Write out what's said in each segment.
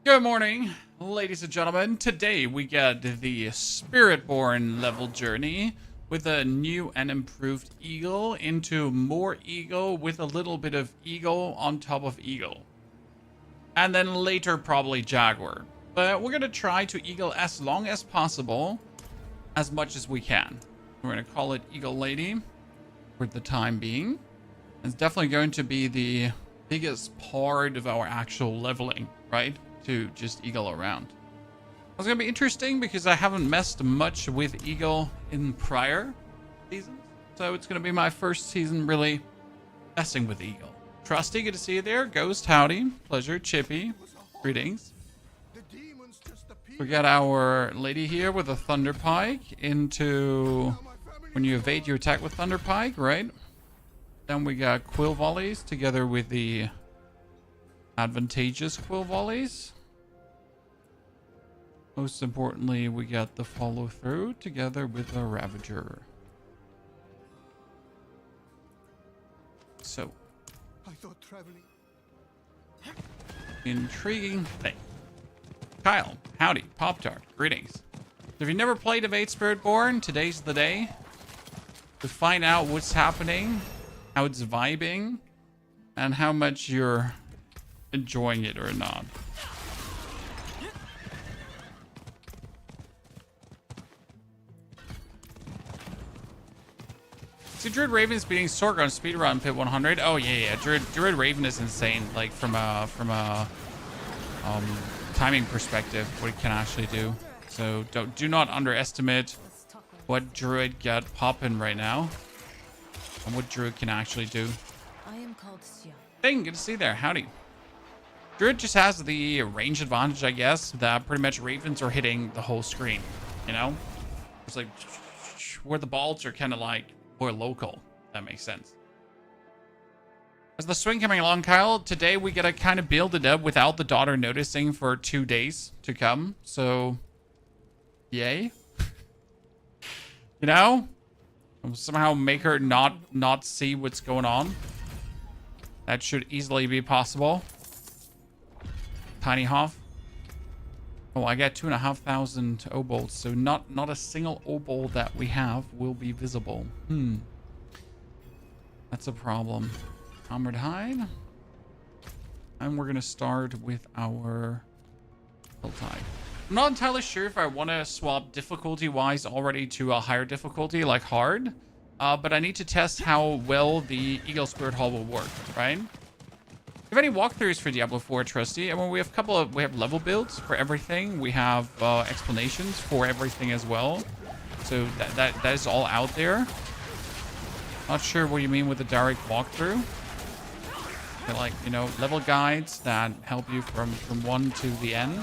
Good morning, ladies and gentlemen. Today we get the Spiritborn level journey with a new and improved eagle into more eagle with a little bit of eagle on top of eagle. And then later probably jaguar. But we're going to try to eagle as long as possible, as much as we can. We're going to call it Eagle Lady for the time being. It's definitely going to be the biggest part of our actual leveling, right? To just eagle around. It's going to be interesting because I haven't messed much with eagle in prior seasons. So it's going to be my first season really messing with eagle. Trusty, good to see you there. Ghost, howdy. Pleasure. Chippy, greetings. We got our lady here with a thunder pike into when you evade you attack with thunder pike, right? Then we got quill volleys together with the advantageous quill volleys. Most importantly, we got the follow through together with the Ravager. So, I thought traveling. Intriguing thing. Kyle, howdy, Pop-Tart, greetings. If you've never played Evade Spiritborn, today's the day to find out what's happening, how it's vibing, and how much you're enjoying it or not. See, Druid Raven is beating Sorg on Speedrun Pit 100. Oh yeah. Druid Raven is insane. Like from a timing perspective, what it can actually do. So do not underestimate what Druid got popping right now, and what Druid can actually do. I am called Xia. Thing, good to see you there. Howdy. Druid just has the range advantage, I guess, that pretty much Ravens are hitting the whole screen. You know, it's like where the balls are kind of like more local. If that makes sense. As the swing coming along, Kyle, today we gotta kind of build it up without the daughter noticing for 2 days to come. So, yay. You know, somehow make her not see what's going on. That should easily be possible. Tiny Hoff. Oh, I got 2,500 obols, so not a single obol that we have will be visible. That's a problem. Armored hide. And we're gonna start with our Helltide. I'm not entirely sure if I want to swap difficulty-wise already to a higher difficulty like hard, but I need to test how well the Eagle Spirit Hall will work, right? If any walkthroughs for Diablo 4, Trusty, and when we have level builds for everything, we have explanations for everything as well. So that is all out there. Not sure what you mean with the direct walkthrough. But like, you know, level guides that help you from one to the end.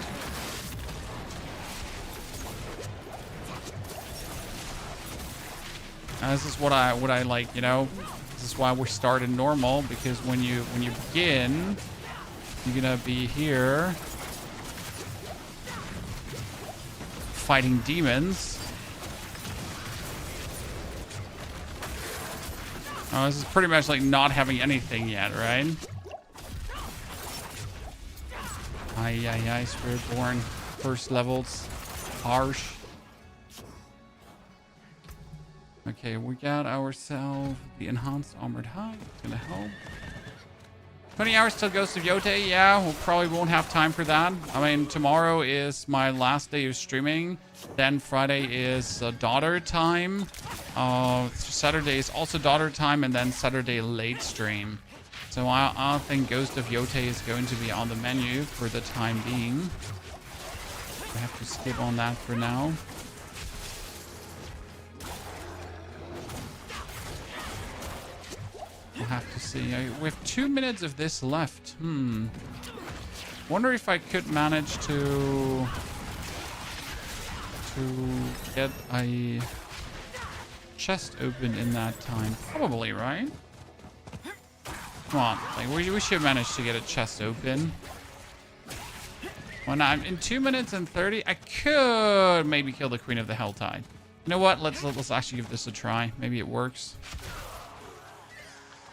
This is what I like, you know. This is why we start in normal, because when you begin, you're gonna be here fighting demons. Oh, this is pretty much like not having anything yet, right? Aye, Spiritborn. First levels. Harsh. Okay, we got ourselves the enhanced armored hide. It's gonna help. 20 hours till Ghost of Yote. Yeah, we probably won't have time for that. I mean, tomorrow is my last day of streaming. Then Friday is daughter time. Saturday is also daughter time, and then Saturday late stream. So I think Ghost of Yote is going to be on the menu for the time being. I have to skip on that for now. We'll have to see. We have 2 minutes of this left. Wonder if I could manage to get a chest open in that time. Probably, right? Come on. Like, we should manage to get a chest open. When I'm in 2 minutes and 30, I could maybe kill the Queen of the Helltide. You know what? Let's actually give this a try. Maybe it works.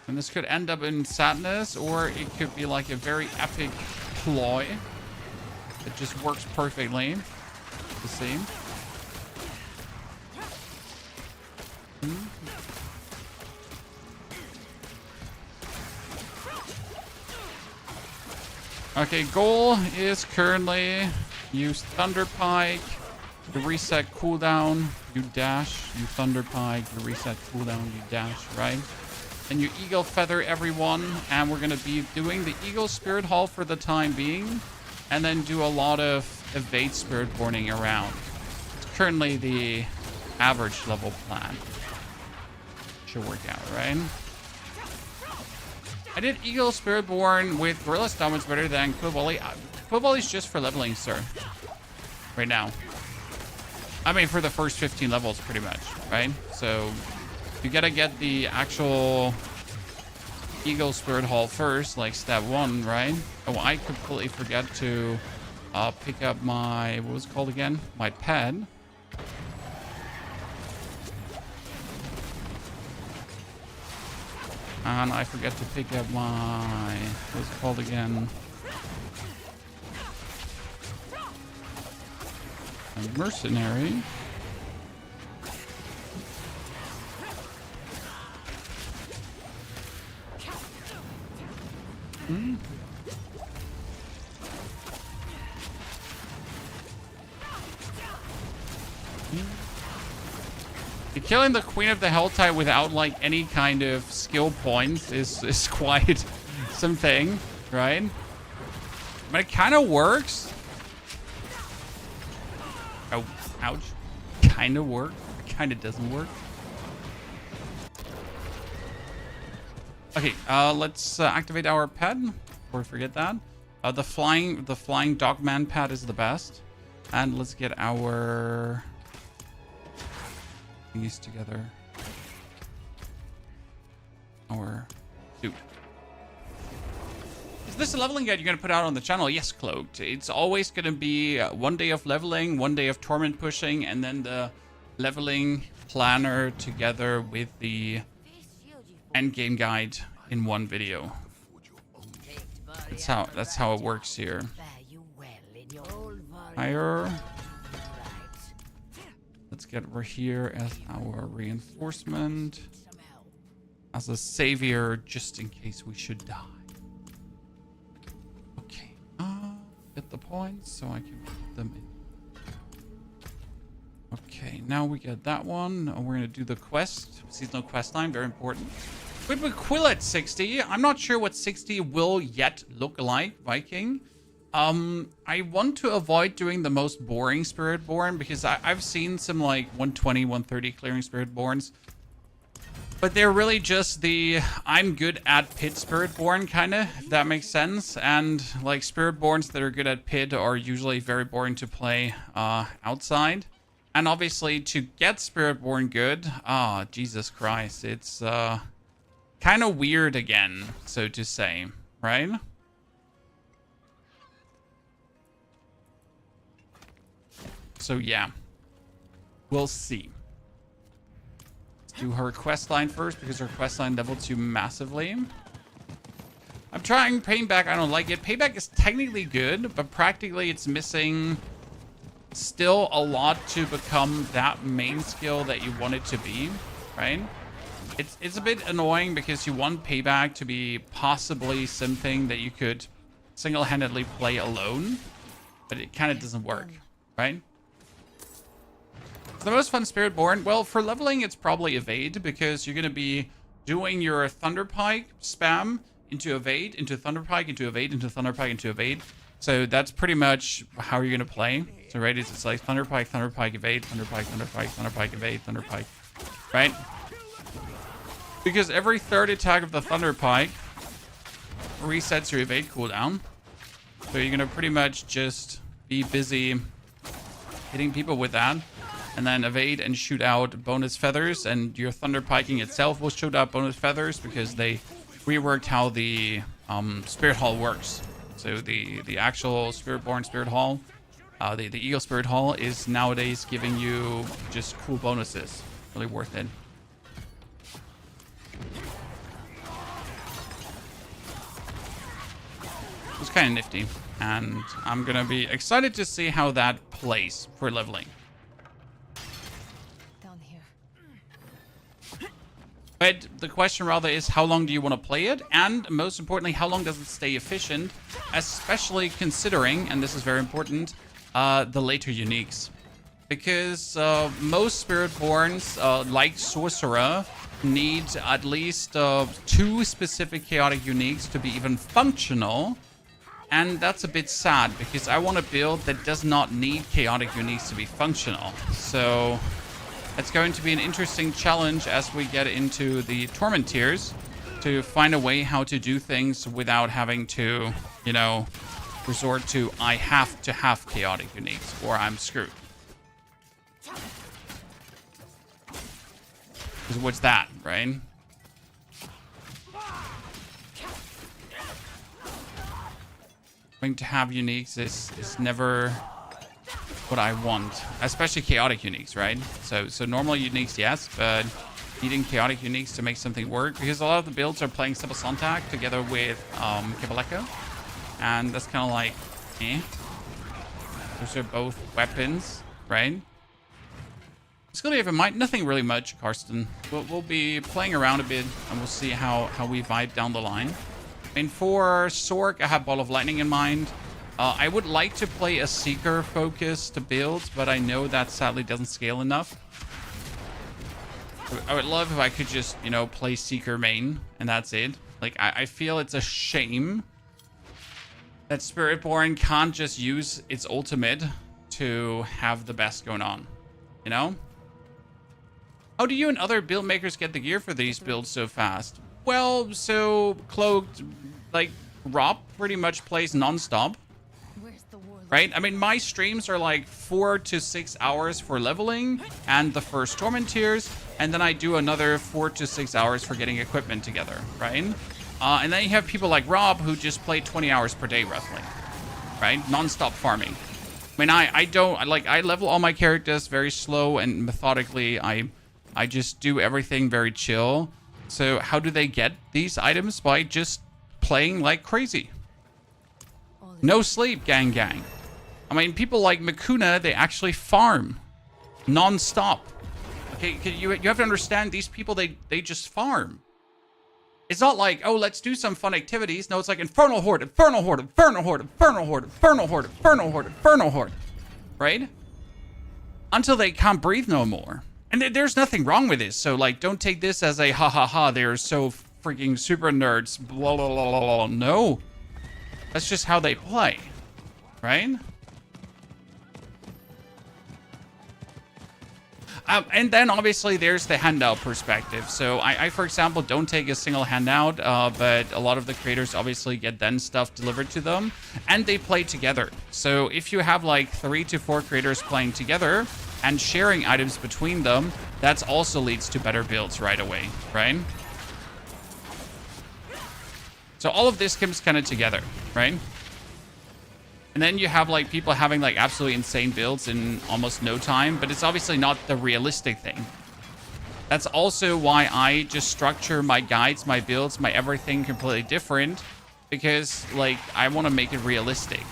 And this could end up in sadness, or it could be like a very epic ploy. It just works perfectly. To see. Okay, goal is currently use Thunder Pike. You reset cooldown, you dash, you Thunder Pike, you reset cooldown, you dash, right? And you Eagle Feather everyone, and we're gonna be doing the Eagle Spirit Hall for the time being, and then do a lot of evade Spiritborning around. It's currently the average level plan. Should work out, right? I did Eagle Spiritborn with Gorilla Stomachs better than Quivolley. Quivolley's just for leveling, sir. Right now. I mean, for the first 15 levels, pretty much, right? So, you gotta get the actual Eagle Spirit Hall first, like step 1, right? Oh, I completely forgot to pick up my, what was it called again? My pet. And I forgot to pick up my, what was it called again? A mercenary. Killing the Queen of the Helltide without like any kind of skill points is quite something, right? But it kind of works. Oh, ouch. Kind of work. Kind of doesn't work. Okay, let's activate our pet. Before we forget that. The flying Dogman pet is the best. And let's get our thingies together. Our suit. Is this a leveling guide you're going to put out on the channel? Yes, Cloaked. It's always going to be 1 day of leveling, 1 day of torment pushing, and then the leveling planner together with the endgame guide in one video. That's how it works here. Higher. Let's get over here as our reinforcement. As a savior, just in case we should die. Okay. Get the points so I can put them in. Okay, now we get that one. We're going to do the quest. Seasonal quest line, very important. We have a Quill at 60. I'm not sure what 60 will yet look like, Viking. I want to avoid doing the most boring Spiritborn because I've seen some like 120, 130 clearing Spiritborns. But they're really just the I'm good at pit Spiritborn kind of, if that makes sense. And like Spiritborns that are good at pit are usually very boring to play outside. And obviously to get Spiritborn good, Jesus Christ, it's kind of weird again, so to say, right? So yeah, we'll see. Let's do her quest line first because her quest line leveled 2 massively. I'm trying Payback. I don't like it. Payback is technically good, but practically it's missing still a lot to become that main skill that you want it to be, right? It's a bit annoying because you want Payback to be possibly something that you could single-handedly play alone, but it kind of doesn't work, right? So the most fun Spiritborn, well, for leveling, it's probably Evade because you're going to be doing your Thunder Pike spam into Evade, into Thunder Pike, into Evade, into Thunder Pike, into Evade. So that's pretty much how you're going to play. So right, it's like Thunder Pike, Evade, Thunder Pike, Thunder Pike, Thunder Pike, Evade, Thunder Pike, right? Because every third attack of the Thunder Pike resets your Evade cooldown. So you're going to pretty much just be busy hitting people with that. And then evade and shoot out bonus feathers. And your Thunder Piking itself will shoot out bonus feathers because they reworked how the Spirit Hall works. So the actual Spiritborn Spirit Hall, the Eagle Spirit Hall is nowadays giving you just cool bonuses. Really worth it. It's kind of nifty. And I'm gonna be excited to see how that plays for leveling. Down here. But the question rather is, how long do you want to play it? And most importantly, how long does it stay efficient? Especially considering, and this is very important, the later uniques. Because most Spiritborns, like Sorcerer, need at least 2 specific chaotic uniques to be even functional. And that's a bit sad, because I want a build that does not need chaotic uniques to be functional. So it's going to be an interesting challenge as we get into the Torment tiers to find a way how to do things without having to, you know, resort to I have to have chaotic uniques or I'm screwed. Because what's that, right? Going to have uniques is never what I want, especially chaotic uniques, right? So normal uniques, yes, but needing chaotic uniques to make something work, because a lot of the builds are playing Simple Sonntag together with Kabaleko, and that's kind of like, eh. Those are both weapons, right? It's gonna have in mind nothing really much, Karsten. We'll be playing around a bit, and we'll see how we vibe down the line. I mean, for Sork, I have Ball of Lightning in mind. I would like to play a Seeker-focused build, but I know that sadly doesn't scale enough. I would love if I could just, you know, play Seeker main, and that's it. Like, I feel it's a shame that Spiritborn can't just use its ultimate to have the best going on, you know? How do you and other build makers get the gear for these builds so fast? Well, so Cloaked, like, Rob pretty much plays non-stop. Right? I mean, my streams are like 4 to 6 hours for leveling and the first Torment tiers, and then I do another 4 to 6 hours for getting equipment together, right? And then you have people like Rob who just play 20 hours per day roughly, right? Non-stop farming. I mean, I level all my characters very slow and methodically. I just do everything very chill. So how do they get these items? By just playing like crazy. No sleep, gang. I mean, people like Makuna, they actually farm non-stop. Okay, you have to understand, these people, they just farm. It's not like, oh, let's do some fun activities. No, it's like Infernal Horde, Infernal Horde, Infernal Horde, Infernal Horde, Infernal Horde, Infernal Horde, Infernal Horde. Right? Until they can't breathe no more. And there's nothing wrong with this. So, like, don't take this as a ha, they're so freaking super nerds. Blah, blah, blah, blah, blah. No. That's just how they play. Right? And then, obviously, there's the handout perspective. So, I, for example, don't take a single handout, but a lot of the creators obviously get then stuff delivered to them, and they play together. So, if you have, like, 3 to 4 creators playing together and sharing items between them, that also leads to better builds right away, right? So, all of this comes kind of together, right? And then you have like people having like absolutely insane builds in almost no time, but it's obviously not the realistic thing. That's also why I just structure my guides, my builds, my everything completely different, because like I want to make it realistic.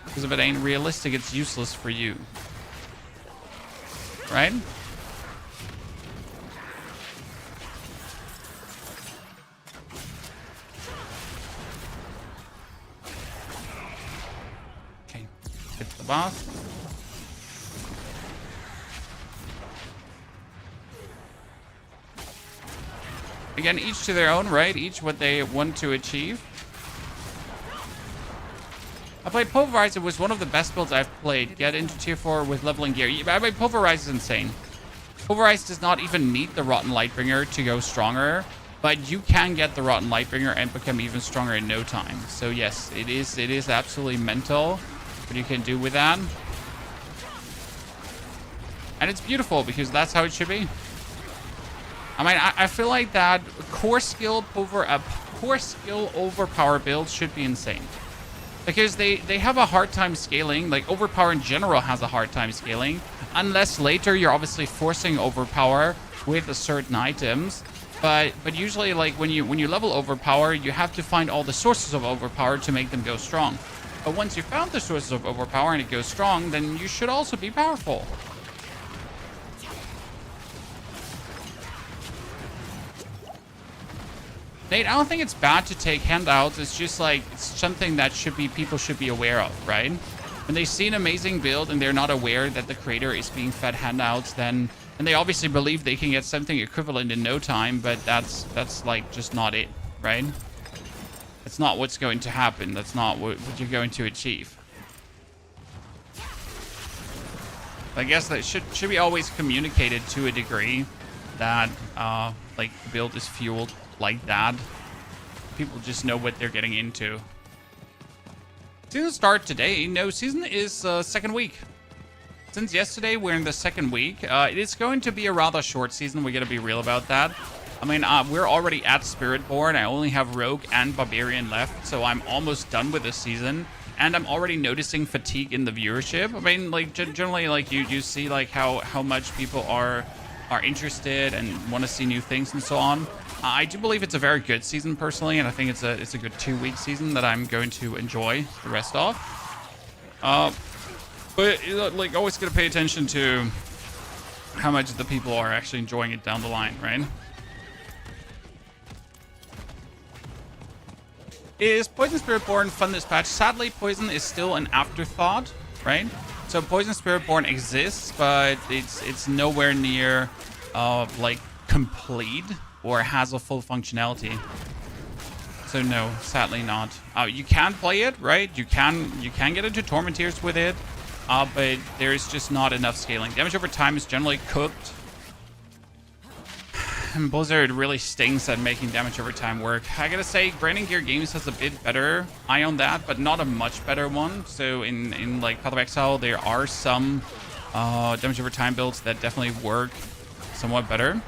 Because if it ain't realistic, it's useless for you. Right? Hit the boss. Again, each to their own, right? Each what they want to achieve. I played Pulverize. It was one of the best builds I've played. Get into tier 4 with leveling gear. I mean, Pulverize is insane. Pulverize does not even need the Rotten Lightbringer to go stronger, but you can get the Rotten Lightbringer and become even stronger in no time. So yes, it is absolutely mental what you can do with that. And it's beautiful because that's how it should be. I mean, I feel like that core skill overpower build should be insane. because they have a hard time scaling. Like Overpower in general has a hard time scaling, unless later you're obviously forcing Overpower with certain items. But usually, like when you level Overpower, you have to find all the sources of Overpower to make them go strong. But once you found the sources of Overpower and it goes strong, then you should also be powerful. Nate, I don't think it's bad to take handouts. It's just like, it's something that people should be aware of, right? When they see an amazing build and they're not aware that the creator is being fed handouts, then and they obviously believe they can get something equivalent in no time, but that's like just not it, right? That's not what's going to happen. That's not what you're going to achieve. I guess that should be always communicated to a degree that like the build is fueled like that. People just know what they're getting into. Season start today. No, season is second week. Since yesterday, we're in the second week. It is going to be a rather short season. We got to be real about that. I mean, we're already at Spiritborn. I only have Rogue and Barbarian left, so I'm almost done with this season. And I'm already noticing fatigue in the viewership. I mean, like generally, like you see like how much people are interested and want to see new things and so on. I do believe it's a very good season personally, and I think it's a good 2-week season that I'm going to enjoy the rest of. But like always gotta pay attention to how much the people are actually enjoying it down the line, right? Is Poison Spiritborn fun this patch? Sadly, Poison is still an afterthought, right? So Poison Spiritborn exists, but it's nowhere near like complete or has a full functionality. So no, sadly not. You can play it, right? You can get into Tormenteers with it, but there's just not enough scaling. Damage over time is generally cooked. And Blizzard really stinks at making damage over time work. I gotta say, Branding Gear Games has a bit better eye on that, but not a much better one. So in like Path of Exile, there are some damage over time builds that definitely work somewhat better,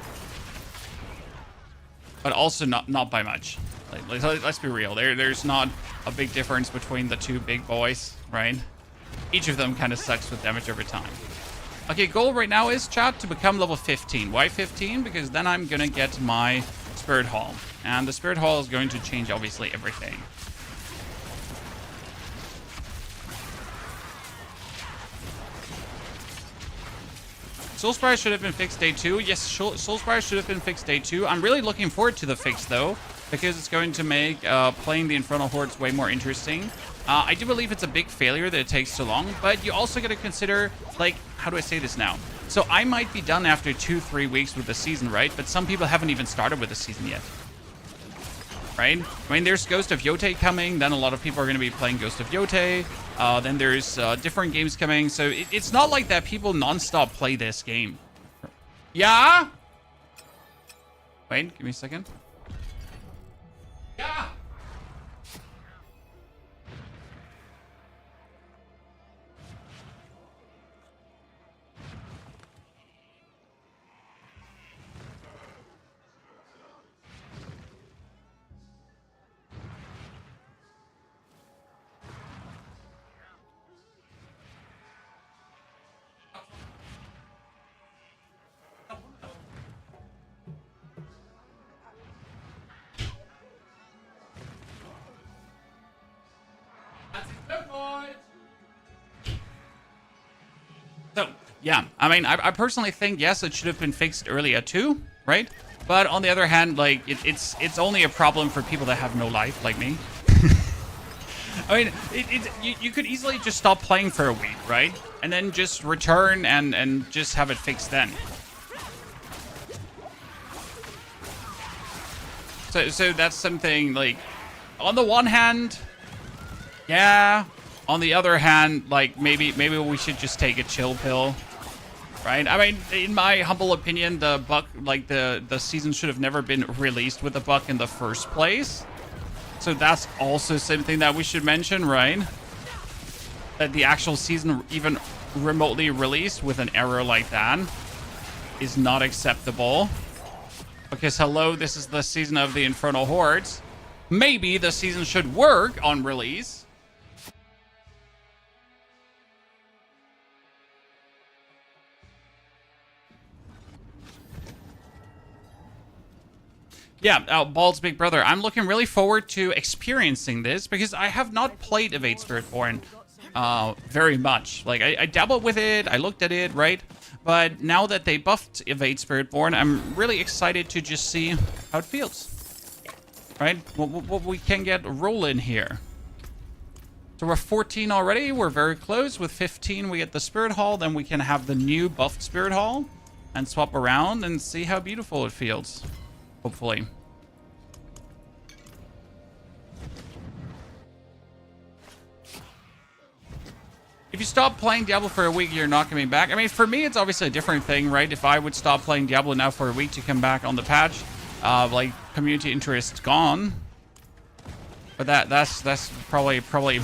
but also not by much. Like, let's be real. There's not a big difference between the two big boys, right? Each of them kind of sucks with damage over time. Okay, goal right now is, chat, to become level 15. Why 15? Because then I'm gonna get my Spirit Hall. And the Spirit Hall is going to change, obviously, everything. Soulspire should have been fixed day 2. Yes, Soulspire should have been fixed day 2. I'm really looking forward to the fix, though, because it's going to make playing the Infernal Hordes way more interesting. I do believe it's a big failure that it takes so long, but you also got to consider, like, how do I say this now? So I might be done after 2-3 weeks with the season, right? But some people haven't even started with the season yet, right? I mean, there's Ghost of Yotei coming. Then a lot of people are going to be playing Ghost of Yotei. Then there's different games coming. So it's not like that people nonstop play this game. Yeah? Wait, give me a second. Yeah. So, yeah, I mean, I personally think, yes, it should have been fixed earlier too, right? But on the other hand, like, it's only a problem for people that have no life, like me. I mean, you could easily just stop playing for a week, right? And then just return and just have it fixed then. So that's something, like, on the one hand, yeah. On the other hand, like, maybe we should just take a chill pill, right? I mean, in my humble opinion, the bug, like, the season should have never been released with the bug in the first place. So that's also something that we should mention, right? That the actual season, even remotely released with an error like that, is not acceptable. Because, hello, this is the season of the Infernal Hordes. Maybe the season should work on release. Yeah, Bald's big brother. I'm looking really forward to experiencing this because I have not played Evade Spiritborn very much. Like, I dabbled with it, I looked at it, right? But now that they buffed Evade Spiritborn, I'm really excited to just see how it feels. Right? What we can get rolling here. So we're 14 already. We're very close. With 15, we get the Spirit Hall. Then we can have the new buffed Spirit Hall and swap around and see how beautiful it feels. Hopefully. If you stop playing Diablo for a week, you're not coming back. I mean, for me, it's obviously a different thing, right? If I would stop playing Diablo now for a week to come back on the patch, like, community interest gone. But that's probably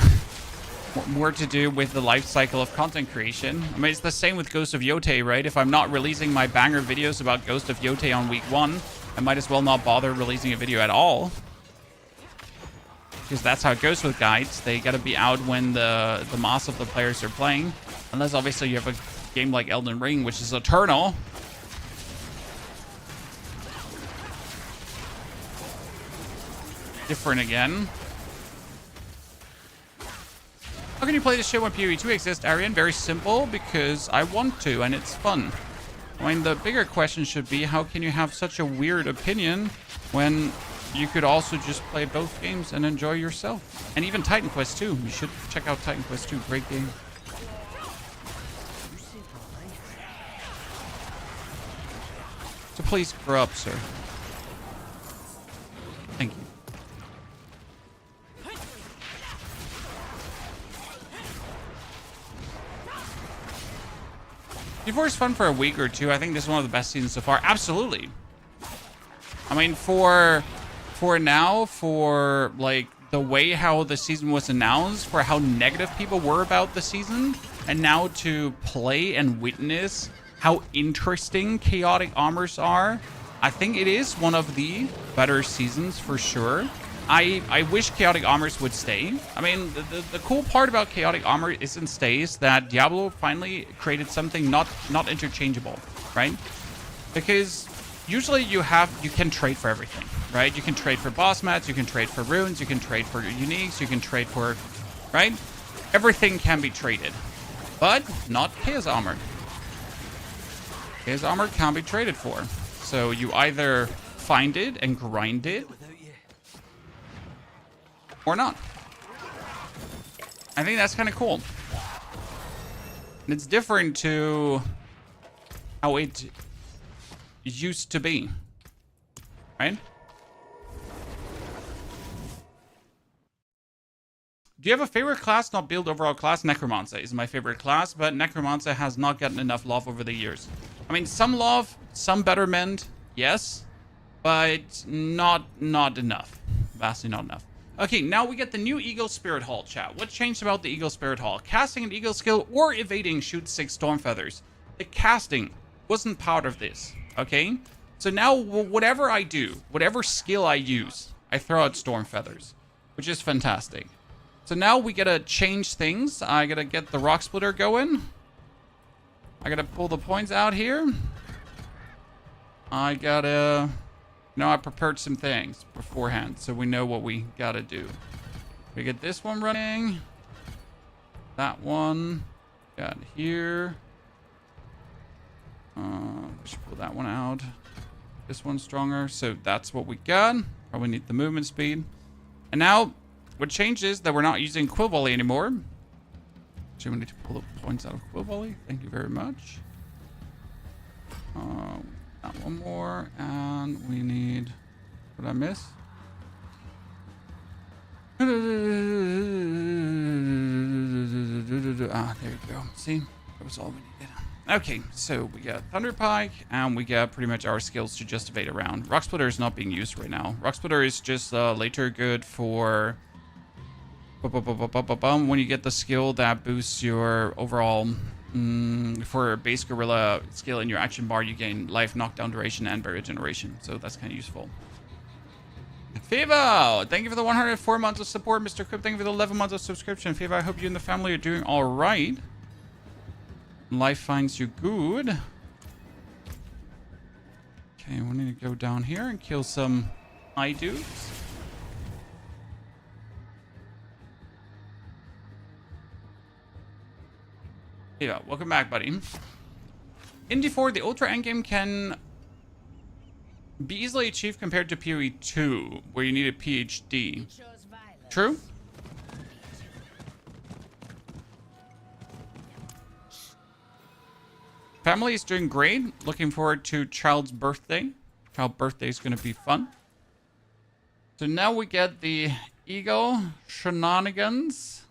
more to do with the life cycle of content creation. I mean, it's the same with Ghost of Yotei, right? If I'm not releasing my banger videos about Ghost of Yotei on week 1, I might as well not bother releasing a video at all. Because that's how it goes with guides. They gotta be out when the mass of the players are playing. Unless, obviously, you have a game like Elden Ring, which is eternal. Different again. How can you play this shit when PoE2 exists, Arian? Very simple, because I want to, and it's fun. I mean, the bigger question should be, how can you have such a weird opinion when you could also just play both games and enjoy yourself? And even Titan Quest 2. You should check out Titan Quest 2. Great game. So please grow up, sir. Thank you. Before it's fun for a week or two. I think this is one of the best seasons so far. Absolutely. I mean, for now, for like the way how the season was announced, for how negative people were about the season, and now to play and witness how interesting chaotic armors are, I think it is one of the better seasons for sure. I wish chaotic armors would stay. I mean, the cool part about chaotic armor is and stays that Diablo finally created something not interchangeable, right? Because usually you can trade for everything, right? You can trade for boss mats, you can trade for runes, you can trade for uniques, you can trade for, right? Everything can be traded, but not chaos armor. Chaos armor can't be traded for. So you either find it and grind it, or not. I think that's kind of cool. And it's different to how it used to be, right? Do you have a favorite class, not build overall class? Necromancer is my favorite class, but Necromancer has not gotten enough love over the years. I mean, some love, some betterment, yes, but not enough. Vastly not enough. Okay, now we get the new Eagle Spirit Hall, chat. What changed about the Eagle Spirit Hall? Casting an Eagle skill or evading shoots 6 Storm Feathers. The casting wasn't part of this, okay? So now whatever I do, whatever skill I use, I throw out Storm Feathers, which is fantastic. So now we gotta change things. I gotta get the Rock Splitter going. I gotta pull the points out here. I gotta... No, I prepared some things beforehand, so we know what we gotta do. We get this one running. That one. Got here. We should pull that one out. This one's stronger, so that's what we got. Probably need the movement speed. And now, what changes that we're not using Quill Volley anymore. Actually, we need to pull the points out of Quill Volley. Thank you very much. Got one more, and we need... What did I miss? Ah, there you go. See? That was all we needed. Okay, so we got Thunder Pike, and we got pretty much our skills to just evade around. Rock Splitter is not being used right now. Rock Splitter is just later good for... when you get the skill that boosts your overall... for base gorilla skill in your action bar, you gain life, knockdown duration, and barrier generation. So that's kind of useful. Fivo, thank you for the 104 months of support. Mr. Crip, thank you for the 11 months of subscription. Fivo, I hope you and the family are doing all right. Life finds you good. Okay, we need to go down here and kill some Hi, dudes. Yeah, welcome back, buddy. In D4, the Ultra Endgame can be easily achieved compared to PoE 2, where you need a PhD. True? Family is doing great. Looking forward to child's birthday. Child's birthday is going to be fun. So now we get the Eagle shenanigans.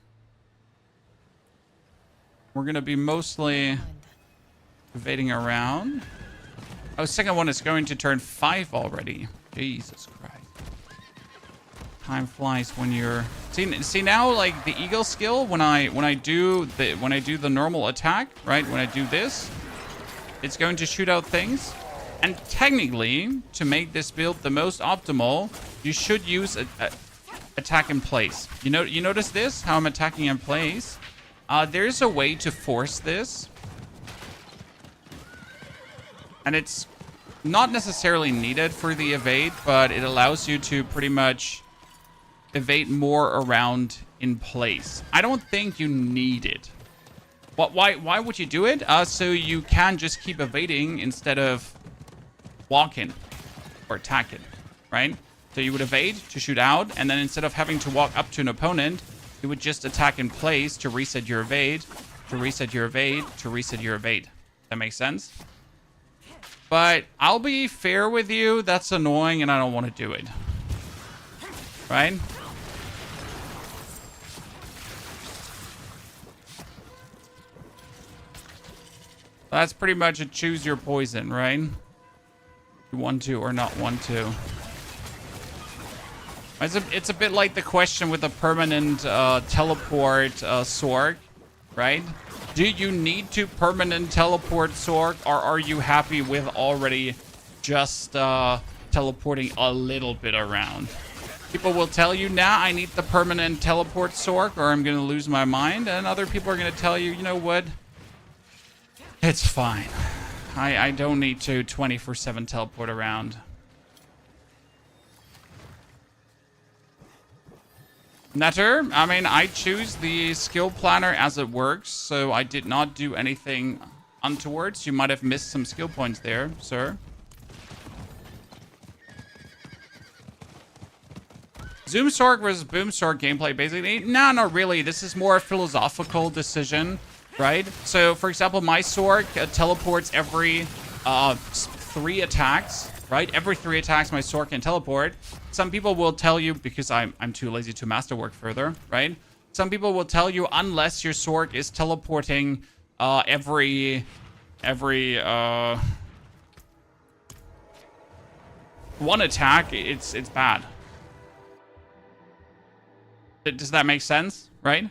We're going to be mostly evading around. Oh, second one is going to turn 5 already. Jesus Christ. Time flies when you're... See now, like the Eagle skill, when I do the normal attack, right? When I do this, it's going to shoot out things. And technically, to make this build the most optimal, you should use attack in place. You notice this? How I'm attacking in place? There's a way to force this. And it's not necessarily needed for the evade, but it allows you to pretty much evade more around in place. I don't think you need it. Why would you do it? So you can just keep evading instead of walking or attacking, right? So you would evade to shoot out, and then instead of having to walk up to an opponent, you would just attack in place to reset your evade, to reset your evade, to reset your evade. That makes sense? But I'll be fair with you, that's annoying and I don't want to do it. Right? That's pretty much a choose your poison, right? You want to or not want to. It's a bit like the question with the permanent teleport Sorg, right? Do you need to permanent teleport Sorg, or are you happy with already just teleporting a little bit around? People will tell you, nah, I need the permanent teleport Sorg, or I'm going to lose my mind. And other people are going to tell you, you know what? It's fine. I don't need to 24/7 teleport around. Netter, I mean, I choose the skill planner as it works, so I did not do anything untowards. You might have missed some skill points there, sir. Zoom Sorg versus Boom Sorg gameplay, basically. No, not really. This is more a philosophical decision, right? So, for example, my Sorg teleports every 3 attacks, right? Every 3 attacks, my Sorg can teleport. Some people will tell you, because I'm too lazy to masterwork further, right? Some people will tell you, unless your Sorg is teleporting every 1 attack, it's bad. Does that make sense, right?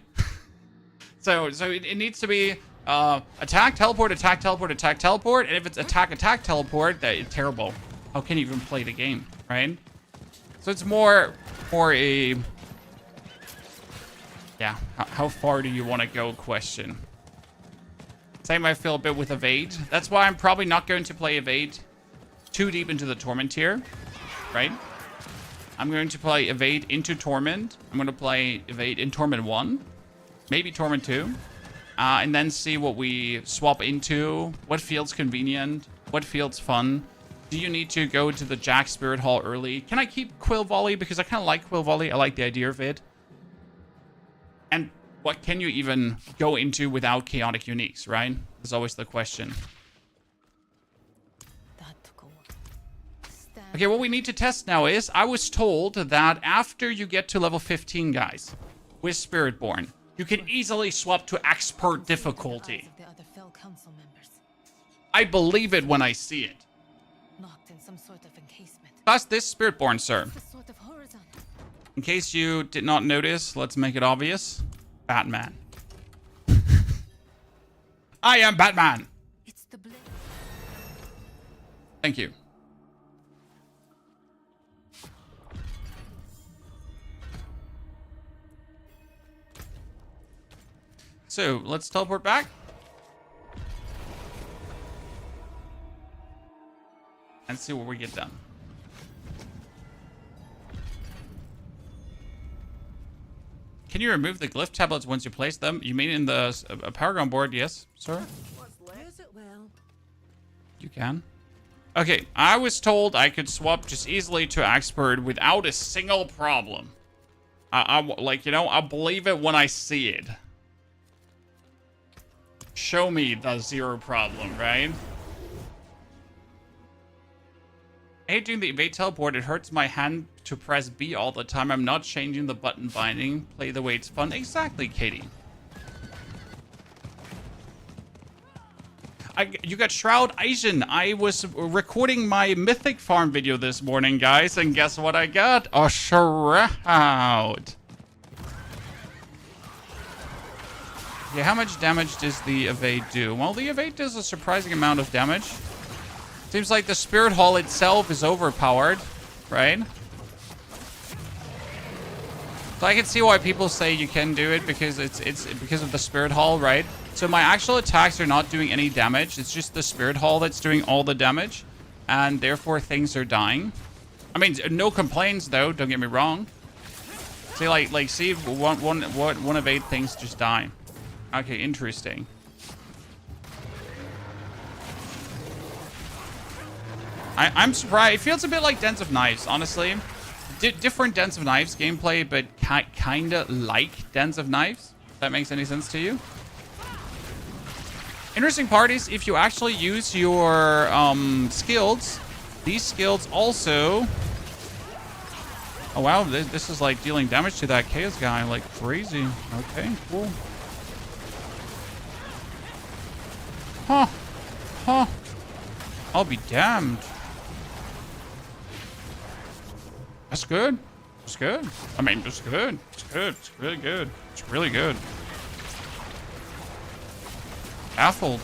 So it needs to be attack, teleport, attack, teleport, attack, teleport. And if it's attack, attack, teleport, that's terrible. How can you even play the game, right? So it's more a, yeah, how far do you want to go question. Same I feel a bit with Evade. That's why I'm probably not going to play Evade too deep into the Torment tier, right? I'm going to play Evade into Torment. I'm going to play Evade in Torment 1, maybe Torment 2, and then see what we swap into, what feels convenient, what feels fun. Do you need to go to the Jack Spirit Hall early? Can I keep Quill Volley? Because I kind of like Quill Volley. I like the idea of it. And what can you even go into without chaotic uniques, right? That's always the question. Okay, what we need to test now is, I was told that after you get to level 15, guys, with Spiritborn, you can easily swap to expert difficulty. I believe it when I see it. That's this Spiritborn, sir. In case you did not notice, let's make it obvious. Batman. I am Batman. Thank you. So, let's teleport back. And see what we get done. can you remove the glyph tablets once you place them? You mean in the Paragon board? Yes, sir. You can. Okay, I was told I could swap just easily to expert without a single problem. Like, you know, I'll believe it when I see it. Show me the zero problem, right? I hate doing the evade teleport. It hurts my hand to press B all the time. I'm not changing the button binding. Play the way it's fun. Exactly, Katie. You got Shroud Asian. I was recording my Mythic Farm video this morning, guys, and guess what I got? A Shroud. Yeah, how much damage does the evade do? Well, the evade does a surprising amount of damage. Seems like the Spirit Hall itself is overpowered, right? So I can see why people say you can do it because it's because of the Spirit Hall, right? So my actual attacks are not doing any damage. It's just the Spirit Hall that's doing all the damage, and therefore things are dying. I mean, no complaints though. Don't get me wrong. See, see, one evade things just die. Okay, interesting. I'm surprised. It feels a bit like Dens of Knives, honestly. Different Dens of Knives gameplay, but kinda like Dens of Knives. If that makes any sense to you. Interesting part is if you actually use your skills, these skills also... Oh wow, this is like dealing damage to that Chaos guy like crazy. Okay, cool. Huh. Huh. I'll be damned. That's good. It's good. I mean, it's good. It's good. It's really good. It's really good. Baffled.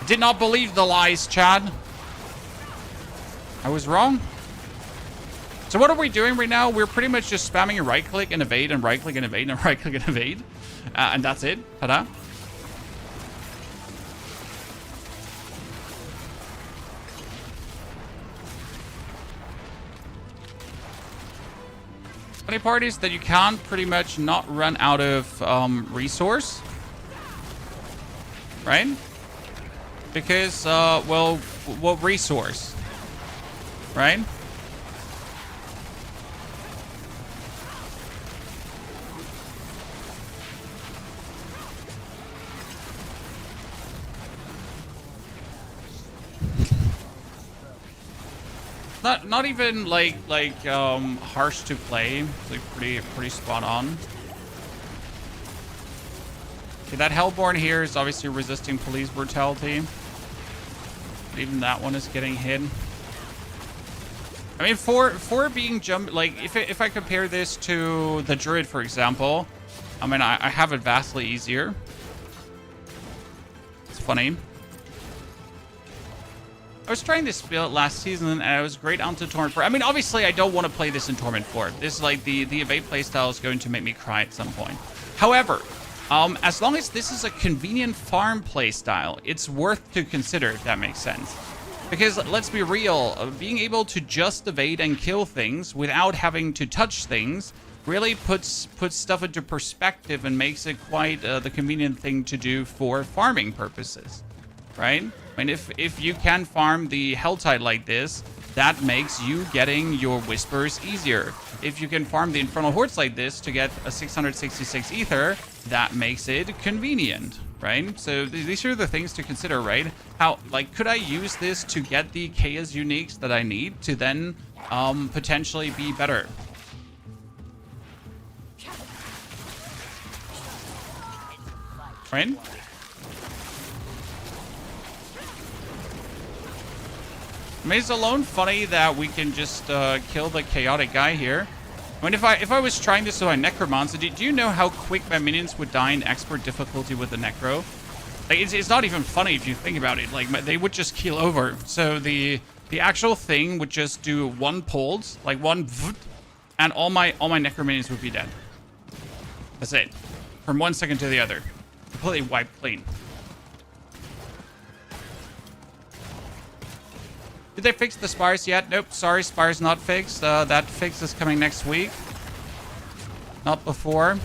I did not believe the lies, Chad. I was wrong. So what are we doing right now? We're pretty much just spamming right click and evade and right click and evade and right click and evade. And that's it. Ta-da. Funny part is that you can pretty much not run out of resource. Right? Because, well, what resource? Right? Not even like harsh to play. It's like pretty spot on. Okay, that Hellborn here is obviously resisting police brutality. But even that one is getting hit. I mean, for being like if I compare this to the Druid, for example, I mean I have it vastly easier. It's funny. I was trying this build last season, and I was great onto Torment 4. I mean, obviously, I don't want to play this in Torment 4. This is like the evade playstyle is going to make me cry at some point. However, as long as this is a convenient farm playstyle, it's worth to consider, if that makes sense. Because let's be real, being able to just evade and kill things without having to touch things really puts stuff into perspective and makes it quite the convenient thing to do for farming purposes, right? I mean, if you can farm the Helltide like this, that makes you getting your Whispers easier. If you can farm the Infernal Hordes like this to get a 666 Ether, that makes it convenient, right? So these are the things to consider, right? How, like, could I use this to get the Chaos uniques that I need to then potentially be better? Right? I mean, it's alone funny that we can just kill the chaotic guy here. I mean, if I was trying this with my Necromancer, do you know how quick my minions would die in expert difficulty with the Necro? Like, it's not even funny if you think about it. Like, they would just keel over. So the actual thing would just do one pulse, like one, and all my Necro minions would be dead. That's it. From 1 second to the other, completely wiped clean. Did they fix the spires yet? Nope, sorry, spires not fixed. That fix is coming next week. Not before.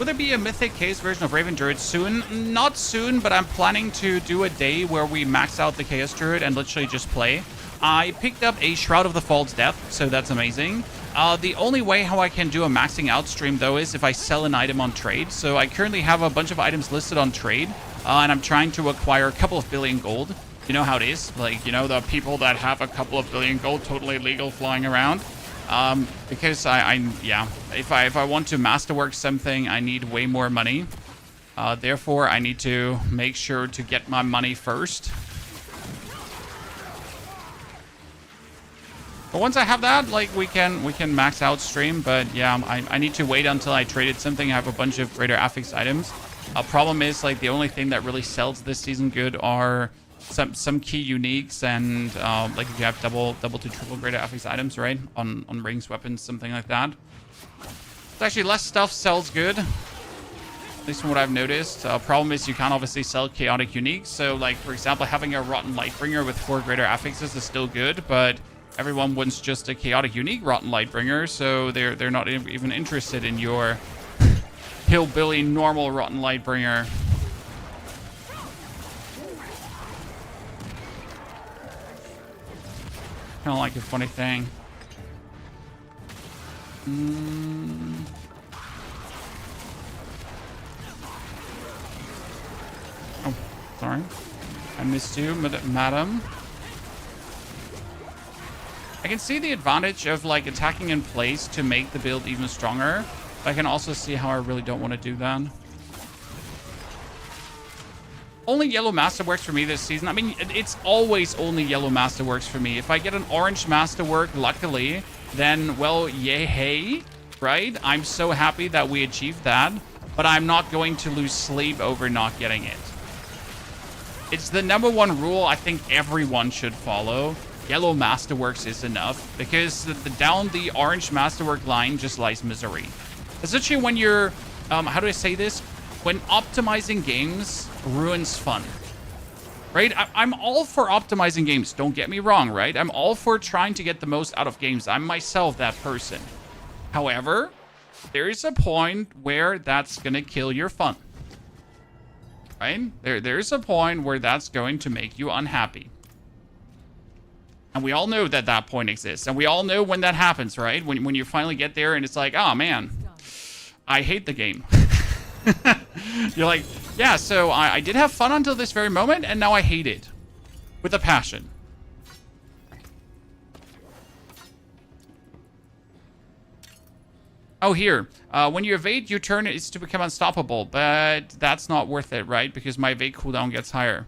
Will there be a Mythic Chaos version of Raven Druid soon? Not soon, but I'm planning to do a day where we max out the Chaos Druid and literally just play. I picked up a Shroud of the False Death, so that's amazing. The only way how I can do a maxing out stream, though, is if I sell an item on trade. So I currently have a bunch of items listed on trade, and I'm trying to acquire a couple of billion gold. You know how it is? Like, you know, the people that have a couple of billion gold totally legal flying around. Because yeah, if I want to masterwork something, I need way more money. Therefore, I need to make sure to get my money first. But once I have that, like, we can max out stream. But yeah, I need to wait until I traded something. I have a bunch of greater affix items. Problem is, like, the only thing that really sells this season good are some key uniques, and like if you have double to triple greater affix items, right, on rings, weapons, something like that. It's actually less stuff sells good, at least from what I've noticed. Problem is you can't obviously sell chaotic uniques. So, like, for example, having a Rotten Lightbringer with 4 greater affixes is still good, but everyone wants just a chaotic unique Rotten Lightbringer, so they're not even interested in your hillbilly normal Rotten Lightbringer. Kind of like a funny thing. Oh, sorry. I missed you, madam. I can see the advantage of, like, attacking in place to make the build even stronger. But I can also see how I really don't want to do that. Only yellow masterworks for me this season. I mean, it's always only yellow masterworks for me. If I get an orange masterwork, luckily, then, well, yay, hey, right? I'm so happy that we achieved that, but I'm not going to lose sleep over not getting it. It's the #1 rule I think everyone should follow. Yellow masterworks is enough, because down the orange masterwork line just lies misery. Especially when you're, how do I say this? When optimizing games ruins fun, right? I'm all for optimizing games, don't get me wrong, right? I'm all for trying to get the most out of games. I'm myself that person. However, there is a point where that's going to kill your fun, right? There's a point where that's going to make you unhappy. And we all know that that point exists. And we all know when that happens, right? When you finally get there and it's like, oh, man, I hate the game. You're like, yeah, so I did have fun until this very moment, and now I hate it. With a passion. Oh, here. When you evade, your turn is to become unstoppable. But that's not worth it, right? Because my evade cooldown gets higher.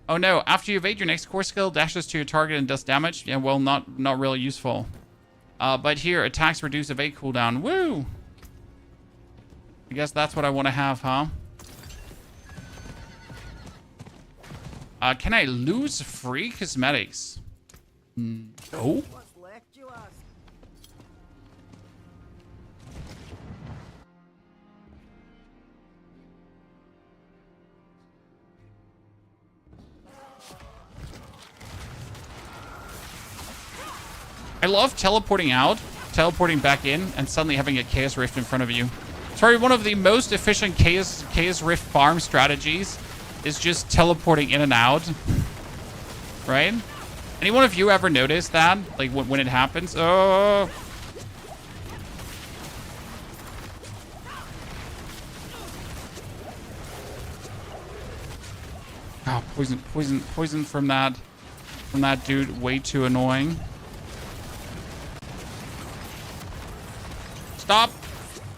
Oh, no. After you evade, your next core skill dashes to your target and does damage. Yeah, well, not really useful. But here, attacks reduce evade cooldown. Woo! I guess that's what I want to have, huh? Can I lose free cosmetics? No. I love teleporting out, teleporting back in, and suddenly having a Chaos Rift in front of you. It's probably one of the most efficient Chaos Rift farm strategies is just teleporting in and out, right? Any one of you ever noticed that? Like, when it happens? Oh! Oh, poison from that dude. Way too annoying. Stop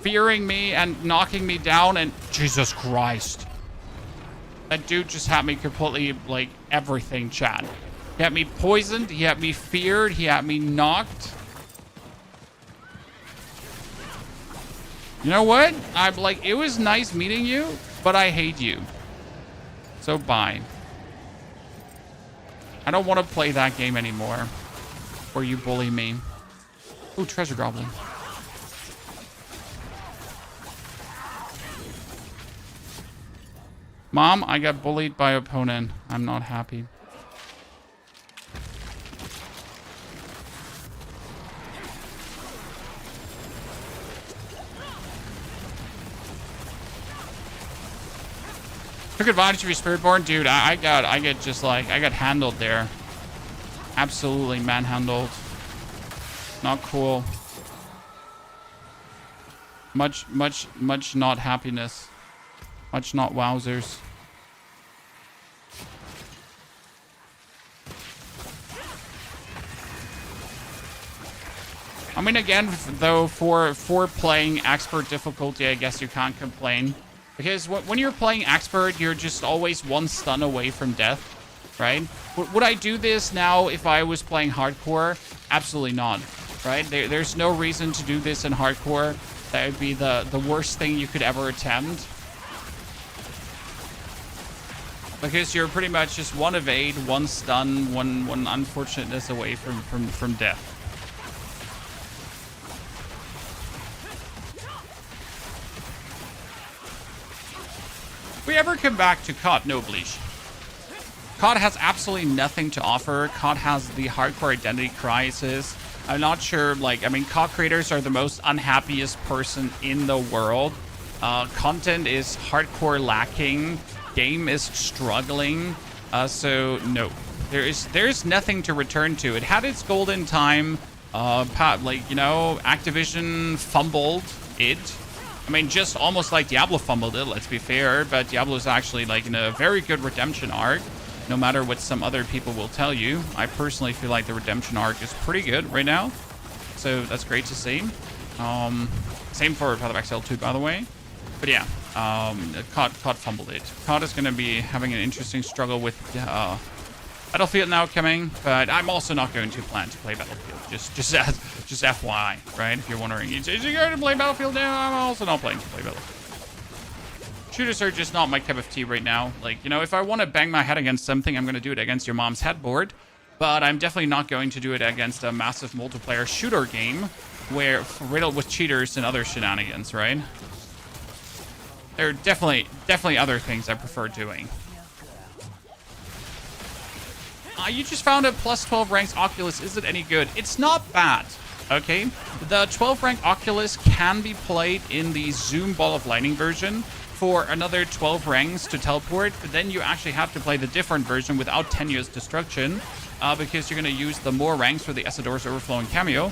fearing me and knocking me down, and Jesus Christ. That dude just had me completely, like, everything, chat. He had me poisoned, he had me feared, he had me knocked. You know what? I'm like, it was nice meeting you, but I hate you. So bye. I don't want to play that game anymore. Where you bully me. Ooh, treasure goblin. Mom, I got bullied by opponent. I'm not happy. Took advantage of your Spiritborn, dude. I got handled there. Absolutely manhandled. Not cool. Much not happiness. Much not wowzers. I mean, again, though, for playing expert difficulty, I guess you can't complain. Because when you're playing expert, you're just always one stun away from death, right? Would I do this now if I was playing hardcore? Absolutely not, right? There's no reason to do this in hardcore. That would be the worst thing you could ever attempt. Because you're pretty much just one evade, one stun, one unfortunateness away from death. If we ever come back to COD, no Bleach. COD has absolutely nothing to offer. COD has the hardcore identity crisis. I'm not sure, like, I mean, COD creators are the most unhappiest person in the world. Content is hardcore lacking. Game is struggling. So, no. There's nothing to return to. It had its golden time. Like, you know, Activision fumbled it. I mean, just almost like Diablo fumbled it, let's be fair. But Diablo is actually, like, in a very good redemption arc. No matter what some other people will tell you. I personally feel like the redemption arc is pretty good right now. So that's great to see. Same for Path of Exile 2, by the way. But yeah, COD fumbled it. COD is going to be having an interesting struggle with Battlefield now coming. But I'm also not going to plan to play Battlefield. Just FYI, right? If you're wondering, is you going to play Battlefield now? I'm also not planning to play Battlefield. Shooters are just not my cup of tea right now. Like, you know, if I want to bang my head against something, I'm going to do it against your mom's headboard. But I'm definitely not going to do it against a massive multiplayer shooter game where riddled with cheaters and other shenanigans, right? There are definitely other things I prefer doing. You just found a plus 12 ranks Oculus. Is it any good? It's not bad. Okay, the 12 rank Oculus can be played in the Zoom Ball of Lightning version for another 12 ranks to teleport, but then you actually have to play the different version without Tenuous Destruction, because you're going to use the more ranks for the Essador's Overflowing Cameo.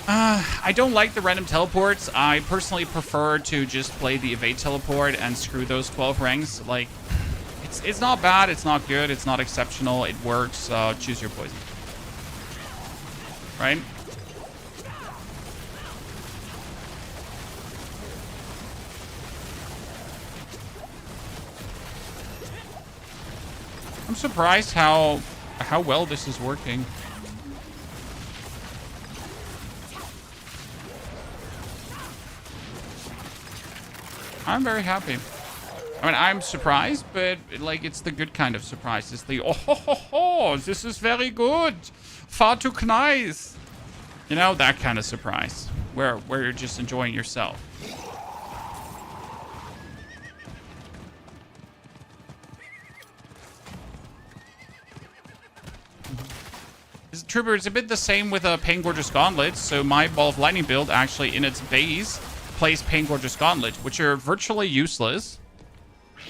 I don't like the random teleports. I personally prefer to just play the evade teleport and screw those 12 ranks. Like, it's not bad, it's not good, it's not exceptional, it works. Choose your poison. Right? I'm surprised how well this is working. I'm very happy. I mean, I'm surprised, but like it's the good kind of surprise. It's the oh ho ho ho, this is very good, far too nice. You know, that kind of surprise where you're just enjoying yourself. Trooper, it's a bit the same with a Pain Gorgeous Gauntlet. So my Ball of Lightning build actually in its base plays Pain Gorgeous Gauntlet, which are virtually useless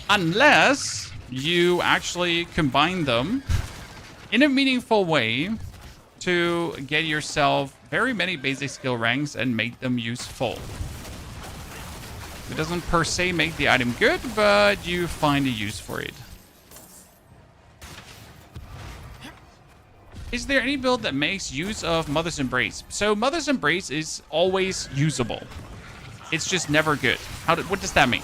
unless you actually combine them in a meaningful way to get yourself very many basic skill ranks and make them useful. It doesn't per se make the item good, but you find a use for it. Is there any build that makes use of Mother's Embrace? So Mother's Embrace is always usable. It's just never good. What does that mean?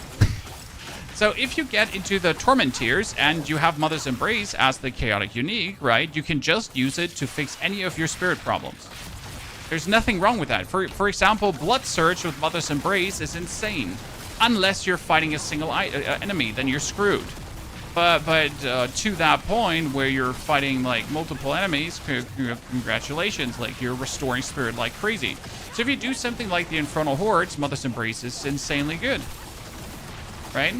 So if you get into the Torment tiers and you have Mother's Embrace as the chaotic unique, right, you can just use it to fix any of your spirit problems. There's nothing wrong with that. For example, Blood Surge with Mother's Embrace is insane. Unless you're fighting a single enemy, then you're screwed. But to that point where you're fighting like multiple enemies, congratulations, like you're restoring spirit like crazy. So if you do something like the Infernal Hordes, Mother's Embrace is insanely good, right?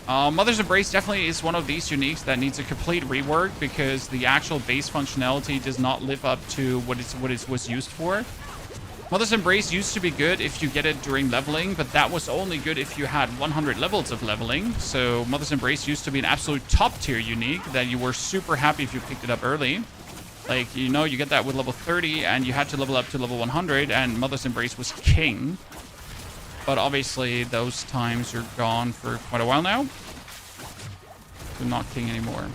Mother's Embrace definitely is one of these uniques that needs a complete rework because the actual base functionality does not live up to what it was used for. Mother's Embrace used to be good if you get it during leveling, but that was only good if you had 100 levels of leveling. So Mother's Embrace used to be an absolute top tier unique that you were super happy if you picked it up early. Like, you know, you get that with level 30 and you had to level up to level 100 and Mother's Embrace was king. But obviously those times are gone for quite a while now. So not king anymore.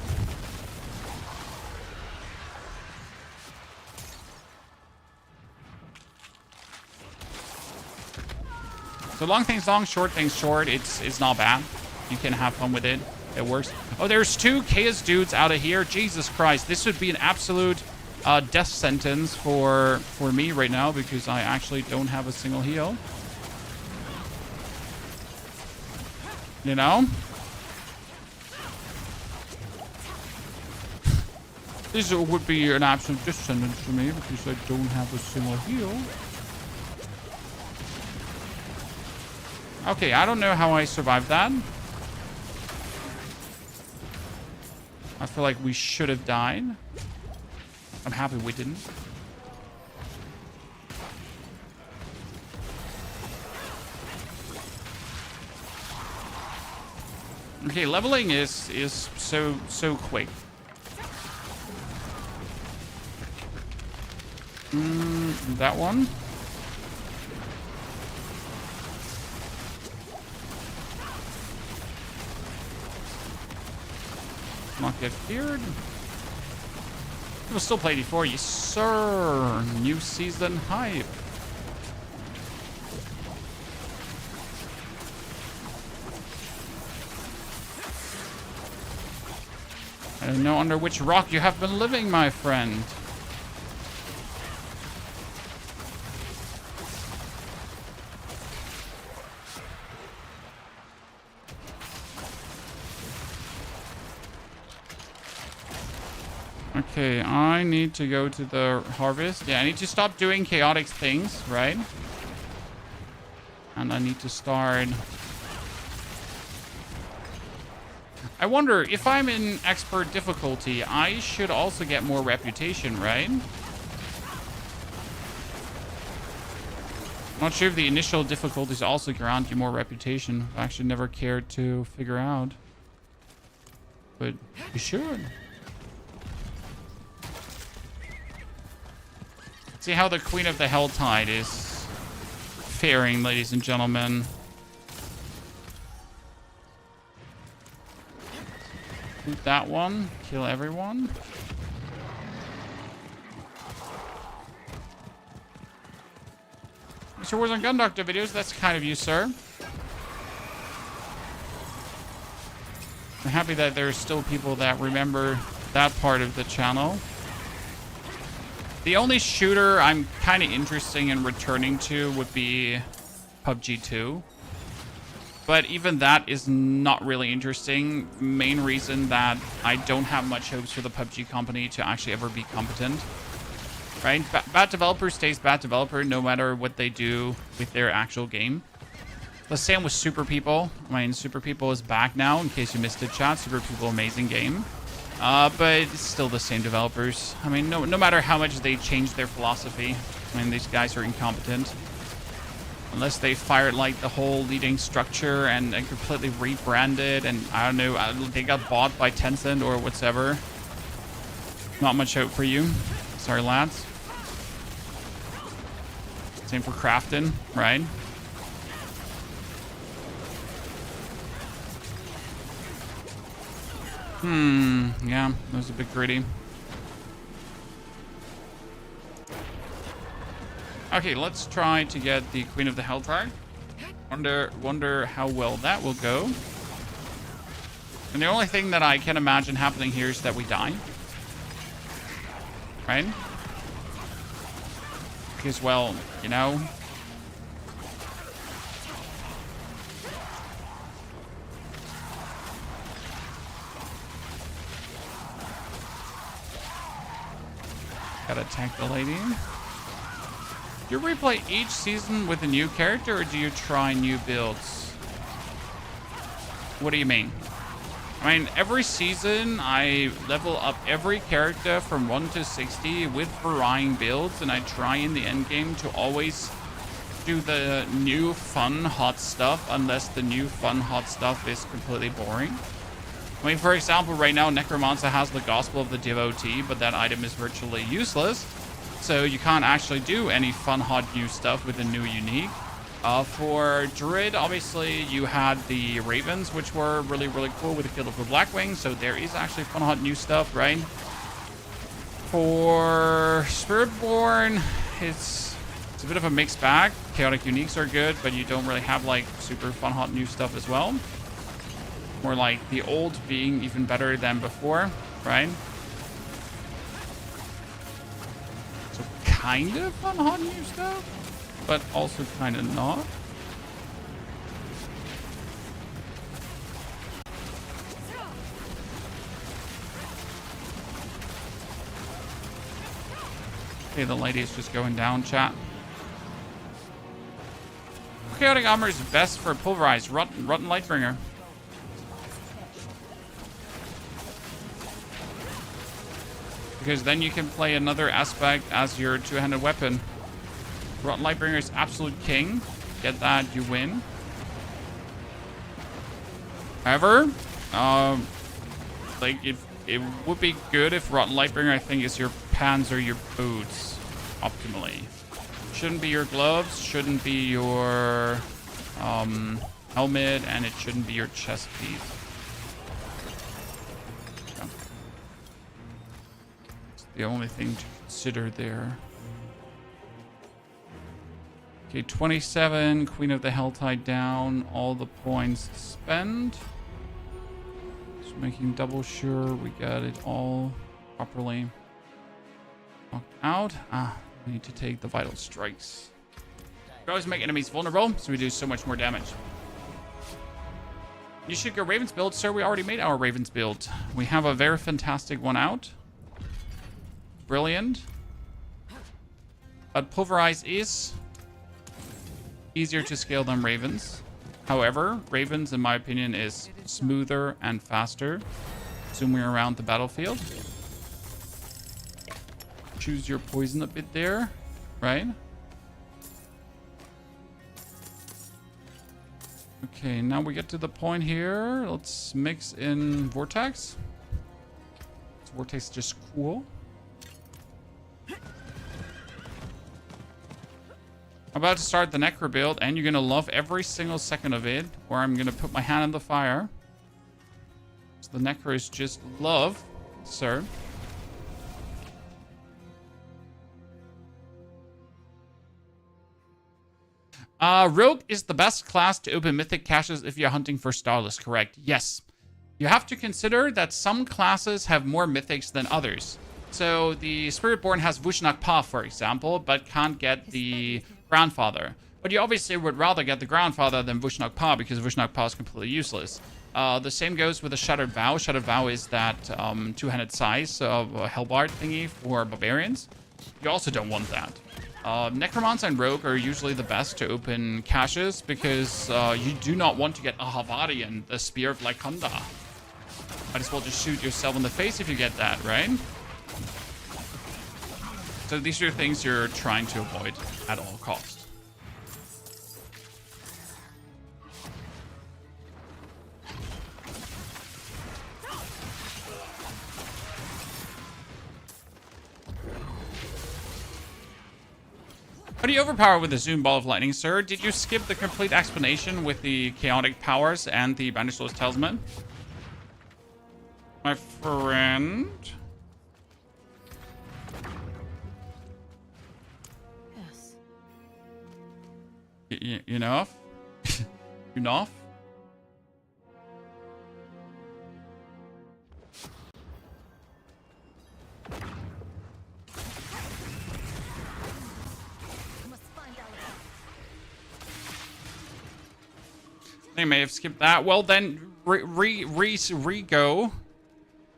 So long things long, short things short. It's not bad. You can have fun with it. It works. Oh, there's 2 Chaos dudes out of here. Jesus Christ. This would be an absolute death sentence for me right now because I actually don't have a single heal. You know? This would be an absolute death sentence for me because I don't have a single heal. Okay, I don't know how I survived that. I feel like we should have died. I'm happy we didn't. Okay, leveling is so quick. That one. Not get feared. We'll still play before you, sir. New season hype. I don't know under which rock you have been living, my friend. Okay, I need to go to the harvest. Yeah, I need to stop doing chaotic things, right? And I need to start... I wonder, if I'm in expert difficulty, I should also get more reputation, right? Not sure if the initial difficulties also grant you more reputation. I actually never cared to figure out. But you should. See how the Queen of the Helltide is faring, ladies and gentlemen. Shoot that one. Kill everyone. Mr. Warzone Gun Doctor videos, that's kind of you, sir. I'm happy that there's still people that remember that part of the channel. The only shooter I'm kind of interested in returning to would be PUBG 2. But even that is not really interesting. Main reason that I don't have much hopes for the PUBG company to actually ever be competent. Right? Bad developer stays bad developer no matter what they do with their actual game. The same with Super People. I mean, Super People is back now, in case you missed it, chat. Super People, amazing game. But it's still the same developers. I mean, no matter how much they change their philosophy. I mean, these guys are incompetent. Unless they fired, like, the whole leading structure and completely rebranded. And, I don't know, they got bought by Tencent or whatever. Not much hope for you. Sorry, lads. Same for Crafton, right? Yeah, that was a bit gritty. Okay, let's try to get the Queen of the Helltide. Wonder how well that will go. And the only thing that I can imagine happening here is that we die. Right? Because, well, you know... Gotta attack the lady. Do you replay each season with a new character, or do you try new builds? What do you mean? I mean, every season I level up every character from 1 to 60 with varying builds, and I try in the end game to always do the new fun hot stuff, unless the new fun hot stuff is completely boring. I mean, for example, right now Necromancer has the Gospel of the Devotee, but that item is virtually useless, so you can't actually do any fun hot new stuff with the new unique. For Druid, obviously, you had the Ravens, which were really, really cool with the Kill of the Blackwing, so there is actually fun hot new stuff, right? For Spiritborn, it's a bit of a mixed bag. Chaotic uniques are good, but you don't really have like super fun hot new stuff as well. More like the old being even better than before, right? So kind of fun hot new stuff, but also kind of not. Okay, the lady is just going down, chat. Chaotic armor is best for pulverized, rotten Lightbringer. Because then you can play another aspect as your two-handed weapon. Rotten Lightbringer is absolute king. Get that, you win. However, like it would be good if Rotten Lightbringer, I think, is your pants or your boots optimally. Shouldn't be your gloves, shouldn't be your helmet, and it shouldn't be your chest piece. Yeah. It's the only thing to consider there. Okay, 27, Queen of the Helltide down, all the points spent. Just making double sure we got it all properly knocked out. We need to take the vital strikes. We always make enemies vulnerable, so we do so much more damage. You should go Ravens build, sir. We already made our Ravens build. We have a very fantastic one out. Brilliant. But Pulverize is easier to scale than Ravens. However, Ravens, in my opinion, is smoother and faster. Zooming around the battlefield. Choose your poison a bit there, right? Okay, now we get to the point here. Let's mix in Vortex. Vortex is just cool. I'm about to start the Necro build, and you're gonna love every single second of it, or I'm gonna put my hand in the fire. So the Necro is just love, sir. Rogue is the best class to open mythic caches if you're hunting for Starless, correct? Yes. You have to consider that some classes have more mythics than others. So the Spiritborn has Vushnak Pa, for example, but can't get the Grandfather. But you obviously would rather get the Grandfather than Vushnak Pa, because Vushnak Pa is completely useless. The same goes with the Shattered Vow. Shattered Vow is that two-handed size of a Hellbard thingy for Barbarians. You also don't want that. Necromancer and Rogue are usually the best to open caches because you do not want to get a Havarian, the Spear of Lycunda. Might as well just shoot yourself in the face if you get that, right? So these are things you're trying to avoid at all costs. How do you overpower with the Zoom Ball of Lightning, sir? Did you skip the complete explanation with the chaotic powers and the Banished Soul's Talisman? My friend? Yes. Enough? Enough? They may have skipped that. Well, then, re-go.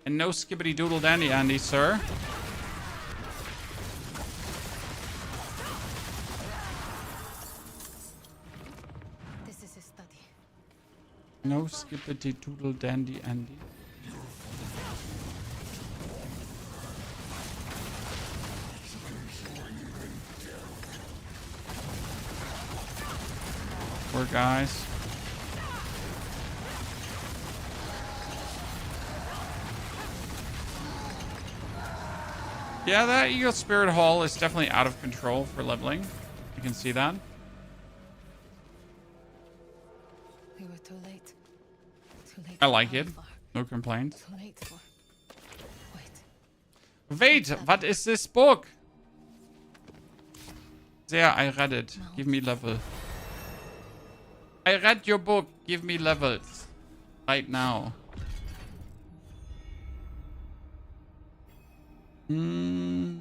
And no skibbity doodle dandy, Andy, sir. This is a study. No skibbity doodle dandy, Andy. Poor guys. Yeah, that Eagle Spirit Hall is definitely out of control for leveling. You can see that. We were too late. Too late. I like it. No complaints. Too late for... Wait, what is this book? There, I read it. Give me level. I read your book. Give me levels. Right now. And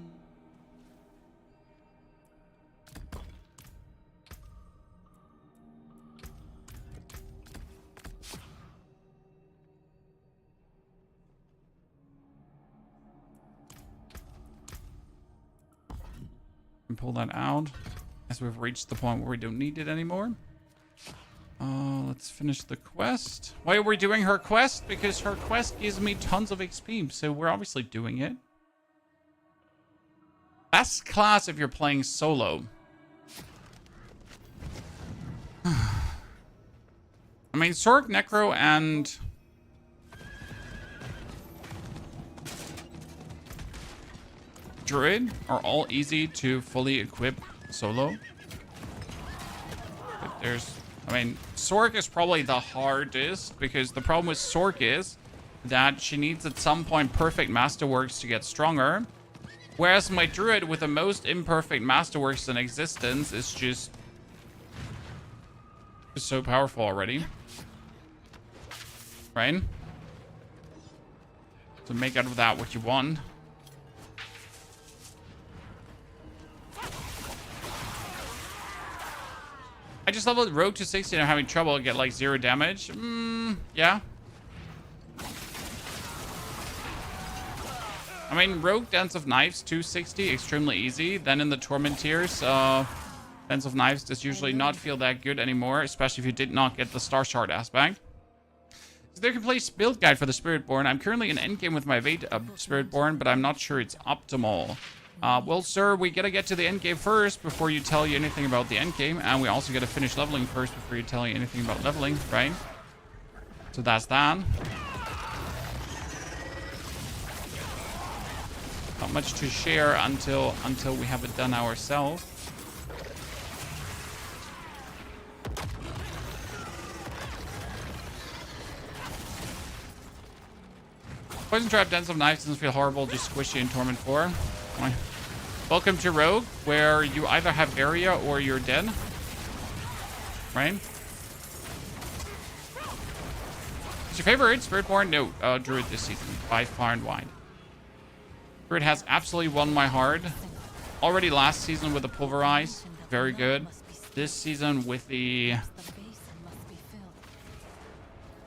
pull that out as we've reached the point where we don't need it anymore. Let's finish the quest. Why are we doing her quest? Because her quest gives me tons of XP, so we're obviously doing it. Best class if you're playing solo. I mean, Sorc, Necro, and... Druid are all easy to fully equip solo. But there's... I mean, Sorc is probably the hardest, because the problem with Sorc is that she needs at some point perfect masterworks to get stronger. Whereas my Druid with the most imperfect masterworks in existence is just so powerful already. Right? So make out of that what you want. I just leveled Rogue to 60 and I'm having trouble get like 0 damage. Yeah. I mean, Rogue Dance of Knives 260, extremely easy. Then in the Torment tiers, Dance of Knives does usually not feel that good anymore, especially if you did not get the Star Shard aspect. So there complete build guide for the Spiritborn. I'm currently in endgame with my Spiritborn, but I'm not sure it's optimal. Well, sir, we gotta get to the endgame first before you tell you anything about the endgame, and we also gotta finish leveling first before you tell you anything about leveling, right? So that's that. Not much to share until we have it done ourselves. Poison Trap, Dance of Knives doesn't feel horrible, just squishy in Torment 4. Welcome to Rogue, where you either have area or you're dead. Right? What's your favorite? Spiritborn? No, Druid this season, by far and wide. Druid has absolutely won my heart. Already last season with the Pulverize, very good. This season with the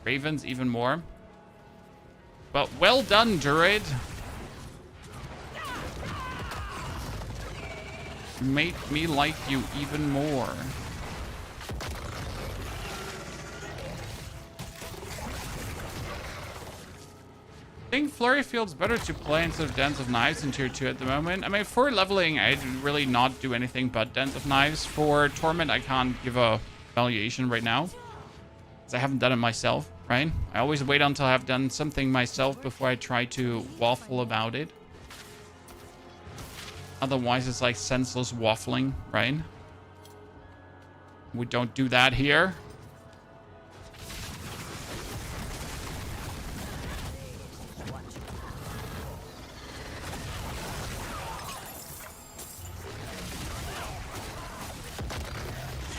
Ravens, even more. But well done, Druid. Made me like you even more. I think Flurry feels better to play instead of Dance of Knives in tier 2 at the moment. I mean, for leveling, I'd really not do anything but Dance of Knives. For Torment, I can't give a valuation right now, because I haven't done it myself, right? I always wait until I've done something myself before I try to waffle about it. Otherwise, it's like senseless waffling, right? We don't do that here.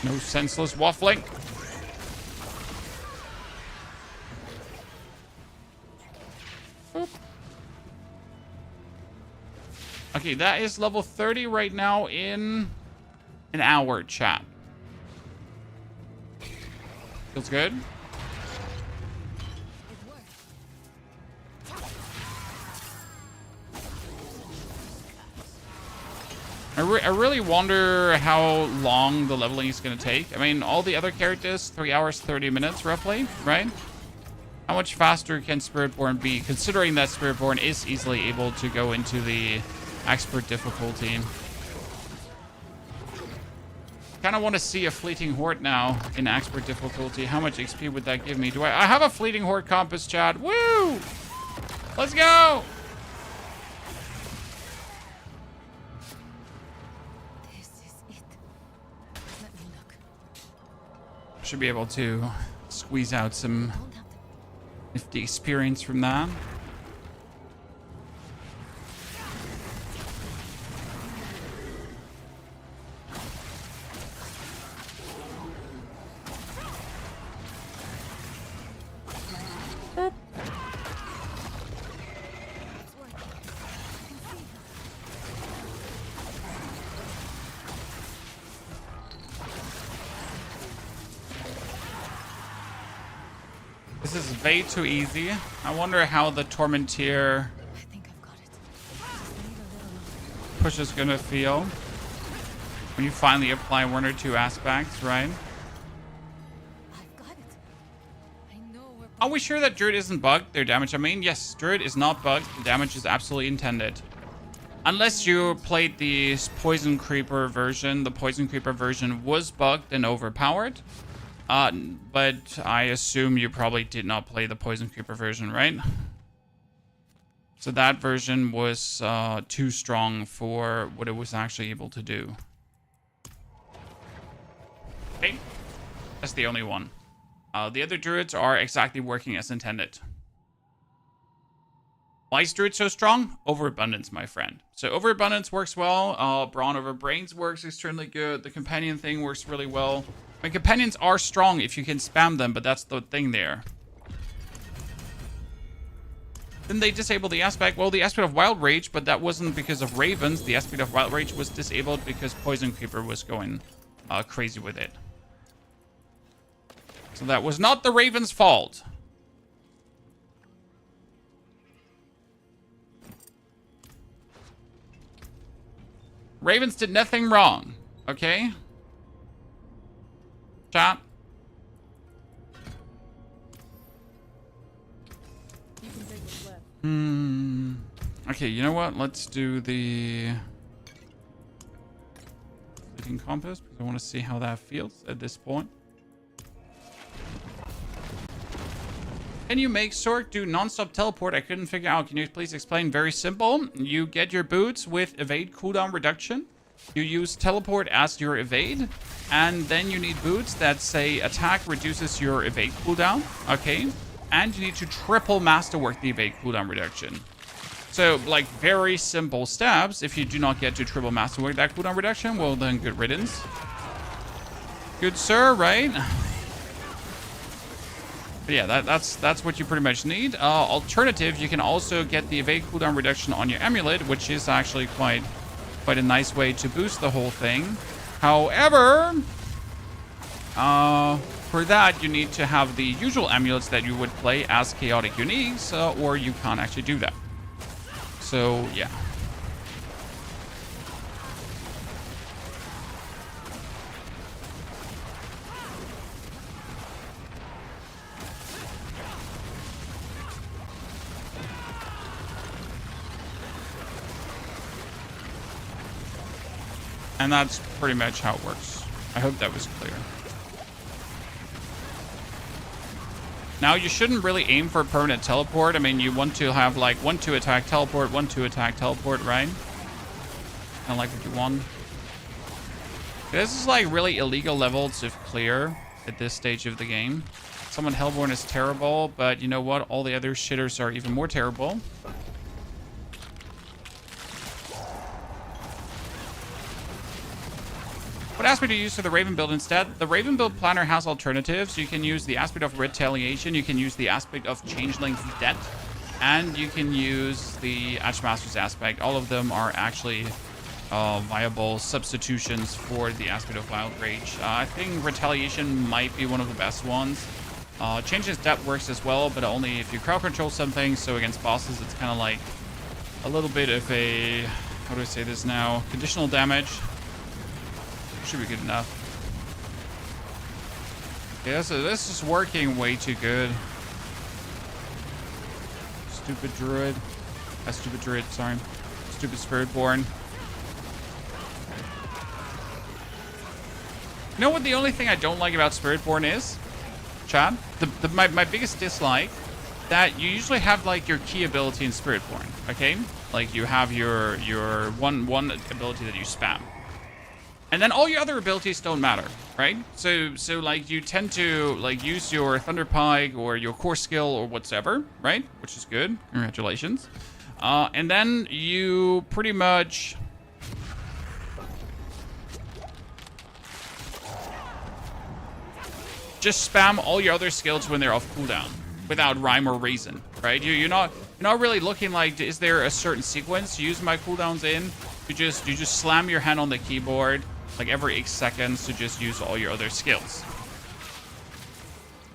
No senseless waffling. Oop. Okay, that is level 30 right now in an hour, chat. Feels good. I really wonder how long the leveling is going to take. I mean, all the other characters, 3 hours, 30 minutes roughly, right? How much faster can Spiritborn be, considering that Spiritborn is easily able to go into the expert difficulty? Kind of want to see a fleeting horde now in expert difficulty. How much XP would that give me? Do I have a fleeting horde compass, Chad? Woo! Let's go! This is it. Let me look. Should be able to squeeze out some Don't have to. nifty experience from that. It's working. I can see her. This is way too easy. I wonder how the Tormenteer I think I've got it. Just need a little longer. push is gonna feel when you finally apply one or two aspects, right? I've got it. I know we're. Are we sure that Druid isn't bugged? Their damage, I mean, yes, Druid is not bugged. The damage is absolutely intended. Unless you played the Poison Creeper version. The Poison Creeper version was bugged and overpowered. But I assume you probably did not play the Poison Creeper version, right? So that version was too strong for what it was actually able to do. Okay, that's the only one. The other druids are exactly working as intended. Why is druid so strong? Overabundance, my friend. So overabundance works well. Brawn over brains works extremely good. The companion thing works really well. My companions are strong if you can spam them, but that's the thing there. Then they disable the aspect. Well, the aspect of Wild Rage, but that wasn't because of Ravens. The aspect of Wild Rage was disabled because Poison Creeper was going crazy with it. So that was not the Raven's fault. Ravens did nothing wrong, okay? Chat. You can take what's left. Okay, you know what? Let's do the fleeting compass because I want to see how that feels at this point. Can you make Sork do non-stop teleport? I couldn't figure out. Can you please explain? Very simple. You get your boots with evade cooldown reduction. You use teleport as your evade. And then you need boots that say attack reduces your evade cooldown. Okay. And you need to triple masterwork the evade cooldown reduction. So, like, very simple steps. If you do not get to triple masterwork that cooldown reduction, well, then good riddance. Good sir, right? But yeah, that's what you pretty much need. Alternative, you can also get the evade cooldown reduction on your amulet, which is actually quite a nice way to boost the whole thing. However, for that you need to have the usual amulets that you would play as chaotic uniques, or you can't actually do that. So yeah. And that's pretty much how it works. I hope that was clear. Now, you shouldn't really aim for permanent teleport. I mean, you want to have like 1-2 attack teleport, 1-2 attack teleport, right? Kind of like what you want. This is like really illegal level to clear at this stage of the game. Someone Hellborn is terrible, but you know what? All the other shitters are even more terrible. What aspect do you use for the Raven build instead? The Raven build planner has alternatives. You can use the aspect of Retaliation. You can use the aspect of Changeling's Debt. And you can use the Archmaster's aspect. All of them are actually viable substitutions for the aspect of Wild Rage. I think Retaliation might be one of the best ones. Changeling's Debt works as well, but only if you crowd control something. So against bosses, it's kind of like a little bit of a, how do I say this now? Conditional damage. Should be good enough. Yeah, so this is working way too good. Stupid druid. Stupid druid, sorry. Stupid Spiritborn. You know what the only thing I don't like about Spiritborn is, Chad? My biggest dislike, that you usually have like your key ability in Spiritborn, okay? Like you have your one ability that you spam. And then all your other abilities don't matter, right? So like you tend to like use your Thunder Pike or your core skill or whatever, right? Which is good. Congratulations. And then you pretty much just spam all your other skills when they're off cooldown without rhyme or reason, right? You're not really looking like, is there a certain sequence to use my cooldowns in? You just slam your hand on the keyboard like every 8 seconds to just use all your other skills.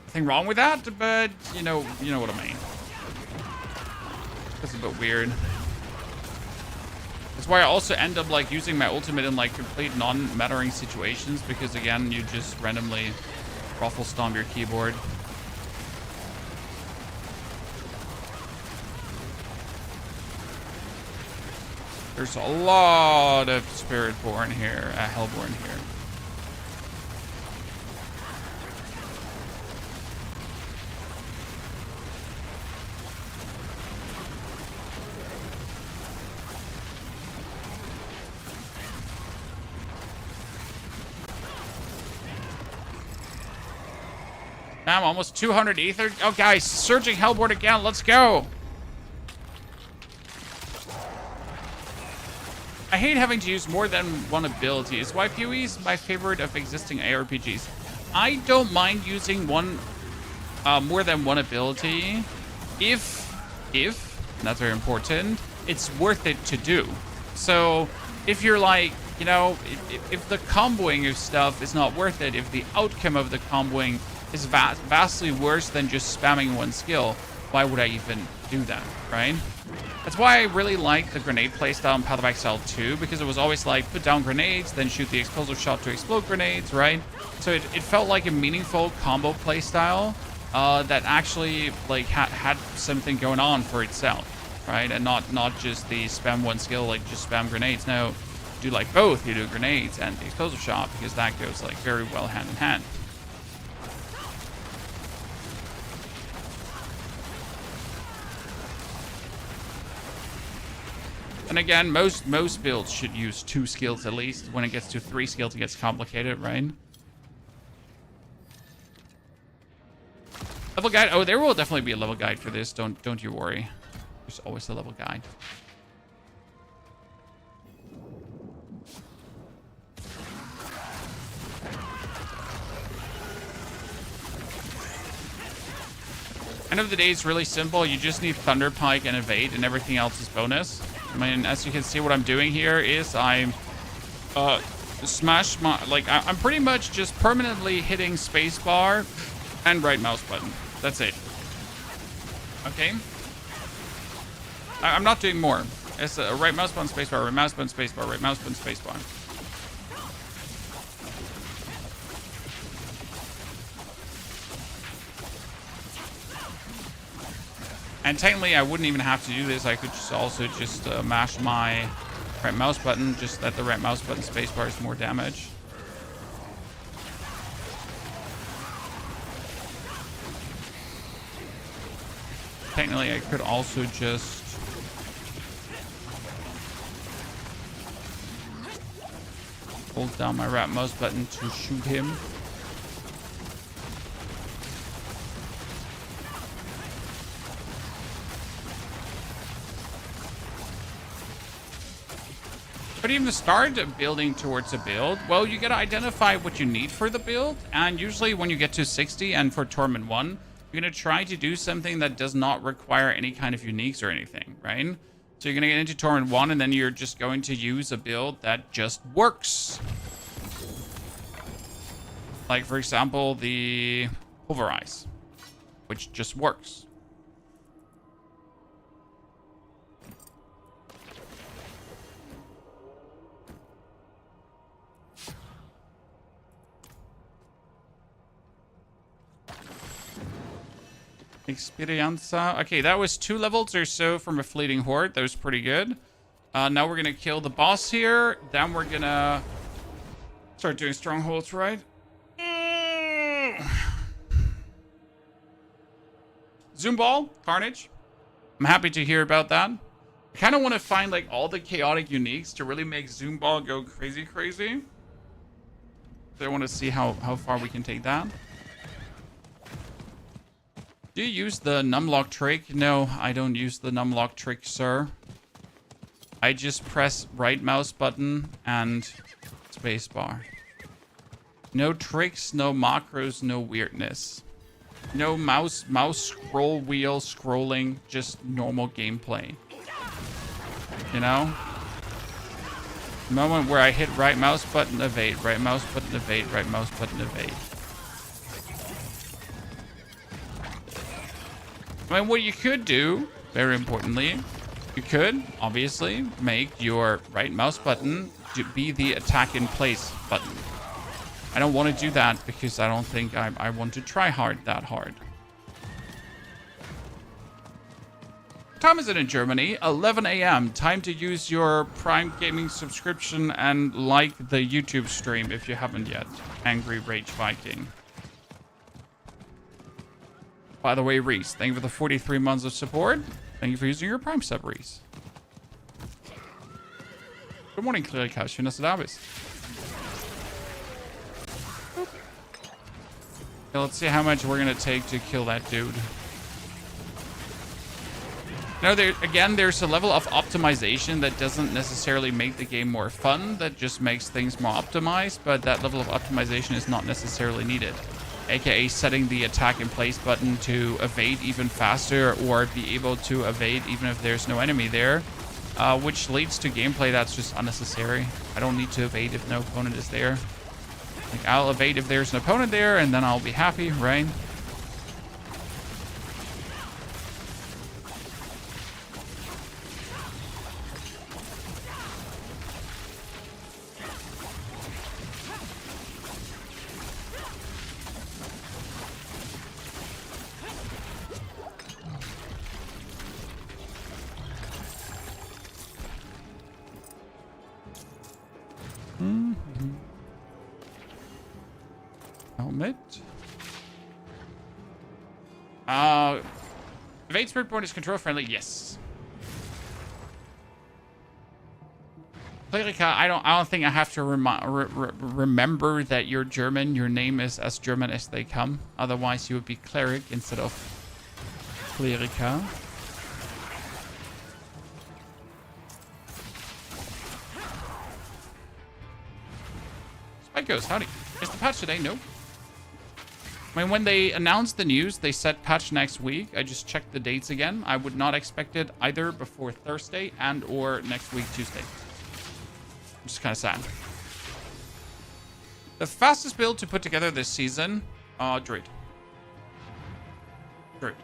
Nothing wrong with that, but you know what I mean. That's a bit weird. That's why I also end up like using my ultimate in like complete non-mattering situations, because again, you just randomly ruffle stomp your keyboard. There's a lot of Spiritborn here, Hellborn here. I'm almost 200 ether. Oh, guys, surging Hellborn again. Let's go. I hate having to use more than one ability. It's why PoE is my favorite of existing ARPGs. I don't mind using more than one ability if, and that's very important, it's worth it to do. So if you're like, you know, if the comboing of stuff is not worth it, if the outcome of the comboing is vastly worse than just spamming one skill, why would I even do that, right? That's why I really like the grenade playstyle in Path of Exile 2, because it was always like put down grenades, then shoot the explosive shot to explode grenades, right? So it felt like a meaningful combo playstyle that actually like had something going on for itself, right? And not just the spam one skill, like just spam grenades. No, do like both. You do grenades and the explosive shot, because that goes like very well hand in hand. And again, most builds should use 2 skills at least. When it gets to 3 skills, it gets complicated, right? Level guide. Oh, there will definitely be a level guide for this. Don't you worry. There's always a level guide. End of the day is really simple. You just need Thunder Pike and Evade, and everything else is bonus. I mean, as you can see, what I'm doing here is I'm smash my, like, I'm pretty much just permanently hitting spacebar and right mouse button. That's it. Okay. I'm not doing more. It's a right mouse button, spacebar, right mouse button, spacebar, right mouse button, spacebar. And technically, I wouldn't even have to do this. I could just also just mash my right mouse button, just that the right mouse button spacebar is more damage. Technically, I could also just hold down my right mouse button to shoot him. But even to start building towards a build, well, you gotta identify what you need for the build. And usually when you get to 60, and for Torment 1, you're gonna try to do something that does not require any kind of uniques or anything, right? So you're gonna get into Torment 1, and then you're just going to use a build that just works. Like, for example, the Pulverize, which just works. Experienza. Okay, that was 2 levels or so from a fleeting horde. That was pretty good. Now we're gonna kill the boss here. Then we're gonna start doing strongholds, right? Zoom Ball, Carnage. I'm happy to hear about that. I kind of want to find like all the chaotic uniques to really make Zoom Ball go crazy. So I want to see how far we can take that. Do you use the numlock trick? No, I don't use the numlock trick, sir. I just press right mouse button and spacebar. No tricks, no macros, no weirdness. No mouse scroll wheel scrolling, just normal gameplay. You know? The moment where I hit right mouse button, evade, right mouse button, evade, right mouse button, evade. I mean, what you could do, very importantly, you could obviously make your right mouse button to be the attack in place button. I don't want to do that because I don't think I want to try that hard. What time is it in Germany? 11 a.m. Time to use your Prime Gaming subscription and like the YouTube stream if you haven't yet. Angry Rage Viking. By the way, Reese, thank you for the 43 months of support. Thank you for using your Prime sub, Reese. Good morning, Clearly Couch. Schön, dass du da bist. Okay, let's see how much we're going to take to kill that dude. Now, there's a level of optimization that doesn't necessarily make the game more fun. That just makes things more optimized. But that level of optimization is not necessarily needed. AKA setting the attack in place button to evade even faster or be able to evade even if there's no enemy there. Which leads to gameplay that's just unnecessary. I don't need to evade if no opponent is there. Like, I'll evade if there's an opponent there, and then I'll be happy, right? Helmet. Evade Spiritborn is control friendly. Yes. Clerica, I don't think I have to remember that you're German. Your name is as German as they come. Otherwise, you would be cleric instead of Clerica. Spike goes, howdy. Is the patch today? Nope. I mean, when they announced the news, they said patch next week. I just checked the dates again. I would not expect it either before Thursday and or next week, Tuesday. I'm just kind of sad. The fastest build to put together this season, Druid. Druid.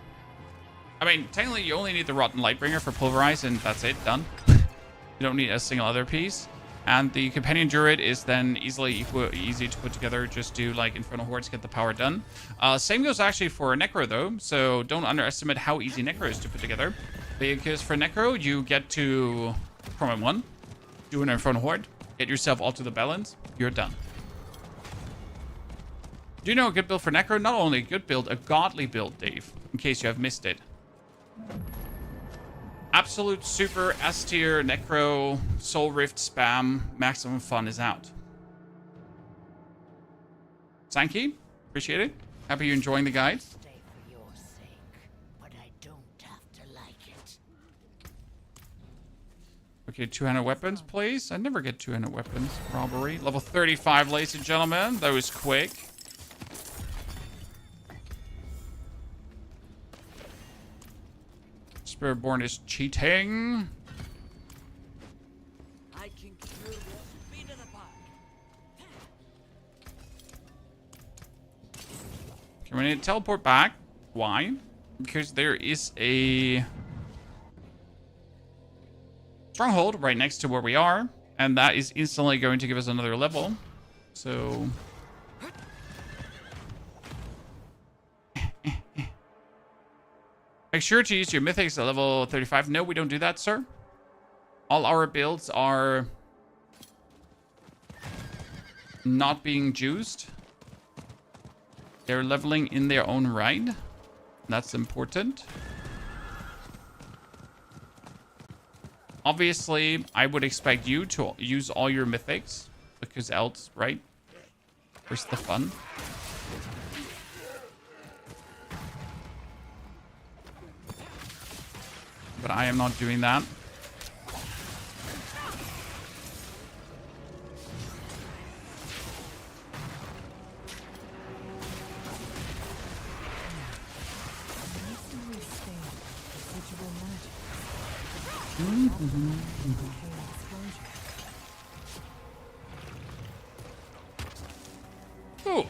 I mean, technically, you only need the Rotten Lightbringer for Pulverize, and that's it, done. You don't need a single other piece. And the Companion Druid is then easy to put together. Just do like Infernal Hordes, get the power done. Same goes actually for Necro though. So don't underestimate how easy Necro is to put together. Because for Necro, you get to Torment 1, do an Infernal Horde, get yourself all to the balance, you're done. Do you know a good build for Necro? Not only a good build, a godly build, Dave, in case you have missed it. Absolute super S tier Necro Soul Rift spam maximum fun is out. Sankey, appreciate it. Happy you're enjoying the guide. Stay for your sake, but I don't have to like it. Okay, 200 weapons, please. I never get 200 weapons. Robbery. Level 35, ladies and gentlemen. That was quick. Spiritborn is cheating. I can cure the speed of the park. Okay, we need to teleport back. Why? Because there is a stronghold right next to where we are, and that is instantly going to give us another level. So make sure to use your mythics at level 35. No, we don't do that, sir. All our builds are not being juiced. They're leveling in their own right. That's important. Obviously, I would expect you to use all your mythics, because else, right? Where's the fun? But I am not doing that. Good.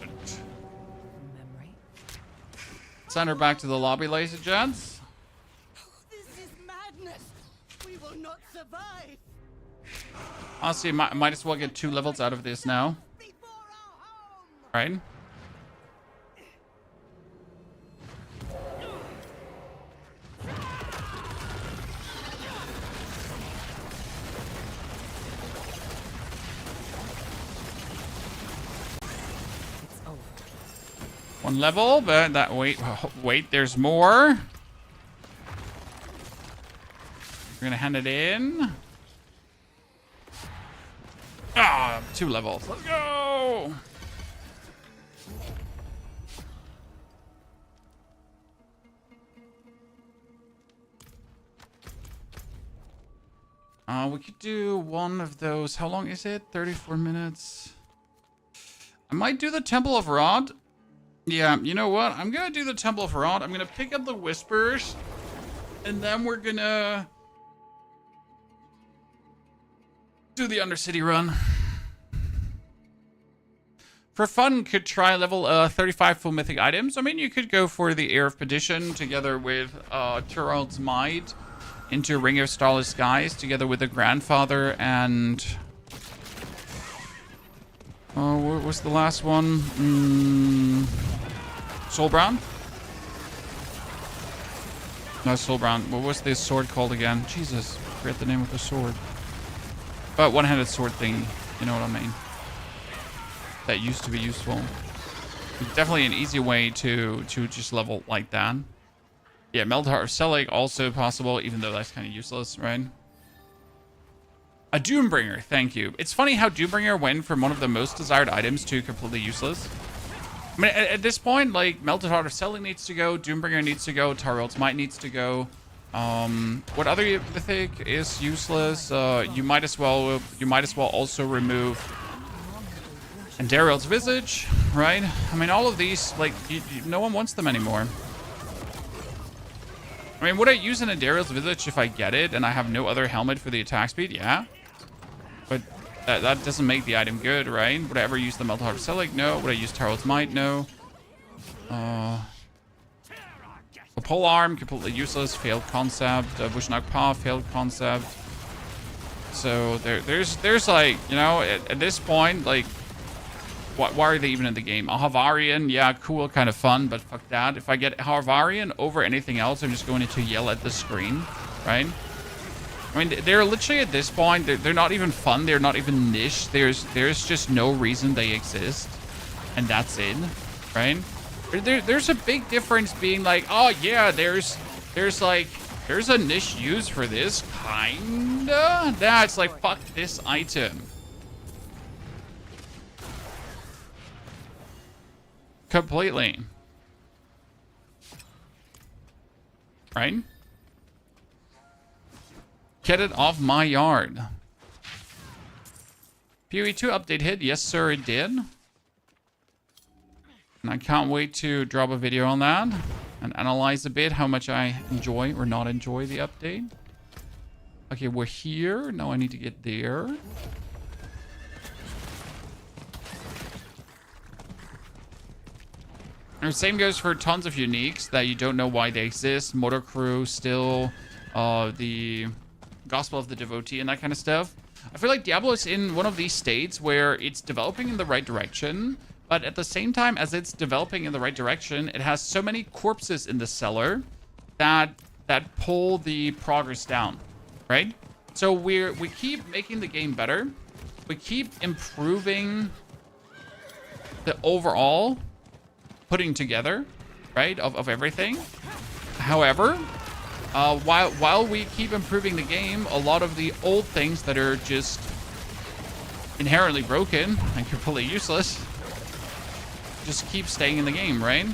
Send her back to the lobby, ladies and gents. This is madness. We will not survive. Honestly, might as well get 2 levels out of this now. Before our home. Right? One level, but that wait, there's more. We're gonna hand it in. Ah, 2 levels. Let's go. We could do one of those. How long is it? 34 minutes. I might do the Temple of Rod. Yeah, you know what? I'm gonna do the Temple of Rod. I'm gonna pick up the Whispers, and then we're gonna do the Undercity run. For fun, could try level 35 full mythic items. I mean, you could go for the Air of Perdition together with Turald's Might into Ring of Starless Skies together with the Grandfather and... Oh, what was the last one? Soulbrand? No, Soulbrand. What was this sword called again? Jesus, I forget the name of the sword. But one-handed sword thing, you know what I mean. That used to be useful. Definitely an easy way to just level like that. Yeah, Melted Heart of Selig also possible, even though that's kind of useless, right? A Doombringer, thank you. It's funny how Doombringer went from one of the most desired items to completely useless. I mean, at this point, like, Melted Heart of Selig needs to go, Doombringer needs to go, Tarald's Might needs to go. What other mythic is useless? You might as well also remove Daryl's Visage, right? I mean, all of these, like, no one wants them anymore. I mean, would I use an Daryl's Visage if I get it and I have no other helmet for the attack speed? Yeah. But that doesn't make the item good, right? Would I ever use the Melted Heart of Selig? No. Would I use Tarald's Might? No. The Pole Arm, completely useless. Failed concept. Bushnag Paw, failed concept. So there's like, you know, at this point, like, why are they even in the game? A Havarian, yeah, cool, kind of fun, but fuck that. If I get Havarian over anything else, I'm just going to yell at the screen, right? I mean, they're literally at this point, they're not even fun, they're not even niche. There's just no reason they exist, and that's it, right? There's a big difference being like, oh yeah, there's a niche use for this, kinda. That's like, fuck this item. Completely. Right? Get it off my yard. PoE 2 update hit. Yes, sir, it did. And I can't wait to drop a video on that and analyze a bit how much I enjoy or not enjoy the update. Okay, we're here. Now I need to get there. And same goes for tons of uniques that you don't know why they exist. Motor Crew, still, the Gospel of the Devotee and that kind of stuff. I feel like Diablo is in one of these states where it's developing in the right direction, but at the same time as it's developing in the right direction, it has so many corpses in the cellar that pull the progress down, right? So we keep making the game better. We keep improving the overall putting together, right, of everything. However, while we keep improving the game, a lot of the old things that are just inherently broken and completely useless just keep staying in the game, right?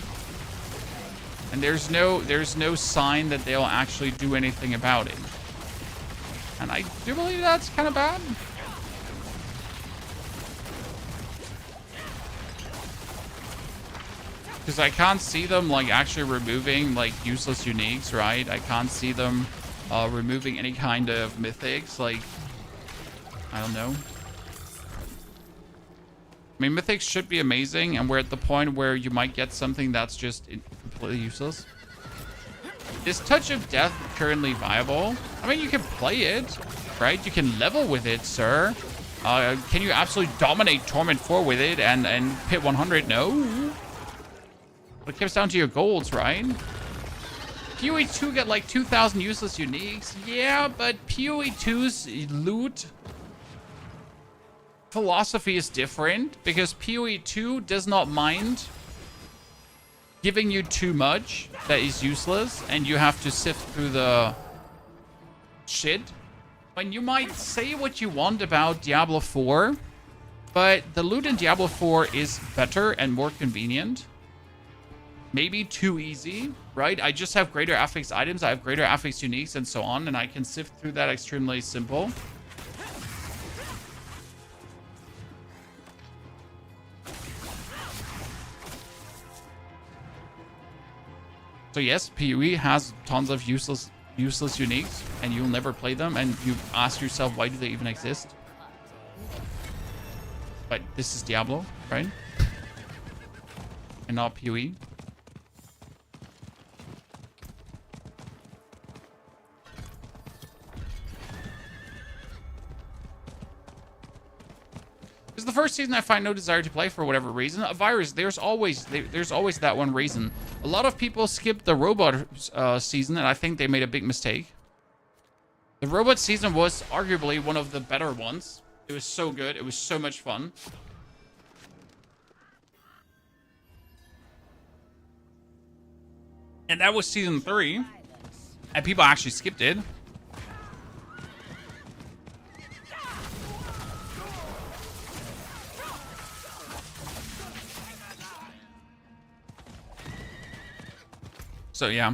And there's no sign that they'll actually do anything about it. And I do believe that's kind of bad. Because I can't see them like actually removing like useless uniques, right? I can't see them removing any kind of mythics, like, I don't know. I mean, mythics should be amazing, and we're at the point where you might get something that's just completely useless. Is Touch of Death currently viable? I mean, you can play it, right? You can level with it, sir. Can you absolutely dominate Torment 4 with it and hit 100? No. But it comes down to your goals, right? PoE 2 get like 2,000 useless uniques. Yeah, but PoE 2's loot philosophy is different, because PoE 2 does not mind giving you too much that is useless, and you have to sift through the shit. And you might say what you want about Diablo 4, but the loot in Diablo 4 is better and more convenient. Maybe too easy, right? I just have greater affix items, I have greater affix uniques, and so on, and I can sift through that extremely simple. So yes, PoE has tons of useless uniques, and you'll never play them, and you ask yourself, why do they even exist? But this is Diablo, right? And not PoE. This is the first season I find no desire to play for whatever reason. A virus, there's always that one reason. A lot of people skipped the robot season, and I think they made a big mistake. The robot season was arguably one of the better ones. It was so good. It was so much fun. And that was season 3. And people actually skipped it. So, yeah.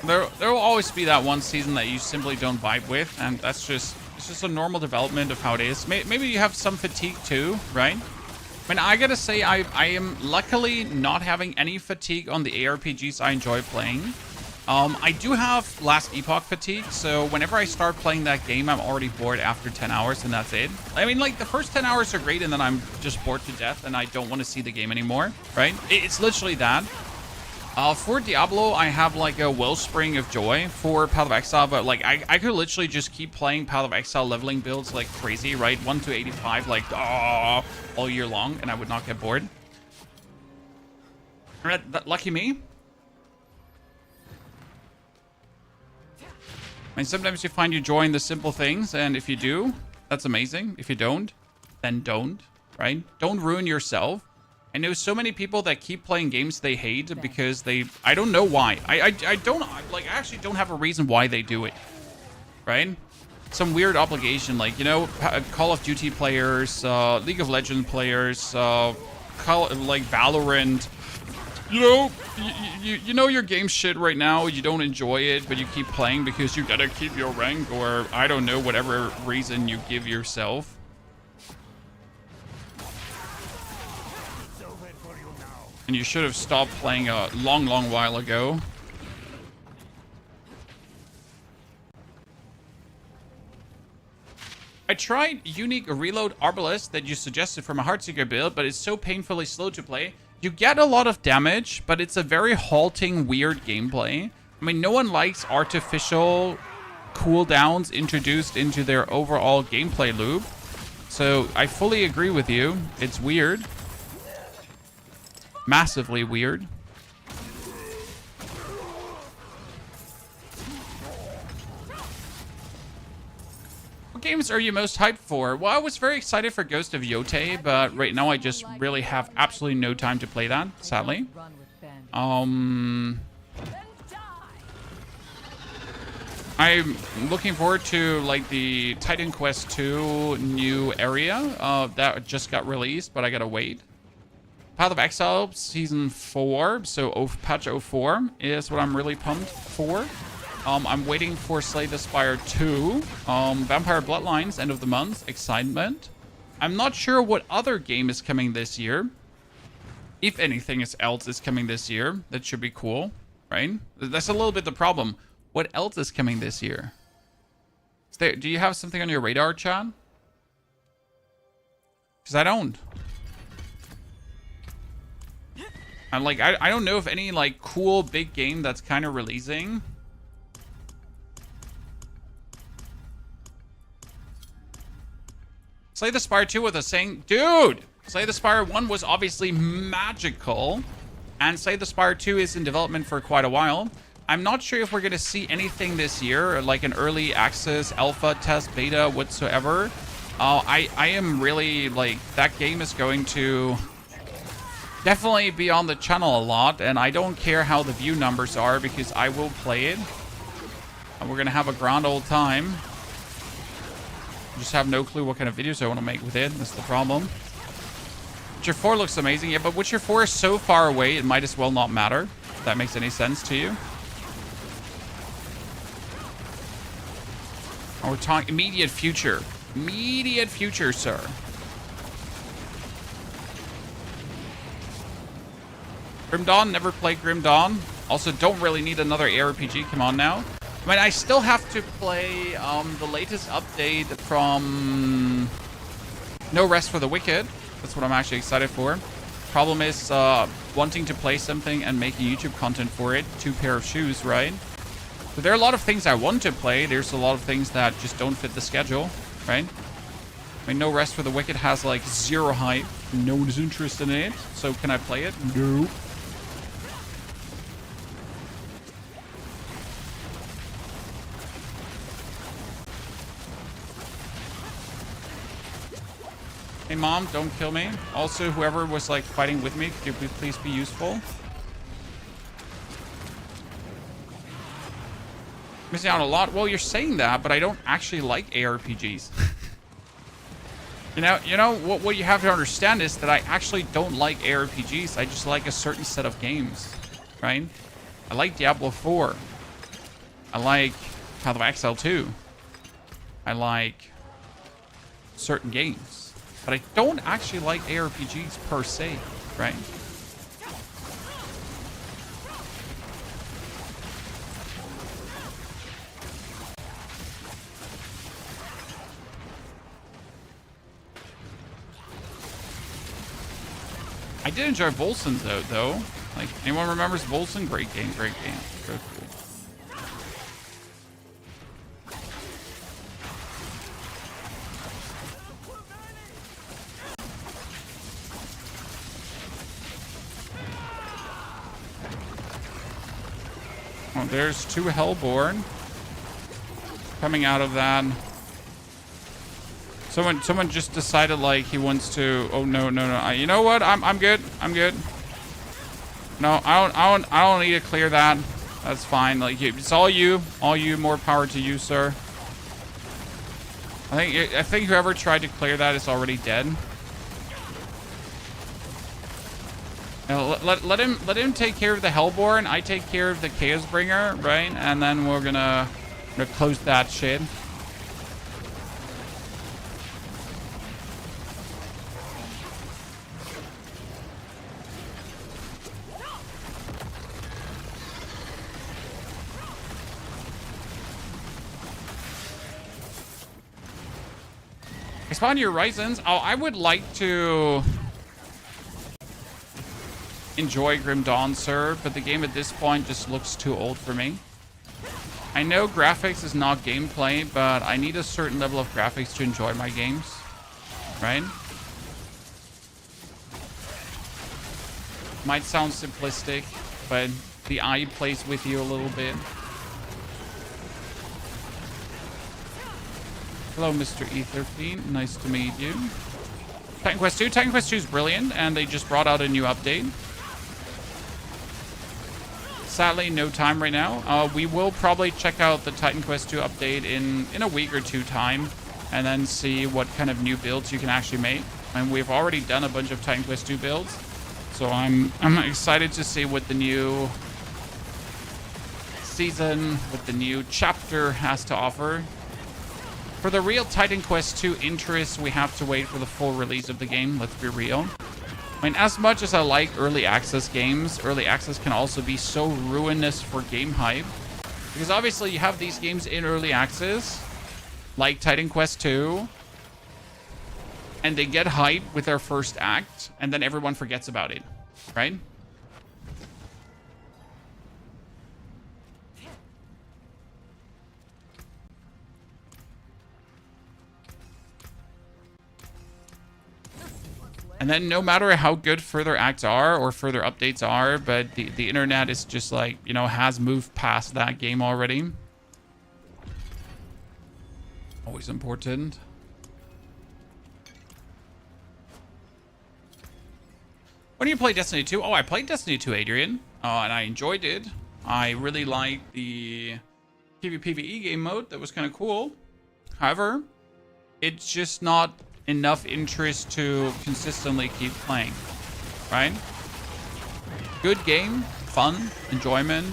There will always be that one season that you simply don't vibe with, and it's just a normal development of how it is. Maybe you have some fatigue too, right? I mean, I gotta say, I am luckily not having any fatigue on the ARPGs I enjoy playing. I do have Last Epoch fatigue, so whenever I start playing that game, I'm already bored after 10 hours, and that's it. I mean, like, the first 10 hours are great, and then I'm just bored to death, and I don't want to see the game anymore, right? It's literally that. For Diablo, I have, like, a wellspring of joy for Path of Exile, but, like, I could literally just keep playing Path of Exile leveling builds like crazy, right? 1 to 85, like, all year long, and I would not get bored. Lucky me. I mean, sometimes you find you joy in the simple things, and if you do, that's amazing. If you don't, then don't, right? Don't ruin yourself. I know so many people that keep playing games they hate because I don't know why. I actually don't have a reason why they do it, right? Some weird obligation, like, you know, Call of Duty players, League of Legends players, like Valorant. You know your game's shit right now, you don't enjoy it, but you keep playing because you gotta keep your rank, or I don't know, whatever reason you give yourself. And you should have stopped playing a long while ago. I tried Unique Reload Arbalest that you suggested from a Heartseeker build, but it's so painfully slow to play. You get a lot of damage, but it's a very halting, weird gameplay. I mean, no one likes artificial cooldowns introduced into their overall gameplay loop. So I fully agree with you. It's weird. Massively weird. games are you most hyped for? Well, I was very excited for Ghost of Yotei, but right now I just really have absolutely no time to play that, sadly. I'm looking forward to like the Titan Quest 2 new area that just got released, but I gotta wait. Path of Exile Season 4, so patch 04 is what I'm really pumped for. I'm waiting for Slay the Spire 2, Vampire Bloodlines, end of the month, excitement. I'm not sure what other game is coming this year. If anything else is coming this year, that should be cool, right? That's a little bit the problem. What else is coming this year? Do you have something on your radar, Chan? Because I don't. I'm like, I don't know if any like cool big game that's kind of releasing. Slay the Spire 2 with a saying, dude, Slay the Spire 1 was obviously magical, and Slay the Spire 2 is in development for quite a while. I'm not sure if we're going to see anything this year, like an early access, alpha, test, beta, whatsoever. I am really, like, that game is going to definitely be on the channel a lot, and I don't care how the view numbers are because I will play it. And we're going to have a grand old time. Just have no clue what kind of videos I want to make with it. That's the problem. Witcher 4 looks amazing. Yeah, but Witcher 4 is so far away, it might as well not matter. If that makes any sense to you. And we're talking immediate future. Immediate future, sir. Grim Dawn, never played Grim Dawn. Also, don't really need another ARPG. Come on now. I mean, I still have to play the latest update from No Rest for the Wicked. That's what I'm actually excited for. Problem is wanting to play something and making YouTube content for it. Two pair of shoes, right? So there are a lot of things I want to play. There's a lot of things that just don't fit the schedule, right? I mean, No Rest for the Wicked has like 0 hype. No one's interested in it. So can I play it? No. Hey mom, don't kill me. Also, whoever was like fighting with me, could you please be useful? Missing out a lot. Well, you're saying that, but I don't actually like ARPGs. you know what you have to understand is that I actually don't like ARPGs. I just like a certain set of games, right? I like Diablo 4. I like Path of Exile 2. I like certain games. But I don't actually like ARPGs per se, right? I did enjoy Volson though. Like, anyone remembers Volson? Great game, great game. Very cool. Oh, there's 2 Hellborn coming out of that. Someone just decided like he wants to. Oh no. You know what? I'm good. I'm good. No, I don't need to clear that. That's fine. Like it's all you. All you. More power to you, sir. I think whoever tried to clear that is already dead. Now, let him take care of the Hellborn. I take care of the Chaosbringer, right? And then we're gonna close that shit. Expand your horizons. Oh, I would like to enjoy Grim Dawn, sir, but the game at this point just looks too old for me. I know graphics is not gameplay, but I need a certain level of graphics to enjoy my games, right? Might sound simplistic, but the eye plays with you a little bit. Hello, Mr. Etherfiend. Nice to meet you. Titan Quest 2. Titan Quest 2 is brilliant, and they just brought out a new update. Sadly, no time right now. We will probably check out the Titan Quest 2 update in a week or two time, and then see what kind of new builds you can actually make. And we've already done a bunch of Titan Quest 2 builds, so I'm excited to see what the new season, what the new chapter has to offer. For the real Titan Quest 2 interest, we have to wait for the full release of the game, let's be real. I mean, as much as I like early access games, early access can also be so ruinous for game hype. Because obviously you have these games in early access, like Titan Quest 2, and they get hype with their first act, and then everyone forgets about it, right? And then no matter how good further acts are or further updates are, but the internet is just like, you know, has moved past that game already. Always important. When do you play Destiny 2? Oh, I played Destiny 2, Adrian. And I enjoyed it. I really liked the PvPvE game mode. That was kind of cool. However, it's just not enough interest to consistently keep playing, right? Good game, fun, enjoyment,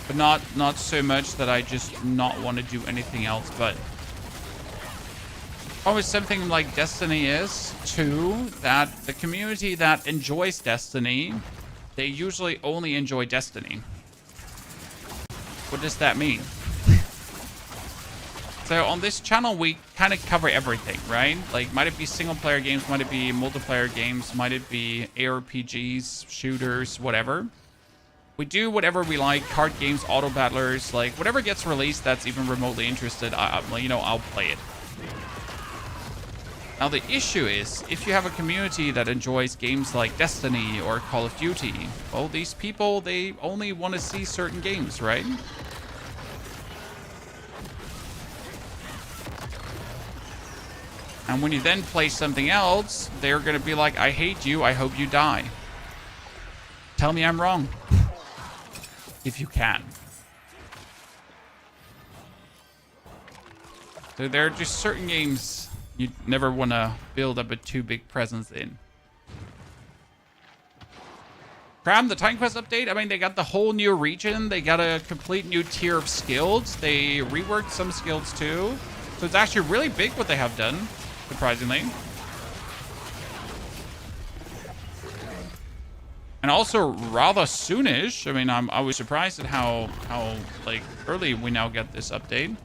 but not so much that I just not want to do anything else. But always something like Destiny is too, that the community that enjoys Destiny, they usually only enjoy Destiny. What does that mean? So on this channel, we kind of cover everything, right? Like, might it be single player games, might it be multiplayer games, might it be ARPGs, shooters, whatever. We do whatever we like, card games, auto battlers, like whatever gets released that's even remotely interested, you know, I'll play it. Now the issue is, if you have a community that enjoys games like Destiny or Call of Duty, well, these people, they only want to see certain games, right? And when you then play something else, they're going to be like, I hate you, I hope you die. Tell me I'm wrong. If you can. So there are just certain games you'd never want to build up a too big presence in. Cram, the Titan Quest update, I mean, they got the whole new region. They got a complete new tier of skills. They reworked some skills too. So it's actually really big what they have done. Surprisingly. And also rather soonish. I mean, I was surprised at how like early we now get this update.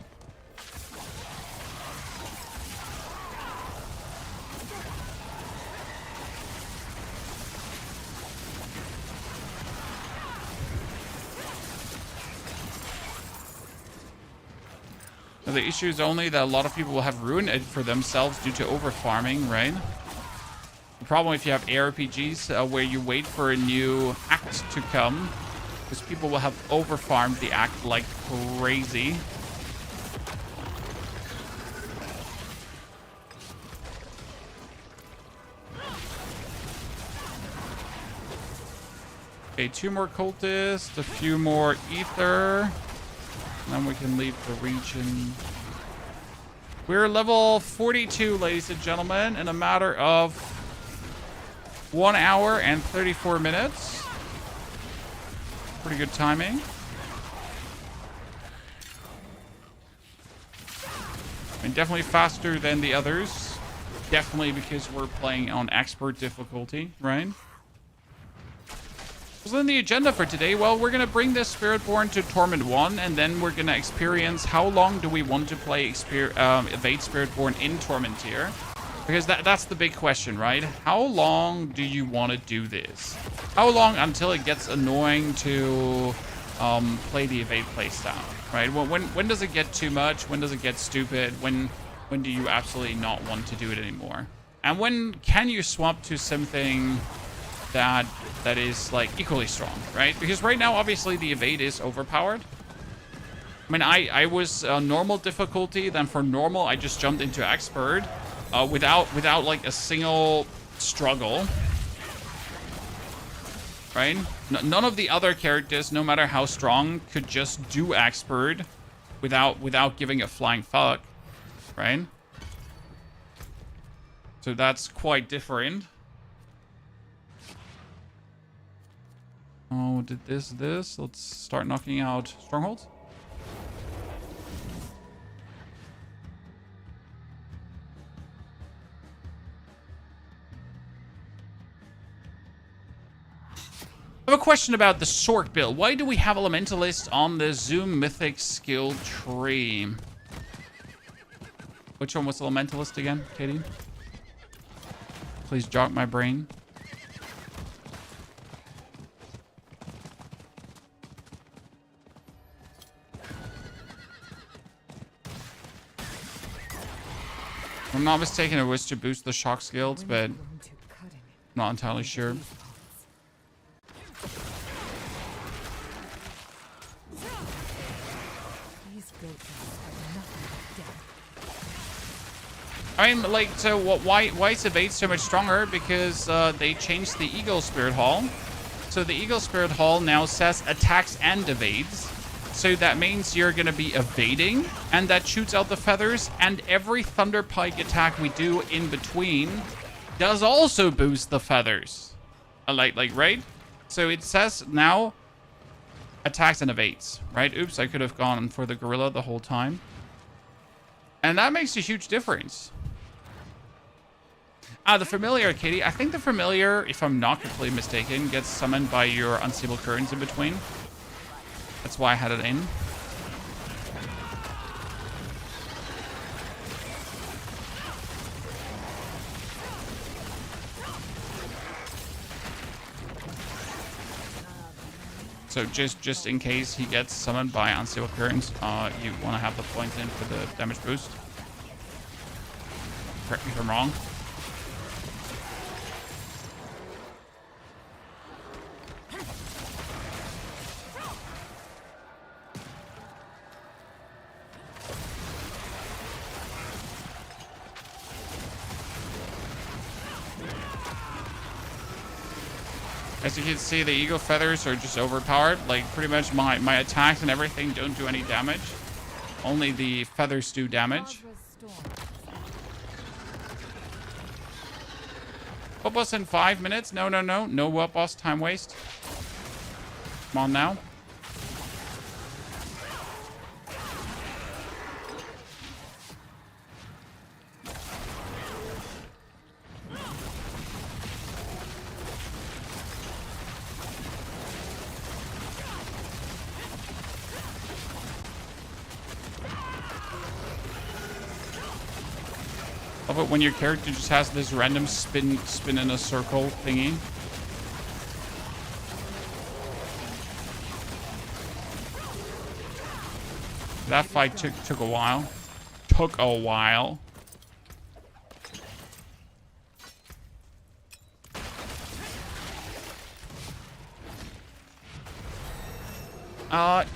The issue is only that a lot of people will have ruined it for themselves due to over farming, right? The problem if you have ARPGs where you wait for a new act to come, because people will have over farmed the act like crazy. Okay, 2 more cultists, a few more ether. And then we can leave the region. We're level 42, ladies and gentlemen, in a matter of 1 hour and 34 minutes. Pretty good timing. And definitely faster than the others. Definitely because we're playing on expert difficulty, right? So in the agenda for today, well, we're going to bring this Spiritborn to Torment 1, and then we're going to experience how long do we want to play Evade Spiritborn in Torment tier. Because that's the big question, right? How long do you want to do this? How long until it gets annoying to play the Evade playstyle, right? When does it get too much? When does it get stupid? When do you absolutely not want to do it anymore? And when can you swap to something that is like equally strong, right? Because right now, obviously, the Evade is overpowered. I mean, I was normal difficulty. Then for normal, I just jumped into expert without like a single struggle. Right? None of the other characters, no matter how strong, could just do expert without giving a flying fuck. Right? So that's quite different. Oh, did this. Let's start knocking out strongholds. I have a question about the Sork build. Why do we have Elementalist on the Zoom Mythic skill tree? Which one was Elementalist again, Katie? Please jog my brain. If I'm not mistaken, it was to boost the shock skills, but not entirely sure. I mean, like, so why is Evade so much stronger? Because they changed the Eagle Spirit Hall. So the Eagle Spirit Hall now says attacks and evades. So that means you're going to be evading, and that shoots out the feathers, and every Thunder Pike attack we do in between does also boost the feathers. Like, right? So it says now attacks and evades, right? Oops, I could have gone for the gorilla the whole time. And that makes a huge difference. The familiar, Katie. I think the familiar, if I'm not completely mistaken, gets summoned by your unstable currents in between. That's why I had it in. So just in case he gets summoned by unstable currents, you want to have the points in for the damage boost. Correct me if I'm wrong. As you can see, the Eagle Feathers are just overpowered. Like, pretty much my attacks and everything don't do any damage. Only the feathers do damage. What boss in 5 minutes? No. No what boss time waste. Come on now. But when your character just has this random spin in a circle thingy. That fight took a while. Took a while.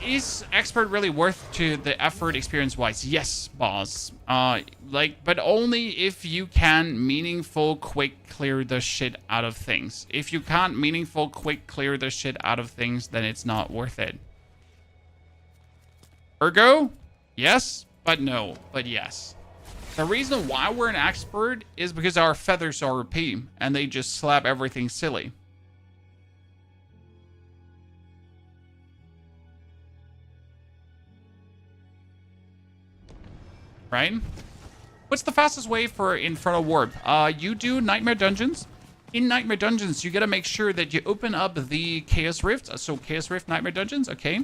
Is expert really worth to the effort experience-wise? Yes, boss. But only if you can meaningful quick clear the shit out of things. If you can't meaningful quick clear the shit out of things, then it's not worth it. Ergo, yes, but no, but yes. The reason why we're an expert is because our feathers are OP, and they just slap everything silly. Right? What's the fastest way for Infernal Warp? You do Nightmare Dungeons. In Nightmare Dungeons, you gotta make sure that you open up the Chaos Rift. So Chaos Rift Nightmare Dungeons, okay.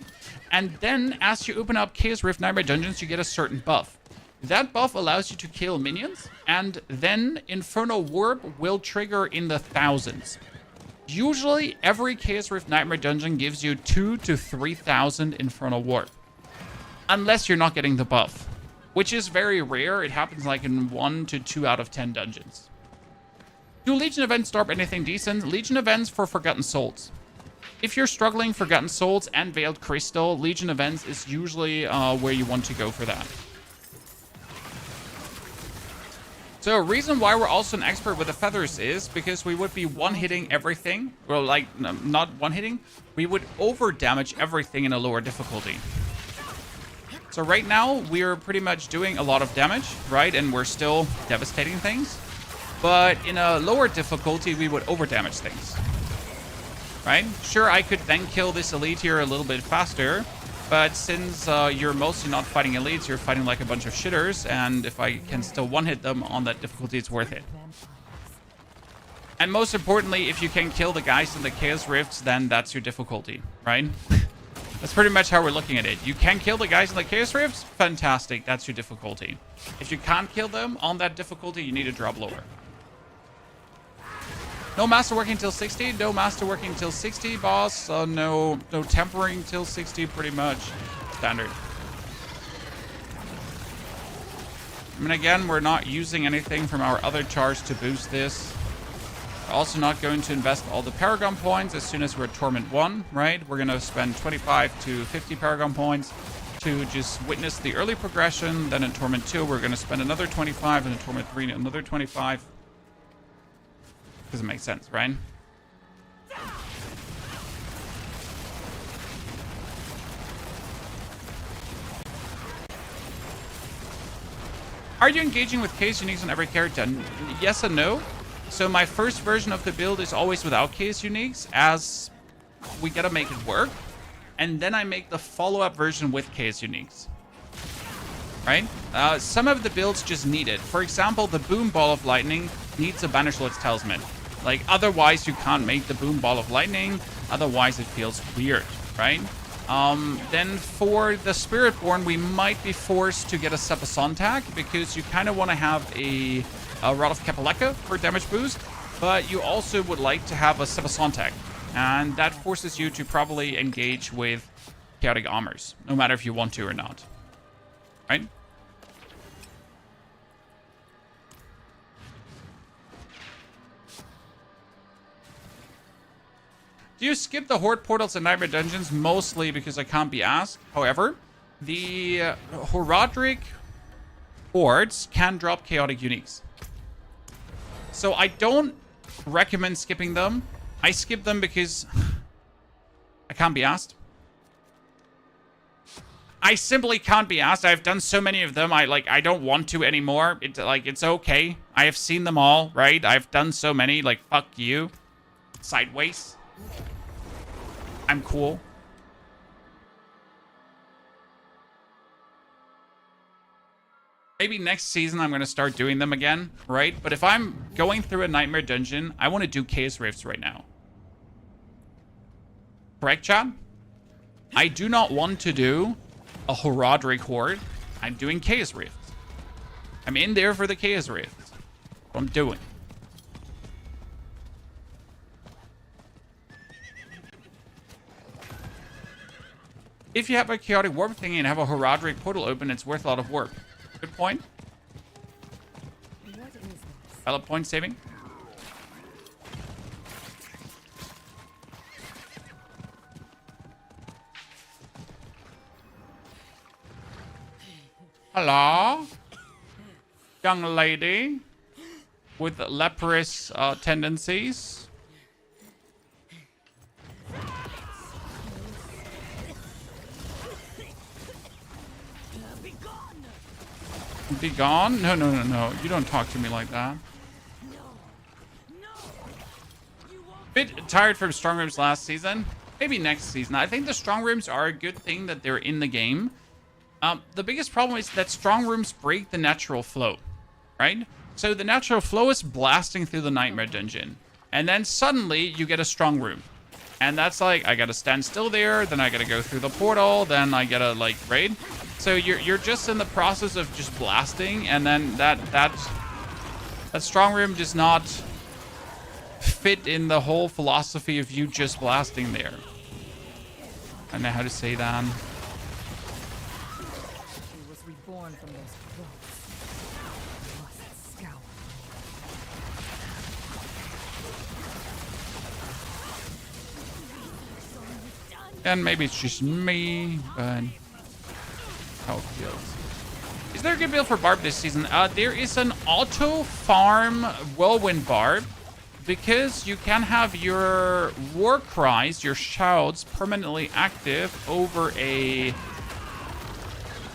And then as you open up Chaos Rift Nightmare Dungeons, you get a certain buff. That buff allows you to kill minions, and then Infernal Warp will trigger in the thousands. Usually, every Chaos Rift Nightmare Dungeon gives you 2,000 to 3,000 Infernal Warp. Unless you're not getting the buff. Which is very rare. It happens like in 1 to 2 out of 10 dungeons. Do Legion events start anything decent? Legion events for Forgotten Souls. If you're struggling, Forgotten Souls and Veiled Crystal, Legion events is usually where you want to go for that. So, reason why we're also an expert with the feathers is because we would be one-hitting everything. Well, like, not one-hitting. We would over-damage everything in a lower difficulty. So right now, we're pretty much doing a lot of damage, right? And we're still devastating things. But in a lower difficulty, we would over-damage things. Right? Sure, I could then kill this elite here a little bit faster. But since you're mostly not fighting elites, you're fighting like a bunch of shitters. And if I can still one-hit them on that difficulty, it's worth it. And most importantly, if you can kill the guys in the Chaos Rifts, then that's your difficulty, right? That's pretty much how we're looking at it. You can kill the guys in the Chaos Rifts? Fantastic, that's your difficulty. If you can't kill them on that difficulty, you need to drop lower. No master working till 60. No master working till 60, boss. No tempering till 60, pretty much. Standard. I mean, again, we're not using anything from our other charge to boost this. We're also not going to invest all the Paragon points as soon as we're at Torment 1, right? We're going to spend 25 to 50 Paragon points to just witness the early progression. Then in Torment 2, we're going to spend another 25, and in Torment 3, another 25. Doesn't make sense, right? Are you engaging with case uniques on every character? Yes and no. So my first version of the build is always without case uniques, as we gotta make it work. And then I make the follow-up version with case uniques. Right? Some of the builds just need it. For example, the Boom Ball of Lightning needs a Banishlord's Talisman. Like, otherwise you can't make the Boom Ball of Lightning. Otherwise it feels weird, right? Then for the Spiritborn, we might be forced to get a Sepasontak because you kind of want to have a Rod of Kapaleka for damage boost, but you also would like to have a Sepasontak. And that forces you to probably engage with Chaotic Armors, no matter if you want to or not. Right? Do you skip the Horde portals and Nightmare Dungeons? Mostly because I can't be asked. However, the Horadric Hordes can drop chaotic uniques. So I don't recommend skipping them. I skip them because I can't be asked. I simply can't be asked. I've done so many of them. I don't want to anymore. It's okay. I have seen them all, right? I've done so many. Like, fuck you. Sideways. I'm cool. Maybe next season I'm going to start doing them again, right? But if I'm going through a Nightmare Dungeon, I want to do Chaos Rifts right now. Correct, chat? I do not want to do a Horadric Horde. I'm doing Chaos Rifts. I'm in there for the Chaos Rifts. What I'm doing. If you have a chaotic warp thingy and have a Horadric portal open, it's worth a lot of work. Good point. Valid point saving. Hello? Young lady with leprous tendencies. Be gone? No, no, no, no. You don't talk to me like that. Bit tired from strong rooms last season. Maybe next season. I think the strong rooms are a good thing that they're in the game. The biggest problem is that strong rooms break the natural flow, right? So the natural flow is blasting through the Nightmare Dungeon. And then suddenly you get a strong room. And that's like, I gotta stand still there, then I gotta go through the portal, then I gotta like raid. So you're just in the process of just blasting, and then that strong room does not fit in the whole philosophy of you just blasting there. I don't know how to say that. He was reborn from those clothes. Must scour. And maybe it's just me, but how it feels. Is there a good build for Barb this season? There is an auto farm Whirlwind Barb, because you can have your war cries, your shouts, permanently active over a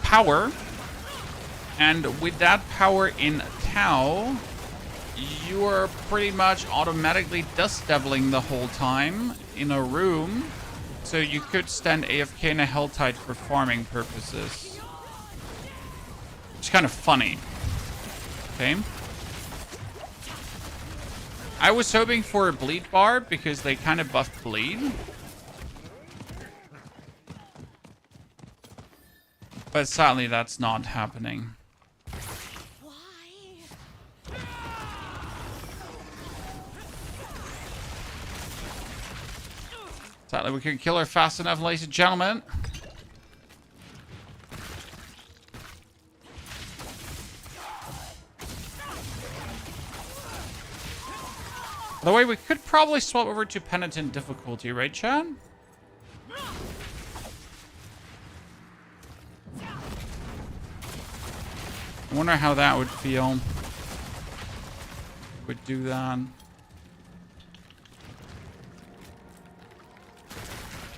power. And with that power in Tau, you are pretty much automatically dust deviling the whole time in a room. So you could stand AFK in a Helltide for farming purposes. It's kind of funny. Okay. I was hoping for a bleed barb because they kind of buffed bleed. But sadly, that's not happening. Sadly, we couldn't kill her fast enough, ladies and gentlemen. By the way, we could probably swap over to Penitent difficulty, right, Chad? I wonder how that would feel. Would do that.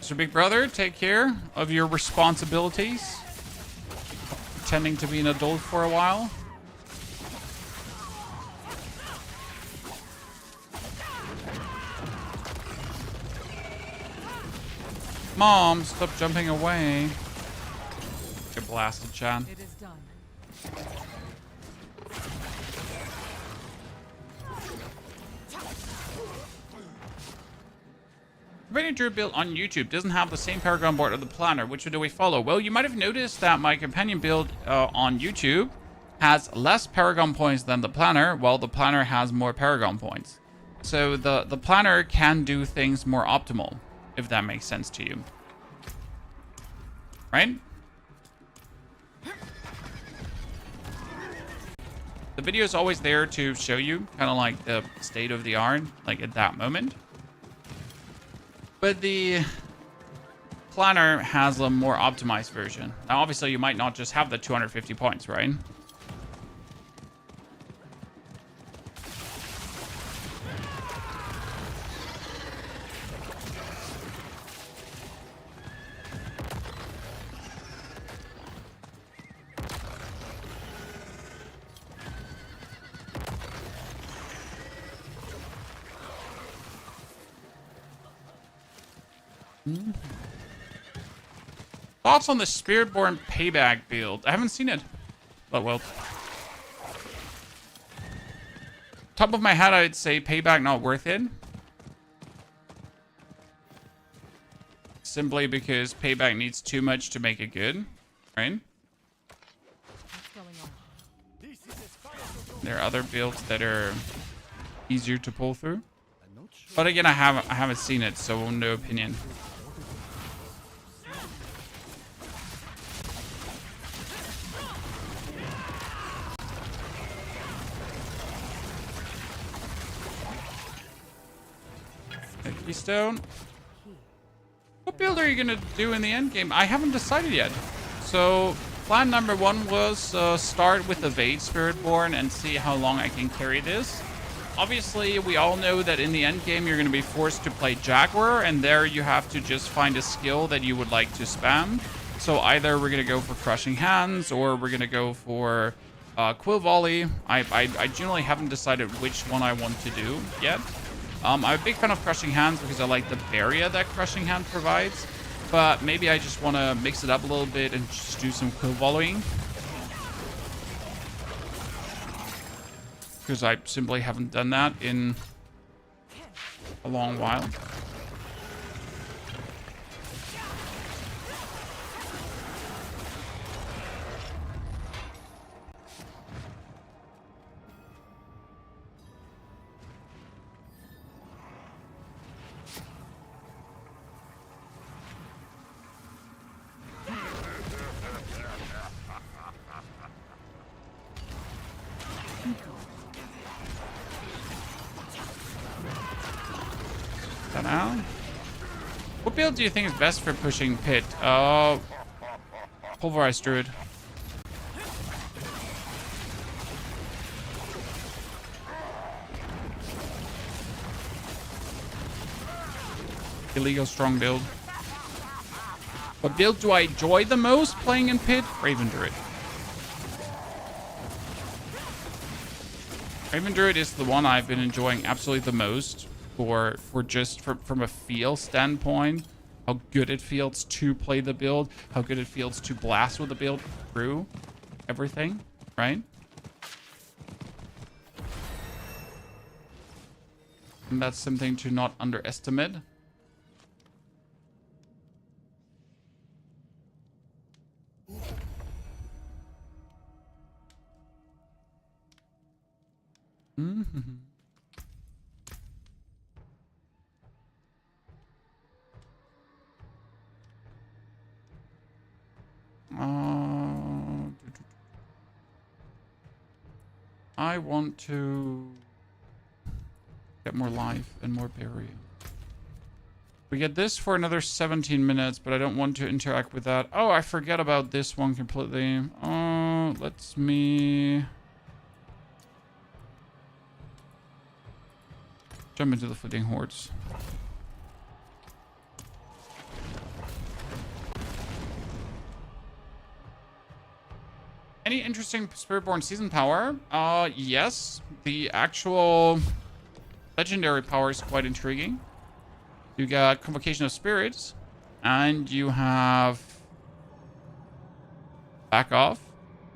So, big brother, take care of your responsibilities. Pretending to be an adult for a while. Mom, stop jumping away. Get blasted, Chan. It is done. Preparing Druid build on YouTube doesn't have the same Paragon board of the planner. Which one do we follow? Well, you might have noticed that my companion build on YouTube has less Paragon points than the planner, while the planner has more Paragon points. So the planner can do things more optimal, if that makes sense to you. Right? The video is always there to show you kind of like the state of the art, like at that moment. But the planner has a more optimized version. Now, obviously, you might not just have the 250 points, right? Thoughts on the Spiritborn payback build? I haven't seen it. But well. Top of my head, I'd say payback not worth it. Simply because payback needs too much to make it good. Right? What's going on? There are other builds that are easier to pull through. But again, I haven't seen it, so no opinion. Keystone. What build are you gonna do in the end game? I haven't decided yet. So plan number one was start with Evade Spiritborn and see how long I can carry this. Obviously, we all know that in the end game you're gonna be forced to play Jaguar, and there you have to just find a skill that you would like to spam. So either we're gonna go for Crushing Hands or we're gonna go for Quill Volley. I generally haven't decided which one I want to do yet. I'm a big fan of Crushing Hands because I like the barrier that Crushing Hand provides. But maybe I just want to mix it up a little bit and just do some Quill Volleying. Because I simply haven't done that in a long while. That out. What build do you think is best for pushing pit? Pulverized Druid. Illegal strong build. What build do I enjoy the most playing in pit? Raven Druid. Raven Druid is the one I've been enjoying absolutely the most for just from a feel standpoint. How good it feels to play the build. How good it feels to blast with the build through everything, right? And that's something to not underestimate. Mm-hmm. I want to get more life and more barrier. We get this for another 17 minutes, but I don't want to interact with that. Oh, I forget about this one completely. Let's me jump into the fleeting hordes. Any interesting Spiritborn season power? Yes. The actual legendary power is quite intriguing. You got Convocation of Spirits, and you have Back Off.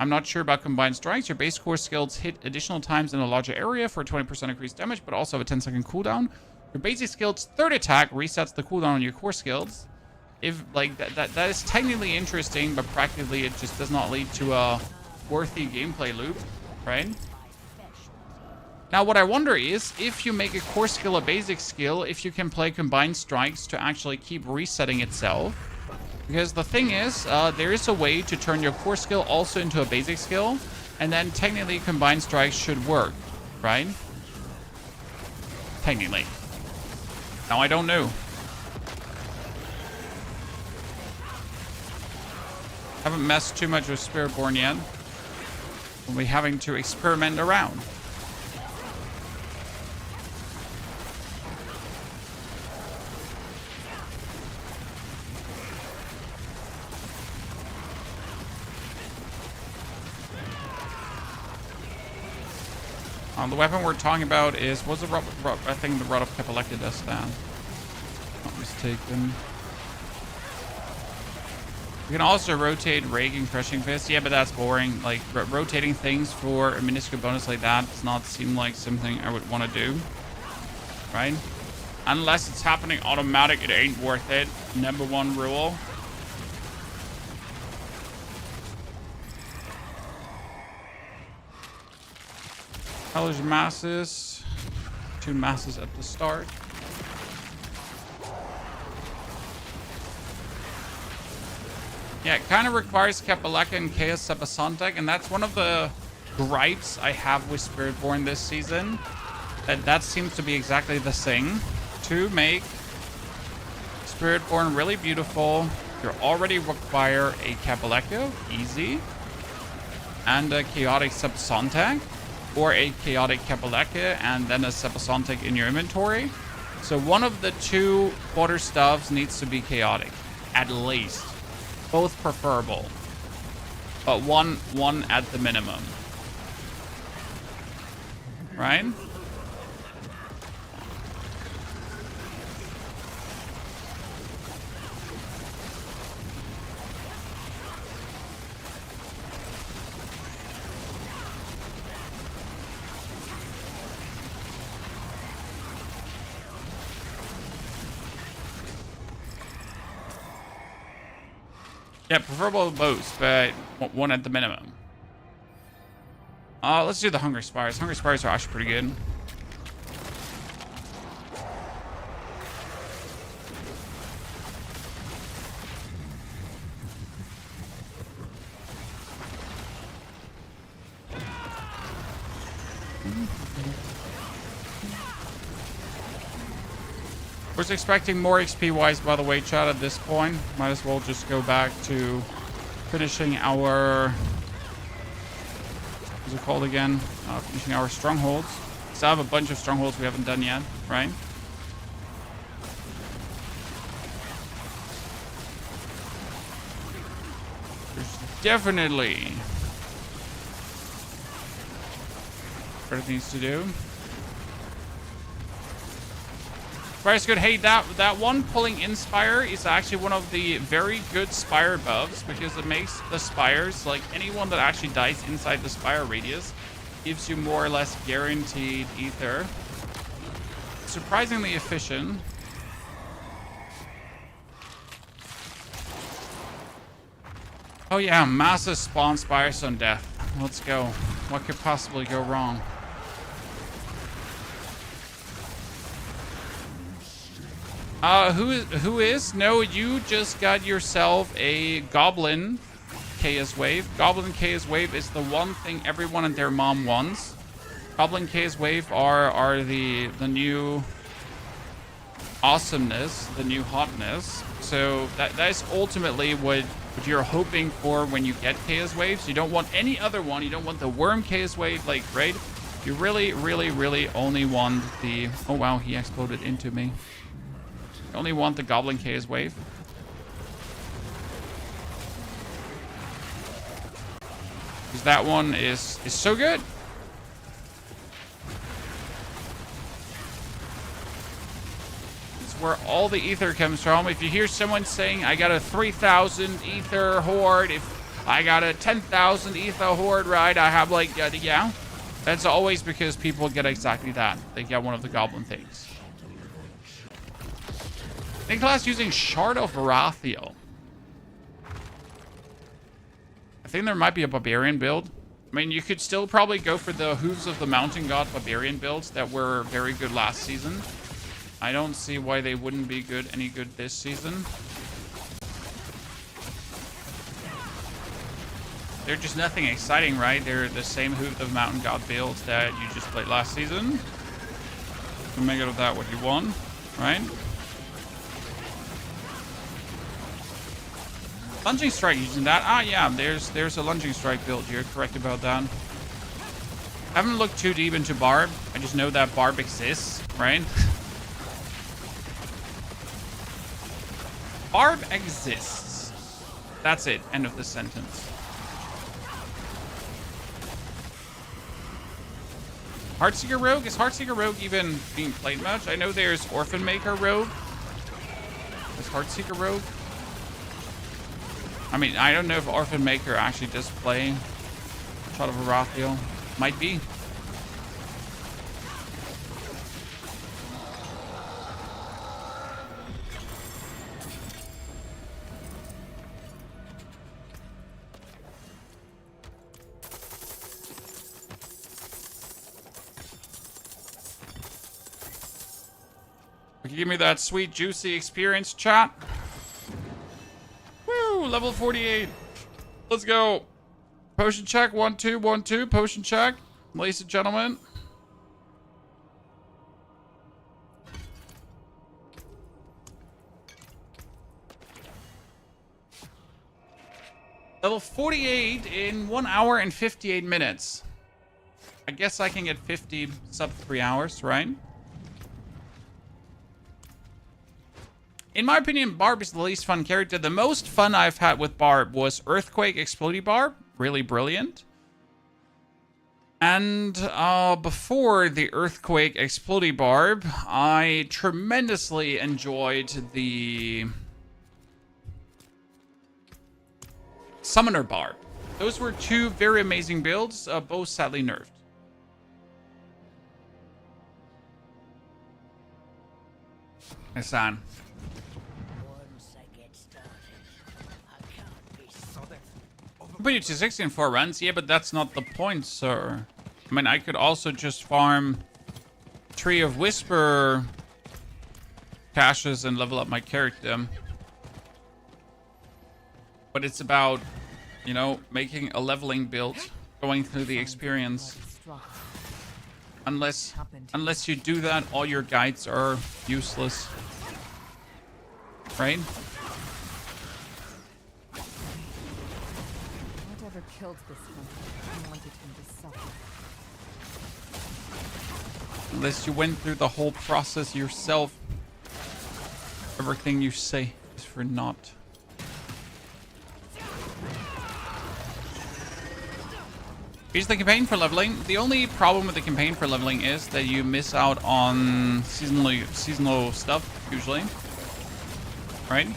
I'm not sure about Combined Strikes. Your base core skills hit additional times in a larger area for 20% increased damage, but also have a 10-second cooldown. Your basic skills third attack resets the cooldown on your core skills. If like that is technically interesting, but practically it just does not lead to a worthy gameplay loop, right? Now what I wonder is if you make a core skill a basic skill, if you can play Combined Strikes to actually keep resetting itself. Because the thing is, there is a way to turn your core skill also into a basic skill, and then technically Combined Strikes should work, right? Technically. Now I don't know. Haven't messed too much with Spiritborn yet. We'll be having to experiment around. The weapon we're talking about is, what's the I think the Rod of Capellecta does that. Not mistaken. You can also rotate Rage and Crushing Fist. Yeah, but that's boring. Like, rotating things for a minuscule bonus like that does not seem like something I would want to do. Right? Unless it's happening automatic, it ain't worth it. #1 rule. Hellish Masses. 2 masses at the start. Yeah, it kind of requires Capellecta and Chaos Sebasantec, and that's one of the gripes I have with Spiritborn this season. That seems to be exactly the thing. To make Spiritborn really beautiful, you already require a Capellecta, easy, and a Chaotic Sebasantec, or a Chaotic Capellecta and then a Sebasantec in your inventory. So one of the 2 quarter stuffs needs to be Chaotic, at least. Both preferable, but one at the minimum, right? Yeah, preferable both, but 1 at the minimum. Let's do the Hunger Spires. Hunger Spires are actually pretty good. Was expecting more XP wise, by the way, chat, at this point. Might as well just go back to finishing our... What's it called again? Finishing our strongholds. Still have a bunch of strongholds we haven't done yet, right? There's definitely better things to do. Spire's good. Hey, that one pulling Inspire is actually one of the very good Spire buffs because it makes the Spires, like anyone that actually dies inside the Spire radius, gives you more or less guaranteed ether. Surprisingly efficient. Oh yeah, massive spawn Spires on death. Let's go. What could possibly go wrong? Who is? No, you just got yourself a Goblin Chaos Wave. Goblin Chaos Wave is the one thing everyone and their mom wants. Goblin Chaos Wave are the new awesomeness, the new hotness. So that is ultimately what you're hoping for when you get Chaos Waves. You don't want any other one. You don't want the Worm Chaos Wave, like, right? You really, really, really only want the... Oh wow, he exploded into me. You only want the Goblin Chaos Wave. Because that one is so good. It's where all the ether comes from. If you hear someone saying, I got a 3,000 ether horde, if I got a 10,000 ether horde, right? I have like, yeah. That's always because people get exactly that. They get one of the goblin things. Nicholas using Shard of Rathiel. I think there might be a Barbarian build. I mean, you could still probably go for the Hooves of the Mountain God Barbarian builds that were very good last season. I don't see why they wouldn't be good, any good this season. They're just nothing exciting, right? They're the same Hooves of Mountain God builds that you just played last season. You can make out of that what you want, right? Lunging Strike using that. Ah, yeah, there's a Lunging Strike build. You're correct about that. I haven't looked too deep into Barb. I just know that Barb exists, right? Barb exists. That's it. End of the sentence. Heartseeker Rogue? Is Heartseeker Rogue even being played much? I know there's Orphan Maker Rogue. Is Heartseeker Rogue? I mean, I don't know if Orphan Maker actually does play Shard of Rathiel. Might be. Give me that sweet, juicy experience, chat. Woo, level 48. Let's go. Potion check, 1, 2, 1, 2. Potion check, ladies and gentlemen. Level 48 in 1 hour and 58 minutes. I guess I can get 50 sub 3 hours, right? In my opinion, Barb is the least fun character. The most fun I've had with Barb was Earthquake Explodey Barb. Really brilliant. And before the Earthquake Explodey Barb, I tremendously enjoyed the Summoner Barb. Those were two very amazing builds, both sadly nerfed. Hassan. Put you to 60 in 4 runs. Yeah, but that's not the point, sir. I mean, I could also just farm Tree of Whisper caches and level up my character. But it's about, you know, making a leveling build, going through the experience. Unless you do that, all your guides are useless. right? Whatever killed this one, I wanted him to suffer. Unless you went through the whole process yourself. Everything you say is for naught. Here's the campaign for leveling. The only problem with the campaign for leveling is that you miss out on seasonal stuff, usually. Right?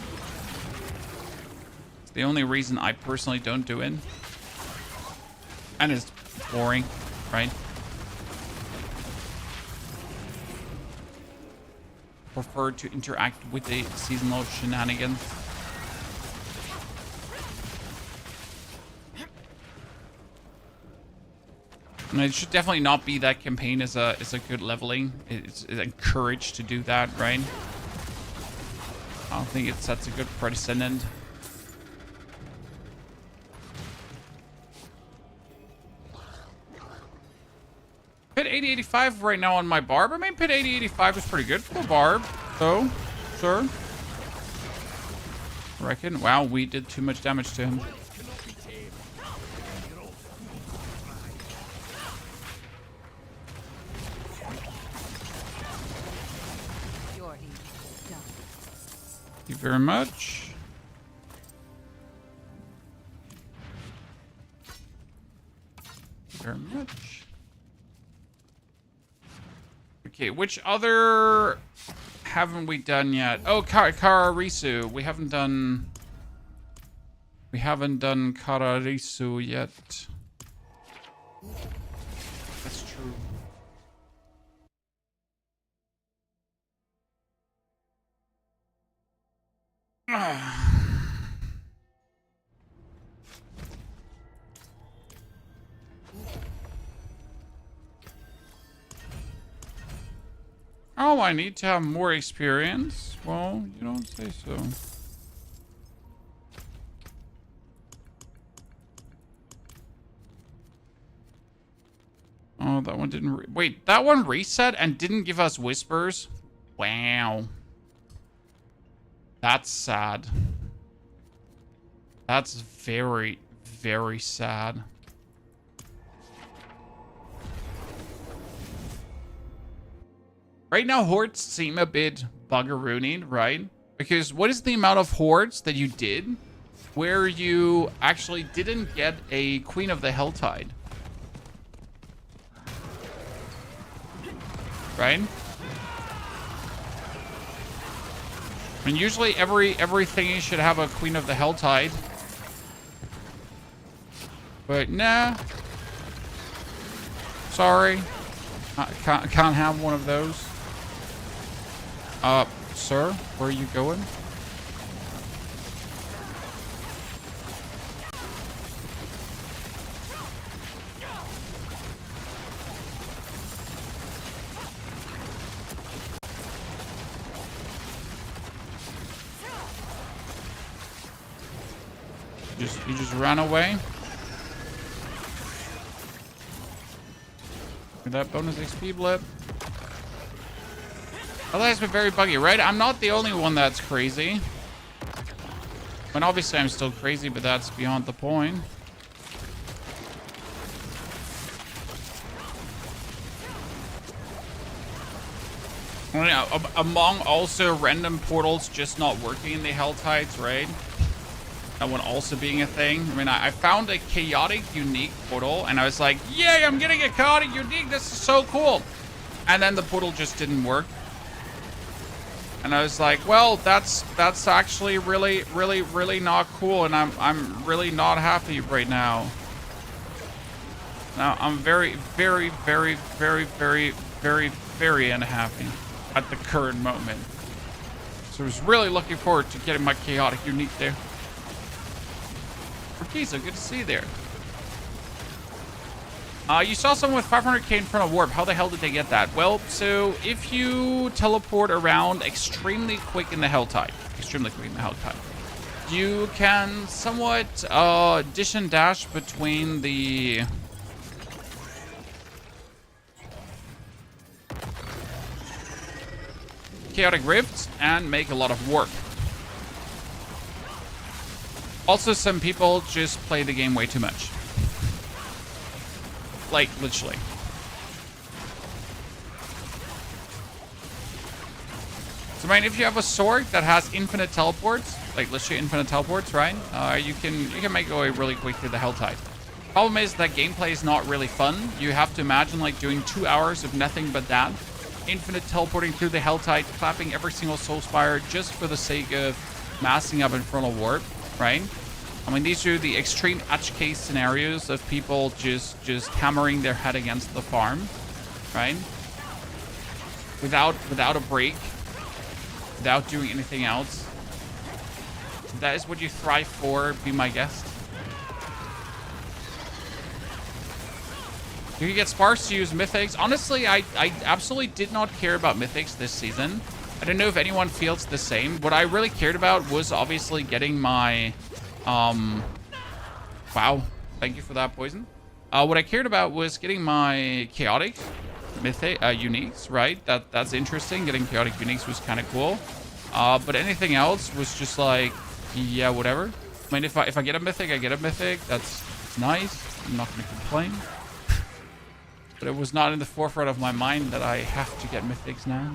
It's the only reason I personally don't do it. And it's boring, right? Prefer to interact with the seasonal shenanigans. And it should definitely not be that campaign is a good leveling. It's encouraged to do that, right? I don't think it sets a good precedent. Pit 8085 right now on my barb. I mean, pit 8085 is pretty good for the barb. So, sure. I reckon. Wow, we did too much damage to him. Thank you very much. Thank you very much. Okay, which other haven't we done yet? Oh, Kararisu. We haven't done Kararisu yet. That's true. Oh, I need to have more experience? Well, you don't say so. Oh, that one didn't... Wait, that one reset and didn't give us whispers? Wow. That's sad. That's very, very sad. Right now, hordes seem a bit buggerooning, right? Because what is the amount of hordes that you did where you actually didn't get a Queen of the Helltide? Right? I mean, usually everything you should have a Queen of the Helltide. But nah. Sorry. Can't have one of those. Sir, where are you going? You just ran away. With that bonus XP blip. Oh, that's been very buggy, right? I'm not the only one that's crazy. And obviously I'm still crazy, but that's beyond the point. Among also random portals just not working in the Helltides, right? That one also being a thing. I mean, I found a chaotic unique portal and I was like, yay, I'm getting a chaotic unique. This is so cool. And then the portal just didn't work. And I was like, well, that's actually really, really, really not cool. And I'm really not happy right now. Now I'm very, very, very, very, very, very, very unhappy at the current moment. So I was really looking forward to getting my chaotic unique there. Urquiza, good to see you there. You saw someone with 500k in front of warp. How the hell did they get that? Well, so if you teleport around extremely quick in the Helltide, you can somewhat dish and dash between the chaotic rifts and make a lot of warp. Also, some people just play the game way too much. Like, literally. So, I mean, if you have a sword that has infinite teleports, like literally infinite teleports, right? You can make your way really quick through the Helltide. Problem is that gameplay is not really fun. You have to imagine like doing 2 hours of nothing but that. Infinite teleporting through the Helltide, clapping every single soul spire just for the sake of massing up Infernal Warp, right? I mean, these are the extreme edge case scenarios of people just hammering their head against the farm, right? Without a break, without doing anything else. That is what you thrive for. Be my guest. You can get sparse to use mythics. Honestly, I absolutely did not care about mythics this season. I don't know if anyone feels the same. What I really cared about was obviously getting my wow, thank you for that poison. What I cared about was getting my chaotic mythic uniques, right? That's interesting. Getting chaotic uniques was kind of cool. But anything else was just like, yeah, whatever. I mean, if I get a mythic, I get a mythic. That's nice. I'm not gonna complain. But it was not in the forefront of my mind that I have to get mythics now.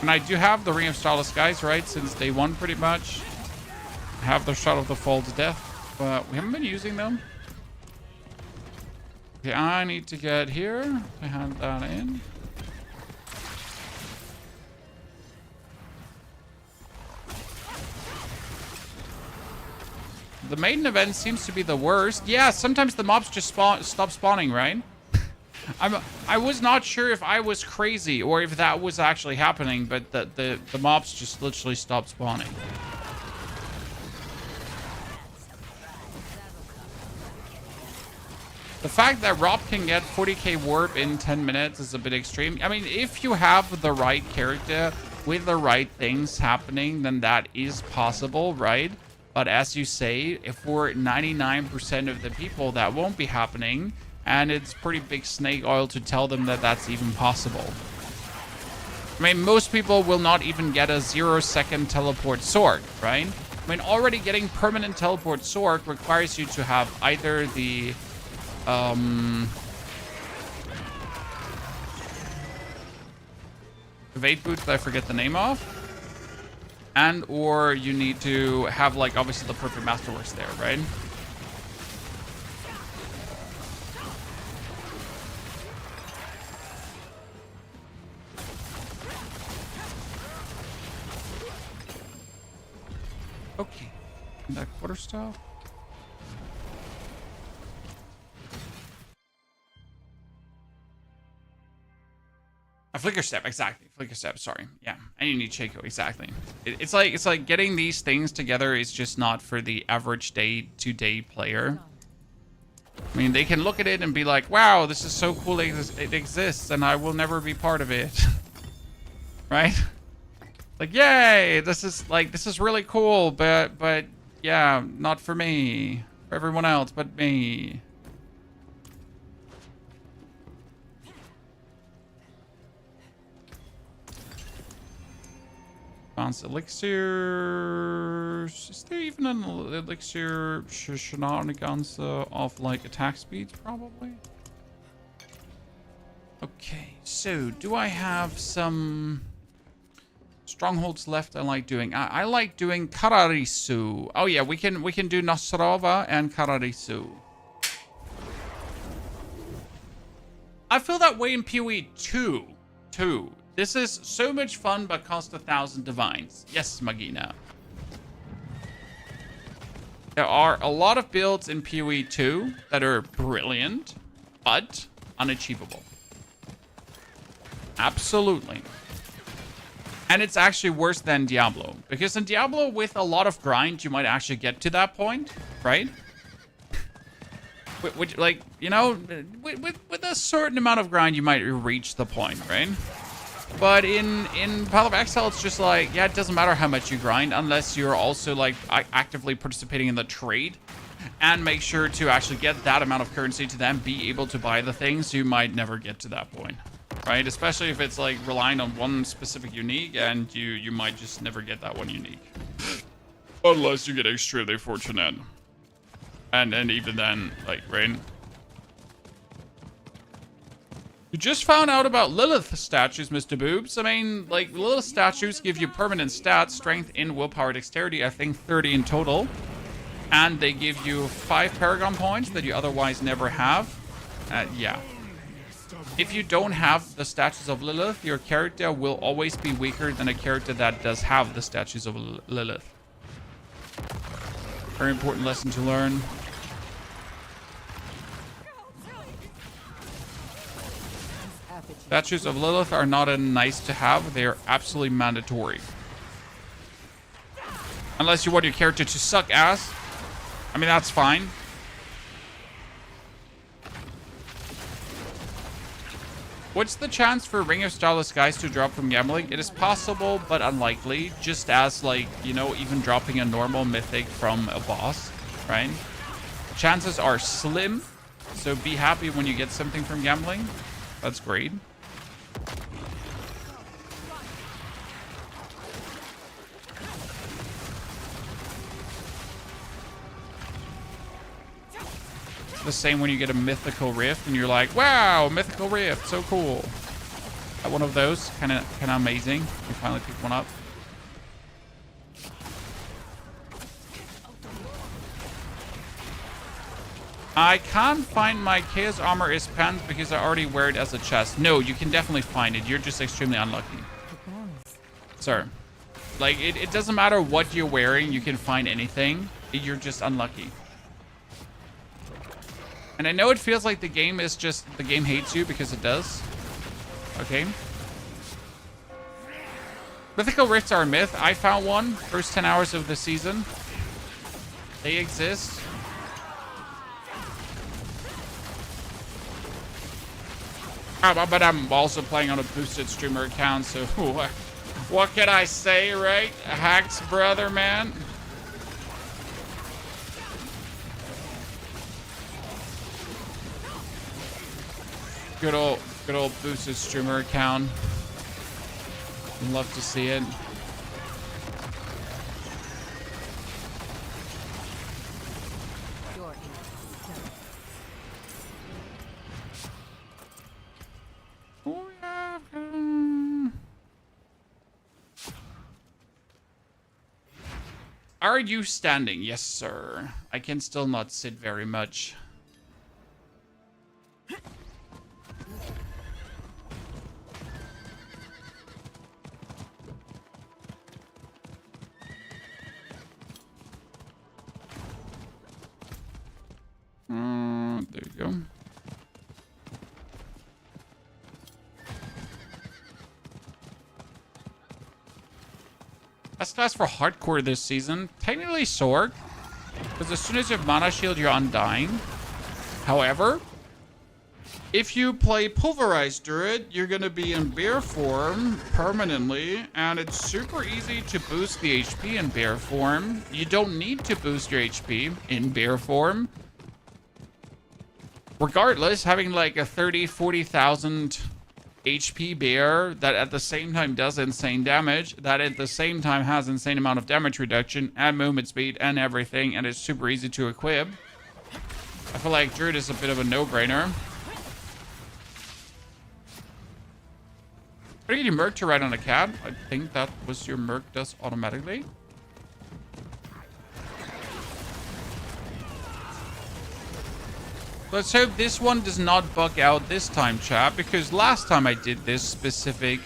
And I do have the Ring of Starless Skies, right? Since day one, pretty much. I have the Shot of the Fall to Death, but we haven't been using them. Okay, I need to get here to hand that in. The maiden event seems to be the worst. Yeah, sometimes the mobs just stop spawning, right? I was not sure if I was crazy or if that was actually happening, but the mobs just literally stopped spawning. The fact that Rob can get 40k warp in 10 minutes is a bit extreme. I mean, if you have the right character with the right things happening, then that is possible, right? But as you say, if for 99% of the people, that won't be happening. And it's pretty big snake oil to tell them that that's even possible. I mean, most people will not even get a 0-second teleport sword, right? I mean, already getting permanent teleport sword requires you to have either the evade boots that I forget the name of, and or you need to have like obviously the perfect masterworks there, right? Okay, that quarterstaff. A flicker step, exactly. Flicker step, sorry. Yeah, and you need Shaco, exactly. It's like getting these things together is just not for the average day-to-day player. I mean, they can look at it and be like, wow, this is so cool it exists and I will never be part of it. Right? Like, yay, this is really cool, but yeah, not for me. For everyone else but me. Advanced elixirs. Is there even an elixir shenanigans of like attack speeds? Probably. Okay, so do I have some strongholds left? I like doing. I like doing Kararisu. Oh yeah, we can do Nosrova and Kararisu. I feel that way in PoE 2. This is so much fun, but costs 1,000 divines. Yes, Magina. There are a lot of builds in PoE 2 that are brilliant, but unachievable. Absolutely. And it's actually worse than Diablo. Because in Diablo, with a lot of grind, you might actually get to that point, right? Which, like, you know, with a certain amount of grind, you might reach the point, right? But in Path of Exile, it's just like, yeah, it doesn't matter how much you grind unless you're also like actively participating in the trade and make sure to actually get that amount of currency to then be able to buy the things. You might never get to that point, right? Especially if it's like relying on one specific unique and you might just never get that one unique. Unless you get extremely fortunate. And even then, like, right? You just found out about Lilith statues, Mr. Boobs. I mean, like, Lilith statues give you permanent stats, strength, in willpower, dexterity, I think 30 in total. And they give you 5 Paragon points that you otherwise never have. Yeah. If you don't have the statues of Lilith, your character will always be weaker than a character that does have the statues of Lilith. Very important lesson to learn. Statues of Lilith are not a nice to have, they are absolutely mandatory. Unless you want your character to suck ass. I mean, that's fine. What's the chance for Ring of Starless Skies to drop from gambling? It is possible, but unlikely. Just as, like, you know, even dropping a normal mythic from a boss, right? Chances are slim, so be happy when you get something from gambling. That's great. The same when you get a mythical rift and you're like, wow, mythical rift, so cool. Got one of those, kind of amazing. You finally picked one up. I can't find my Chaos Armor is pants because I already wear it as a chest. No, you can definitely find it. You're just extremely unlucky. Sir, like, it doesn't matter what you're wearing. You can find anything. You're just unlucky. And I know it feels like the game hates you because it does. Okay. Mythical Rifts are a myth. I found one first 10 hours of the season. They exist. But I'm also playing on a boosted streamer account, so what can I say, right? Hack's brother, man. Good old boosted streamer account. Love to see it. Oh, yeah. Are you standing? Yes, sir. I can still not sit very much. There you go. Best class for hardcore this season. Technically Sorg, because as soon as you have Mana Shield, you're undying. However, if you play Pulverized Druid, you're going to be in bear form permanently, and it's super easy to boost the HP in bear form. You don't need to boost your HP in bear form. Regardless, having like a 40,000 HP bear that at the same time does insane damage, that at the same time has insane amount of damage reduction and movement speed and everything, and it's super easy to equip. I feel like Druid is a bit of a no-brainer. How do you get your Merc to ride on a cat? I think that was your Merc does automatically. Let's hope this one does not bug out this time, chat, because last time I did this specific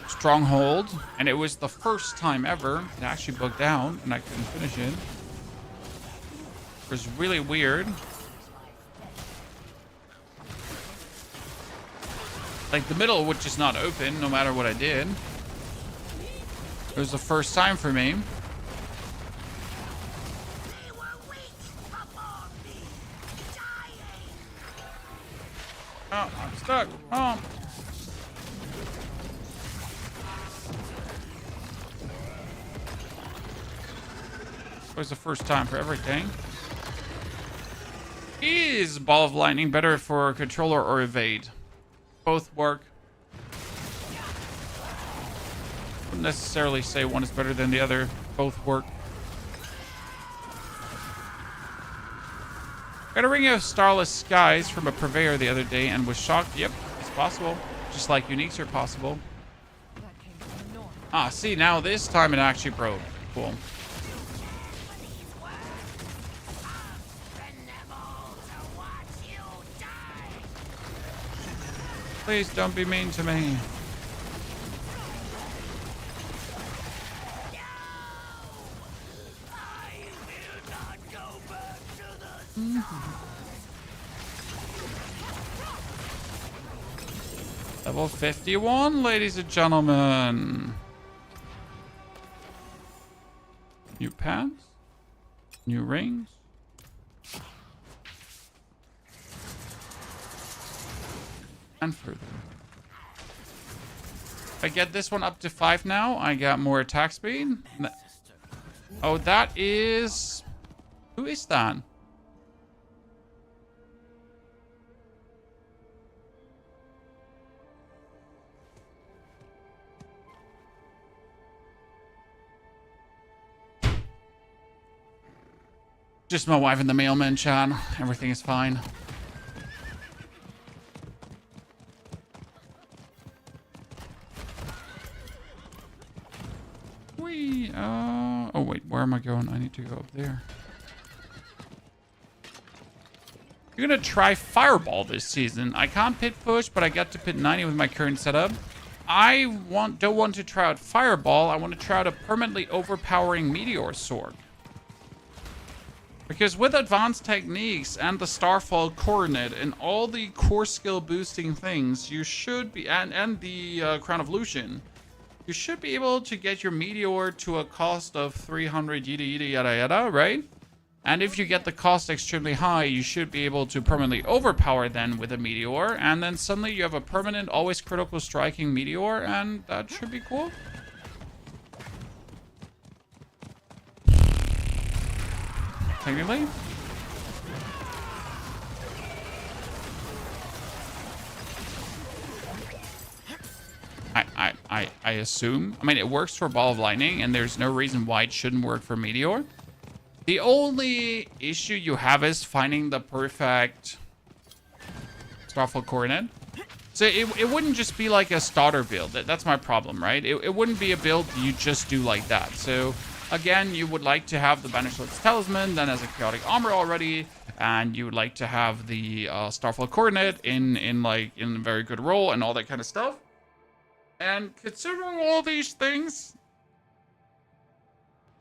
Stronghold, and it was the first time ever, it actually bugged out, and I couldn't finish it. It was really weird. Like, the middle would just not open, no matter what I did. It was the first time for me. Oh, I'm stuck. Oh. Always the first time for everything. Is Ball of Lightning better for controller or evade? Both work. Wouldn't necessarily say one is better than the other. Both work. Got a ring of starless skies from a purveyor the other day and was shocked. Yep, it's possible. Just like uniques are possible. Ah, see, now this time it actually broke. Cool. Please don't be mean to me. Level 51, ladies and gentlemen. New pants. New rings. And further. If I get this one up to 5 now, I got more attack speed. Oh, that is... Who is that? Just my wife and the mailman, Chan. Everything is fine. Oh wait, where am I going? I need to go up there. You're gonna try Fireball this season. I can't pit push, but I get to pit 90 with my current setup. I don't want to try out Fireball. I want to try out a permanently overpowering Meteor Sword. Because with advanced techniques and the Starfall Coronet and all the core skill boosting things, you should be, and the Crown of Lucian, you should be able to get your Meteor to a cost of 300 yada yada, right? And if you get the cost extremely high, you should be able to permanently overpower then with a Meteor, and then suddenly you have a permanent, always critical striking Meteor, and that should be cool. Technically. I assume. I mean, it works for Ball of Lightning, and there's no reason why it shouldn't work for Meteor. The only issue you have is finding the perfect Starfall Coronet. So it wouldn't just be like a starter build. That's my problem, right? It wouldn't be a build you just do like that. So again, you would like to have the Banishment's Talisman, then as a Chaotic Armor already, and you would like to have the Starfall Coronet in a very good role and all that kind of stuff. And considering all these things,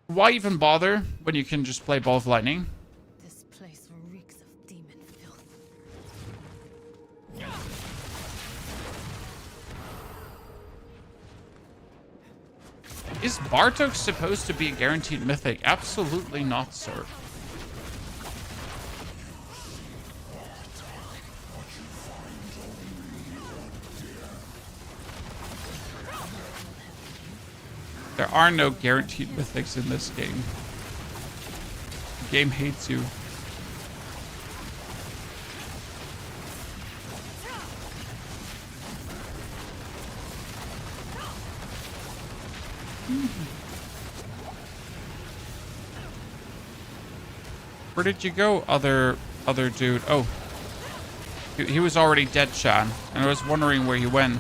why even bother when you can just play Ball of Lightning? This place reeks of demon filth. Is Bartok supposed to be a guaranteed mythic? Absolutely not, sir. There are no guaranteed mythics in this game. The game hates you. Where did you go, other dude? Oh. He was already dead, Shan. And I was wondering where he went.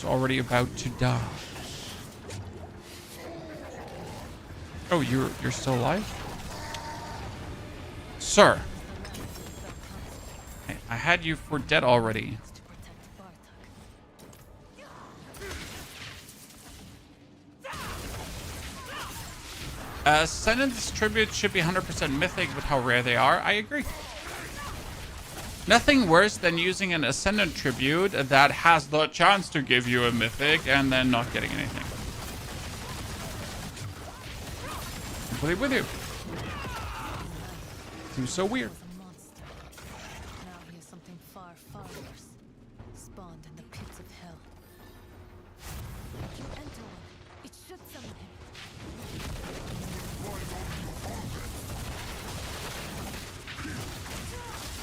Already about to die. Oh, you're still alive? Sir. I had you for dead already. Ascendant's tributes should be 100% mythic with how rare they are. I agree. Nothing worse than using an Ascendant tribute that has the chance to give you a mythic and then not getting anything. Completely with you. Seems so weird. Now here's something far, far worse. Spawned in the pits of hell. If you enter one, it should summon him.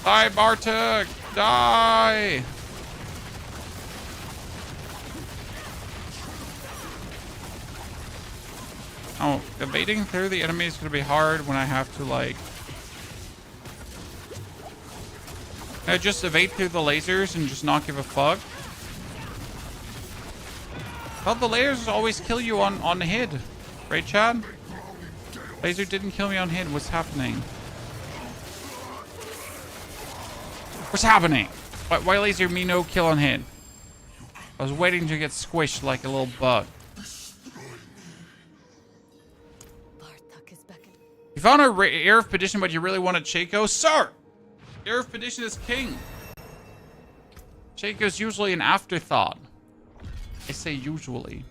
Die, Bartek! Die! Oh, evading through the enemy is going to be hard when I have to, like... Can I just evade through the lasers and just not give a fuck? Well, the lasers always kill you on hit. Right, Chad? Laser didn't kill me on hit. What's happening? What's happening? Why laser me no kill on hit? I was waiting to get squished like a little bug. You found a Air of Perdition, but you really wanted Shaco? Sir! Air of Perdition is king. Shaco's usually an afterthought. I say usually.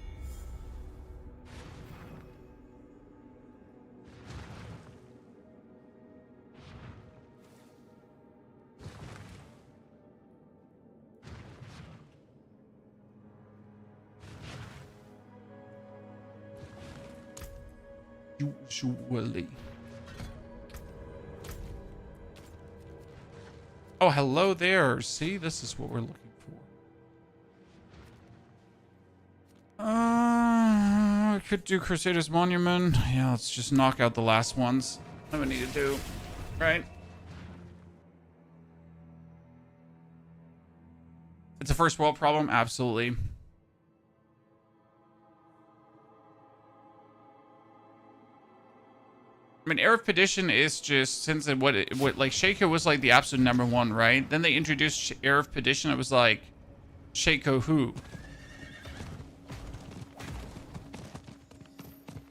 Usually. Oh, hello there. See, this is what we're looking for. I could do Crusader's Monument. Yeah, let's just knock out the last ones. What do we need to do, right? It's a first world problem, absolutely. I mean, Air of Perdition is just, since it, what like, Shaco was like the absolute #1, right? Then they introduced Air of Perdition. It was like, Shaco who?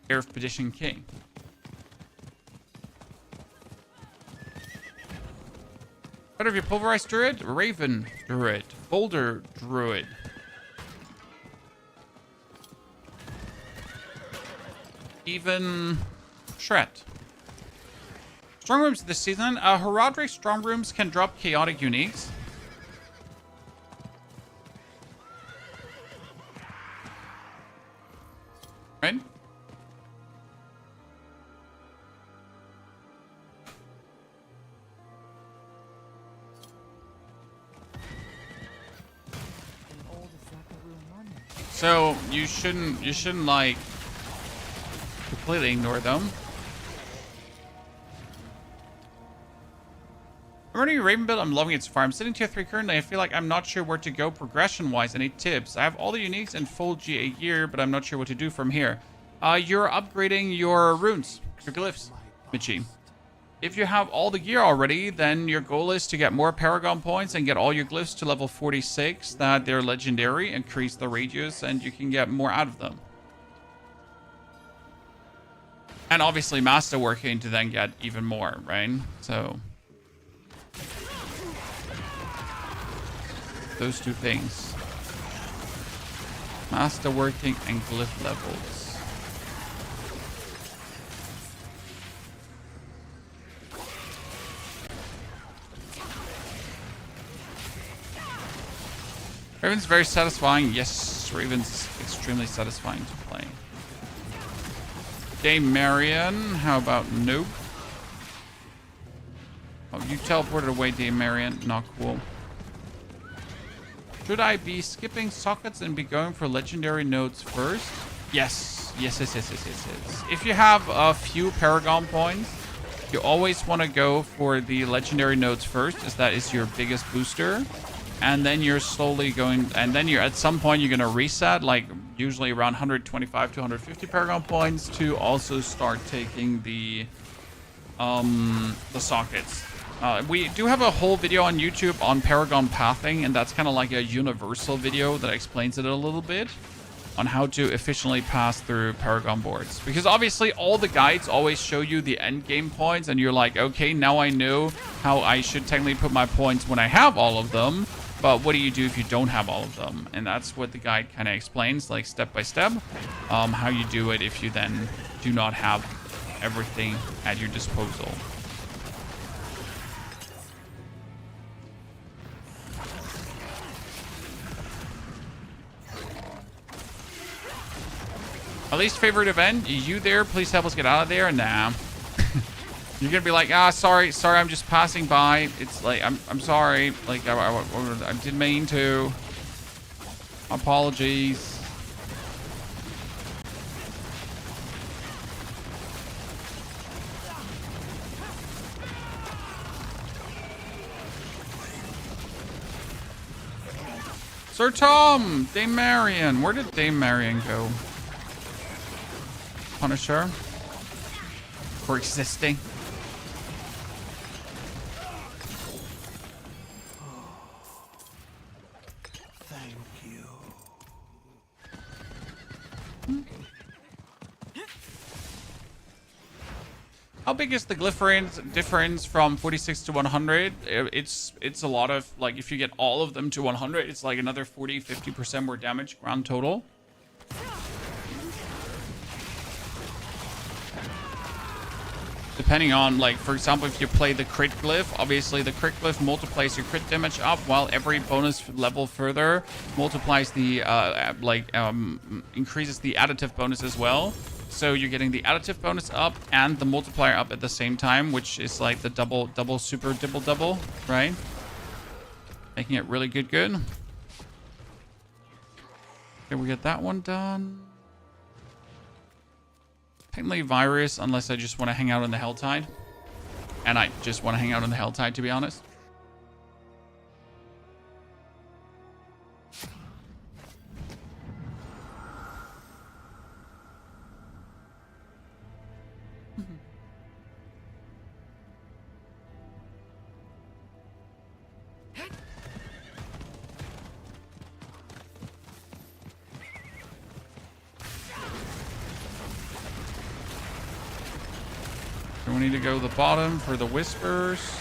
Air of Perdition King. What have you pulverized Druid? Raven Druid. Boulder Druid. Even Shred. Strong rooms this season. Herodric strong rooms can drop chaotic uniques. Right? So you shouldn't like completely ignore them. I'm running a Raven build. I'm loving it so far. I'm sitting tier 3 currently. I feel like I'm not sure where to go progression-wise. Any tips? I have all the uniques and full GA gear, but I'm not sure what to do from here. You're upgrading your runes, your glyphs, Mitchie. If you have all the gear already, then your goal is to get more Paragon points and get all your glyphs to level 46, that they're legendary, increase the radius, and you can get more out of them. And obviously masterworking to then get even more, right? So those two things. Masterworking and glyph levels. Raven's very satisfying. Yes, Raven's extremely satisfying to play. Dame Marion, how about nope? Oh, you teleported away, Dame Marion. Not cool. Should I be skipping sockets and be going for legendary nodes first? Yes. Yes. If you have a few Paragon points, you always want to go for the legendary nodes first, as that is your biggest booster. And then you're slowly going, and then you're at some point you're going to reset, like usually around 125 to 150 Paragon points, to also start taking the sockets. We do have a whole video on YouTube on Paragon pathing, and that's kind of like a universal video that explains it a little bit on how to efficiently pass through Paragon boards. Because obviously all the guides always show you the end game points, and you're like, okay, now I know how I should technically put my points when I have all of them. But what do you do if you don't have all of them? And that's what the guide kind of explains, like step by step, how you do it if you then do not have everything at your disposal. At least favorite event. You there? Please help us get out of there. Nah. You're gonna be like, sorry, I'm just passing by. It's like, I'm sorry. Like, I didn't mean to. Apologies. Sir Tom! Dame Marion! Where did Dame Marion go? Punish her for existing. Thank you. How big is the glyph difference from 46 to 100? It's a lot of, like, if you get all of them to 100, it's like another 40-50% more damage grand total. Depending on, like, for example, if you play the crit glyph, obviously the crit glyph multiplies your crit damage up, while every bonus level further multiplies the, increases the additive bonus as well. So you're getting the additive bonus up and the multiplier up at the same time, which is like the double, super, double, right? Making it really good. Okay, we get that one done. Technically virus, unless I just want to hang out on the Helltide. And I just want to hang out on the Helltide, to be honest. We need to go to the bottom for the whispers.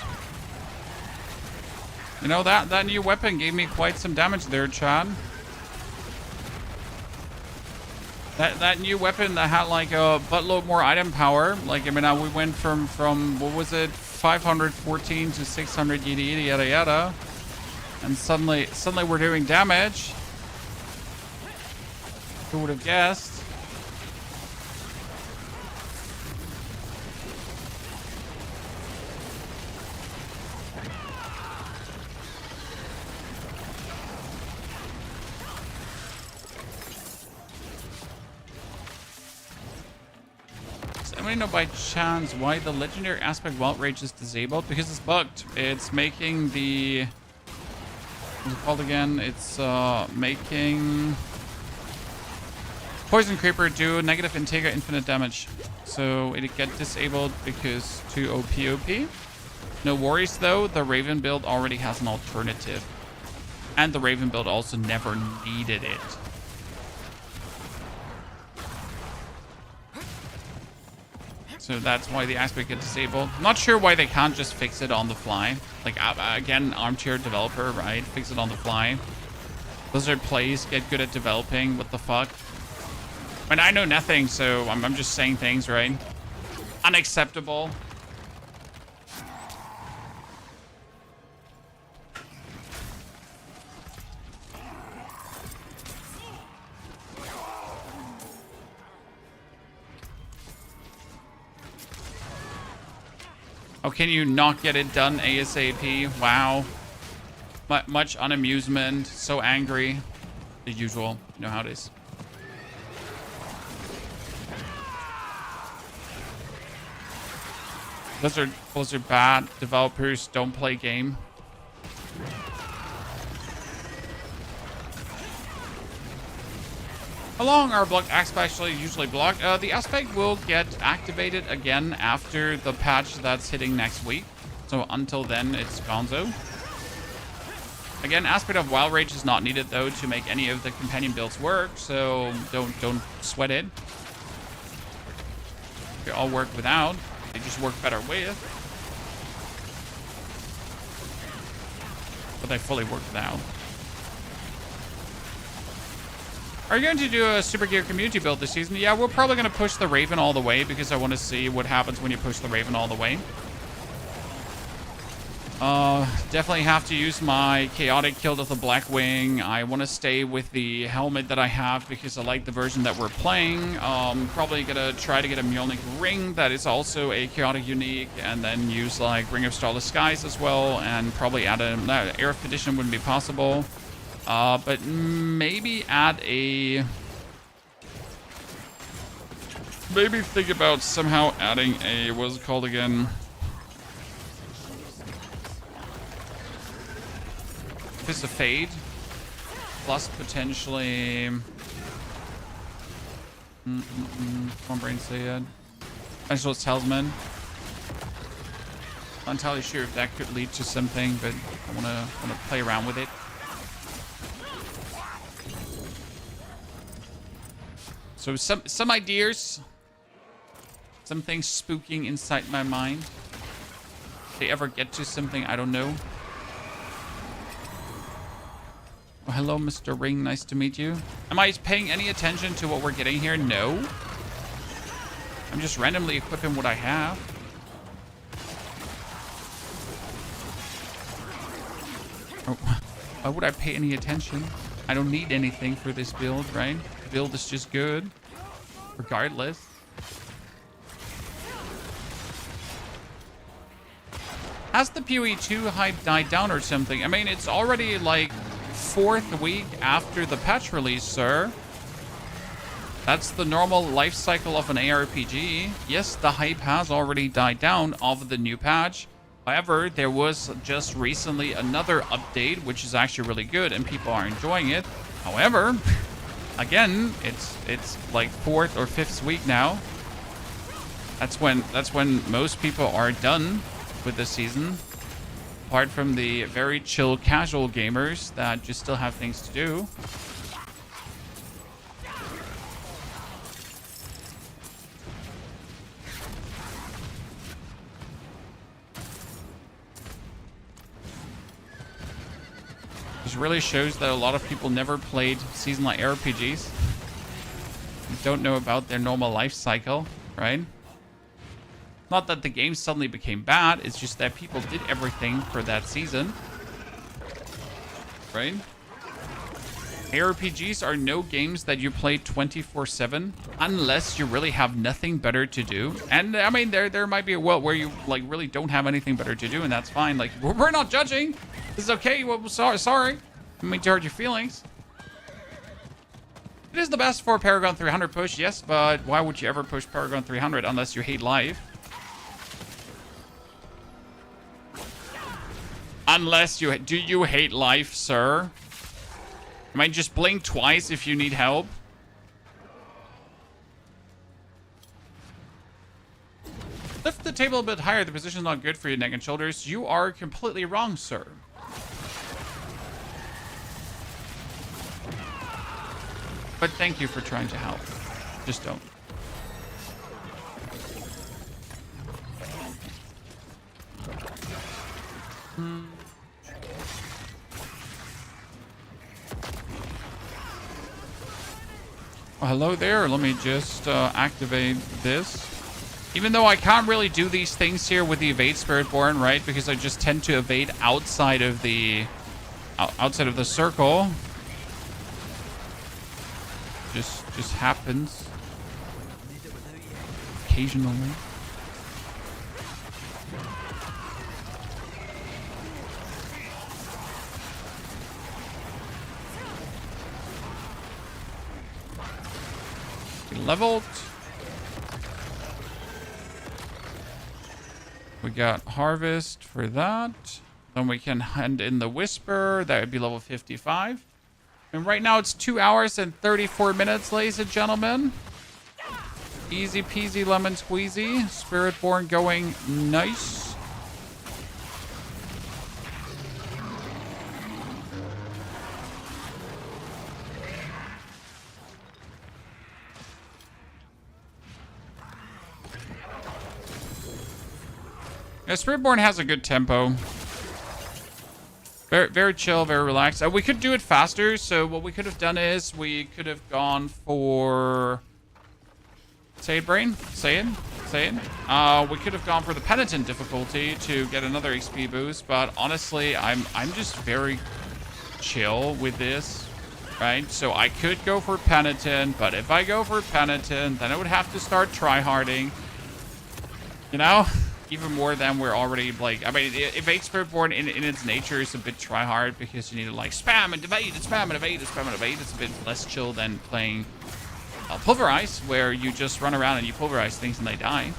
You know, that new weapon gave me quite some damage there, Chad. That new weapon that had like a buttload more item power. Like, I mean, we went from what was it, 514 to 600 yada yada. And suddenly we're doing damage. Who would have guessed? I know by chance why the legendary aspect wild rage is disabled, because it's bugged. It's making the, what's it called again? It's making poison creeper do negative Integra infinite damage, so it get disabled because too OP. No worries though, the Raven build already has an alternative, and the Raven build also never needed it. So that's why the aspect gets disabled. Not sure why they can't just fix it on the fly. Like, again, armchair developer, right? Fix it on the fly. Blizzard plays, get good at developing. What the fuck? I mean, I know nothing, so I'm just saying things, right? Unacceptable. How can you not get it done ASAP? Wow. Much unamusement. So angry. The usual. You know how it is. Blizzard bad. Developers don't play game. How long are blocked aspects usually blocked? The aspect will get activated again after the patch that's hitting next week. So until then, it's gonzo. Again, aspect of wild rage is not needed though to make any of the companion builds work. So don't sweat it. They all work without. They just work better with. But they fully work without. Are you going to do a Super Gear community build this season? Yeah, we're probably going to push the Raven all the way because I want to see what happens when you push the Raven all the way. Definitely have to use my chaotic kill of the Blackwing. I want to stay with the helmet that I have because I like the version that we're playing. Probably gonna try to get a Mjolnir ring that is also a chaotic unique, and then use like Ring of Starless Skies as well, and probably add a Air of Petition wouldn't be possible. But maybe add a... Maybe think about somehow adding a... What's it called again? Fist of Fade. Plus potentially... Come on, Brain, say it. Essential Talisman. Not entirely sure if that could lead to something, but I wanna play around with it. So some ideas, some things spooking inside my mind. If they ever get to something, I don't know. Well, hello, Mr. Ring. Nice to meet you. Am I paying any attention to what we're getting here? No. I'm just randomly equipping what I have. Oh, why would I pay any attention? I don't need anything for this build, right? The build is just good, regardless. Has the PoE2 hype died down or something? I mean, it's already like 4th week after the patch release, sir. That's the normal life cycle of an ARPG. Yes, the hype has already died down of the new patch. However, there was just recently another update, which is actually really good, and people are enjoying it. However, again, it's like 4th or 5th week now. That's when most people are done with the season. Apart from the very chill casual gamers that just still have things to do. This really shows that a lot of people never played season-like RPGs. Don't know about their normal life cycle, right? Not that the game suddenly became bad, it's just that people did everything for that season. Right? ARPGs are no games that you play 24/7 unless you really have nothing better to do. And I mean, there might be a world where you like really don't have anything better to do, and that's fine. Like, we're not judging. This is okay. Well, sorry. I mean to hurt your feelings. It is the best for Paragon 300 push, yes, but why would you ever push Paragon 300 unless you hate life? Unless you... Do you hate life, sir? I mean, just blink twice if you need help. Lift the table a bit higher. The position's not good for your neck and shoulders. You are completely wrong, sir. But thank you for trying to help. Just don't. Well, hello there. Let me just activate this. Even though I can't really do these things here with the evade Spiritborn, right? Because I just tend to evade outside of the circle. Just happens occasionally. Leveled. We got Harvest for that. Then we can hand in the Whisper. That would be level 55. And right now it's 2 hours and 34 minutes, ladies and gentlemen. Easy peasy lemon squeezy. Spiritborn going nice. Yeah, Spiritborn has a good tempo. Very, very chill, very relaxed. We could do it faster, so what we could have done is we could have gone for... Say it, Brain? Say it? saying. We could have gone for the Penitent difficulty to get another XP boost, but honestly, I'm just very chill with this, right? So I could go for Penitent, but if I go for Penitent, then I would have to start tryharding, you know? Even more than we're already, like, I mean, Evade Spiritborn in its nature is a bit tryhard because you need to, like, spam and evade and spam and evade and spam and evade. It's a bit less chill than playing Pulverize, where you just run around and you pulverize things and they die.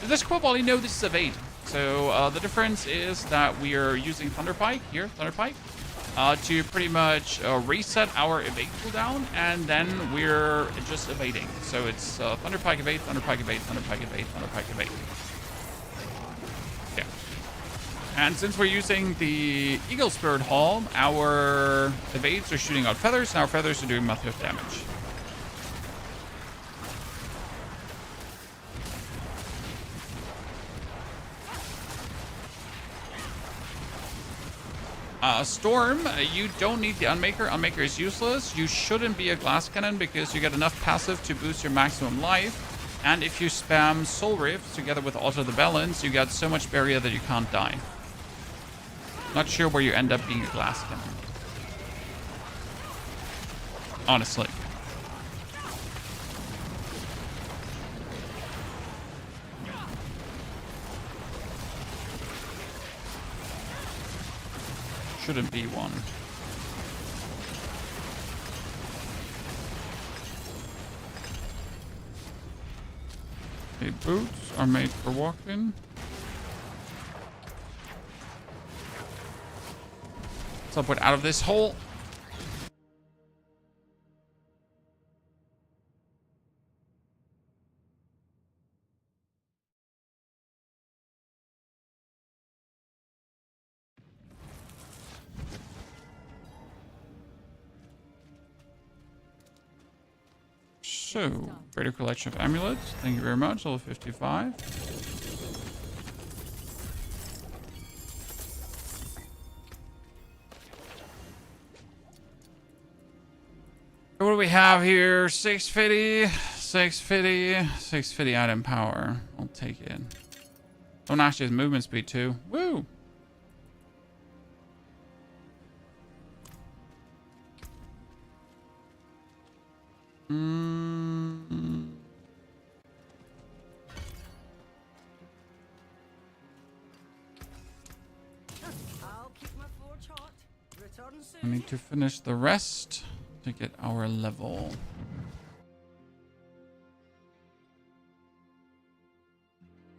This Quibble, you know this is evade. So the difference is that we are using Thunderpike here, Thunderpike, to pretty much reset our evade cooldown, and then we're just evading. So it's Thunderpike evade, Thunderpike evade, Thunderpike evade, Thunderpike evade. Yeah. And since we're using the Eagle Spirit Hall, our evades are shooting out feathers, and our feathers are doing massive damage. Storm, you don't need the Unmaker. Unmaker is useless. You shouldn't be a glass cannon because you get enough passive to boost your maximum life. And if you spam Soul Rifts together with Alter the Balance, you get so much barrier that you can't die. Not sure where you end up being a glass cannon. Honestly. Shouldn't be one. Okay, boots are made for walking. So I'll put out of this hole. So, greater collection of amulets. Thank you very much. Level 55. What do we have here? 650, 650, 650 item power. I'll take it. Oh, and actually, his movement speed too. Woo! I need to finish the rest to get our level.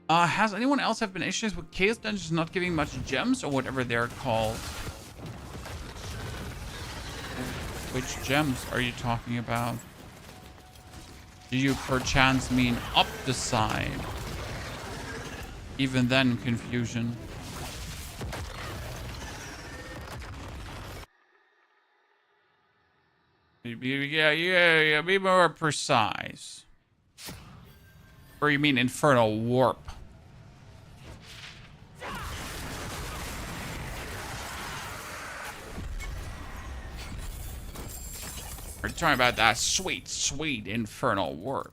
Has anyone else have been issues with Chaos Dungeons not giving much gems or whatever they're called? Which gems are you talking about? Do you perchance mean up the side? Even then, confusion. Yeah, be more precise. Or you mean Infernal Warp? We're talking about that sweet, sweet Infernal Warp.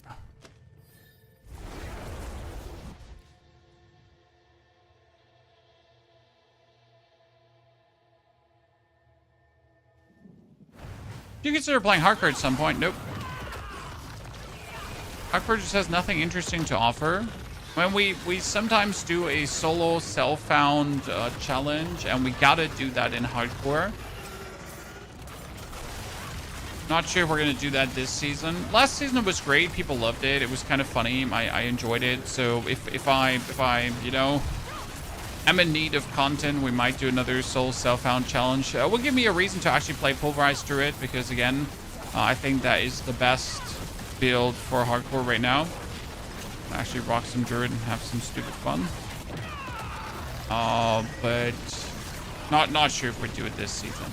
Do you consider playing hardcore at some point? Nope. Hardcore just has nothing interesting to offer. When we sometimes do a solo self-found challenge, and we gotta do that in hardcore. Not sure if we're gonna do that this season. Last season was great. People loved it. It was kind of funny. I enjoyed it. So if I you know, am in need of content, we might do another solo self-found challenge. Will give me a reason to actually play Pulverize through it, because again, I think that is the best build for hardcore right now. Actually rock some druid and have some stupid fun. But not sure if we do it this season.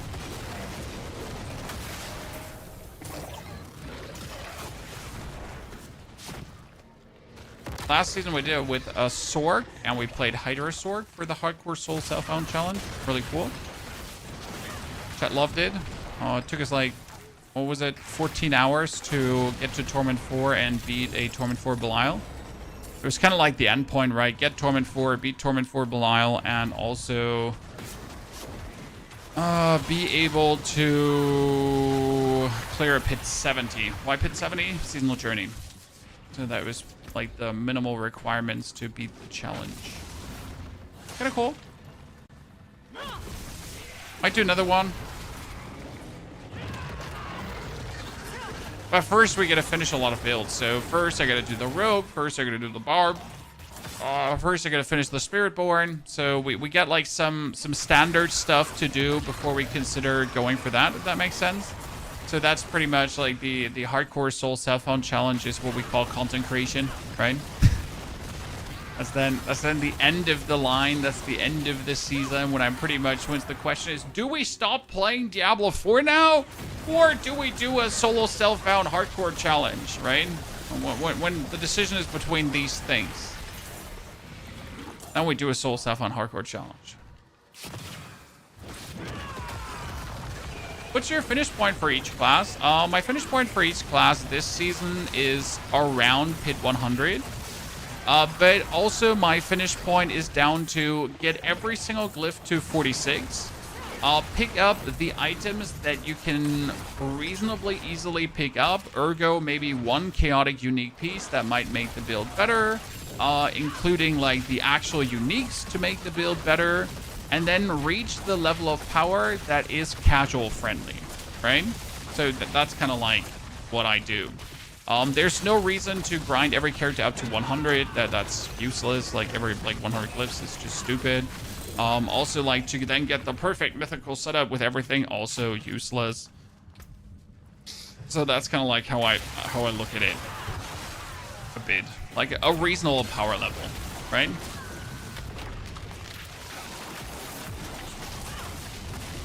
Last season we did it with a Sorg, and we played Hydra Sorg for the hardcore soul self-found challenge. Really cool. Chat loved it. It took us like, what was it, 14 hours to get to Torment 4 and beat a Torment 4 Belial. It was kind of like the end point, right? Get Torment 4, beat Torment 4 Belial, and also be able to clear a pit 70. Why pit 70? Seasonal Journey. So that was like the minimal requirements to beat the challenge. Kind of cool. Might do another one. But first, we gotta finish a lot of builds. So first, I gotta do the Rogue. First, I gotta do the Barb. First, I gotta finish the Spiritborn. So we get like some standard stuff to do before we consider going for that, if that makes sense. So that's pretty much like the hardcore soul self-found challenge is what we call content creation, right? That's then the end of the line. That's the end of this season when I'm pretty much, when the question is, do we stop playing Diablo 4 now? Or do we do a solo self-found hardcore challenge, right? When the decision is between these things. Then we do a solo self-found hardcore challenge. What's your finish point for each class? My finish point for each class this season is around pit 100. But also my finish point is down to get every single glyph to 46. Pick up the items that you can reasonably easily pick up. Ergo, maybe one chaotic unique piece that might make the build better. Including like the actual uniques to make the build better. And then reach the level of power that is casual friendly, right? So that's kind of like what I do. There's no reason to grind every character up to 100. That's useless. Like every 100 glyphs is just stupid. Also, like to then get the perfect mythical setup with everything, also useless. So that's kind of like how I look at it. A bit like a reasonable power level, right?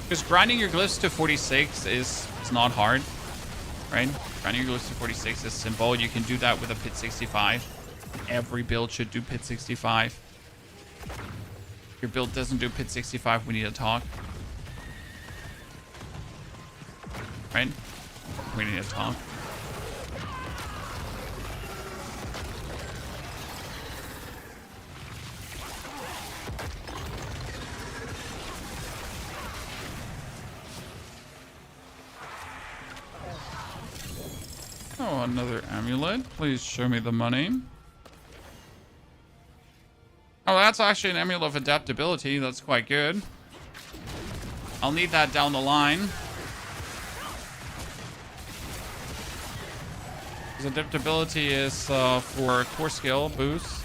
Because grinding your glyphs to 46 is not hard, right? Grinding your glyphs to 46 is simple. You can do that with a pit 65. Every build should do pit 65. If your build doesn't do pit 65, we need to talk. Right? We need to talk. Oh, another amulet. Please show me the money. Oh, that's actually an amulet of adaptability. That's quite good. I'll need that down the line. Because adaptability is for core skill boost.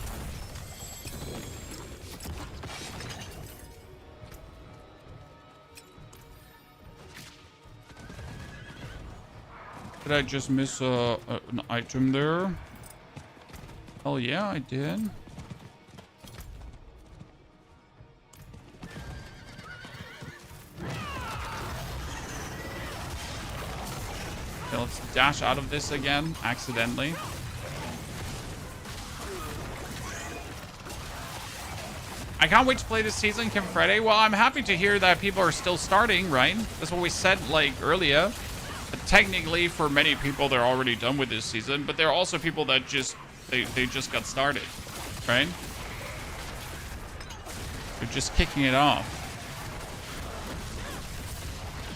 Did I just miss an item there? Hell yeah, I did. Okay, let's dash out of this again, accidentally. I can't wait to play this season, Kim Friday. Well, I'm happy to hear that people are still starting, right? That's what we said, like, earlier. Technically, for many people, they're already done with this season, but there are also people that just they just got started, right? They're just kicking it off.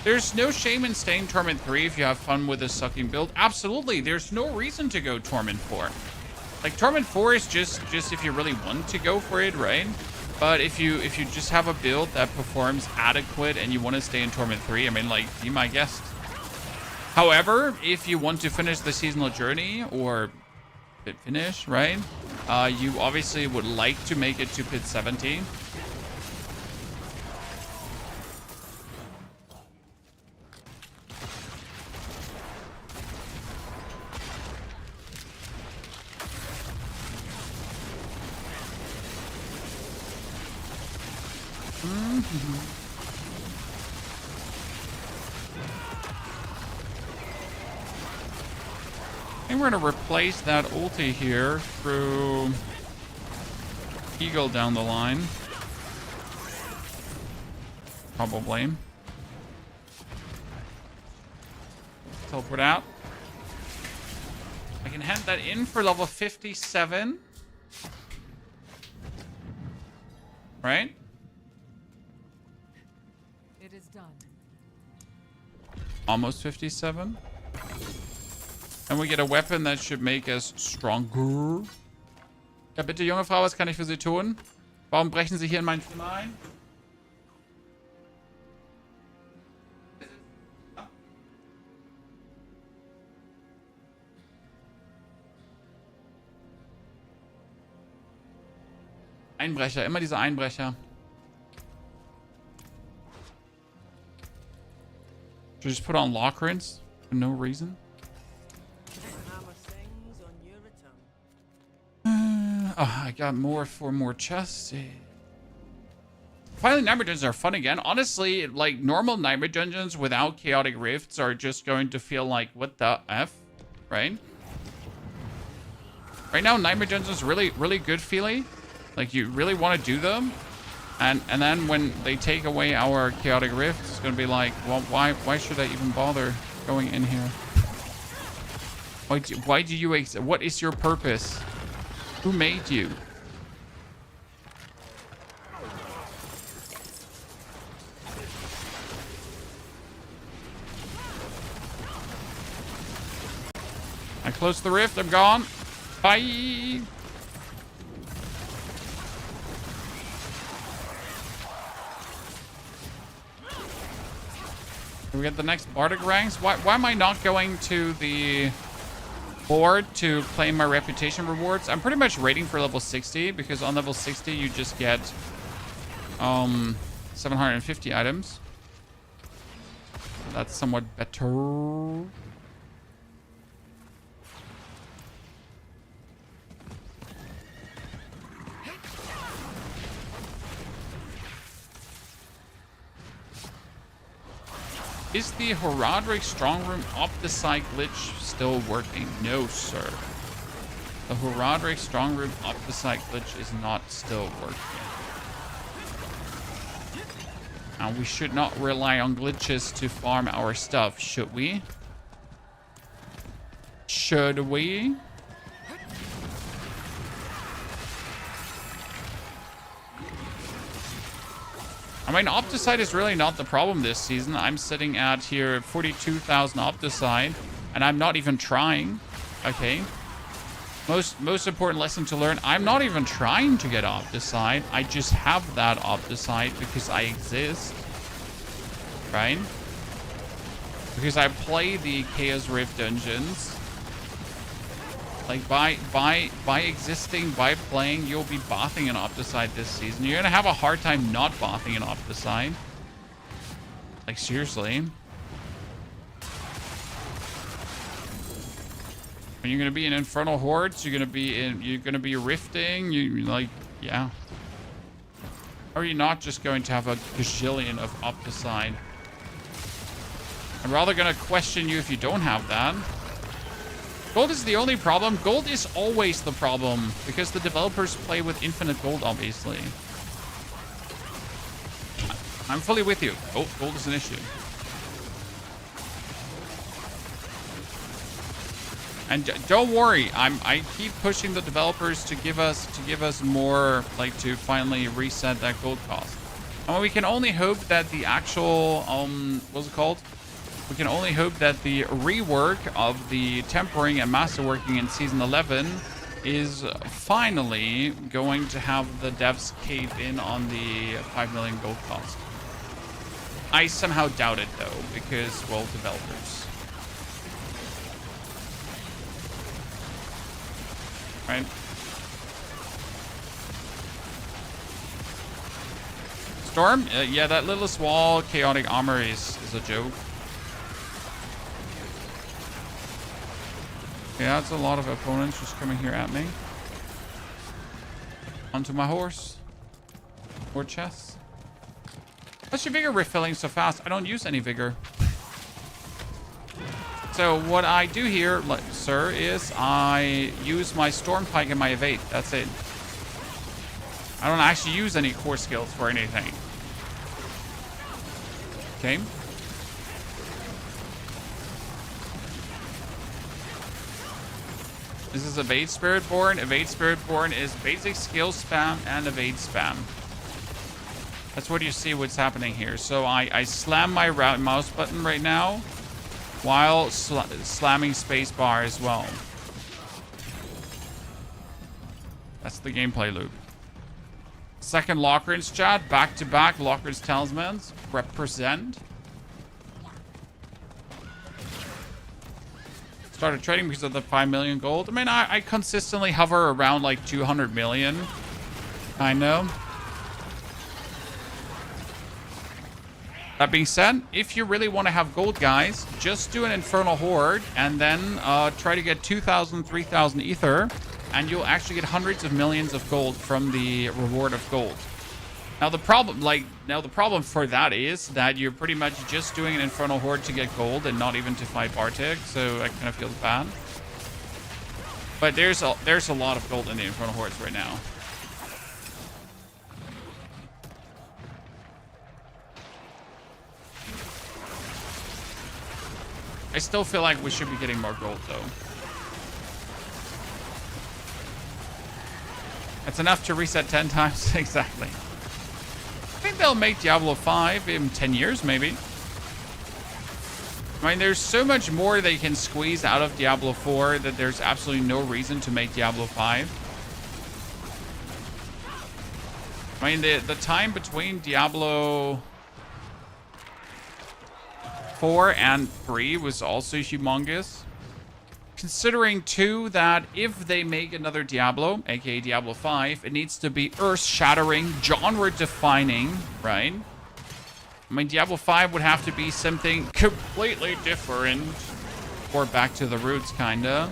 There's no shame in staying Torment 3 if you have fun with a sucking build. Absolutely, there's no reason to go Torment 4. Like Torment 4 is just if you really want to go for it, right? But if you just have a build that performs adequate and you want to stay in Torment 3, I mean, like, be my guest. However, if you want to finish the seasonal journey or pit finish, right? You obviously would like to make it to pit 17. I think we're going to replace that ulti here through Eagle down the line. Probably. Teleport out. I can hand that in for level 57. Right? It is done. Almost 57. And we get a weapon that should make us stronger. Ja, bitte, junge Frau, was kann ich für Sie tun? Warum brechen Sie hier in mein Zimmer ein? Einbrecher, immer diese Einbrecher. Should I just put on Lockrins for no reason? Oh, I got more for more chests. Finally, Nightmare Dungeons are fun again. Honestly, like, normal Nightmare Dungeons without Chaotic Rifts are just going to feel like, what the F? Right? Right now, Nightmare Dungeons really, really good feeling. Like, you really want to do them. And then when they take away our Chaotic Rift, it's going to be like, well, why should I even bother going in here? Why do you... What is your purpose? Who made you? I closed the rift. I'm gone. Bye. We get the next Bardic ranks. Why am I not going to the board to claim my reputation rewards? I'm pretty much waiting for level 60 because on level 60 you just get 750 items. That's somewhat better. Is the Horde Strong Room Opticite glitch still working? No, sir. The Horde Strong Room Opticite glitch is not still working. And we should not rely on glitches to farm our stuff, should we? Should we? I mean, Opticite is really not the problem this season. I'm sitting at here 42,000 Opticite, and I'm not even trying. Okay. Most important lesson to learn, I'm not even trying to get Opticite. I just have that Opticite because I exist. Right? Because I play the Chaos Rift dungeons. Like, by existing, by playing, you'll be bothing an Opticite this season. You're gonna have a hard time not bothing an Opticite. Like, seriously. When you're gonna be in Infernal Hordes, you're gonna be rifting, yeah. Or are you not just going to have a gazillion of Opticite? I'm rather gonna question you if you don't have that. Gold is the only problem. Gold is always the problem because the developers play with infinite gold, obviously. I'm fully with you. Oh, gold is an issue. And don't worry, I keep pushing the developers to give us more, like, to finally reset that gold cost. And we can only hope that the actual what's it called? We can only hope that the rework of the tempering and masterworking in Season 11 is finally going to have the devs cave in on the 5 million gold cost. I somehow doubt it, though, because, well, developers. Right? Storm? Yeah, that little small chaotic armor is a joke. Yeah, it's a lot of opponents just coming here at me. Onto my horse. More chests. What's your vigor refilling so fast? I don't use any vigor. So what I do here, sir, is I use my storm pike and my evade. That's it. I don't actually use any core skills for anything. Okay. This is Evade Spiritborn. Evade Spiritborn is basic skill spam and evade spam. That's what you see what's happening here. So I slam my mouse button right now while slamming spacebar as well. That's the gameplay loop. Second Lockerins chat, back-to-back Lockerins Talismans. Represent. Started trading because of the 5 million gold. I mean, I consistently hover around like 200 million. I know. That being said, if you really want to have gold, guys, just do an Infernal Horde and then try to get 2,000, 3,000 ether, and you'll actually get hundreds of millions of gold from the reward of gold. Now the problem for that is that you're pretty much just doing an Infernal Horde to get gold and not even to fight Bartek, so I kind of feel bad. But there's a lot of gold in the Infernal Hordes right now. I still feel like we should be getting more gold, though. That's enough to reset 10 times. Exactly. I think they'll make Diablo 5 in 10 years, maybe. I mean, there's so much more they can squeeze out of Diablo 4 that there's absolutely no reason to make Diablo 5. I mean, the time between Diablo 4 and 3 was also humongous. Considering too that if they make another Diablo, aka Diablo 5, it needs to be earth-shattering, genre-defining, right? I mean, Diablo 5 would have to be something completely different, or back to the roots, kinda,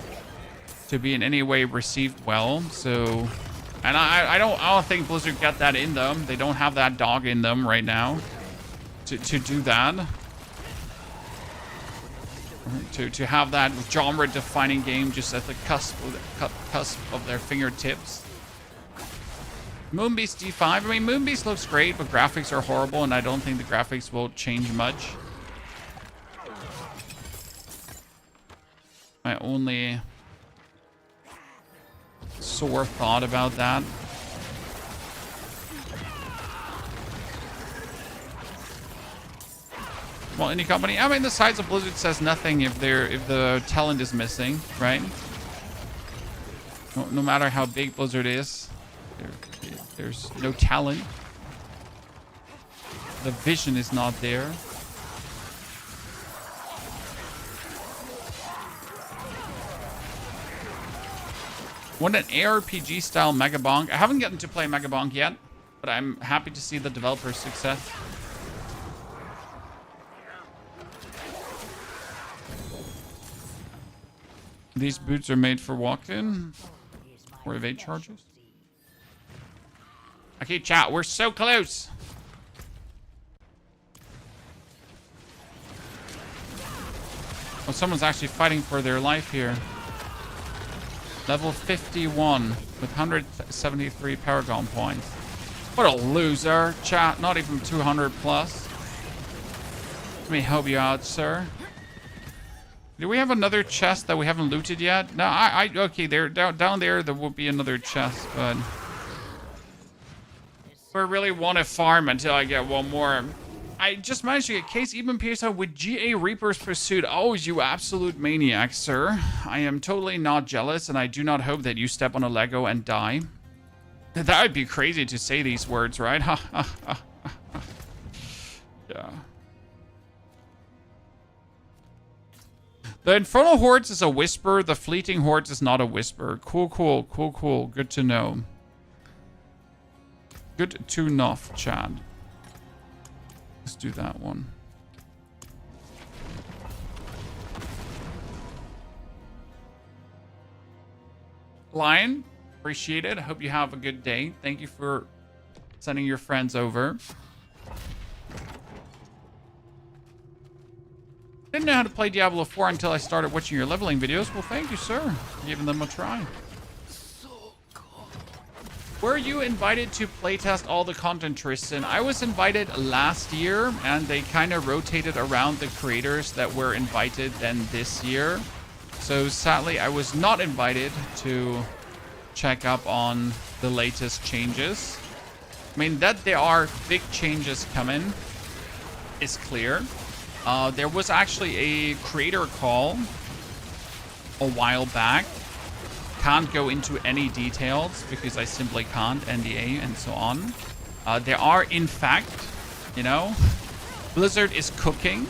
to be in any way received well. So, and I don't think Blizzard got that in them. They don't have that dog in them right now to do that. To have that genre-defining game just at the cusp of their fingertips. Moonbeast D5. I mean, Moonbeast looks great, but graphics are horrible, and I don't think the graphics will change much. My only sore thought about that. Well, any company, I mean, the size of Blizzard says nothing if the talent is missing, right? No matter how big Blizzard is, there's no talent. The vision is not there. Want an ARPG style Megabonk? I haven't gotten to play Megabonk yet, but I'm happy to see the developer's success. These boots are made for walk-in or evade charges. Okay, chat, we're so close. Oh, someone's actually fighting for their life here. Level 51 with 173 Paragon points. What a loser, chat. Not even 200 plus. Let me help you out, sir. Do we have another chest that we haven't looted yet? No, okay, there, down there will be another chest, but I really want to farm until I get one more. I just managed to get Case Even Pierce with GA Reaper's Pursuit. Oh, you absolute maniac, sir. I am totally not jealous, and I do not hope that you step on a Lego and die. That would be crazy to say these words, right? Yeah. The Infernal Hordes is a whisper. The Fleeting Hordes is not a whisper. Cool, cool, cool, cool. Good to know. Good to know, Chad. Let's do that one. Lion, appreciate it. I hope you have a good day. Thank you for sending your friends over. Didn't know how to play Diablo 4 until I started watching your leveling videos. Well, thank you, sir, for giving them a try. Were you invited to playtest all the content, Tristan? I was invited last year, and they kind of rotated around the creators that were invited then this year. So sadly, I was not invited to check up on the latest changes. I mean, that there are big changes coming is clear. There was actually a creator call a while back. Can't go into any details because I simply can't, NDA and so on. There are, in fact, you know, Blizzard is cooking,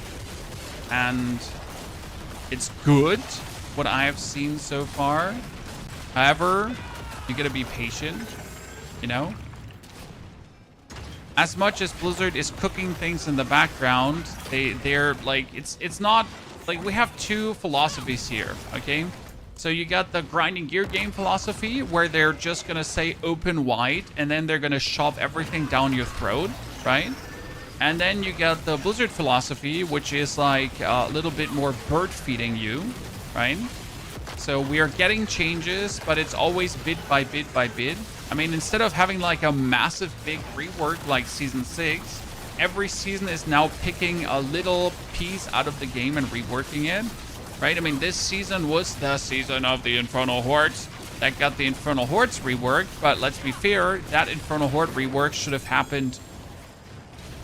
and it's good what I have seen so far. However, you gotta be patient, you know. As much as Blizzard is cooking things in the background, they're like, it's not like, we have two philosophies here, okay? So you got the grinding gear game philosophy, where they're just gonna say open wide, and then they're gonna shove everything down your throat, right? And then you got the Blizzard philosophy, which is like a little bit more bird feeding you, right? So we are getting changes, but it's always bit by bit by bit. I mean, instead of having like a massive big rework like Season 6, every season is now picking a little piece out of the game and reworking it, right? I mean, this season was the season of the Infernal Hordes that got the Infernal Hordes reworked, but let's be fair, that Infernal Horde rework should have happened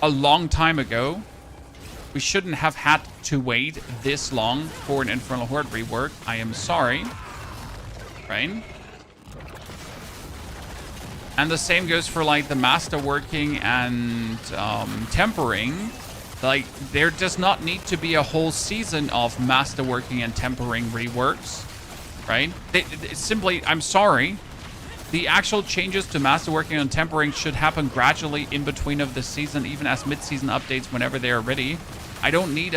a long time ago. We shouldn't have had to wait this long for an Infernal Horde rework. I am sorry, right? And the same goes for like the masterworking and tempering. Like, there does not need to be a whole season of masterworking and tempering reworks, right? It's simply, I'm sorry, the actual changes to masterworking and tempering should happen gradually in between of the season, even as mid-season updates whenever they are ready. I don't need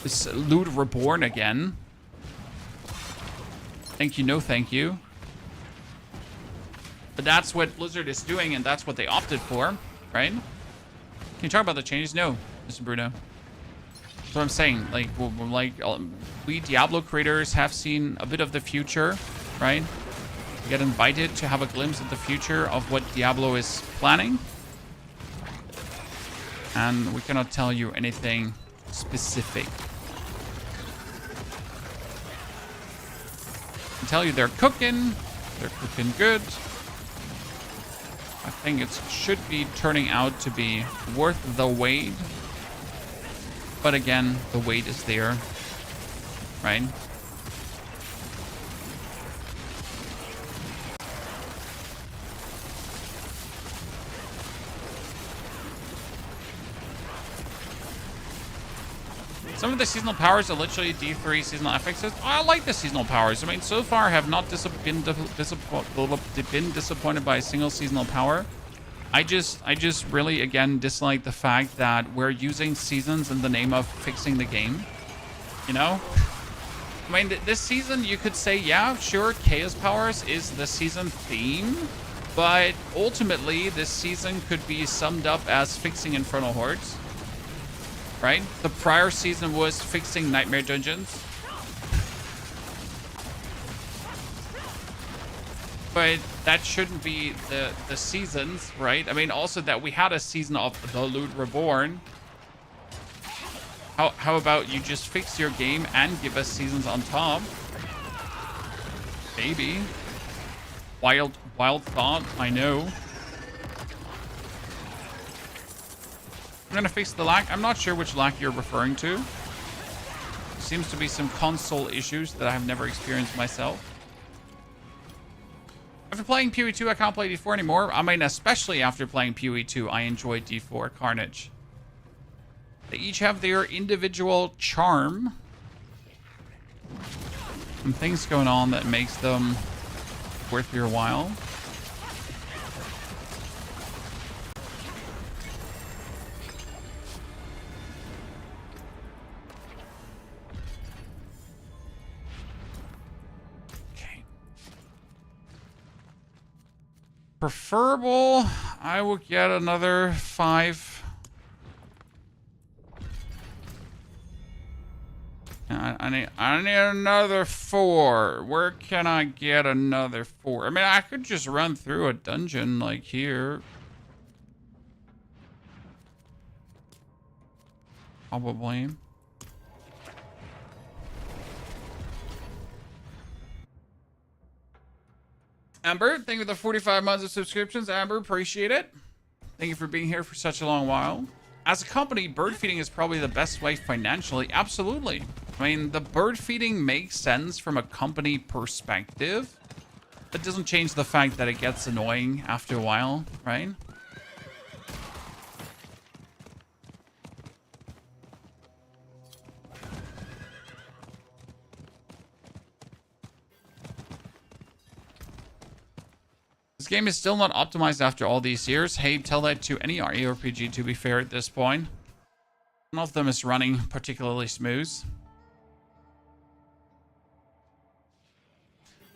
this Loot Reborn again. Thank you, no thank you. But that's what Blizzard is doing, and that's what they opted for, right? Can you talk about the changes? No, Mr. Bruno. That's what I'm saying. Like, we Diablo creators have seen a bit of the future, right? We get invited to have a glimpse at the future of what Diablo is planning. And we cannot tell you anything specific. I can tell you they're cooking good. I think it should be turning out to be worth the wait. But again, the wait is there, right? Some of the seasonal powers are literally D3 seasonal affixes. I like the seasonal powers. I mean, so far I have not been disappointed by a single seasonal power. I just really, again, dislike the fact that we're using seasons in the name of fixing the game. You know? I mean, this season you could say, yeah, sure, Chaos Powers is the season theme. But ultimately, this season could be summed up as fixing Infernal Hordes. Right? The prior season was fixing Nightmare Dungeons. But that shouldn't be the seasons, right? I mean, also that we had a season of the Loot Reborn. How about you just fix your game and give us seasons on top? Maybe. Wild thought, I know. I'm gonna fix the lag. I'm not sure which lag you're referring to. Seems to be some console issues that I have never experienced myself. After playing PoE2, I can't play D4 anymore. I mean, especially after playing PoE2, I enjoy D4 Carnage. They each have their individual charm. Some things going on that makes them worth your while. Preferable, I will get another 5. I need another 4. Where can I get another 4? I mean, I could just run through a dungeon like here. Probably. Amber, thank you for the 45 months of subscriptions. Amber, appreciate it. Thank you for being here for such a long while. As a company, bird feeding is probably the best way financially. Absolutely. I mean, the bird feeding makes sense from a company perspective. That doesn't change the fact that it gets annoying after a while, right? This game is still not optimized after all these years. Hey, tell that to any ARPG, to be fair, at this point. None of them is running particularly smooth.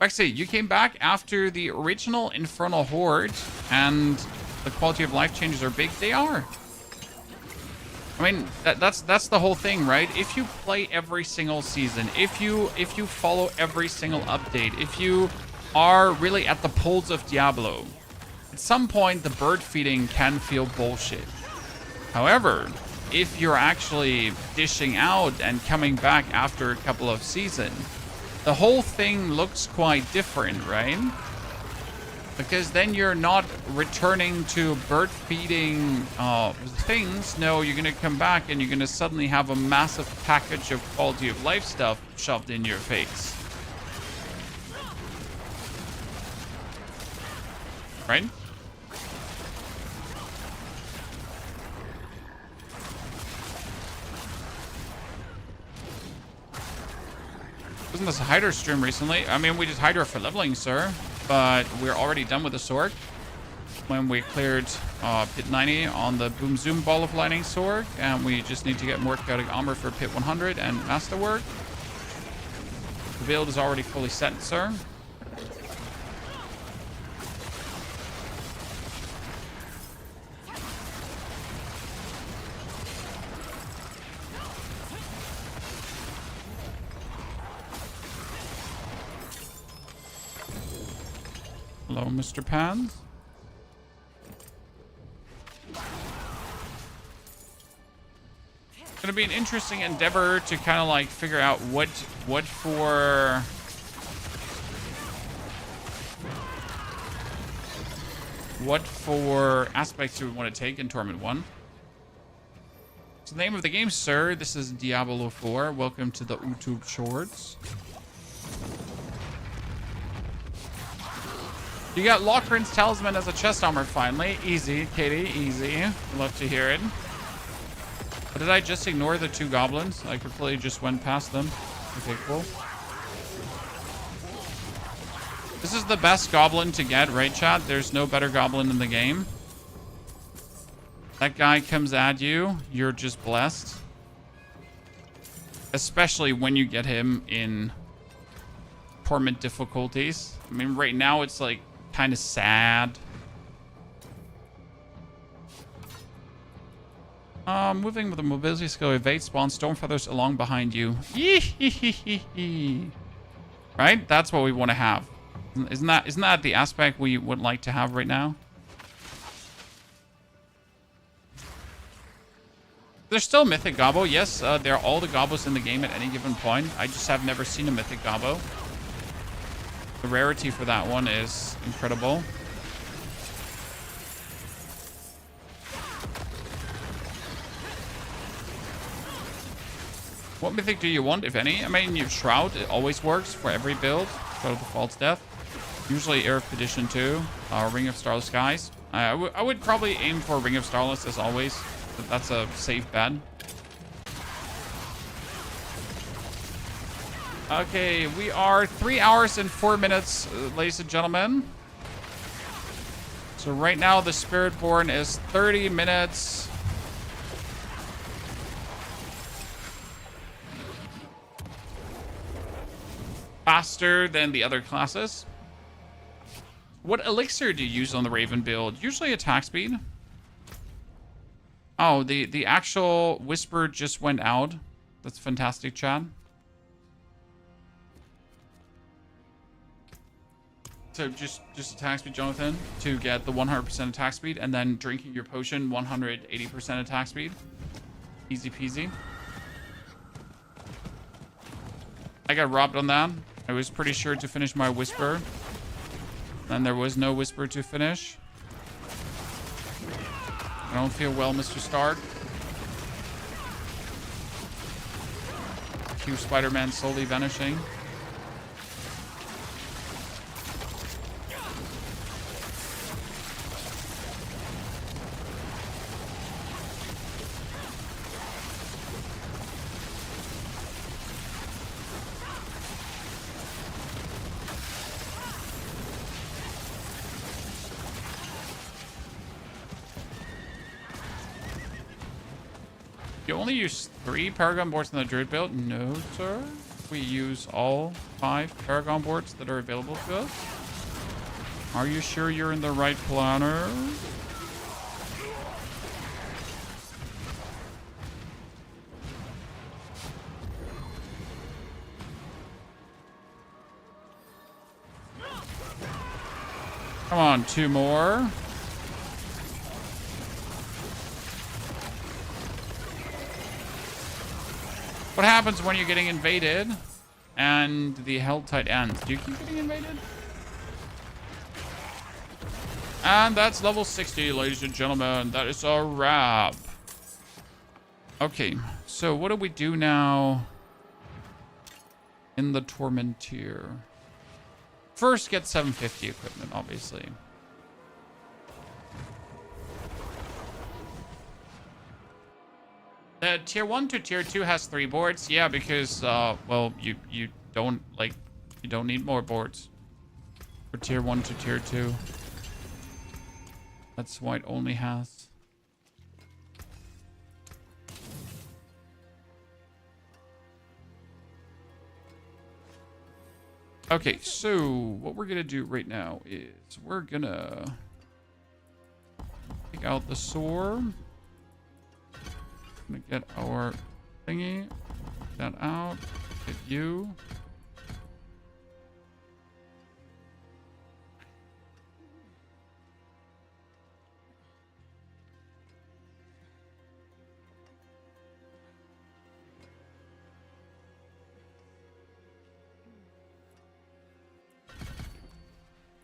Lexi, you came back after the original Infernal Horde, and the quality of life changes are big. They are. I mean, that's the whole thing, right? If you play every single season, if you follow every single update, if you are really at the pulse of Diablo, at some point the bird feeding can feel bullshit. However, if you're actually dishing out and coming back after a couple of seasons, the whole thing looks quite different, right? Because then you're not returning to bird feeding things. No, you're gonna come back and you're gonna suddenly have a massive package of quality of life stuff shoved in your face. Right? Wasn't this a Hydra stream recently? I mean, we did Hydra for leveling, sir, but we're already done with the sword. When we cleared Pit 90 on the Boom Zoom Ball of Lightning sword, and we just need to get more chaotic armor for Pit 100 and Masterwork. The build is already fully set, sir. Hello, Mr. Pans. It's gonna be an interesting endeavor to kind of like figure out what for aspects do we want to take in Torment 1. So the name of the game, sir, this is Diablo 4. Welcome to the YouTube Shorts. You got Lochran's Talisman as a chest armor finally. Easy, Katie, easy. Love to hear it. But did I just ignore the two goblins? I completely just went past them. Okay, cool. This is the best goblin to get, right, chat? There's no better goblin in the game. That guy comes at you, you're just blessed. Especially when you get him in Torment difficulties. I mean, right now it's like kind of sad. Moving with a mobility skill, evade, spawn storm feathers along behind you. Right? That's what we want to have. Isn't that the aspect we would like to have right now? There's still Mythic Gobbo. Yes, there are all the Gobbos in the game at any given point. I just have never seen a Mythic Gobbo. The rarity for that one is incredible. What mythic do you want, if any? I mean, your Shroud, it always works for every build. Shroud of the False Death. Usually Expedition 2, Ring of Starless Skies. I would probably aim for Ring of Starless as always. But that's a safe bet. Okay, we are 3 hours and 4 minutes, ladies and gentlemen. So right now the Spiritborn is 30 minutes. Faster than the other classes. What elixir do you use on the Raven build? Usually attack speed. Oh, the actual whisper just went out. That's fantastic, Chad. So just attack speed, Jonathan, to get the 100% attack speed, and then drinking your potion 180% attack speed. Easy peasy. I got robbed on that. I was pretty sure to finish my whisper. Then there was no whisper to finish. I don't feel well, Mr. Stark. Q Spider-Man slowly vanishing. You only use 3 Paragon boards in the Druid build? No, sir. We use all 5 Paragon boards that are available to us. Are you sure you're in the right planner? Come on, 2 more. What happens when you're getting invaded and the Helltide ends? Do you keep getting invaded? And that's level 60, ladies and gentlemen. That is a wrap. Okay, so what do we do now in the Torment tier? First, get 750 equipment, obviously. The tier 1 to tier 2 has 3 boards. Yeah, because, well, you don't need more boards for tier 1 to tier 2. That's why it only has. Okay, so what we're gonna do right now is we're gonna take out the sword. Gonna get our thingy, get that out, get you.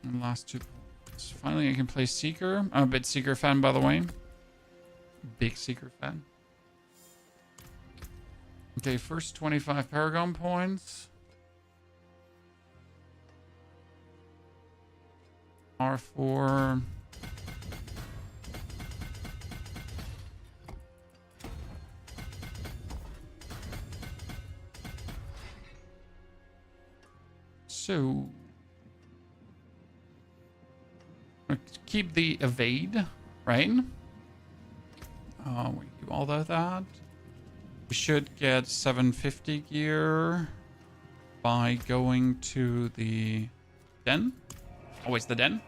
And last 2 points. Finally, I can play Seeker. I'm a big Seeker fan, by the way. Big Seeker fan. Okay, first 25 Paragon points. R4. So, keep the evade, right? We do all of that. We should get 750 gear by going to the den. Always the den.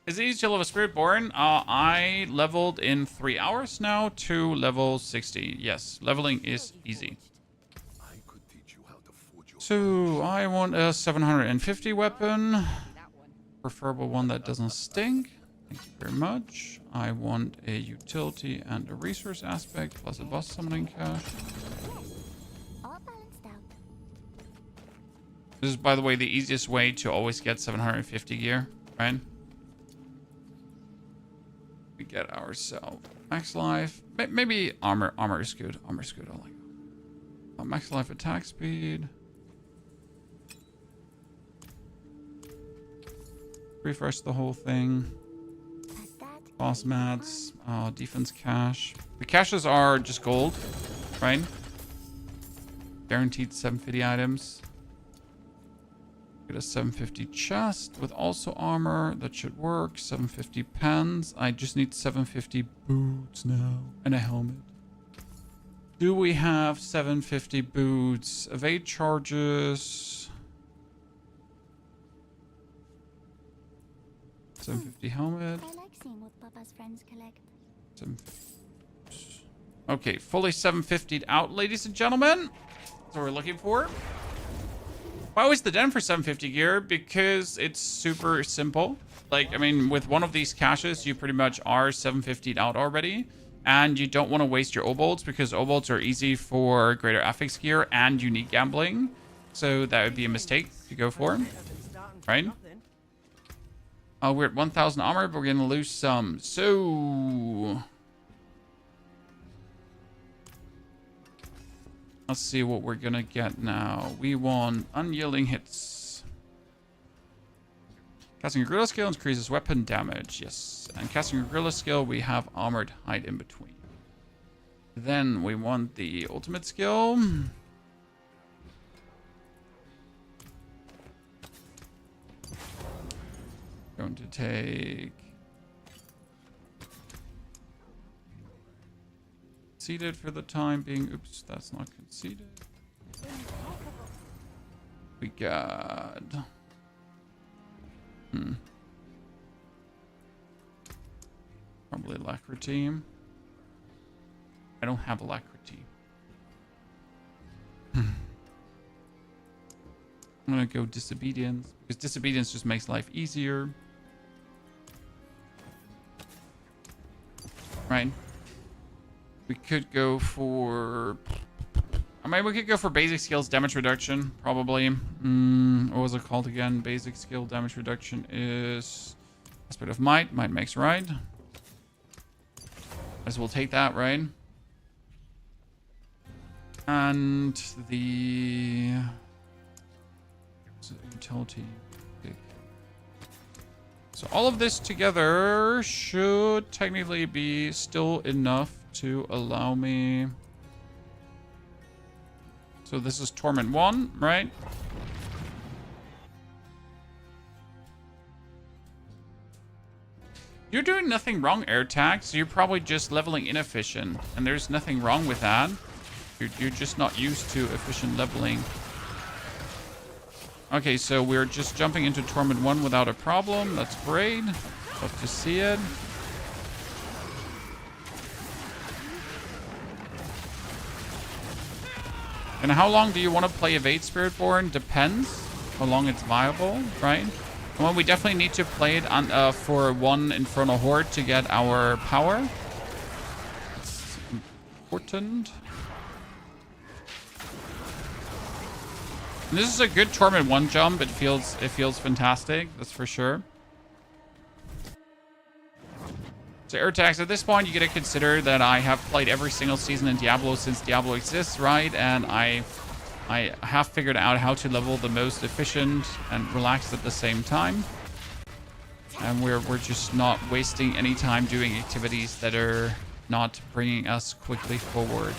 Is it easy to level Spiritborn? I leveled in 3 hours now to level 60. Yes, leveling is easy. So I want a 750 weapon. Preferable one that doesn't stink. Thank you very much. I want a utility and a resource aspect plus a boss summoning cache. All balanced out. This is, by the way, the easiest way to always get 750 gear, right? We get ourselves max life. Maybe armor. Armor is good. Armor is good. I like it. Max life attack speed. Refresh the whole thing. Boss mats, defense cache. The caches are just gold, right? Guaranteed 750 items. Get a 750 chest with also armor. That should work. 750 pens. I just need 750 boots now. And a helmet. Do we have 750 boots? Evade charges. 750 helmet. I like seeing what Papa's friends collect. Okay, fully 750'd out, ladies and gentlemen. That's what we're looking for. Why was the den for 750 gear? Because it's super simple. Like, I mean, with one of these caches, you pretty much are 750'd out already. And you don't want to waste your obolts because obolts are easy for greater affix gear and unique gambling. so that would be a mistake to go for, right? We're at 1,000 armor, but we're gonna lose some. So let's see what we're gonna get now. We want unyielding hits. Casting a gorilla skill increases weapon damage. Yes, and casting a gorilla skill, we have armored hide in between. Then we want the ultimate skill. Going to take conceded for the time being. Oops, that's not conceded. We got probably alacrity. I don't have alacrity. I'm gonna go disobedience because disobedience just makes life easier. Right. We could go for... I mean, we could go for basic skills damage reduction, probably. What was it called again? Basic skill damage reduction is... Aspect of might. Might makes right. As we'll take that, right? And the... utility. So all of this together should technically be still enough to allow me. So this is Torment 1, right? You're doing nothing wrong, AirTag, so you're probably just leveling inefficient. And there's nothing wrong with that. You're just not used to efficient leveling. Okay, so we're just jumping into Torment 1 without a problem. That's great. Love to see it. And how long do you want to play Evade Spiritborn? Depends how long it's viable, right? Well, we definitely need to play it on, for one Infernal Horde to get our power. It's important. And this is a good Torment 1 jump. It feels fantastic, that's for sure. So AirTags, at this point, you gotta consider that I have played every single season in Diablo since Diablo exists, right? And I have figured out how to level the most efficient and relaxed at the same time. And we're just not wasting any time doing activities that are not bringing us quickly forward.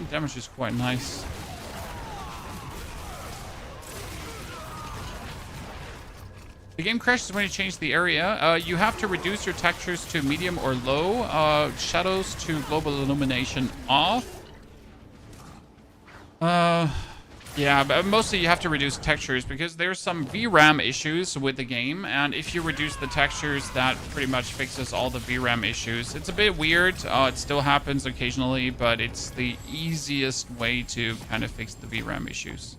Damage is quite nice. The game crashes when you change the area. You have to reduce your textures to medium or low. Shadows to global illumination off. Yeah, but mostly you have to reduce textures because there's some VRAM issues with the game, and if you reduce the textures, that pretty much fixes all the VRAM issues. It's a bit weird. It still happens occasionally, but it's the easiest way to kind of fix the VRAM issues.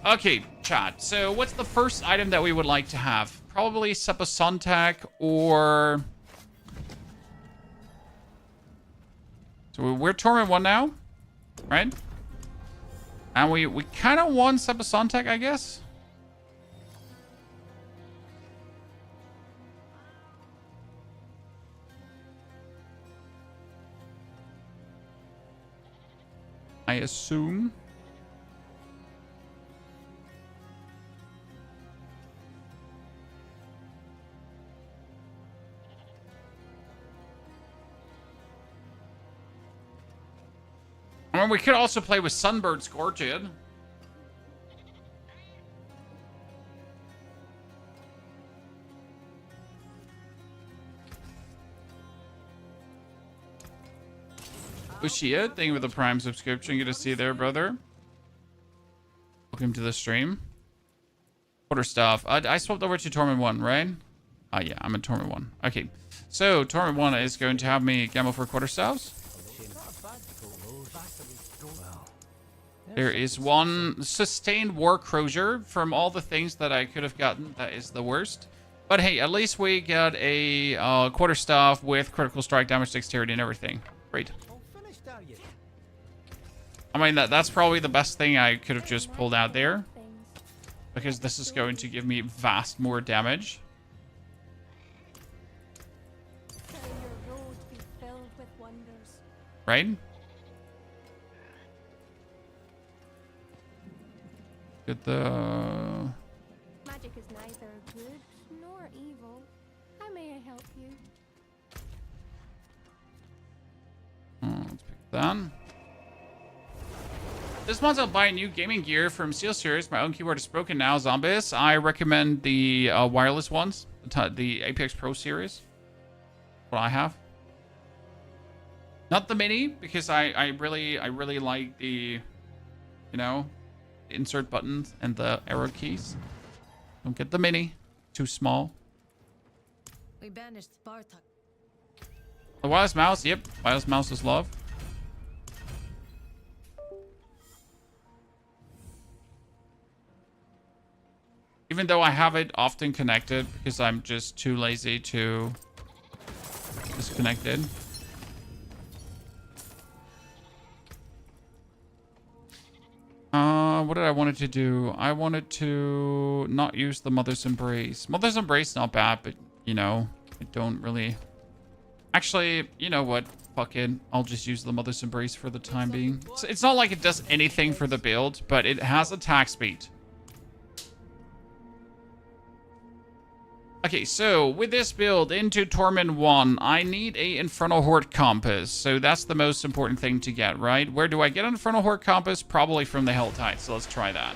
Okay, chat. So what's the first item that we would like to have? Probably Subasontac or... So we're Torment 1 now, right? And we kind of want Subasontac, I guess. I assume. I mean, we could also play with Sunbird Scorched. Ushia, thank you for the Prime subscription. Good to see you there, brother. Welcome to the stream. Quarterstaff. I swapped over to Torment 1, right? Yeah, I'm in Torment 1. Okay, so Torment 1 is going to have me gamble for Quarterstaffs. There is one sustained war crozier. From all the things that I could have gotten, that is the worst. But hey, at least we got a quarterstaff with critical strike, damage, dexterity, and everything. Great. I mean, that's probably the best thing I could have just pulled out there. Because this is going to give me vast more damage. Right? Get the... Magic is neither good nor evil. How may I help you? Let's pick that. This month I'll buy new gaming gear from SteelSeries. My own keyboard is broken now. Zombies. I recommend the wireless ones. The Apex Pro series. What I have. Not the mini, because I really like the, you know, insert buttons and the arrow keys. Don't get the mini. Too small. We banished Spartak. The wireless mouse. Yep. Wireless mouse is love. Even though I have it often connected because I'm just too lazy to disconnect it. What did I wanted to do? I wanted to not use the Mother's Embrace. Mother's Embrace not bad, but you know, I don't really. Actually, you know what? Fuck it. I'll just use the Mother's Embrace for the time being. It's not like it does anything for the build, but it has attack speed. Okay, so with this build into Torment 1, I need a Infernal Horde compass. So that's the most important thing to get, right? Where do I get an Infernal Horde compass? Probably from the Helltides. So let's try that.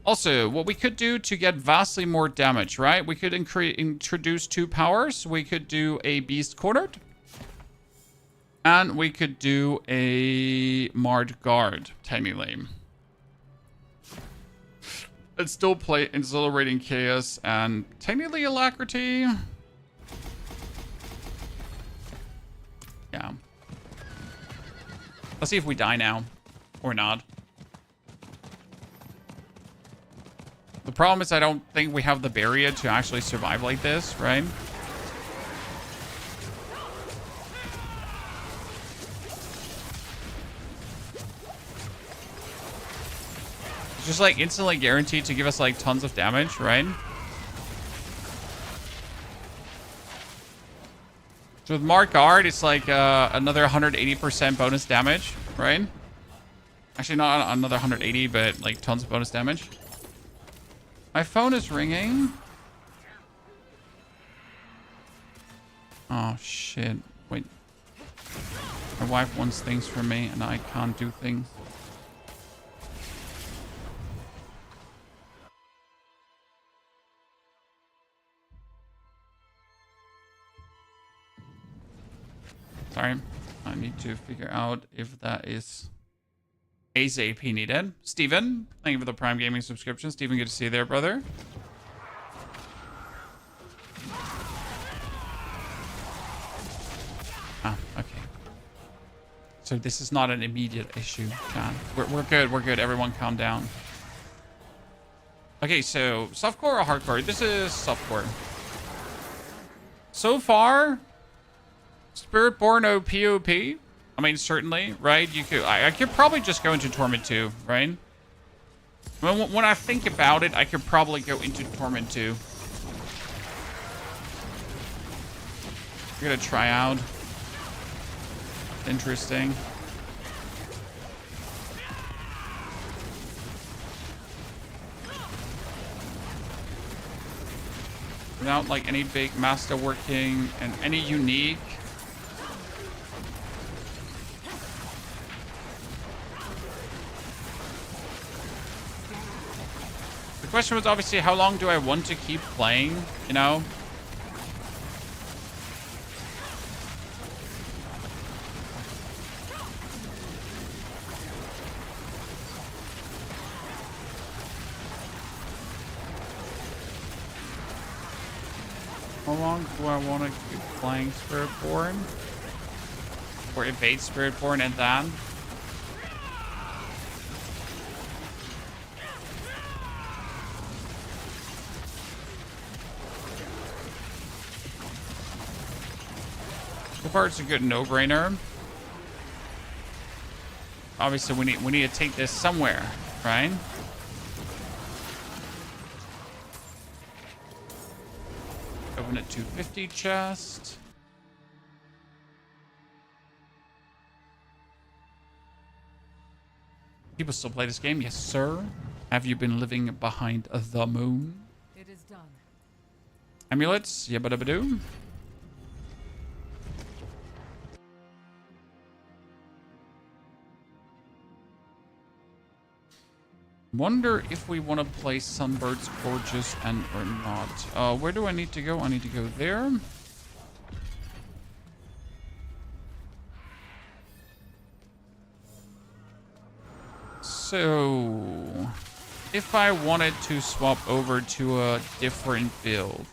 Also, what we could do to get vastly more damage, right? We could introduce 2 powers. We could do a Beast Cornered. And we could do a Marred Guard, technically. It's still play Exhilarating Chaos and technically Alacrity. Yeah. Let's see if we die now. Or not. The problem is I don't think we have the barrier to actually survive like this, right? Just like instantly guaranteed to give us like tons of damage, right? So with Mark Guard, it's like another 180% bonus damage, right? Actually, not another 180, but like tons of bonus damage. My phone is ringing. Oh shit! Wait, my wife wants things from me, and I can't do things. Sorry, I need to figure out if that is ASAP needed. Steven, thank you for the Prime Gaming subscription. Steven, good to see you there, brother. Ah, okay. So this is not an immediate issue, John. We're good, we're good. Everyone calm down. Okay, so softcore or hardcore? This is softcore. So far, Spiritborn OP. I mean, certainly, right? You could. I could probably just go into Torment 2, right? When I think about it, I could probably go into Torment 2. We're gonna try out. Interesting. Without like any big master working and any unique. The question was obviously how long do I want to keep playing, you know? How long do I want to keep playing Spiritborn? Or evade Spiritborn and then? So far, it's a good no-brainer. Obviously, we need to take this somewhere, right? Open a 250 chest. People still play this game? Yes, sir. Have you been living behind the moon? It is done. Amulets? Yabba-dabba-doo. Wonder if we want to play Sunbird's Gorgeous and or not. Where do I need to go? I need to go there. So, if I wanted to swap over to a different build,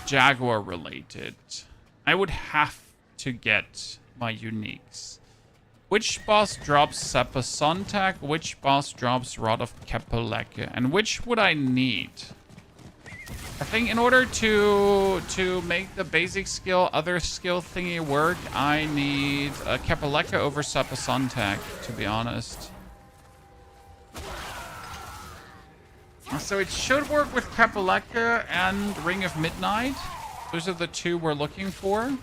Jaguar related, I would have to get my uniques. Which boss drops Seppa Sontag? Which boss drops Rod of Kepeleke? And which would I need? I think in order to make the basic skill, other skill thingy work, I need a Kepeleke over Seppa Sontag, to be honest. So it should work with Kepeleke and Ring of Midnight. Those are the two we're looking for.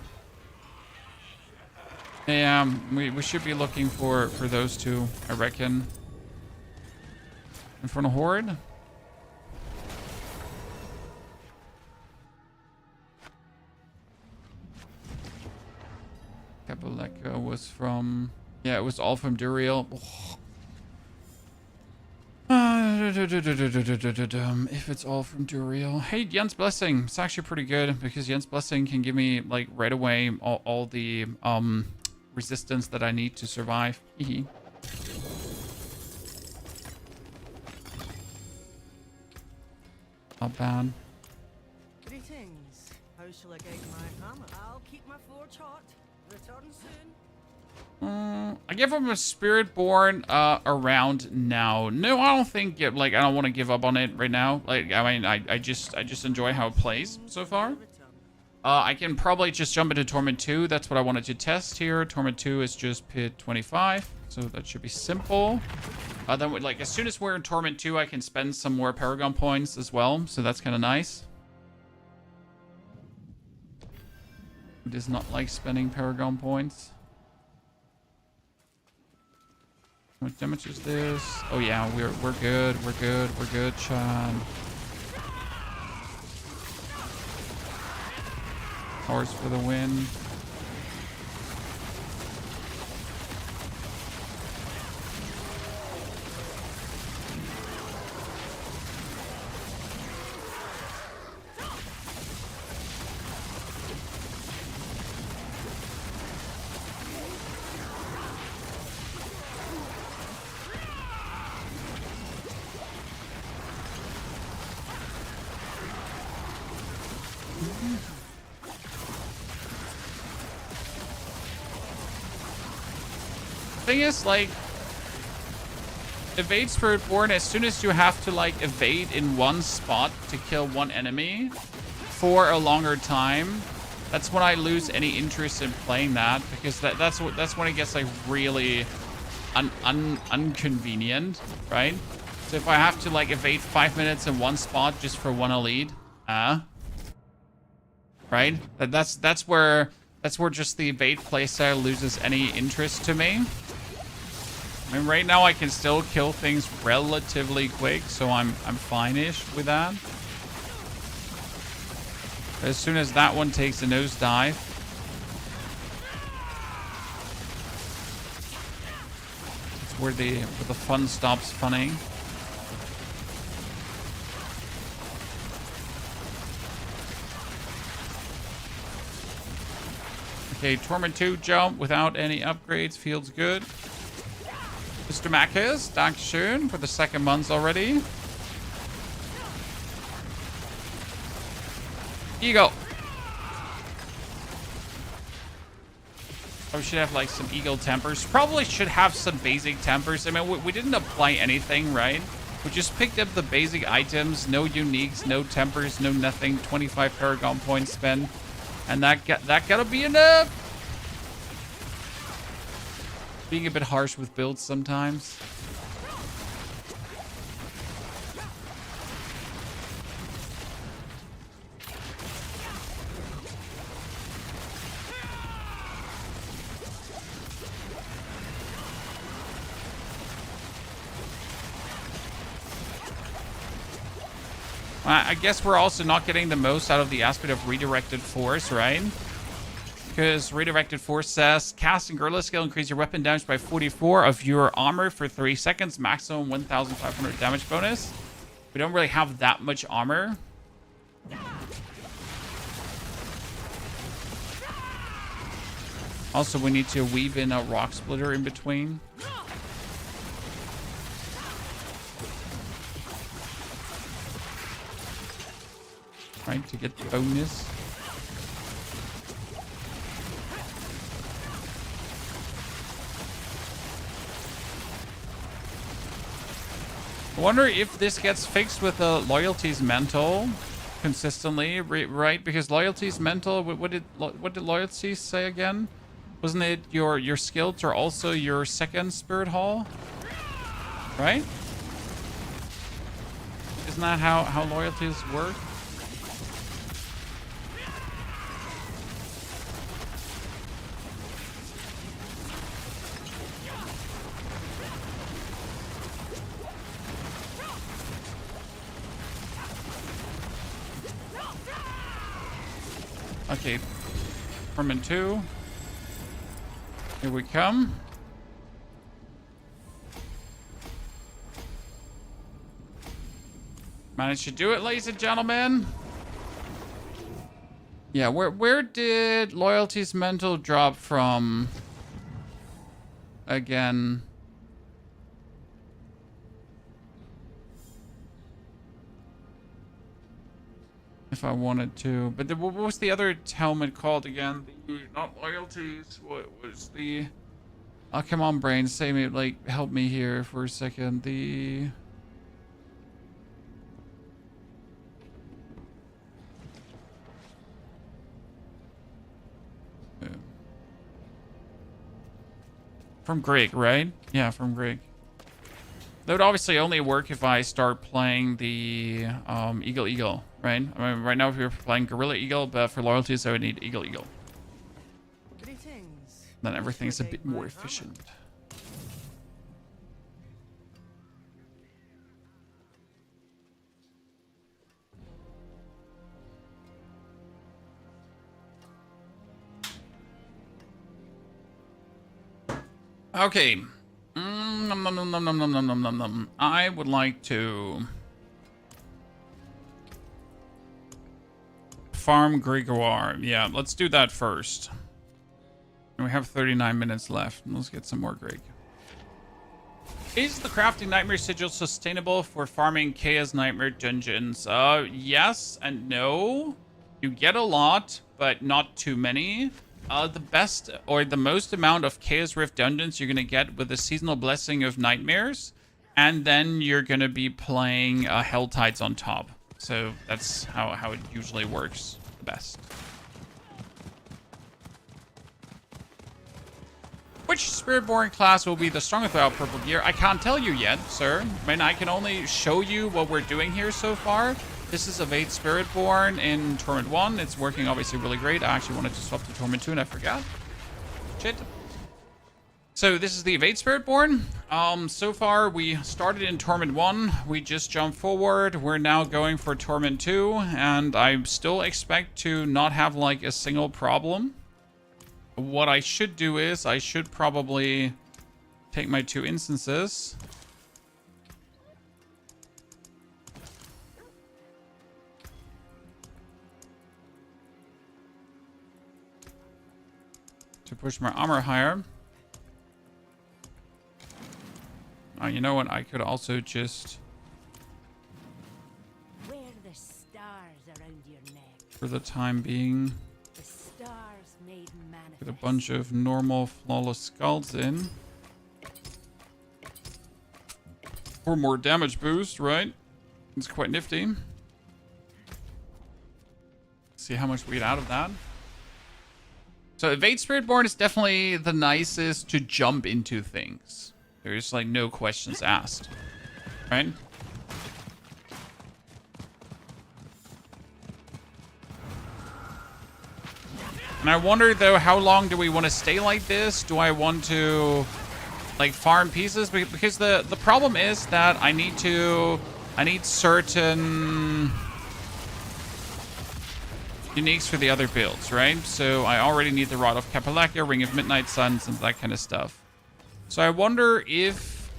Yeah, we should be looking for those two, I reckon. Infernal Horde. Kepeleke was from... Yeah, it was all from Duriel. If it's all from Duriel. Hey, Jens Blessing. It's actually pretty good because Jens Blessing can give me, like, right away all the resistance that I need to survive. Not bad. Greetings. How shall I guide my hammer? I'll keep my forge hot. Return soon. I give him a Spiritborn around now. No, I don't think I don't want to give up on it right now. Like, I mean, I just enjoy how it plays so far. I can probably just jump into Torment 2. That's what I wanted to test here. Torment 2 is just pit 25, so that should be simple. Then, like, as soon as we're in Torment 2, I can spend some more Paragon points as well, so that's kind of nice. Who does not like spending Paragon points? How much damage is this? Oh yeah, we're good, Chad. Horse for the win. Thing is, like, evade Spiritborn, as soon as you have to, like, evade in one spot to kill one enemy for a longer time, that's when I lose any interest in playing that, because that's when it gets, like, really inconvenient, right? So if I have to, like, evade 5 minutes in one spot just for one elite, right? That's where just the evade playstyle loses any interest to me. I mean, right now I can still kill things relatively quick, so I'm fine-ish with that. But as soon as that one takes a nosedive, it's where the fun stops funning. Okay, Torment 2 jump without any upgrades feels good. Mr. Mackes, Dankeschön for the 2nd month already. Eagle. We should have like some eagle tempers. Probably should have some basic tempers. I mean, we didn't apply anything, right? We just picked up the basic items. No uniques, no tempers, no nothing. 25 Paragon points spent. And that gotta be enough. Being a bit harsh with builds sometimes. I guess we're also not getting the most out of the aspect of redirected force, right? Because redirected force says casting Gorilla skill increase your weapon damage by 44 of your armor for 3 seconds, maximum 1,500 damage bonus. We don't really have that much armor. Also, we need to weave in a rock splitter in between. Right, to get the bonus. I wonder if this gets fixed with the loyalties mental consistently, right? Because loyalties mental, what did loyalties say again? Wasn't it your skills are also your second spirit hall? Right? Isn't that how loyalties work? Okay, Torment 2. Here we come. Managed to do it, ladies and gentlemen. Yeah, where did loyalties mental drop from? Again. If I wanted to. But what was the other helmet called again? Not loyalties. What was the... Oh, come on, brain. Save me, like, help me here for a second. The... From Greg, right? Yeah, from Greg. That would obviously only work if I start playing the Eagle, right? I mean, right now we're playing Gorilla Eagle, but for loyalties I would need Eagle. Greetings. Then everything's a bit more efficient. Okay. I would like to farm Gregoire. Yeah, let's do that first. And we have 39 minutes left. Let's get some more Greg. Is the crafting nightmare sigil sustainable for farming Chaos Nightmare dungeons? Yes and no. You get a lot, but not too many. The best or the most amount of Chaos Rift dungeons you're going to get with the Seasonal Blessing of Nightmares. And then you're going to be playing Helltides on top. So that's how it usually works the best. Which Spiritborn class will be the strongest without purple gear? I can't tell you yet, sir. I mean, I can only show you what we're doing here so far. This is Evade Spiritborn in Torment 1. It's working obviously really great. I actually wanted to swap to Torment 2 and I forgot. Shit. So this is the Evade Spiritborn. So far we started in Torment 1. We just jumped forward. We're now going for Torment 2. And I still expect to not have like a single problem. What I should do is I should probably take my 2 instances. To push my armor higher. You know what? I could also just... Wear the stars around your neck. for the time being. The stars made manifest. Get a bunch of normal flawless skulls in. For more damage boost, right? It's quite nifty. See how much we get out of that. So Evade Spiritborn is definitely the nicest to jump into things. There's like no questions asked, right? And I wonder though, how long do we want to stay like this? Do I want to like farm pieces? Because the problem is that I need certain uniques for the other builds, right? So I already need the Rod of Kapalaka, Ring of Midnight Suns, and that kind of stuff. So I wonder if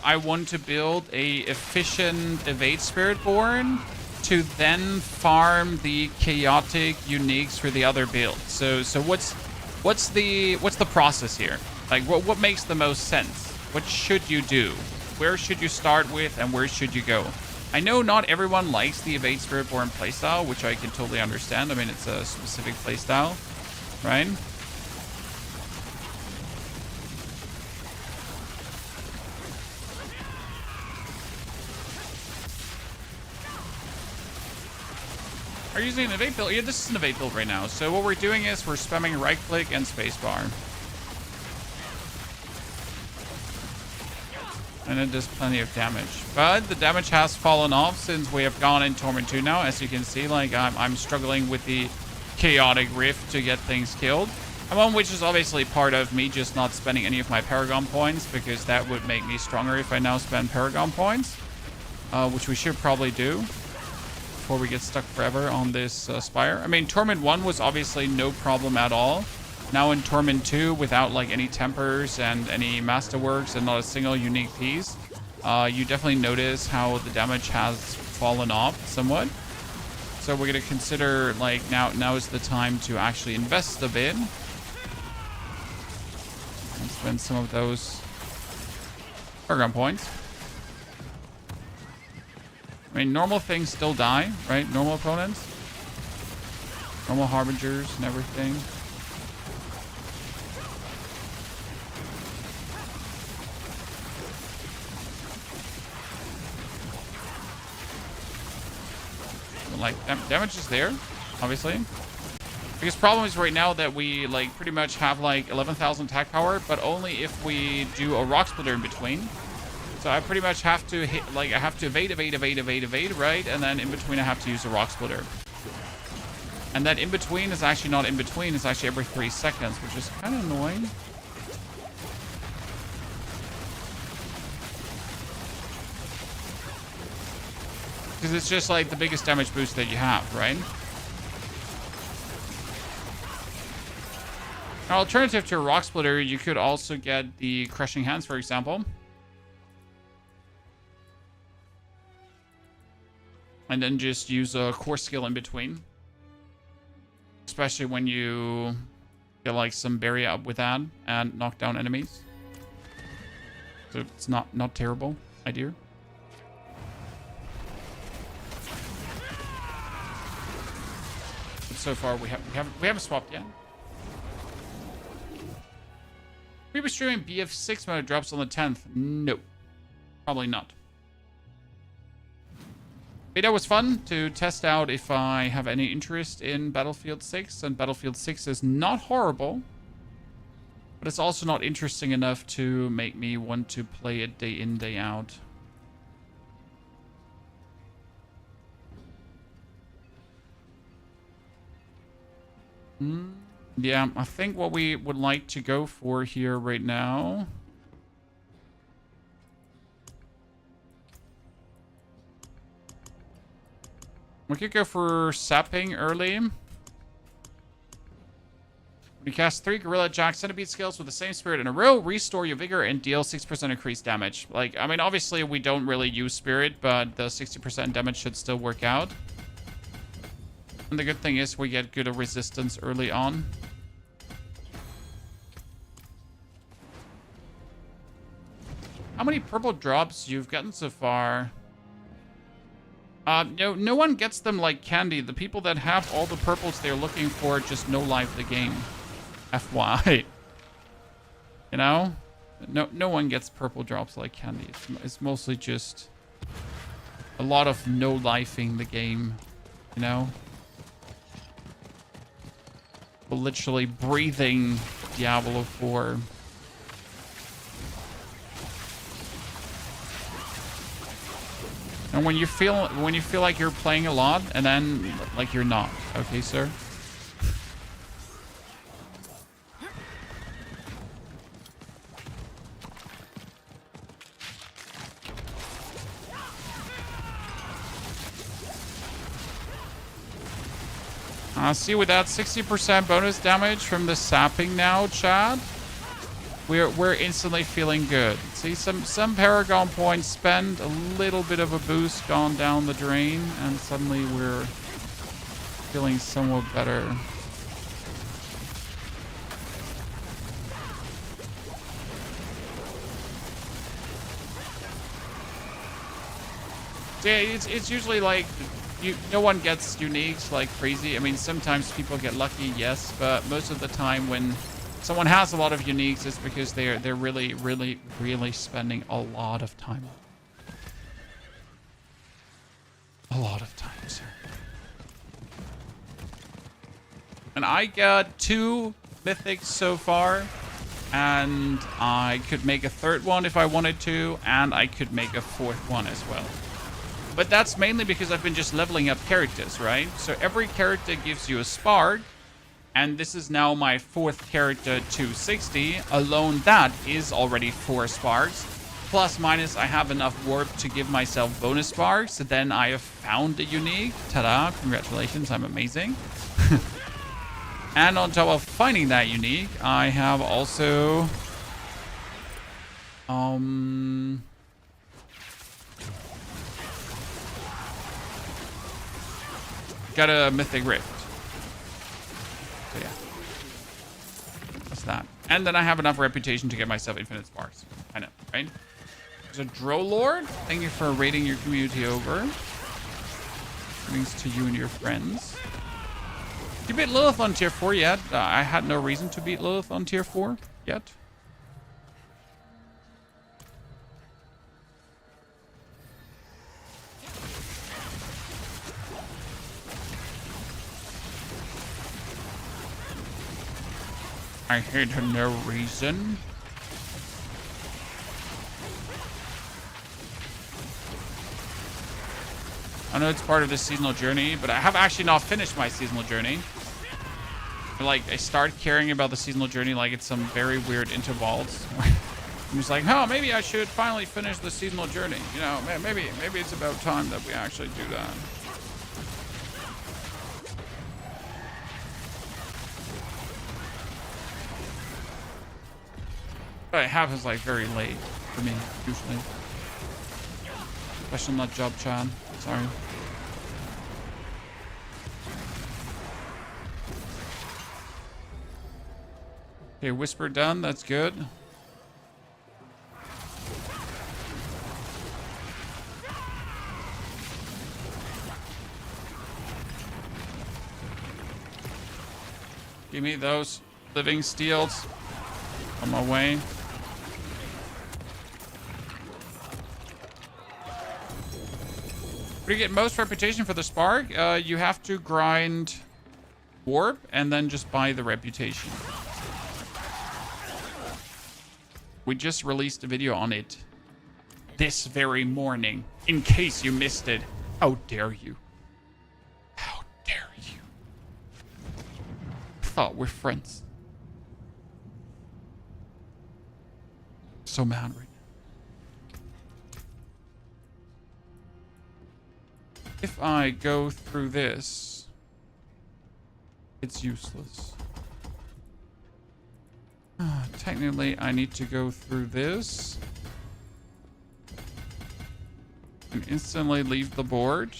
I want to build a efficient Evade Spiritborn to then farm the chaotic uniques for the other builds. So what's the process here? Like what makes the most sense? What should you do? Where should you start with and where should you go? I know not everyone likes the Evade Spiritborn playstyle, which I can totally understand. I mean, it's a specific playstyle, right? Are you using an evade build? Yeah, this is an evade build right now. So what we're doing is we're spamming right click and spacebar. And it does plenty of damage. But the damage has fallen off since we have gone in Torment 2 now. As you can see, like I'm struggling with the chaotic rift to get things killed. One which is obviously part of me just not spending any of my Paragon points, because that would make me stronger if I now spend Paragon points. Which we should probably do before we get stuck forever on this Spire. I mean, Torment 1 was obviously no problem at all. Now in Torment 2, without like any tempers and any masterworks and not a single unique piece, you definitely notice how the damage has fallen off somewhat. So we're going to consider like now is the time to actually invest a bit and spend some of those Paragon points. I mean, normal things still die, right? Normal opponents, normal harbingers and everything. Like damage is there, obviously. Biggest problem is right now that we like pretty much have like 11,000 attack power, but only if we do a rock splitter in between. So I pretty much have to hit, like I have to evade, right? And then in between I have to use a rock splitter. And that in between is actually not in between, it's actually every 3 seconds, which is kind of annoying. Because it's just like the biggest damage boost that you have, right? An alternative to a rock splitter, you could also get the crushing hands, for example. And then just use a core skill in between. Especially when you get like some barrier up with that and knock down enemies. So it's not terrible idea. So far we haven't swapped yet. We were streaming BF6 when it drops on the 10th. No, probably not. Beta was fun to test out if I have any interest in Battlefield 6, and Battlefield 6 is not horrible, but it's also not interesting enough to make me want to play it day in, day out. Yeah, I think what we would like to go for here right now. We could go for sapping early. We cast 3 Gorilla Jack Centipede skills with the same spirit in a row, restore your vigor, and deal 6% increased damage. Like, I mean, obviously we don't really use spirit, but the 60% damage should still work out. And the good thing is we get good resistance early on. How many purple drops you've gotten so far? No one gets them like candy. The people that have all the purples they're looking for just no life the game. FY. You know? No one gets purple drops like candy. It's mostly just a lot of no lifing the game. You know? We're literally breathing Diablo 4. And when you feel like you're playing a lot and then like you're not, okay, sir? See, with that 60% bonus damage from the sapping now, Chad, we're instantly feeling good. See, some Paragon points spend, a little bit of a boost gone down the drain, and suddenly we're feeling somewhat better. Yeah, it's usually like no one gets uniques like crazy. I mean, sometimes people get lucky, yes, but most of the time when someone has a lot of uniques, it's because they're really spending a lot of time. A lot of time, sir. And I got 2 mythics so far, and I could make a 3rd one if I wanted to, and I could make a 4th one as well. But that's mainly because I've been just leveling up characters, right? So every character gives you a spark, and this is now my 4th character to 60. Alone that is already 4 sparks. Plus minus I have enough warp to give myself bonus sparks. So then I have found a unique. Ta-da, congratulations, I'm amazing. And on top of finding that unique, I have also... got a Mythic Rift. So yeah. That's that. And then I have enough reputation to get myself infinite sparks. I know, right? There's a Drow Lord. Thank you for raiding your community over. Thanks to you and your friends. You beat Lilith on tier 4 yet? I had no reason to beat Lilith on tier 4 yet. I hate her no reason. I know it's part of the seasonal journey, but I have actually not finished my seasonal journey. Like, I start caring about the seasonal journey like it's some very weird intervals. I'm just like, oh, maybe I should finally finish the seasonal journey. You know, maybe it's about time that we actually do that. But it happens like very late for me, usually. Special nut job, Chad. Sorry. Okay, whisper done. That's good. Give me those living steels on my way. Where do you get most reputation for the spark? You have to grind warp and then just buy the reputation. We just released a video on it this very morning, in case you missed it. How dare you? How dare you? I thought we're friends. So mad right now. If I go through this, it's useless. Technically, I need to go through this and instantly leave the board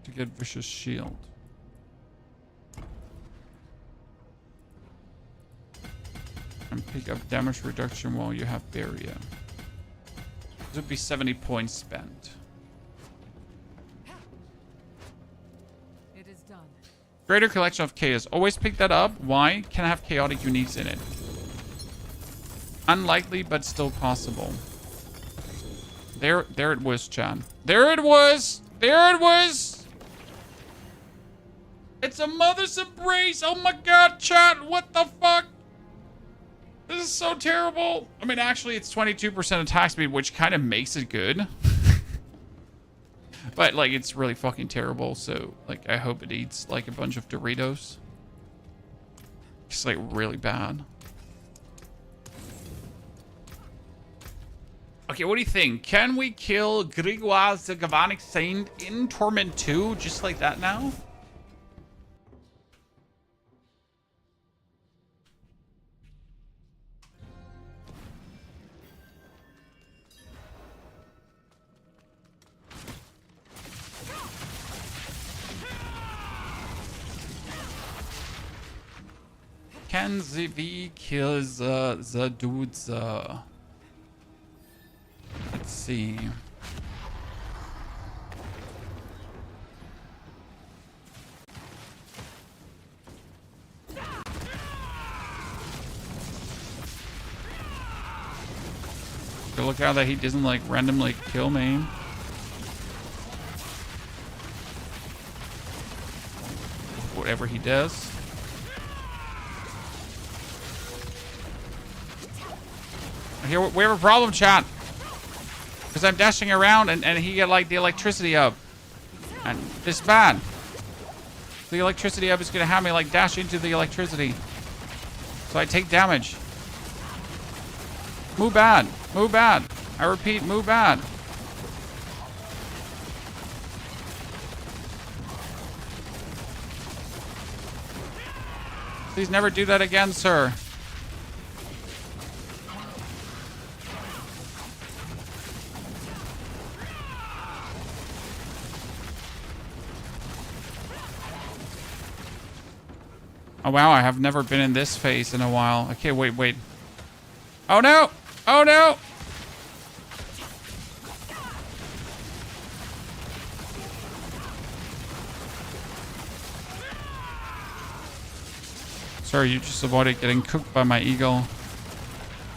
to get Vicious Shield. And pick up damage reduction while you have Barrier. This would be 70 points spent. It is done. Greater collection of chaos. Always pick that up. Why? Can I have chaotic uniques in it? Unlikely, but still possible. There it was, Chan. There it was! There it was! It's a mother's embrace! Oh my god, chat! What the fuck? This is so terrible. I mean, actually, it's 22% attack speed, which kind of makes it good. But, like, it's really fucking terrible, so, like, I hope it eats, like, a bunch of Doritos. It's, like, really bad. Okay, what do you think? Can we kill Grégoire the Galvanic Saint in Torment 2 just like that now? Can the V kill the dudes? Let's see. Look out that he doesn't like randomly kill me. Whatever he does. Here we have a problem, chat. Because I'm dashing around and he got like the electricity up. And it's bad. The electricity up is gonna have me like dash into the electricity. So I take damage. Move bad. Move bad. I repeat, move bad. Please never do that again, sir. Oh wow, I have never been in this phase in a while. Okay, wait. Oh no! Oh no! Sorry, you just avoided getting cooked by my eagle.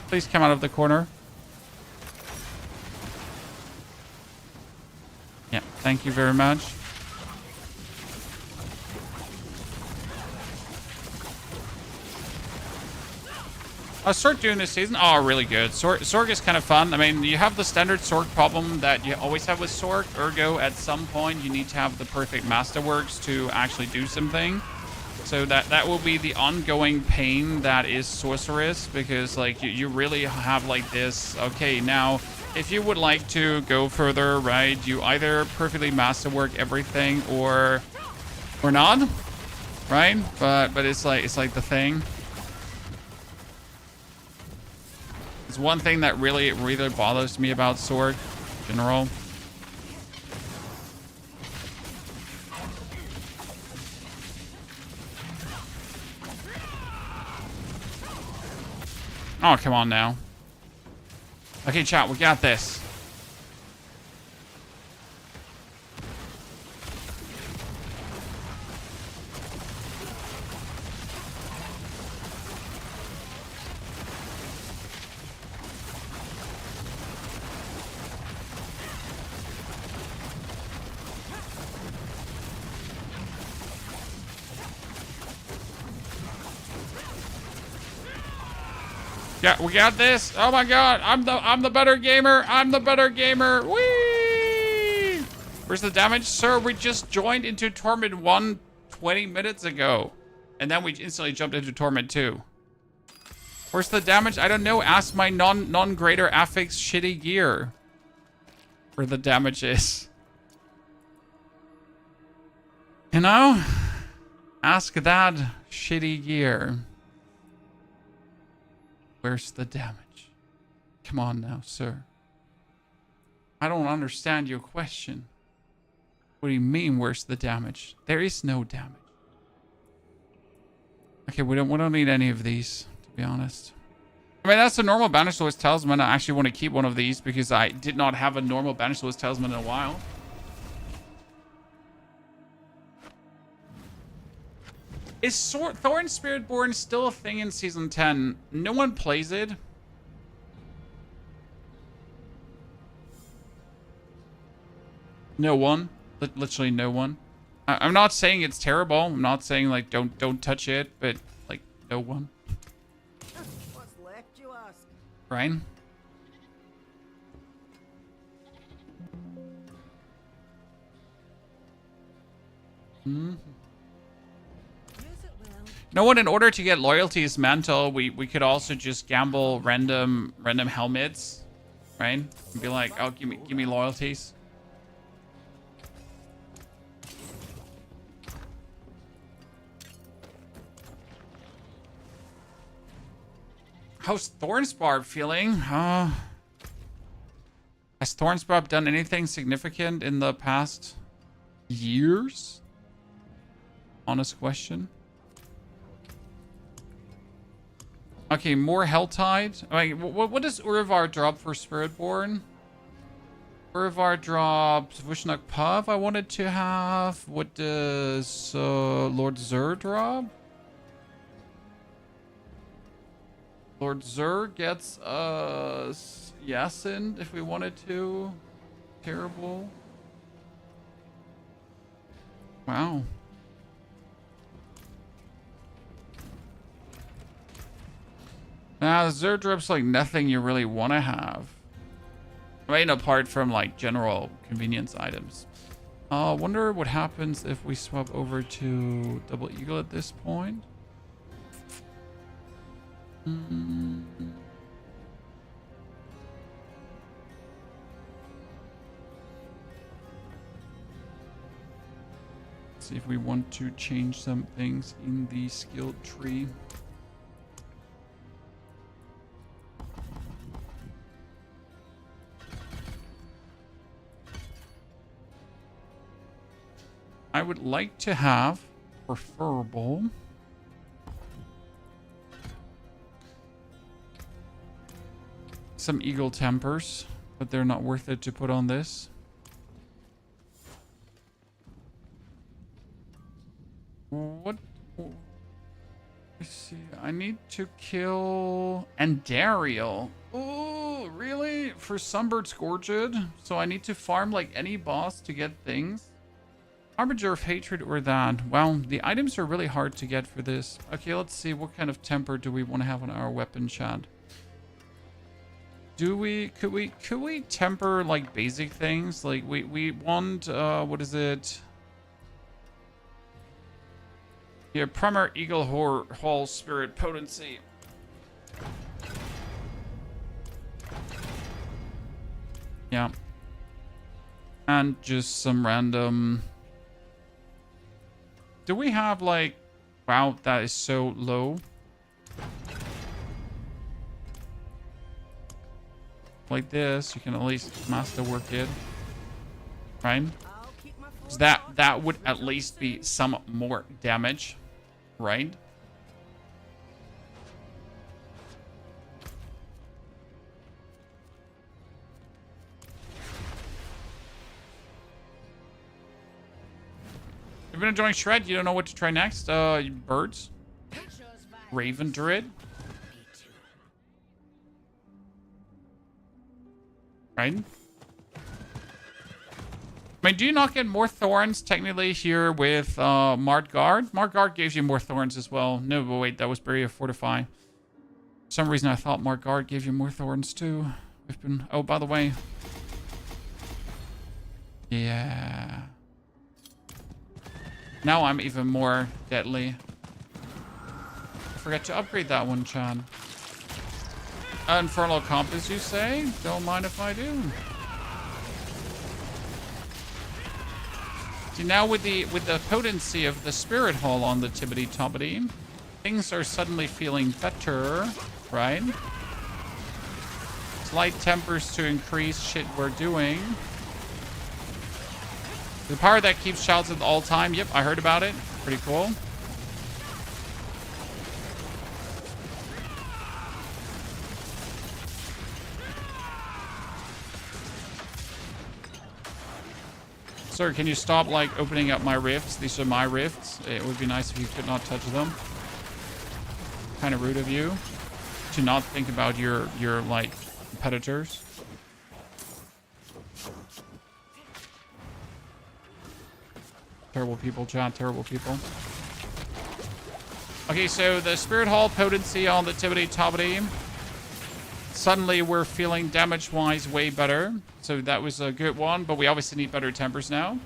Please come out of the corner. Yeah, thank you very much. Sork doing this season? Oh, really good. Sork is kind of fun. I mean, you have the standard Sork problem that you always have with Sork. Ergo, at some point, you need to have the perfect masterworks to actually do something. So that will be the ongoing pain that is Sorceress, because like you really have like this. Okay, now if you would like to go further, right? You either perfectly masterwork everything or not, right? But it's like the thing. It's one thing that really bothers me about Sork in general. Oh, come on now. Okay, chat, we got this. Yeah, we got this. Oh my god, I'm the better gamer. I'm the better gamer. Whee! Where's the damage? Sir, we just joined into Torment 1 20 minutes ago. And then we instantly jumped into Torment 2. Where's the damage? I don't know. Ask my non-greater affix shitty gear. Where the damage is. You know? Ask that shitty gear. Where's the damage? Come on now, sir. I don't understand your question. What do you mean, where's the damage? There is no damage. Okay, we don't need any of these, to be honest. I mean, that's a normal Banished Lord's Talisman. I actually want to keep one of these because I did not have a normal Banished Lord's Talisman in a while. Is Thorn Spiritborn still a thing in Season 10? No one plays it. No one. Literally no one. I'm not saying it's terrible. I'm not saying, like, don't touch it, but, like, no one. What's left, you ask? Ryan? Use it well. No one, in order to get Loyalty's Mantle, we could also just gamble random helmets, right? And be like, oh, give me loyalties. How's Thornsbarb feeling? Has Thornsbarb done anything significant in the past years? Honest question. Okay, more Helltide. I mean, what does Urivar drop for Spiritborn? Urivar drops Vishnak Puff I wanted to have. What does Lord Zur drop? Lord Zur gets us Yasin if we wanted to. Terrible. Wow. Nah, Zur drops like nothing you really want to have. I mean, apart from like general convenience items. Wonder what happens if we swap over to Double Eagle at this point. See if we want to change some things in the skill tree. I would like to have preferable some eagle tempers, but they're not worth it to put on this. What? Let's see. I need to kill Andariel. Oh, really? For Sunbird Scourged? So I need to farm like any boss to get things? Harbinger of Hatred or that? Well, the items are really hard to get for this. Okay, let's see. What kind of temper do we want to have on our weapon, Chad? Could we temper like basic things? Like we want what is it? Yeah, Primer Eagle Hall Spirit Potency. Yeah. And just some random. Do we have like, wow, that is so low. Like this, you can at least master work it, right? So that would at least be some more damage, right? You've been enjoying Shred. You don't know what to try next. Birds, Raven Druid. Right? I mean, do you not get more thorns technically here with Mardgard? Mardgard gives you more thorns as well. No, but wait, that was Barrier Fortify. For some reason I thought Mardgard gave you more thorns too. We've been... Oh, by the way. Yeah. Now I'm even more deadly. I forgot to upgrade that one, Chan. Infernal Compass, you say? Don't mind if I do. See, now with the potency of the Spirit Hall on the Tibbity Tobbity, things are suddenly feeling better, right? Slight tempers to increase shit we're doing. The power that keeps shouts at all time. Yep, I heard about it. Pretty cool. Sir, can you stop, like, opening up my rifts? These are my rifts. It would be nice if you could not touch them. Kind of rude of you to not think about your like, competitors. Terrible people, chat. Terrible people. Okay, so the Spirit Hall potency on the Tibbity Tobbity. Suddenly we're feeling damage-wise way better. So that was a good one, but we obviously need better tempers now.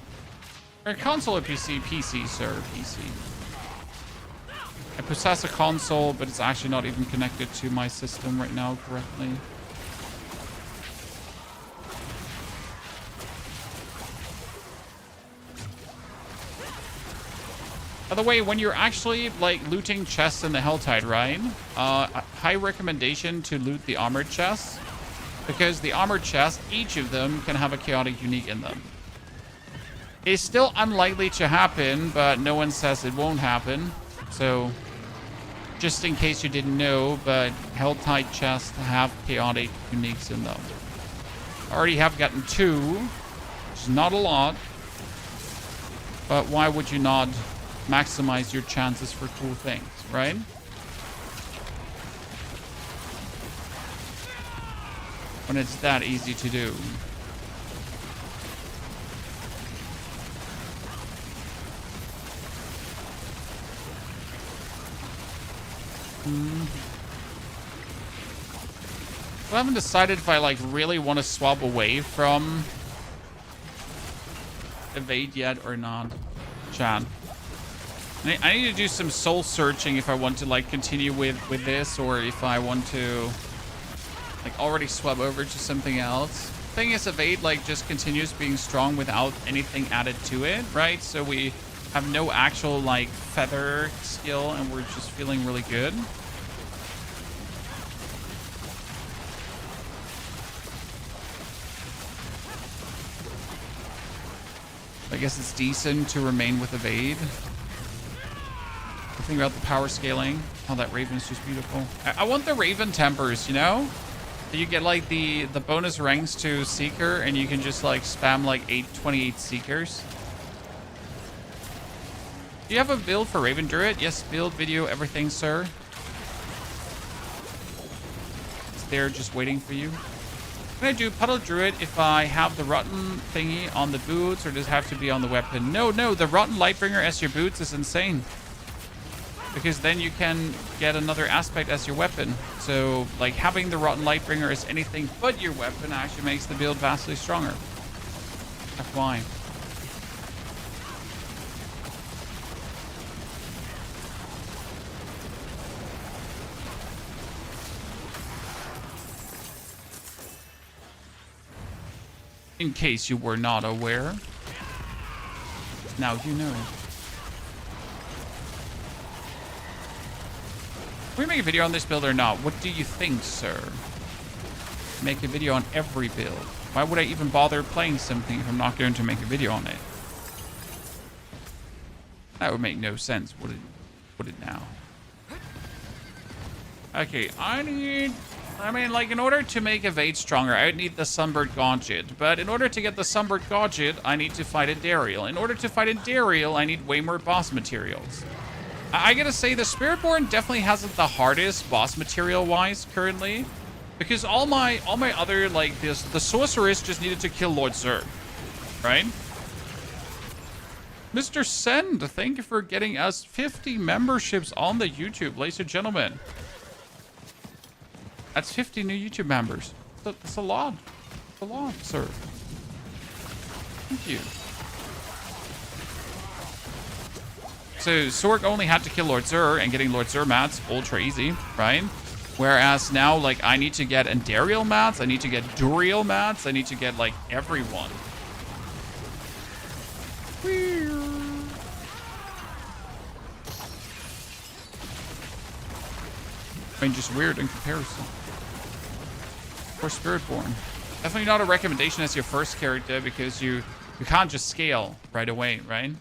Or console or PC? PC, sir. PC. I possess a console, but it's actually not even connected to my system right now correctly. By the way, when you're actually, like, looting chests in the Helltide, right? High recommendation to loot the armored chests. Because the armored chests, each of them can have a chaotic unique in them. It's still unlikely to happen, but no one says it won't happen. So, just in case you didn't know, but Helltide chests have chaotic uniques in them. I already have gotten 2, which is not a lot. But why would you not maximize your chances for cool things, right? When it's that easy to do. I haven't decided if I like really want to swap away from evade yet or not, chat. I need to do some soul searching if I want to like continue with this, or if I want to like already swap over to something else. Thing is, evade like just continues being strong without anything added to it, right? So we have no actual like feather skill, and we're just feeling really good. I guess it's decent to remain with evade. The thing about the power scaling, how that Raven is just beautiful. I want the Raven tempers, you know? You get like the bonus ranks to Seeker, and you can just like spam like 28 Seekers. Do you have a build for Raven Druid? Yes, build, video, everything, sir. It's there just waiting for you. Can I do Puddle Druid if I have the Rotten thingy on the boots, or does it have to be on the weapon? No, the Rotten Lightbringer as your boots is insane. Because then you can get another aspect as your weapon. So, like, having the Rotten Lightbringer as anything but your weapon actually makes the build vastly stronger. That's why. In case you were not aware. Now you know. Can we make a video on this build or not? What do you think, sir? Make a video on every build. Why would I even bother playing something if I'm not going to make a video on it? That would make no sense, would it now? Okay, I mean, like, in order to make evade stronger, I would need the Sunbird Gadget. But in order to get the Sunbird Gadget, I need to fight a Dariel. In order to fight a Dariel, I need way more boss materials. I gotta say, the Spiritborn definitely hasn't the hardest boss material-wise currently. Because all my other, like, the Sorceress just needed to kill Lord Zerg. Right? Mr. Send, thank you for getting us 50 memberships on the YouTube, ladies and gentlemen. That's 50 new YouTube members. That's a lot. That's a lot, sir. Thank you. So Sorg only had to kill Lord Zur, and getting Lord Zur mats ultra easy, right? Whereas now, like, I need to get Andariel mats, I need to get Duriel mats, I need to get, like, everyone. I mean, just weird in comparison. For Spiritborn. Definitely not a recommendation as your first character, because you can't just scale right away, right?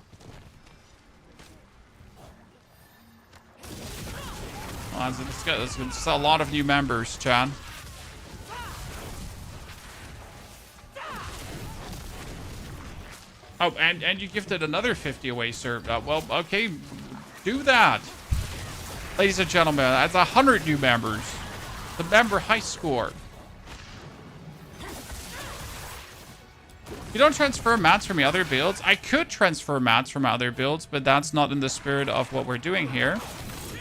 Oh, that's a lot of new members, Chad. Oh, and you gifted another 50 away, sir. Well, okay, do that. Ladies and gentlemen, that's 100 new members. The member high score. You don't transfer mats from the other builds. I could transfer mats from other builds, but that's not in the spirit of what we're doing here,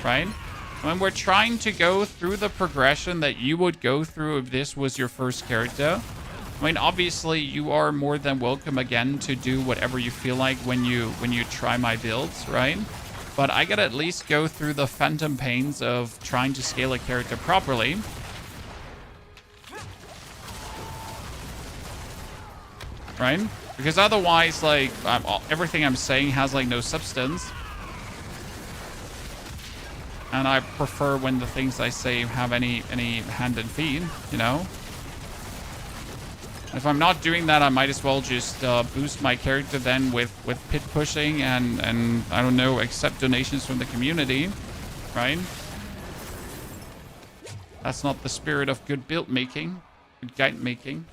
right? When we're trying to go through the progression that you would go through if this was your first character. I mean, obviously, you are more than welcome again to do whatever you feel like when you try my builds, right? But I gotta at least go through the phantom pains of trying to scale a character properly. Right? Because otherwise, like, everything I'm saying has, like, no substance. And I prefer when the things I say have any hand and feet, you know? If I'm not doing that, I might as well just boost my character then with pit pushing and I don't know, accept donations from the community, right? That's not the spirit of good build making, good guide making.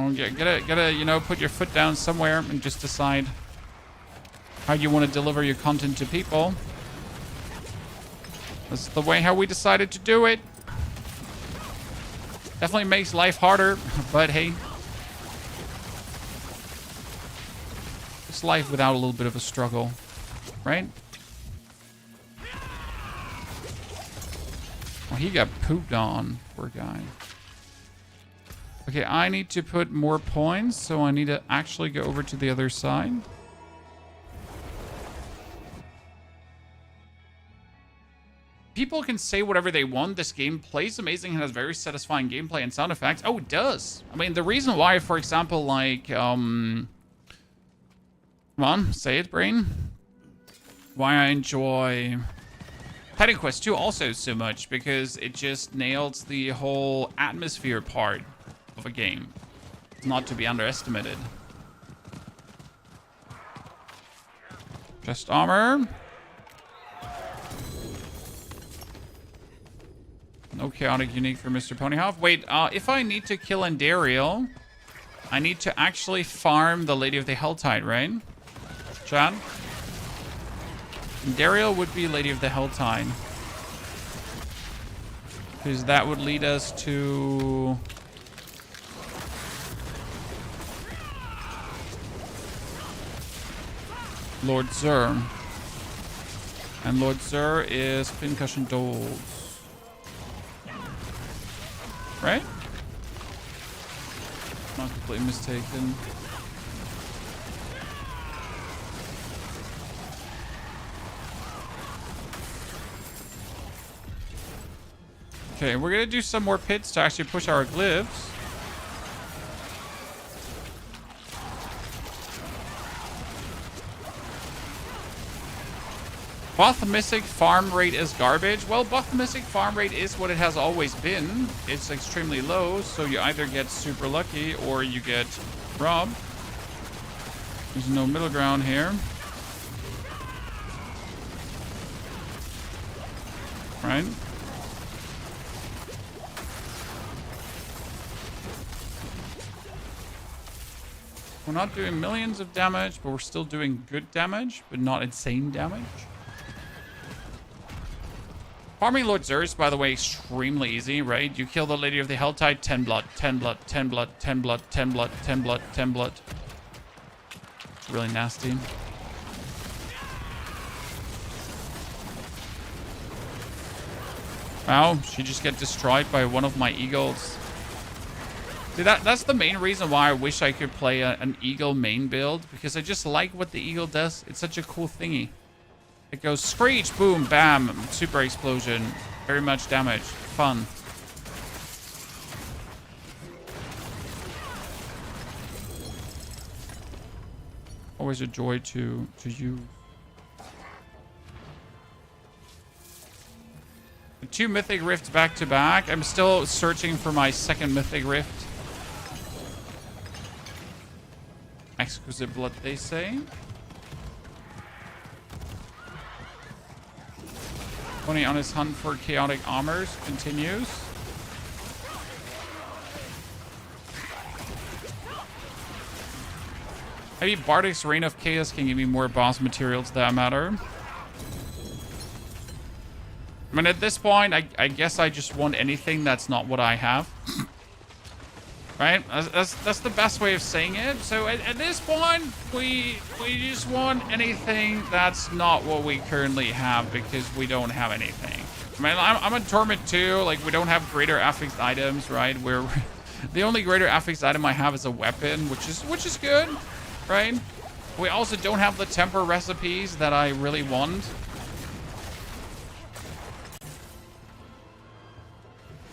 Oh, yeah, gotta, you know, put your foot down somewhere and just decide how you want to deliver your content to people. That's the way how we decided to do it. Definitely makes life harder, but hey. It's life without a little bit of a struggle, right? Oh, he got pooped on, poor guy. Okay, I need to put more points, so I need to actually go over to the other side. People can say whatever they want. This game plays amazing and has very satisfying gameplay and sound effects. Oh, it does. I mean, the reason why, for example, like, come on, say it, brain. Why I enjoy Titan Quest 2 also so much, because it just nails the whole atmosphere part of a game. It's not to be underestimated. Chest armor. No chaotic unique for Mr. Ponyhoff. Wait, if I need to kill Endariel, I need to actually farm the Lady of the Helltide, right? Chad? Endariel would be Lady of the Helltide. Because that would lead us to Lord Zur. And Lord Zur is Pincushion Doles. Right? Not completely mistaken. Okay, we're gonna do some more pits to actually push our glyphs. Mythic farm rate is garbage. Well, Mythic farm rate is what it has always been. It's extremely low, so you either get super lucky or you get robbed. There's no middle ground here. Right? We're not doing millions of damage, but we're still doing good damage, but not insane damage. Farming Lord Zur's, by the way, extremely easy, right? You kill the Lady of the Helltide, 10 blood, 10 blood, 10 blood, 10 blood, 10 blood, 10 blood, 10 blood. It's really nasty. Wow, she just got destroyed by one of my eagles. See, that's the main reason why I wish I could play an eagle main build, because I just like what the eagle does. It's such a cool thingy. It goes screech, boom, bam, super explosion, very much damage, fun. Always a joy to use. 2 Mythic Rifts back to back. I'm still searching for my second Mythic Rift. exquisite blood, they say. Tony on his hunt for chaotic armors continues. Maybe Bardic's Reign of Chaos can give me more boss materials that matter. I mean, at this point, I guess I just want anything that's not what I have. Right? That's the best way of saying it. So at this point, we just want anything that's not what we currently have because we don't have anything. I mean, I'm a Torment too. Like, we don't have greater affixed items, right? The only greater affixed item I have is a weapon, which is good, right? We also don't have the temper recipes that I really want.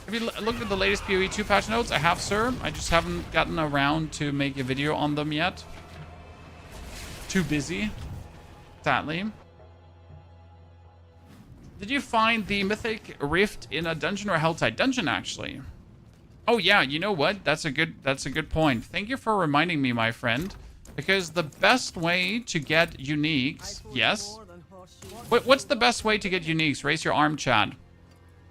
Have you looked at the latest PoE 2 patch notes? I have, sir. I just haven't gotten around to make a video on them yet. Too busy, sadly. Did you find the Mythic Rift in a dungeon or a Helltide? Dungeon, actually. Oh yeah, you know what? That's a good point. Thank you for reminding me, my friend. Because the best way to get uniques... Yes? What's the best way to get uniques? Raise your arm, Chad.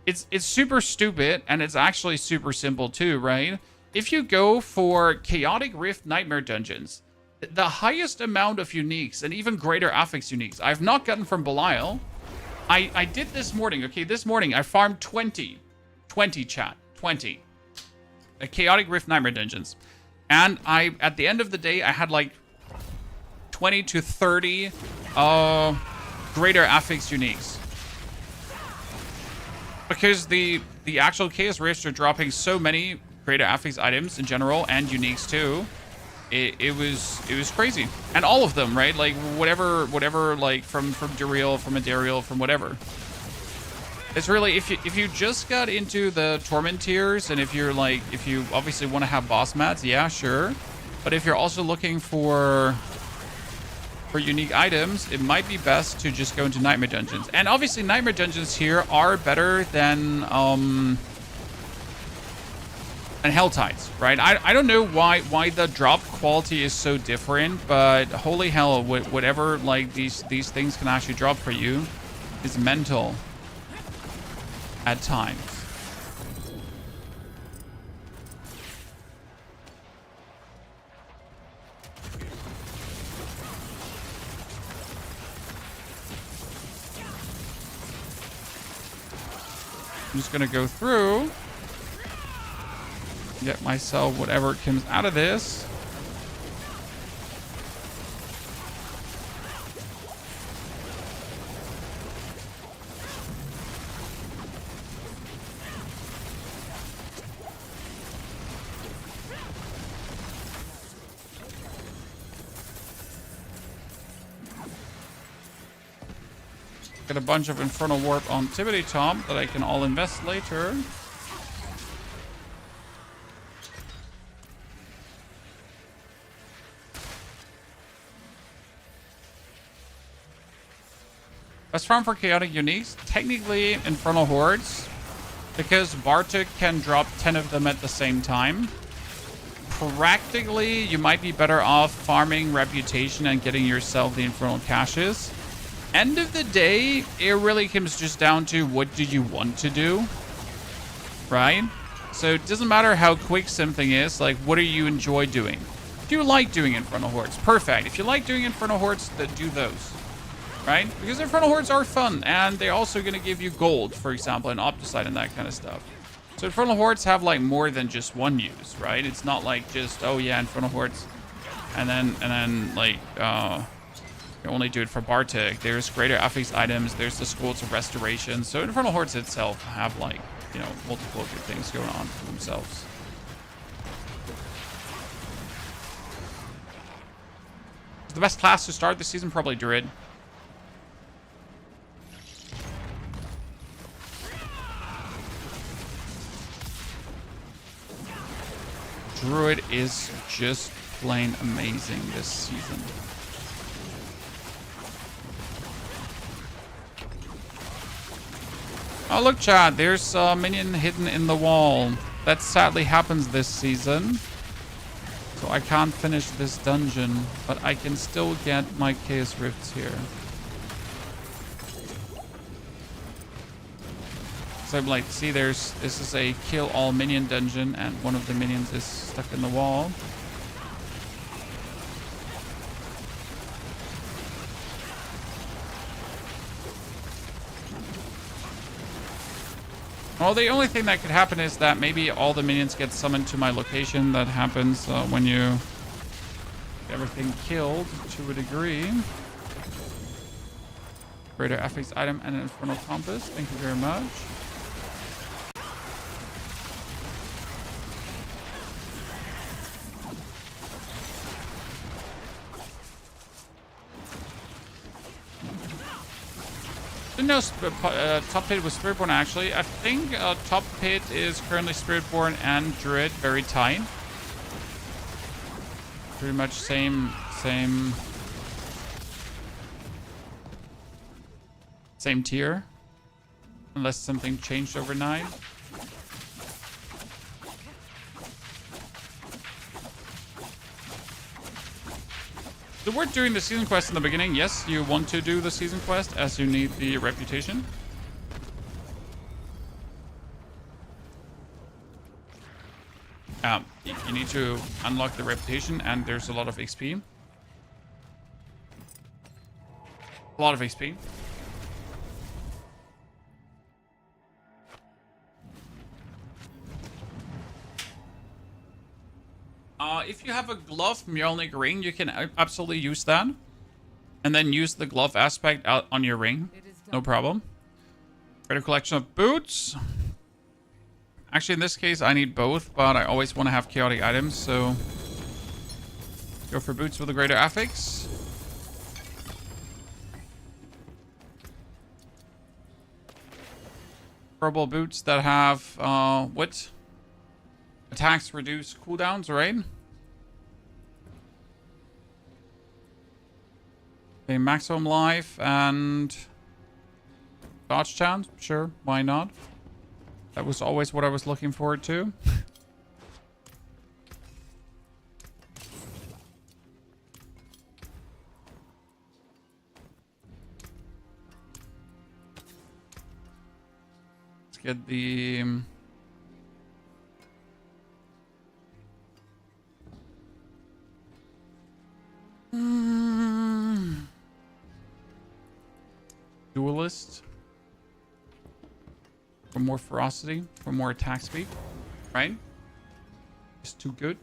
It's super stupid, and it's actually super simple too, right? If you go for Chaotic Rift Nightmare Dungeons, the highest amount of uniques, and even greater affix uniques, I've not gotten from Belial. I did this morning, okay? This morning, I farmed 20. 20, chat. 20. Chaotic Rift Nightmare Dungeons. And at the end of the day, I had like 20 to 30 greater affix uniques. Because the actual Chaos Rifts are dropping so many greater affix items in general and uniques too. It was crazy. And all of them, right? Like whatever like from Duriel, from Adariel, from whatever. It's really if you just got into the Torment tiers and if you obviously want to have boss mats, yeah, sure. But if you're also looking for unique items, it might be best to just go into Nightmare Dungeons. And obviously Nightmare Dungeons here are better than Helltides, right? I don't know why the drop quality is so different, but holy hell, whatever like these things can actually drop for you is mental at times. I'm just gonna go through, get myself whatever comes out of this. Get a bunch of Infernal Warp on Tibbity Top that I can all invest later. Best farm for chaotic uniques? Technically Infernal Hordes, because Bartek can drop 10 of them at the same time. Practically, you might be better off farming Reputation and getting yourself the Infernal Caches. End of the day, it really comes just down to what do you want to do, right? So it doesn't matter how quick something is, like what do you enjoy doing? Do you like doing Infernal Hordes? Perfect. If you like doing Infernal Hordes, then do those, right? Because Infernal Hordes are fun, and they're also going to give you gold, for example, and Opticide and that kind of stuff. So Infernal Hordes have like more than just one use, right? It's not like just, oh yeah, Infernal Hordes, and then like, you only do it for Bartek. There's greater affix items. There's the Schools of Restoration. So Infernal Hordes itself have like, you know, multiple good things going on for themselves. The best class to start this season, probably Druid. Druid is just plain amazing this season. Oh, look, Chad, there's a minion hidden in the wall. That sadly happens this season. So I can't finish this dungeon, but I can still get my Chaos Rifts here. So I'm like, see, this is a kill all minion dungeon, and one of the minions is stuck in the wall. Well, the only thing that could happen is that maybe all the minions get summoned to my location. That happens when you get everything killed to a degree. Greater affix item and an Infernal Compass. Thank you very much. Didn't know top pit was Spiritborn actually. I think top pit is currently Spiritborn and Druid, very tight. Pretty much same tier, unless something changed overnight. So we're doing the season quest in the beginning. Yes, you want to do the season quest as you need the reputation. You need to unlock the reputation, and there's a lot of XP. A lot of XP. If you have a glove Mjolnir ring, you can absolutely use that. And then use the glove aspect out on your ring. No problem. Greater collection of boots. Actually, in this case, I need both, but I always want to have chaotic items, so go for boots with a greater affix. Purple boots that have what? Attacks reduce cooldowns, right? Okay, maximum life and dodge chance. Sure, why not? That was always what I was looking forward to. Let's get the Duelist for more ferocity, for more attack speed, right? It's too good.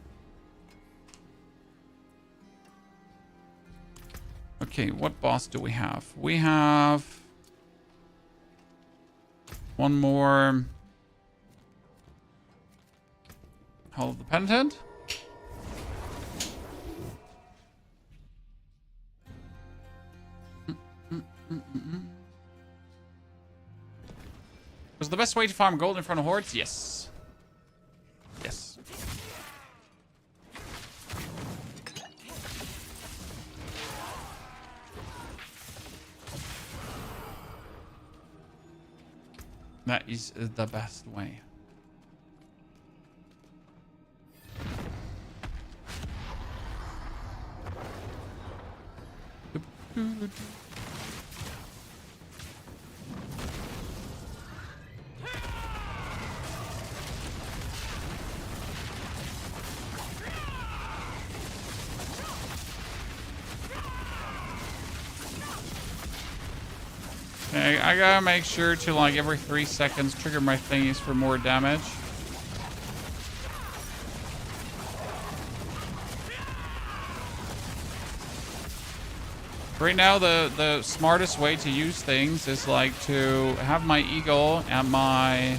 Okay, what boss do we have? We have one more Hall of the Penitent. Was the best way to farm gold in front of hordes? Yes. Yes. That is the best way. Okay, I gotta make sure to, like, every 3 seconds trigger my thingies for more damage. Right now, the smartest way to use things is, like, to have my eagle and my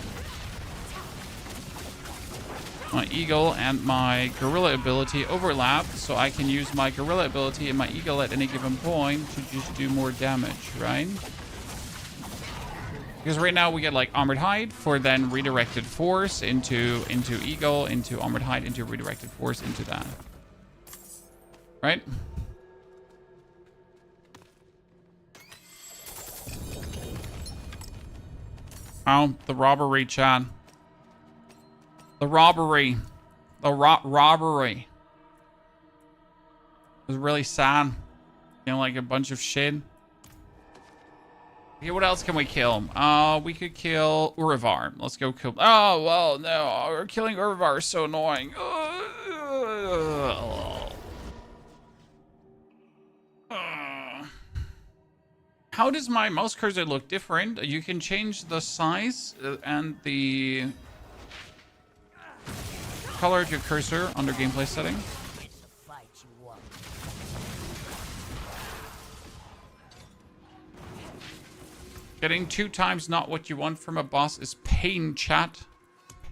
gorilla ability overlap, so I can use my gorilla ability and my eagle at any given point to just do more damage, right? Because right now we get like Armored Hide for then redirected force into Eagle, into Armored Hide, into redirected force into that. Right? Oh, the robbery, Chad. The robbery. The robbery. was really sad. You know, like a bunch of shit. Okay, what else can we kill? We could kill Urivar. Let's go kill... Oh, well, no. Killing Urivar is so annoying. How does my mouse cursor look different? You can change the size and the color of your cursor under gameplay setting. Getting 2 times not what you want from a boss is pain, chat.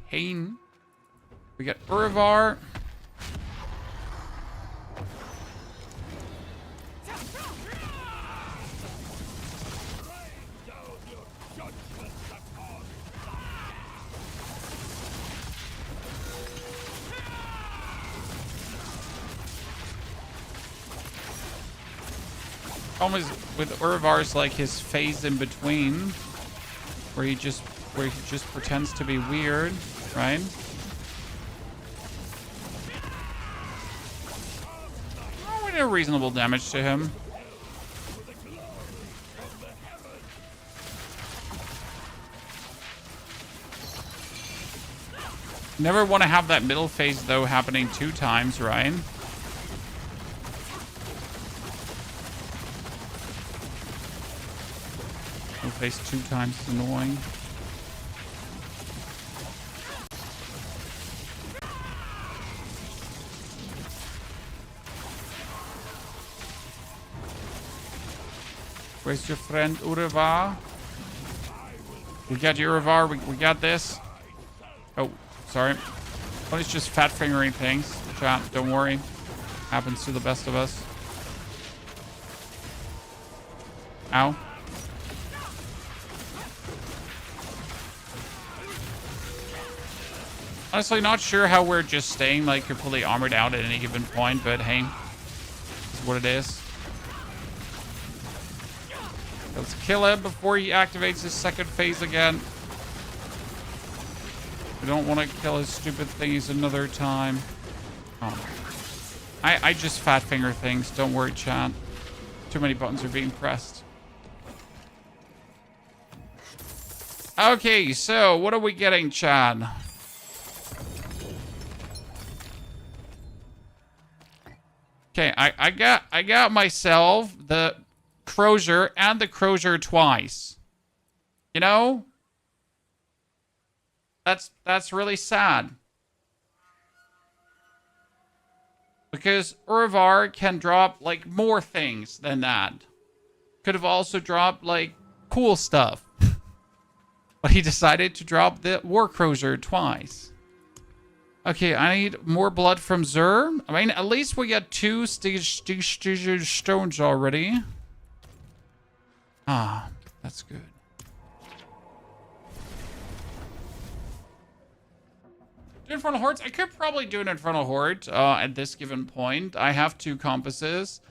Pain. We got Urivar. Problem is with Urivar's like his phase in between, where he just pretends to be weird, right? Oh, we did reasonable damage to him. Never want to have that middle phase though happening 2 times, right? Face 2 times is annoying. Where's your friend Urivar? We got your Urivar. We got this. Oh, sorry. Well, it's just fat fingering things. Chat, don't worry. Happens to the best of us. Ow. Honestly, not sure how we're just staying like completely armored out at any given point, but hey, it's what it is. Let's kill him before he activates his second phase again. We don't want to kill his stupid thingies another time. Oh. I just fat finger things. Don't worry, chat. Too many buttons are being pressed. Okay, so what are we getting, Chad? Okay, I got myself the Crozier and the Crozier twice. You know? That's really sad. Because Urivar can drop like more things than that. Could have also dropped like cool stuff. But he decided to drop the War Crozier twice. Okay, I need more blood from Zur. I mean, at least we got 2 stones already. Ah, that's good. Do Infernal Hordes? I could probably do an Infernal Horde at this given point. I have 2 compasses.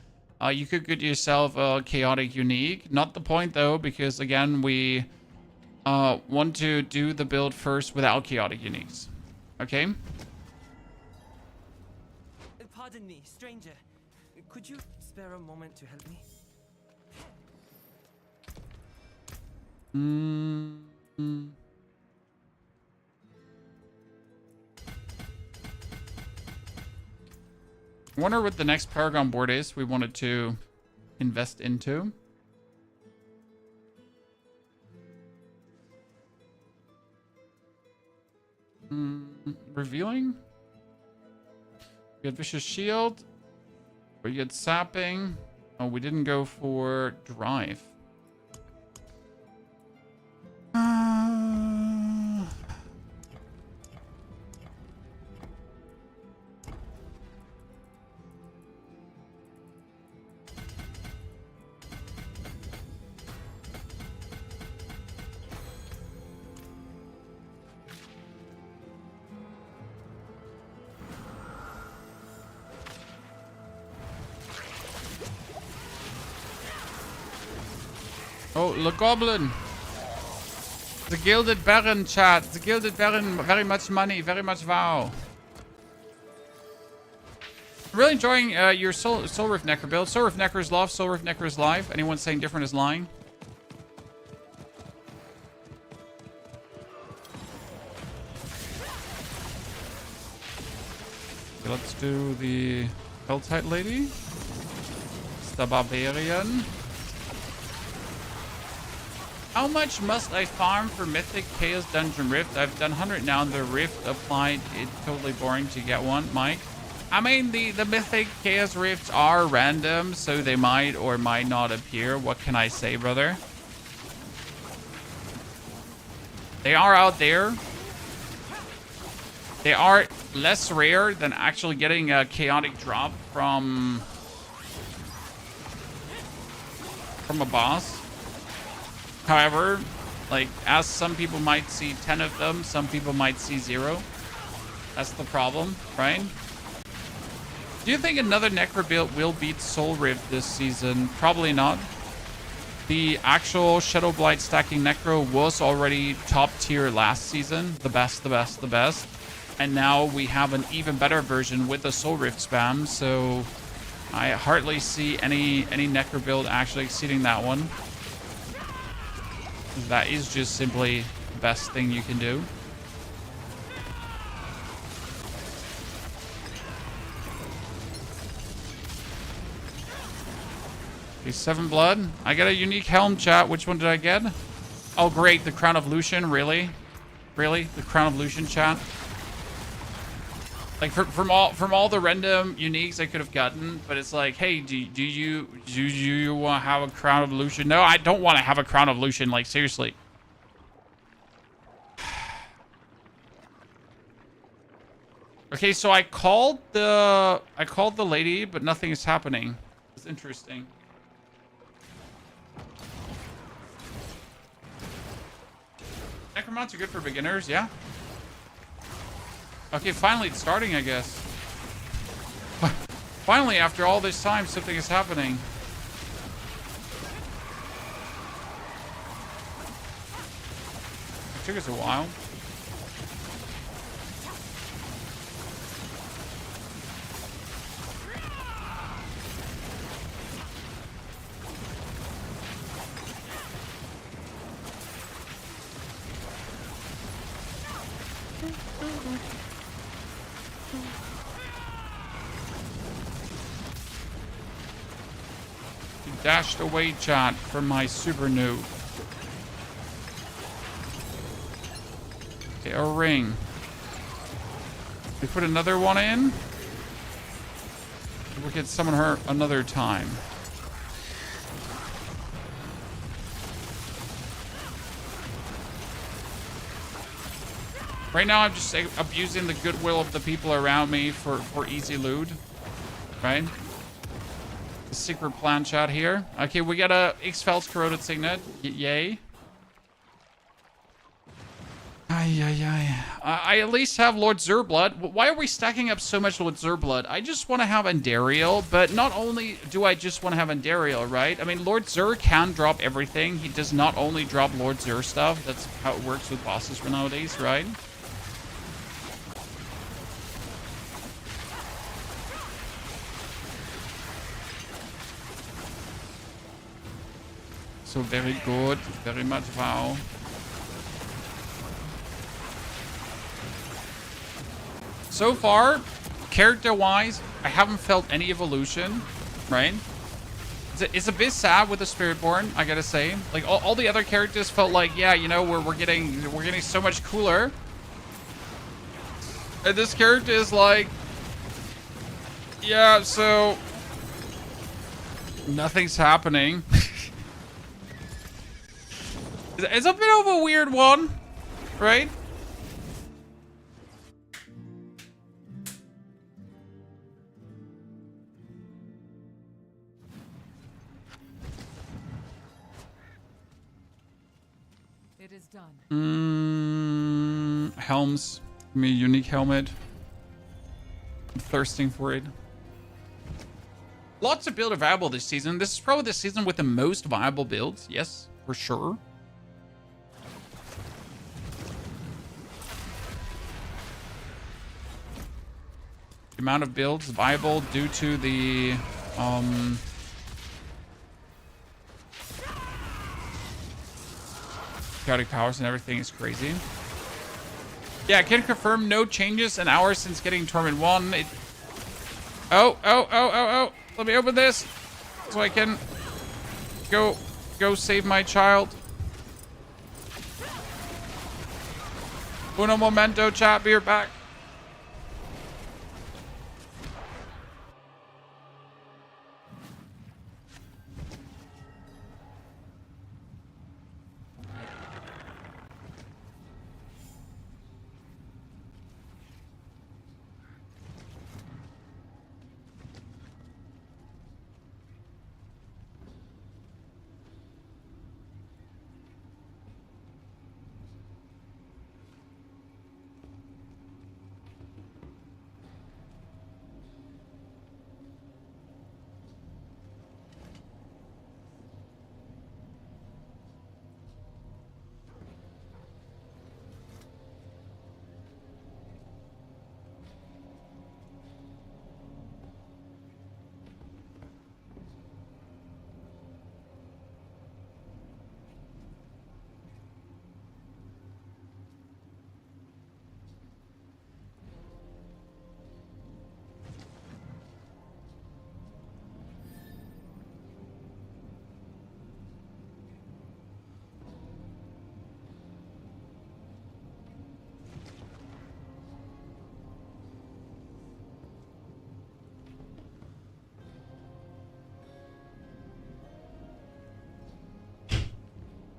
You could get yourself a Chaotic Unique. Not the point, though, because, again, we want to do the build first without Chaotic Uniques. Okay? Pardon me, stranger. Could you spare a moment to help me? I wonder what the next Paragon board is we wanted to invest into. Revealing? We had Vicious Shield. We get Sapping. Oh, we didn't go for Drive. Oh, the Goblin. The Gilded Baron, chat. The Gilded Baron, very much money, very much wow. Really enjoying your Soul Rift Necro build. Soul Rift Necro is love. Soul Rift Necro is live. Anyone saying different is lying. Okay, let's do the Helltide lady. It's the Barbarian. How much must I farm for Mythic Chaos Dungeon Rift? I've done 100 now, and the Rift applied. It's totally boring to get one, Mike. I mean, the Mythic Chaos Rifts are random, so they might or might not appear. What can I say, brother? They are out there. They are less rare than actually getting a chaotic drop from a boss. However, like, as some people might see 10 of them, some people might see 0. That's the problem, right? Do you think another Necro build will beat Soul Rift this season? Probably not. The actual Shadow Blight stacking Necro was already top tier last season. The best, the best, the best. And now we have an even better version with the Soul Rift spam, so I hardly see any Necro build actually exceeding that one. That is just simply the best thing you can do. Okay, 7 blood. I got a unique helm, chat. Which one did I get? Oh, great. The Crown of Lucian. Really? Really? The Crown of Lucian, chat? Like, from all the random uniques I could have gotten, but it's like, hey, do you want to have a Crown of Lucian? No, I don't want to have a Crown of Lucian. Like, seriously. Okay, so I called the lady, but nothing is happening. It's interesting. Necromounts are good for beginners, yeah. Okay, finally it's starting, I guess. Finally, after all this time, something is happening. It took us a while. Dashed away, chat, from my super noob. Okay, a ring. We put another one in. We can summon her another time. Right now, I'm just abusing the goodwill of the people around me for easy loot. Right? The secret plan, chat, here. Okay, we got a X-Fel's Corroded Signet. Yay. I at least have Lord Zurblood. Why are we stacking up so much Lord Zurblood? I just want to have Andariel, but not only do I just want to have Andariel, right? I mean, Lord Zur can drop everything. He does not only drop Lord Zur stuff. That's how it works with bosses for nowadays, right? So very good, very much wow. So far, character-wise, I haven't felt any evolution, right? It's a bit sad with the Spiritborn, I gotta say. Like all the other characters felt like, yeah, you know, we're getting so much cooler. And this character is like, yeah, so nothing's happening. It's a bit of a weird one, right? It is done. Helms. Give me a unique helmet. I'm thirsting for it. Lots of builds are viable this season. This is probably the season with the most viable builds. Yes, for sure. The amount of builds viable due to the chaotic powers and everything is crazy. Yeah, I can confirm no changes an hour since getting Torment 1. Oh. Let me open this so I can go save my child. Uno momento, chat. Be right back.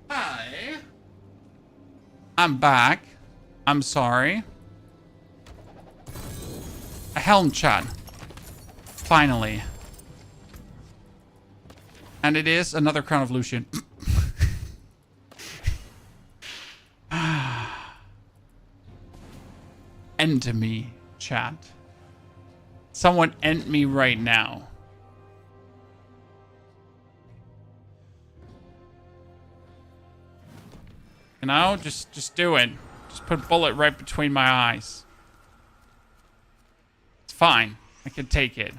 Hi. I'm back. I'm sorry. A helm chat. Finally. And it is another Crown of Lucian. End me, chat. Someone end me right now. You know, just do it. Just put a bullet right between my eyes. It's fine. I can take it.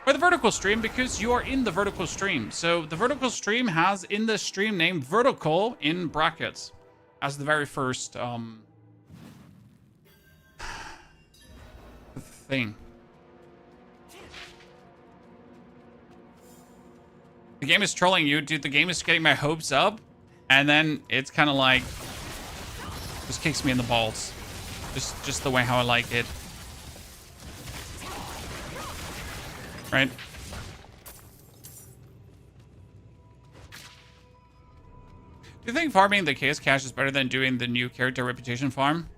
Or the vertical stream, because you are in the vertical stream. So the vertical stream has in the stream name vertical in brackets as the very first thing. The game is trolling you, dude. The game is getting my hopes up. And then it's kind of like, just kicks me in the balls. Just the way how I like it. Right? Do you think farming the Chaos Cash is better than doing the new character reputation farm?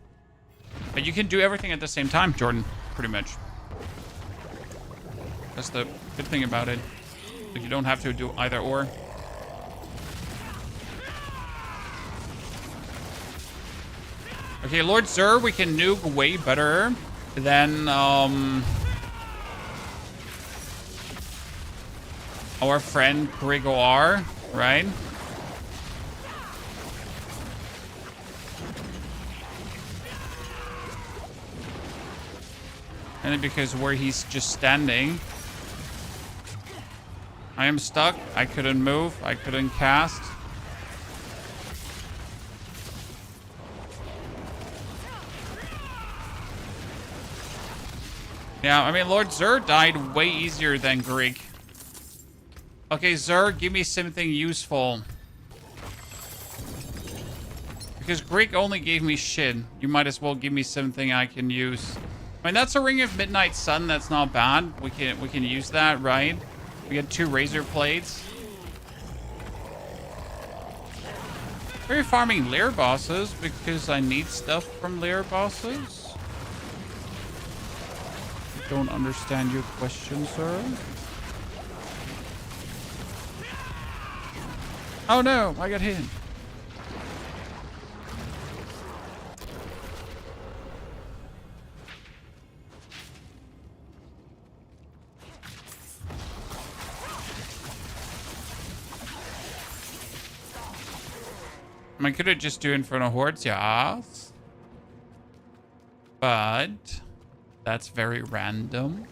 But you can do everything at the same time, Jordan, pretty much. That's the good thing about it. Like, you don't have to do either or. Okay, Lord Zur, we can nuke way better than our friend Gregor, right? And because where he's just standing, I am stuck. I couldn't move. I couldn't cast. Yeah, I mean, Lord Zur died way easier than Greek. Okay, Zur, give me something useful. Because Greek only gave me shit. You might as well give me something I can use. I mean, that's a Ring of Midnight Sun. That's not bad. We can use that, right? We get 2 razor plates. We're farming lair bosses because I need stuff from lair bosses. Don't understand your question, sir. Oh no, I got hit. I could have just do Infernal Hordes, yes. But That's very random.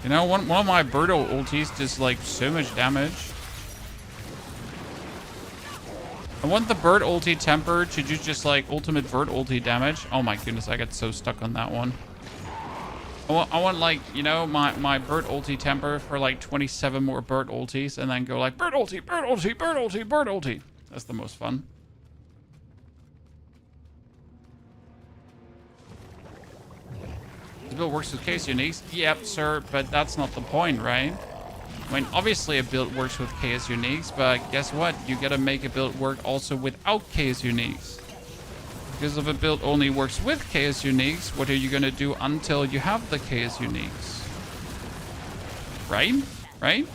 You know, one of my Birdo ultis does like so much damage. I want the bird ulti temper to do just like ultimate bird ulti damage. Oh my goodness, I got so stuck on that one. I want like, you know, my bird ulti temper for like 27 more bird ultis and then go like bird ulti, bird ulti, bird ulti, bird ulti. That's the most fun. This build works with chaos uniques. Yep, sir, but that's not the point, right? I mean, obviously a build works with chaos uniques, but guess what? You gotta make a build work also without chaos uniques. Because if a build only works with chaos uniques, what are you gonna do until you have the chaos uniques? Right? Right?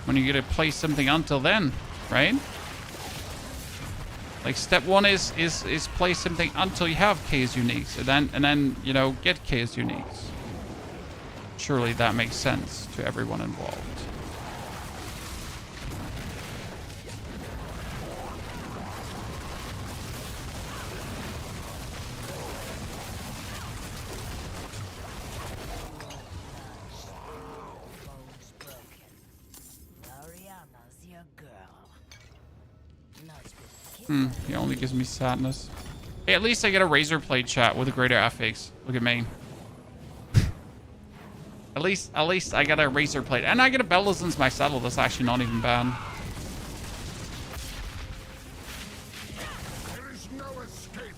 When you gotta play something until then, right? Like step one is play something until you have chaos uniques, and then you know, get chaos uniques. Surely that makes sense to everyone involved. He only gives me sadness. Hey, at least I get a razor blade chat with a greater FX. Look at me. At least I got a razor blade. And I get a Bellison's my saddle. That's actually not even bad. There is no escape.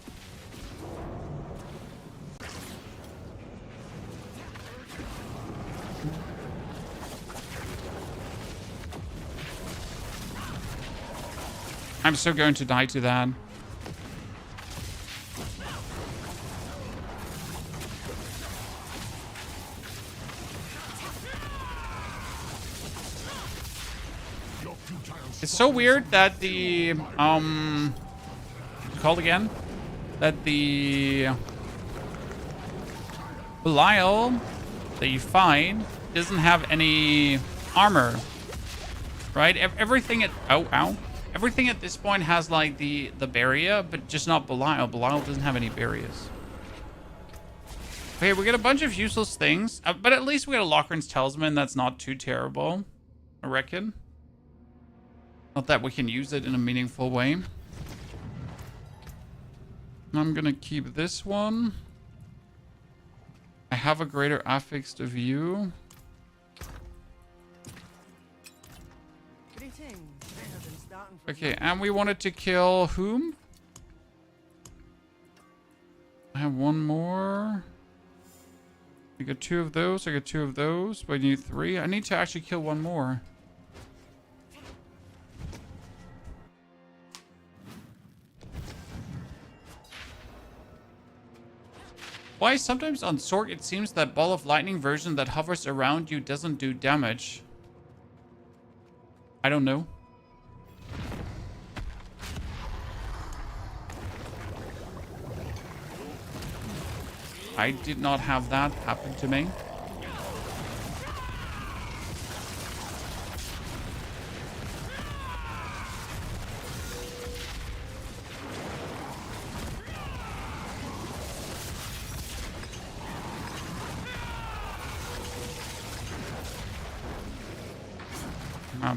I'm still going to die to that. It's so weird that the what's it called again? That the Belial that you find doesn't have any armor, right? Everything at everything at this point has like the barrier, but just not Belial. Belial doesn't have any barriers. Okay, we get a bunch of useless things, but at least we got a Lochran's Talisman. That's not too terrible, I reckon. Not that we can use it in a meaningful way. I'm gonna keep this one. I have a greater affixed view. Okay, and we wanted to kill whom? I have one more. I got two of those. I got two of those. But I need three. I need to actually kill one more. Why sometimes on Sork it seems that ball of lightning version that hovers around you doesn't do damage? I don't know. I did not have that happen to me.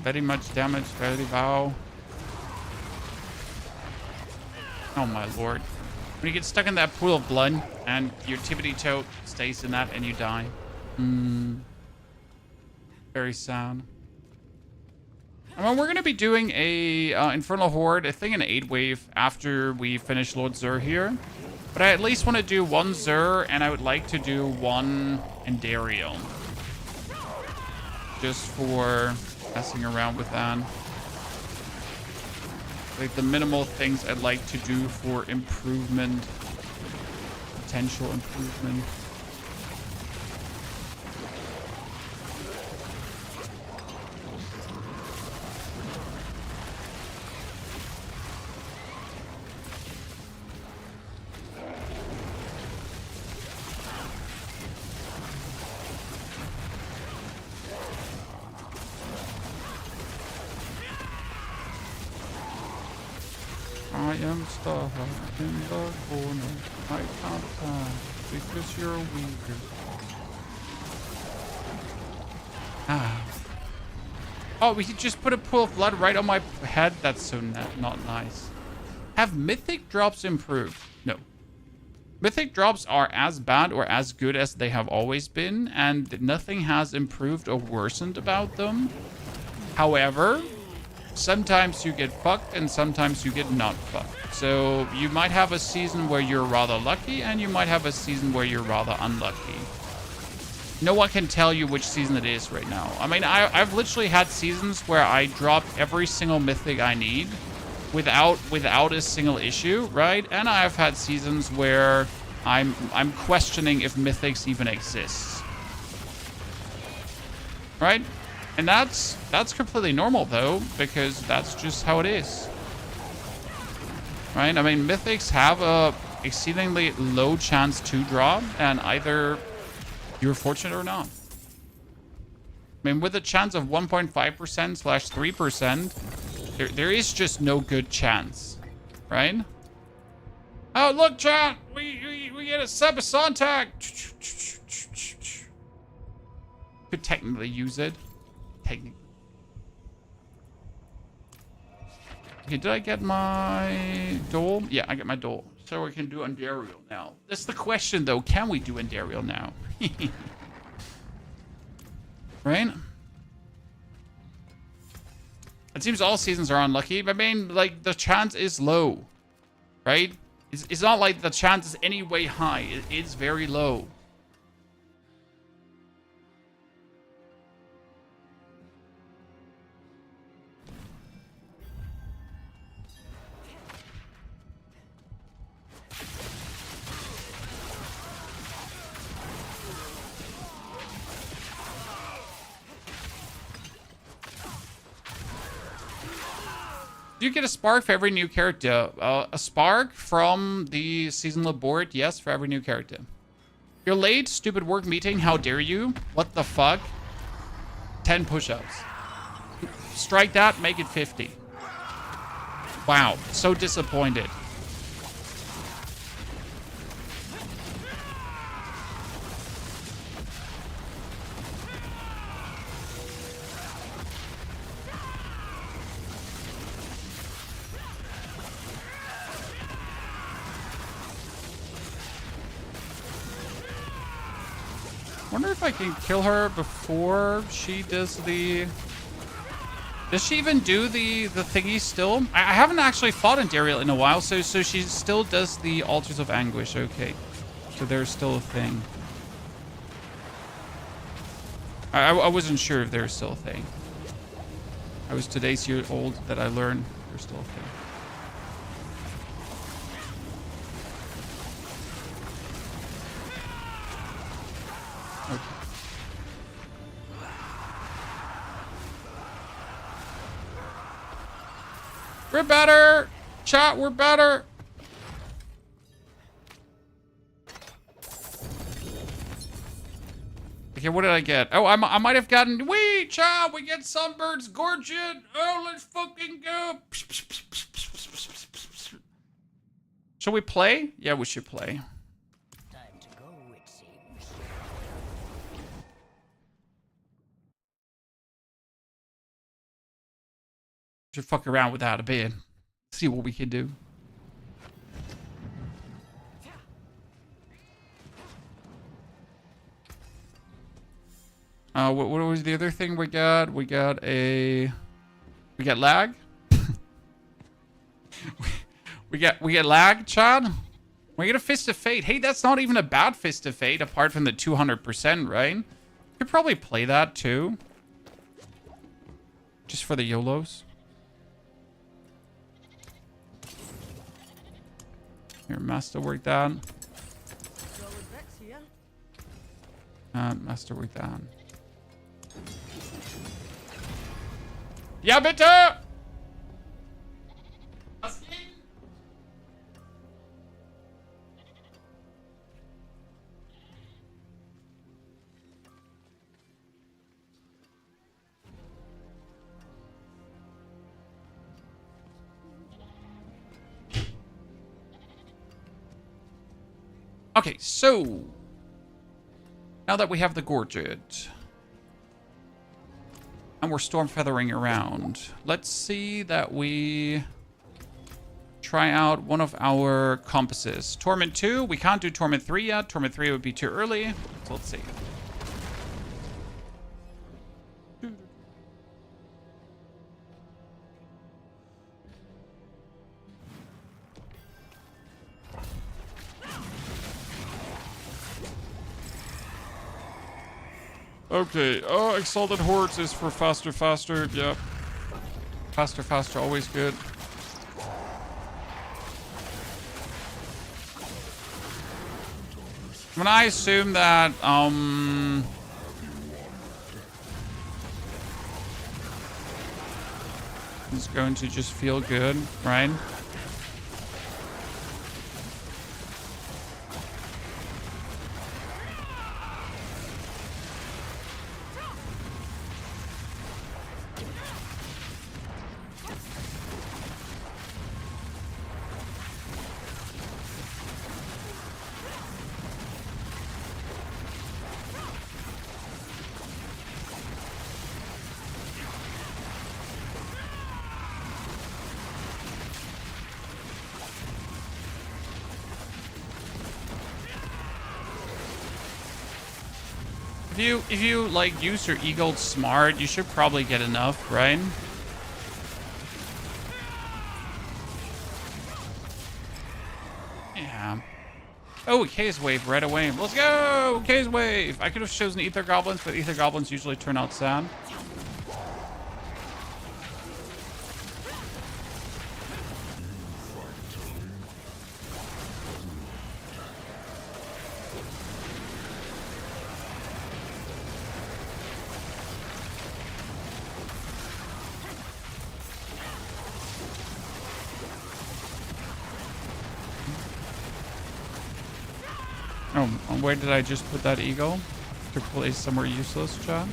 Very much damage, very low. Oh my lord. When you get stuck in that pool of blood and your tippity toe stays in that and you die. Very sad. I mean, we're going to be doing a Infernal Horde, I think an 8-wave after we finish Lord Zur here. But I at least want to do one Zur and I would like to do one Endario. Just for messing around with that. Like the minimal things I'd like to do for improvement. Potential improvement. am stuck in the corner. I can't die because you're weaker. Ah. Oh, we could just put a pool of blood right on my head? That's so not nice. Have mythic drops improved? No. Mythic drops are as bad or as good as they have always been, and nothing has improved or worsened about them. However, sometimes you get fucked and sometimes you get not fucked. So you might have a season where you're rather lucky and you might have a season where you're rather unlucky. No one can tell you which season it is right now. I mean, I've literally had seasons where I dropped every single mythic I need without a single issue, right? And I've had seasons where I'm questioning if mythics even exist. Right? And that's completely normal though, because that's just how it is. Right? I mean, mythics have a exceedingly low chance to drop, and either you're fortunate or not. I mean, with a chance of 1.5%/3%, there is just no good chance, right? Oh, look, chat! We get a Sebasontac! Could technically use it. Technically. Okay, did I get my dole? Yeah, I got my dole. So we can do Endariel now. That's the question, though. Can we do Endariel now? Right? It seems all seasons are unlucky, but I mean, like, the chance is low, right? It's not like the chance is any way high. It's very low. Do you get a spark for every new character? A spark from the seasonal board, yes, for every new character. You're late, stupid work meeting, how dare you? What the fuck? 10 push-ups. Strike that, make it 50. Wow, so disappointed. Wonder if I can kill her before she does the... Does she even do the thingy still? I haven't actually fought Endariel in a while, so she still does the Altars of Anguish. Okay. So there's still a thing. I wasn't sure if there's still a thing. I was today's year old that I learned there's still a thing. We're better! Chat, we're better! Okay, what did I get? Oh, I might have gotten... Wee! Chat, we get Sunbird's Gorget! Oh, let's fucking go! Shall we play? Yeah, we should play. Time to go, it seems. Should fuck around with that a bit. See what we can do. What was the other thing we got? We got lag. we get lag, Chad. We get a Fist of Fate. Hey, that's not even a bad Fist of Fate apart from the 200%, right? You could probably play that too. Just for the YOLOs. Here, Masterwork that. Masterwork that. Ja, bitte! Was geht? Okay, so now that we have the Gorget and we're storm feathering around, let's see that we try out one of our compasses. Torment 2, we can't do Torment 3 yet. Torment 3 would be too early, so let's see. Okay, oh, Exalted Hordes is for faster, faster, yep. Faster, faster, always good. When I assume that, it's going to just feel good, right? If you like use your eagle smart, you should probably get enough, right? Yeah. Oh, K's wave right away. Let's go! K's wave! I could have chosen Ether Goblins, but Ether Goblins usually turn out sad. Oh, where did I just put that eagle? To place somewhere useless, John?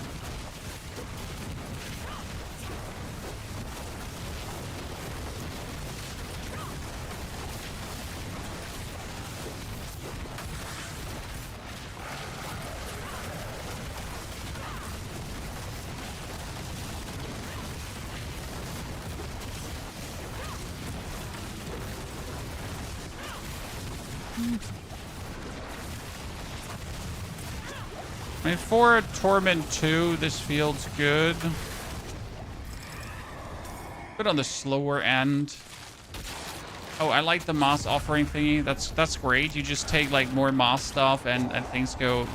I mean, for a Torment 2, this feels good. But on the slower end. Oh, I like the Moss offering thingy. That's great. You just take like more Moss stuff and things go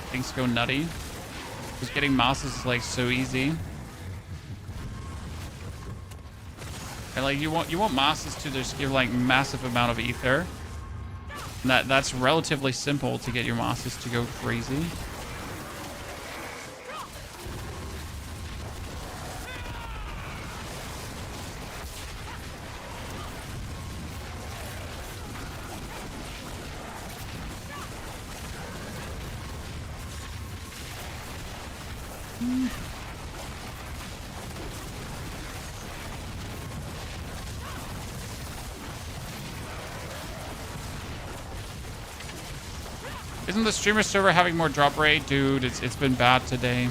nutty. Just getting Mosses is like so easy. And like you want Mosses to just give like massive amount of ether. And that's relatively simple to get your Mosses to go crazy. Isn't the streamer server having more drop rate? Dude, it's been bad today.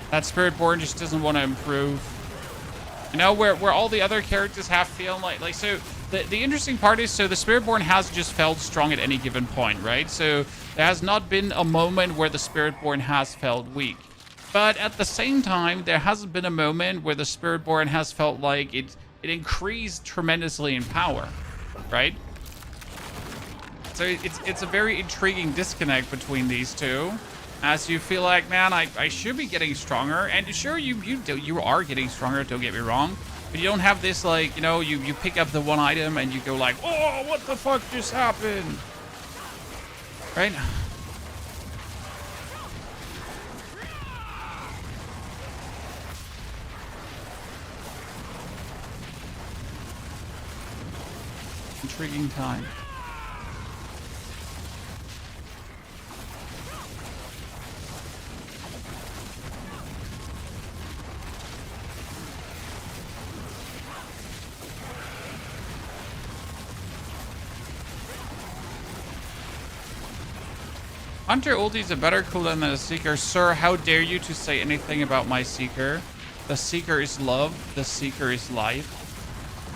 That Spiritborn just doesn't want to improve. You know, where all the other characters have feel like so the interesting part is, so the Spiritborn has just felt strong at any given point, right? So there has not been a moment where the Spiritborn has felt weak. But at the same time, there hasn't been a moment where the Spiritborn has felt like it increased tremendously in power, right? So it's a very intriguing disconnect between these two, as you feel like, man, I should be getting stronger, and sure you are getting stronger. Don't get me wrong, but you don't have this like, you know, you pick up the one item and you go like, oh, what the fuck just happened, right? Intriguing time. Hunter ulti is a better cooldown than a Seeker. Sir, how dare you to say anything about my Seeker? The Seeker is love. The Seeker is life.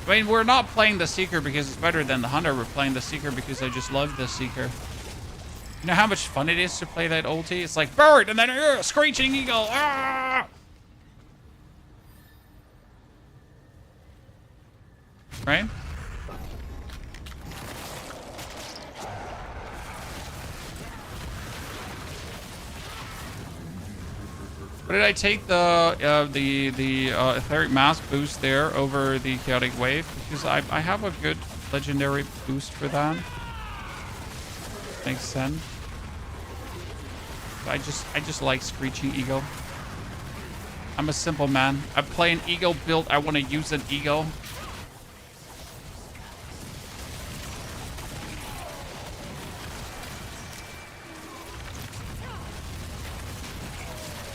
I mean, we're not playing the Seeker because it's better than the Hunter. We're playing the Seeker because I just love the Seeker. You know how much fun it is to play that ulti? It's like bird and then screeching eagle. Ah! Right? But did I take the etheric mask boost there over the chaotic wave? Because I have a good legendary boost for that. Makes sense. I just like screeching eagle. I'm a simple man. I play an eagle build. I want to use an eagle.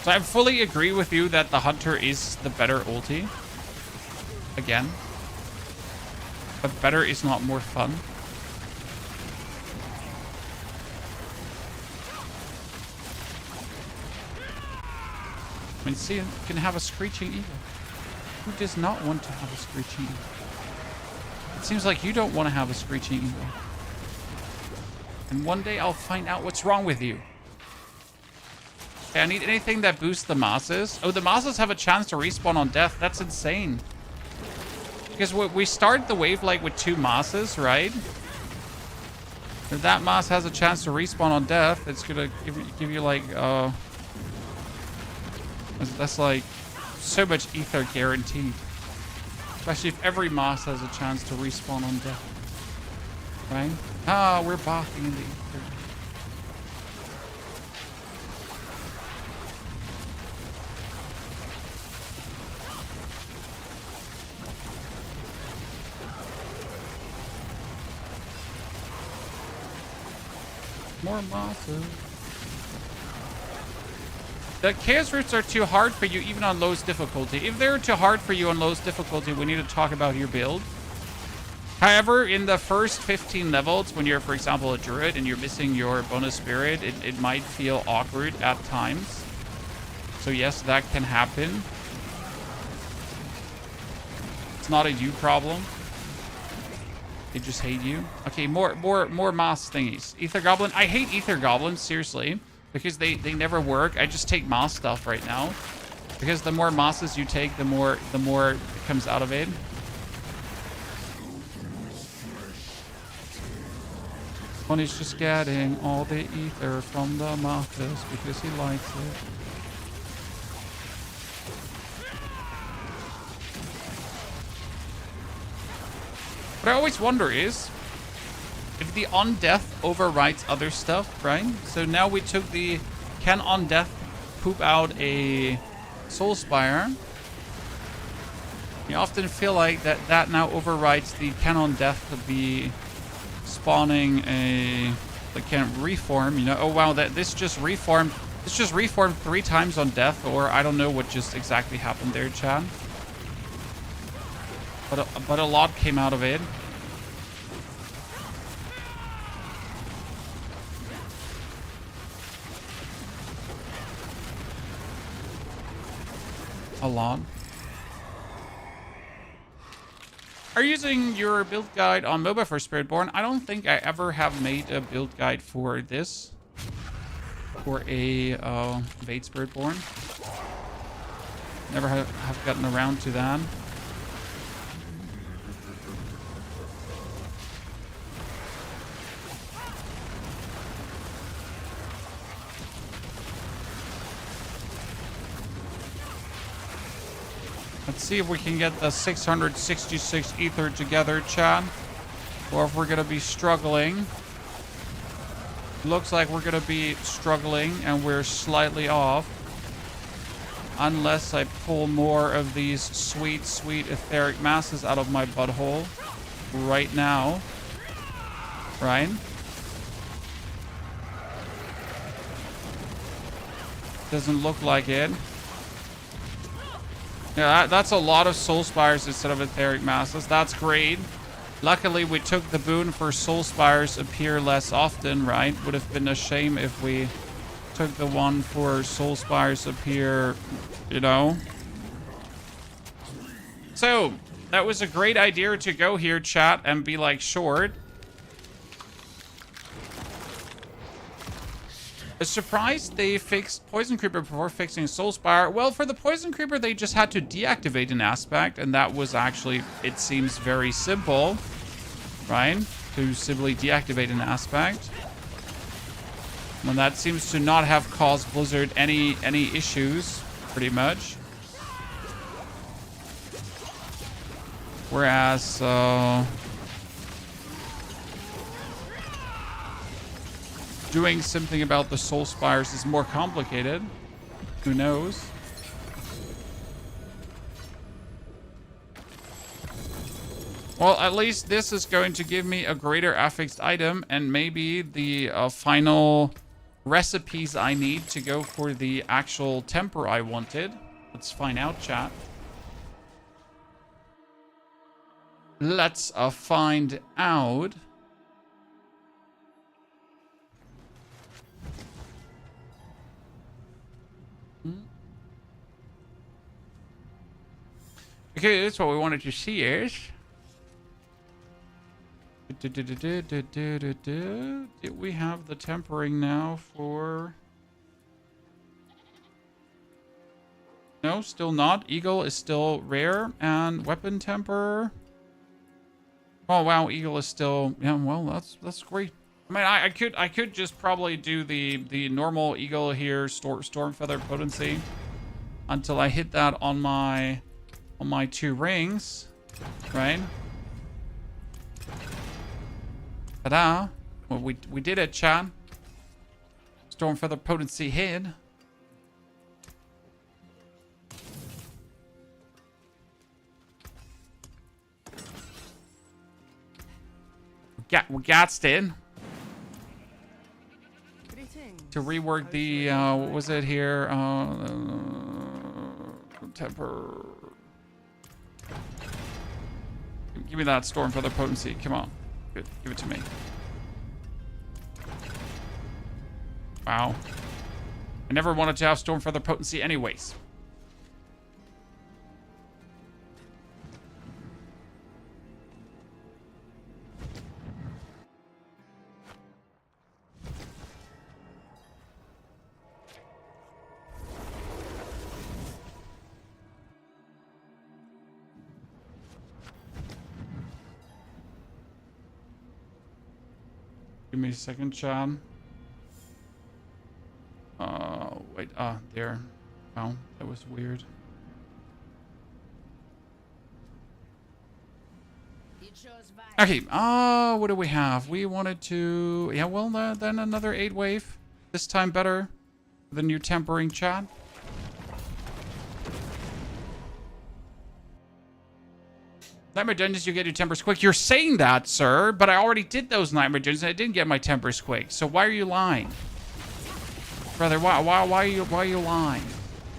So I fully agree with you that the Hunter is the better ulti. Again. But better is not more fun. I mean, see, you can have a screeching eagle. Who does not want to have a screeching eagle? It seems like you don't want to have a screeching eagle. And one day I'll find out what's wrong with you. Okay, I need anything that boosts the masses. Oh, the masses have a chance to respawn on death. That's insane. Because we start the wave like with 2 masses, right? If that mass has a chance to respawn on death, it's gonna give you like that's like so much ether guaranteed. Especially if every mass has a chance to respawn on death. Right? Ah, we're bathing in the ether. More masses. The chaos roots are too hard for you even on lowest difficulty. If they're too hard for you on lowest difficulty, we need to talk about your build. However, in the first 15 levels, when you're, for example, a druid and you're missing your bonus spirit, it might feel awkward at times. So yes, that can happen. It's not a you problem. They just hate you. Okay, more mass thingies. Ether Goblin. I hate Ether Goblins, seriously. Because they never work. I just take mass stuff right now. Because the more masses you take, the more comes out of it. One is just getting all the ether from the masses because he likes it. What I always wonder is if the on death overrides other stuff, right? So now we took the can on death poop out a soul spire. You often feel like that now overrides the can on death to be spawning a can reform, you know. Oh wow, this just reformed 3 times on death, or I don't know what just exactly happened there, Chad. But a lot came out of it. A lot. Are you using your build guide on MOBA for Spiritborn? I don't think I ever have made a build guide for this. For a Vade Spiritborn. Never have gotten around to that. Let's see if we can get the 666 ether together, Chad. Or if we're going to be struggling. Looks like we're going to be struggling and we're slightly off. Unless I pull more of these sweet, sweet etheric masses out of my butthole right now. Right? Doesn't look like it. Yeah, that's a lot of soul spires instead of etheric masses. That's great. Luckily, we took the boon for Soul Spires appear less often, right? Would have been a shame if we took the one for Soul Spires appear, you know. So, that was a great idea to go here, chat, and be like short. A surprise they fixed Poison Creeper before fixing Soul Spire. Well, for the Poison Creeper, they just had to deactivate an aspect, and that was actually, it seems very simple, right? To simply deactivate an aspect. And that seems to not have caused Blizzard any issues, pretty much. Whereas, doing something about the Soul Spires is more complicated. Who knows? Well, at least this is going to give me a greater affixed item and maybe the final recipes I need to go for the actual temper I wanted. Let's find out, chat. Let's find out. Okay, that's what we wanted to see is. Did we have the tempering now for... No, still not. Eagle is still rare. And weapon temper... Oh wow, Eagle is still... Yeah, well, that's great. I mean, I could just probably do the normal Eagle here, Storm Feather Potency, until I hit that on my 2 rings, right? Ta-da! Well, we did it, chat. Storm Feather Potency hit. We got it. To rework the, what was it here? Temper. Give me that Storm Feather Potency. Come on. Good. Give it to me. Wow. I never wanted to have Storm Feather Potency anyways. Give me a second, Chad. Wait, there. Oh, that was weird. Okay, what do we have? We wanted to... Yeah, well, then another 8 wave. This time better. The new tempering, Chad. Nightmare Dungeons, you get your tempers quick. You're saying that, sir, but I already did those Nightmare Dungeons and I didn't get my tempers quick. So why are you lying? Brother, why are you lying?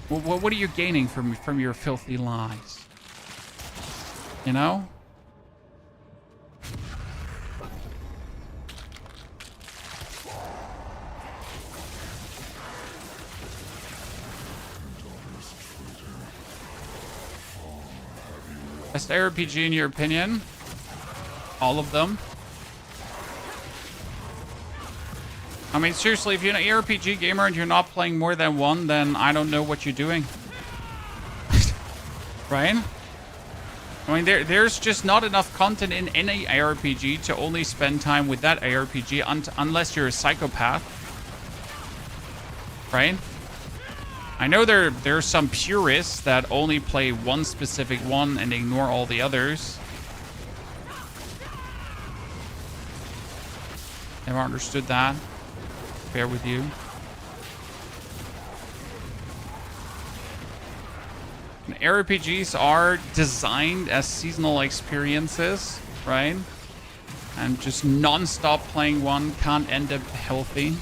What are you gaining from your filthy lies? You know? Best ARPG in your opinion? All of them. I mean, seriously, if you're an ARPG gamer and you're not playing more than one, then I don't know what you're doing. Right? I mean, there's just not enough content in any ARPG to only spend time with that ARPG unless you're a psychopath. Right? I know there's some purists that only play one specific one and ignore all the others. Never understood that. Fair with you. And RPGs are designed as seasonal experiences, right? And just non-stop playing one can't end up healthy.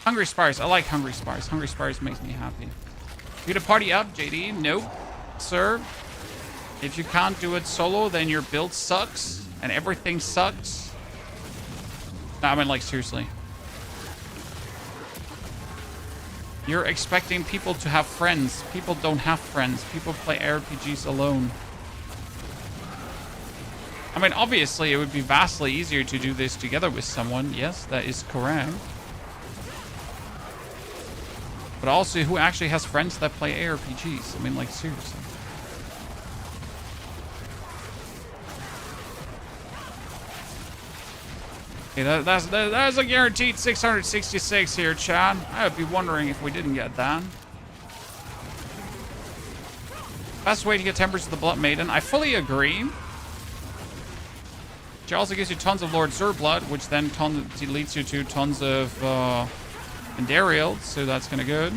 Hungry Spires. I like Hungry Spires. Hungry Spires makes me happy. You gonna party up, JD? Nope, sir. If you can't do it solo, then your build sucks and everything sucks. No, I mean, like, seriously. You're expecting people to have friends. People don't have friends. People play RPGs alone. I mean, obviously, it would be vastly easier to do this together with someone. Yes, that is correct. But also, who actually has friends that play ARPGs? I mean, like, seriously. Okay, that's a guaranteed 666 here, Chad. I would be wondering if we didn't get that. Best way to get Tempers of the Blood Maiden. I fully agree. She also gives you tons of Lord Zurblood, which then leads you to tons of Endariel, so that's kind of good.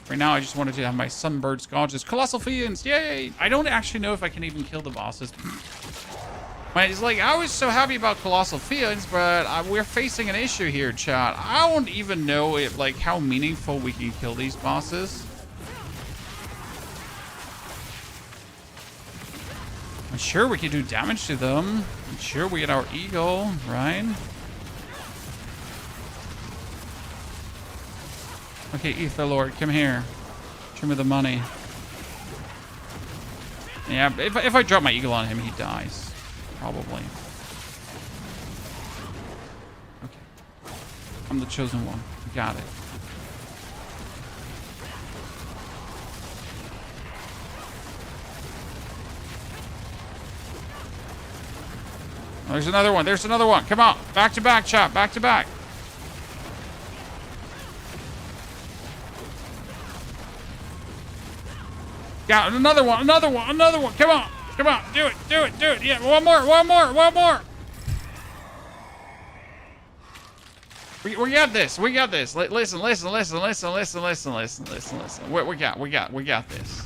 Right now, I just wanted to have my Sunbird Scourges. Colossal Fiends, yay! I don't actually know if I can even kill the bosses. Man, it's like, I was so happy about Colossal Fiends, but we're facing an issue here, chat. I don't even know if, like, how meaningful we can kill these bosses. I'm sure we can do damage to them. I'm sure we get our eagle, right? Okay, Etherlord, come here. Show me the money. Yeah, if I drop my eagle on him, he dies. Probably. Okay. I'm the chosen one. Got it. Oh, there's another one. There's another one. Come on. Back to back, chop. Back to back. Got another one, another one, another one. Come on, come on, do it, do it, do it. Yeah, one more, one more, one more. We got this, we got this. Listen, listen, listen, listen, listen, listen, listen, listen, listen. We got this.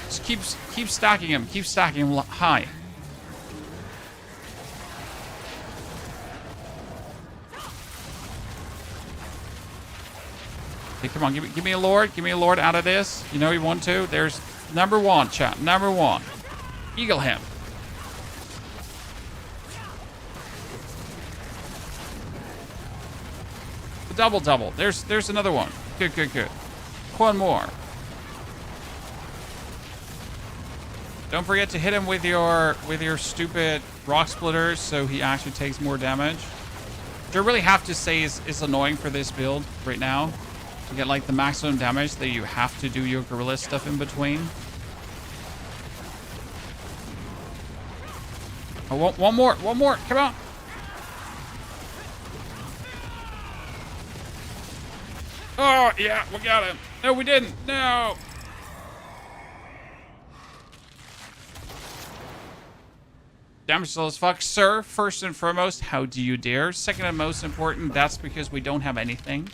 Just keep stacking him, keep stacking him high. Okay, come on, give me a lord. Give me a lord out of this. You know you want to. There's number one, chat. Number one. Eagle him. The double. There's another one. Good, good, good. One more. Don't forget to hit him with your stupid rock splitters so he actually takes more damage. Which I really have to say is annoying for this build right now. To get like the maximum damage that you have to do your gorilla stuff in between. Oh, one more, come on. Oh, yeah, we got him. No, we didn't, no. Damage slow as fuck. Sir, first and foremost, how do you dare? Second and most important, that's because we don't have anything.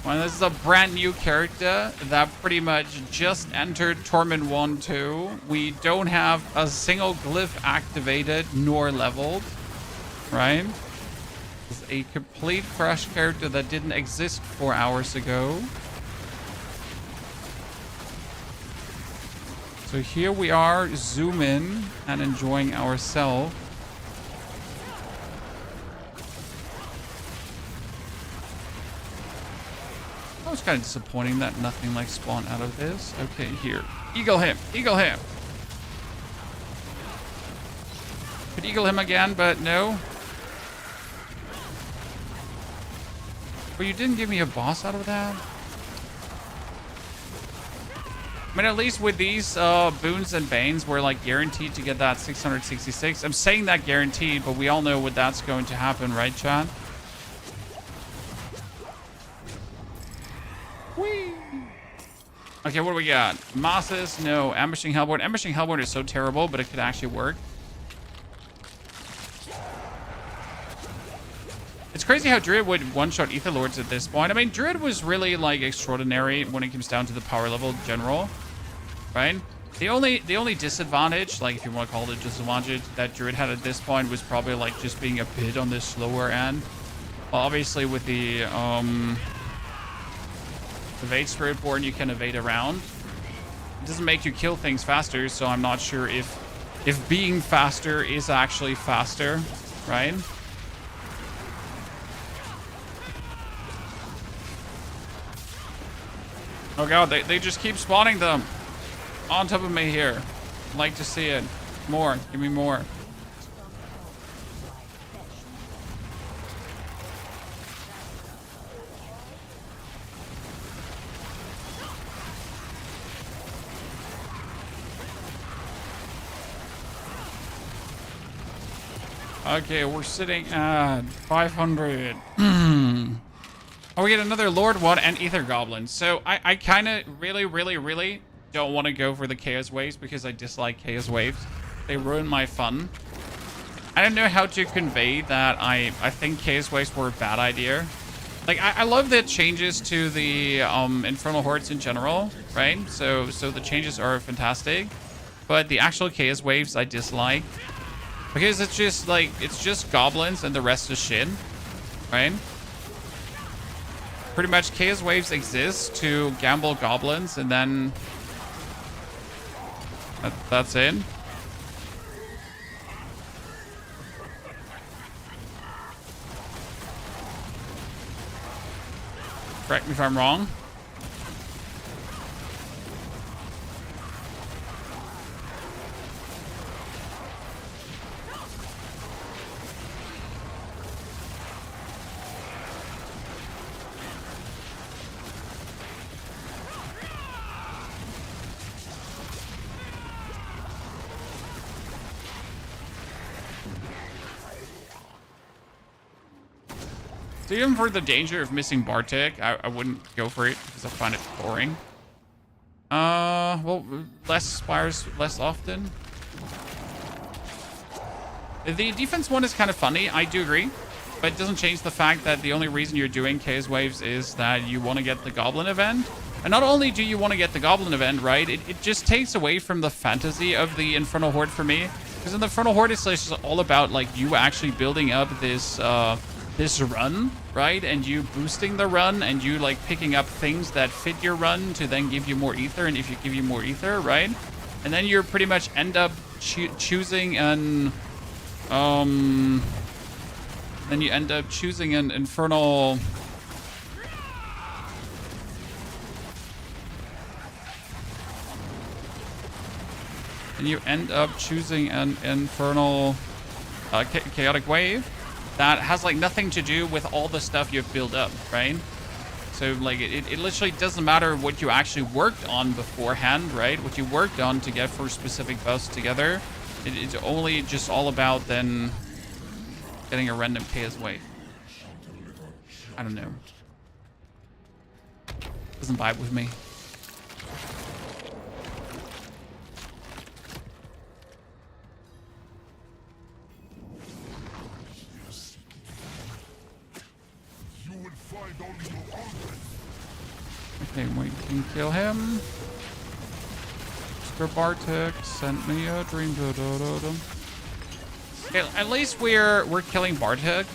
Well, this is a brand new character that pretty much just entered Torment 1-2. We don't have a single glyph activated nor leveled, right? It's a complete fresh character that didn't exist 4 hours ago. So here we are, zoom in and enjoying ourselves. It was kind of disappointing that nothing like spawned out of this. Okay, here. Eagle him. Eagle him. Could eagle him again, but no. But you didn't give me a boss out of that? I mean, at least with these boons and banes, we're like guaranteed to get that 666. I'm saying that guaranteed, but we all know what that's going to happen, right, chat? Whee! Okay, what do we got? Mosses, no. Ambushing Hellborn. Ambushing Hellborn is so terrible, but it could actually work. It's crazy how Druid would one-shot Ether Lords at this point. I mean, Druid was really, like, extraordinary when it comes down to the power level in general, right? The only disadvantage, like if you want to call it a disadvantage, that Druid had at this point was probably like just being a bit on the slower end. Well, obviously with the evade Spiritborn, you can evade around. It doesn't make you kill things faster, so I'm not sure if being faster is actually faster, right? Oh god, they just keep spawning them on top of me here. I'd like to see it. More. Give me more. Okay, we're sitting at 500. Oh, we get another Lord one and Ether Goblin. So I kind of really don't want to go for the Chaos Waves because I dislike Chaos Waves. They ruin my fun. I don't know how to convey that I think Chaos Waves were a bad idea. Like, I love the changes to the Infernal Hordes in general, right? So the changes are fantastic. But the actual Chaos Waves I dislike. Because it's just, like, it's just goblins and the rest is shit, right? Pretty much Chaos Waves exist to gamble goblins and then that's it. Correct me if I'm wrong. So even for the danger of missing Bartek, I wouldn't go for it because I find it boring. Well, less spires less often. The defense one is kind of funny, I do agree. But it doesn't change the fact that the only reason you're doing Chaos Waves is that you want to get the Goblin event. And not only do you want to get the Goblin event, right? It just takes away from the fantasy of the Infernal Horde for me. Because in the Infernal Horde, it's just all about, like, you actually building up this run, right? And you boosting the run and you like picking up things that fit your run to then give you more ether. And if you give you more ether, right? And then you're pretty much end up choosing an then you end up choosing an infernal chaotic wave that has like nothing to do with all the stuff you've built up, right? So like it literally doesn't matter what you actually worked on beforehand, right? What you worked on to get for specific buffs together. It's only just all about then getting a random chaos wave. I don't know. Doesn't vibe with me. Okay, we can kill him. Mr. Bartek sent me a dream. Okay, at least we're killing Bartek,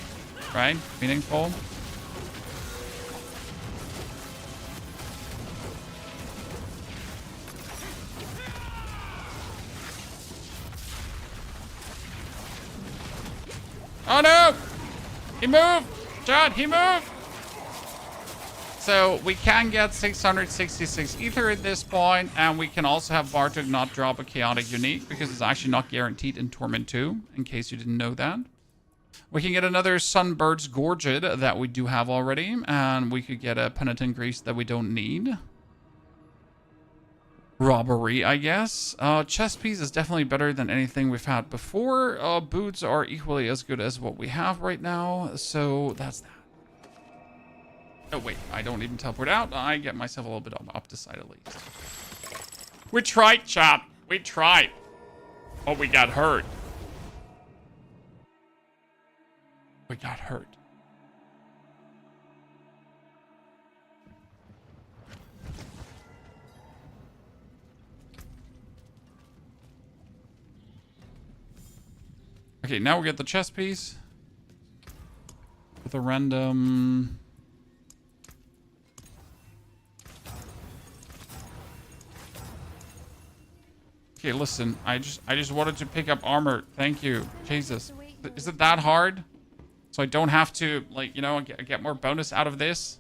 right? Meaningful. Oh no! He moved! John, he moved! So we can get 666 ether at this point, and we can also have Bartek not drop a chaotic unique because it's actually not guaranteed in Torment 2, in case you didn't know that. We can get another Sunbird's Gorget that we do have already, and we could get a Penitent Grease that we don't need. Robbery, I guess. Chest piece is definitely better than anything we've had before. Boots are equally as good as what we have right now, so that's that. Oh, wait, I don't even teleport out. I get myself a little bit up the side at least. We tried, chat. We tried. Oh, we got hurt. We got hurt. Okay, now we get the chest piece. With a random... Okay, listen. I just wanted to pick up armor. Thank you. Jesus. Is it that hard? So I don't have to, like, you know, get more bonus out of this?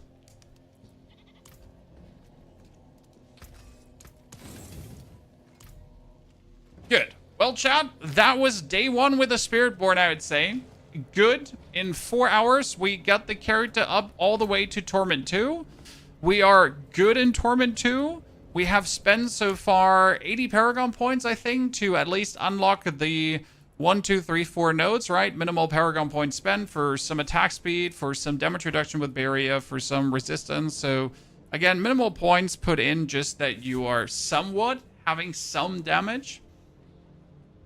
Good. Well, chat, that was day 1 with the Spiritborn, I would say. Good. In 4 hours, we got the character up all the way to Torment 2. We are good in Torment 2. We have spent so far 80 Paragon points, I think, to at least unlock the 1, 2, 3, 4 nodes, right? Minimal Paragon points spent for some attack speed, for some damage reduction with Barrier, for some resistance. So, again, minimal points put in just that you are somewhat having some damage.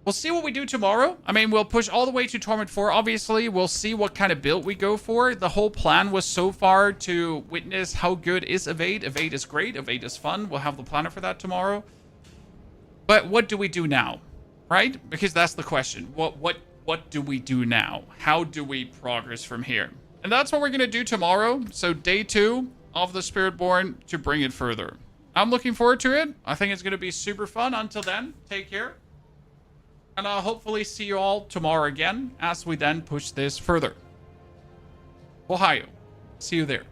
We'll see what we do tomorrow. I mean, we'll push all the way to Torment 4, obviously. We'll see what kind of build we go for. The whole plan was so far to witness how good is Evade. Evade is great. Evade is fun. We'll have the planner for that tomorrow. But what do we do now? Right? Because that's the question. What do we do now? How do we progress from here? And that's what we're going to do tomorrow. So day 2 of the Spiritborn to bring it further. I'm looking forward to it. I think it's going to be super fun. Until then, take care. And I'll hopefully see you all tomorrow again as we then push this further. Ohio. See you there.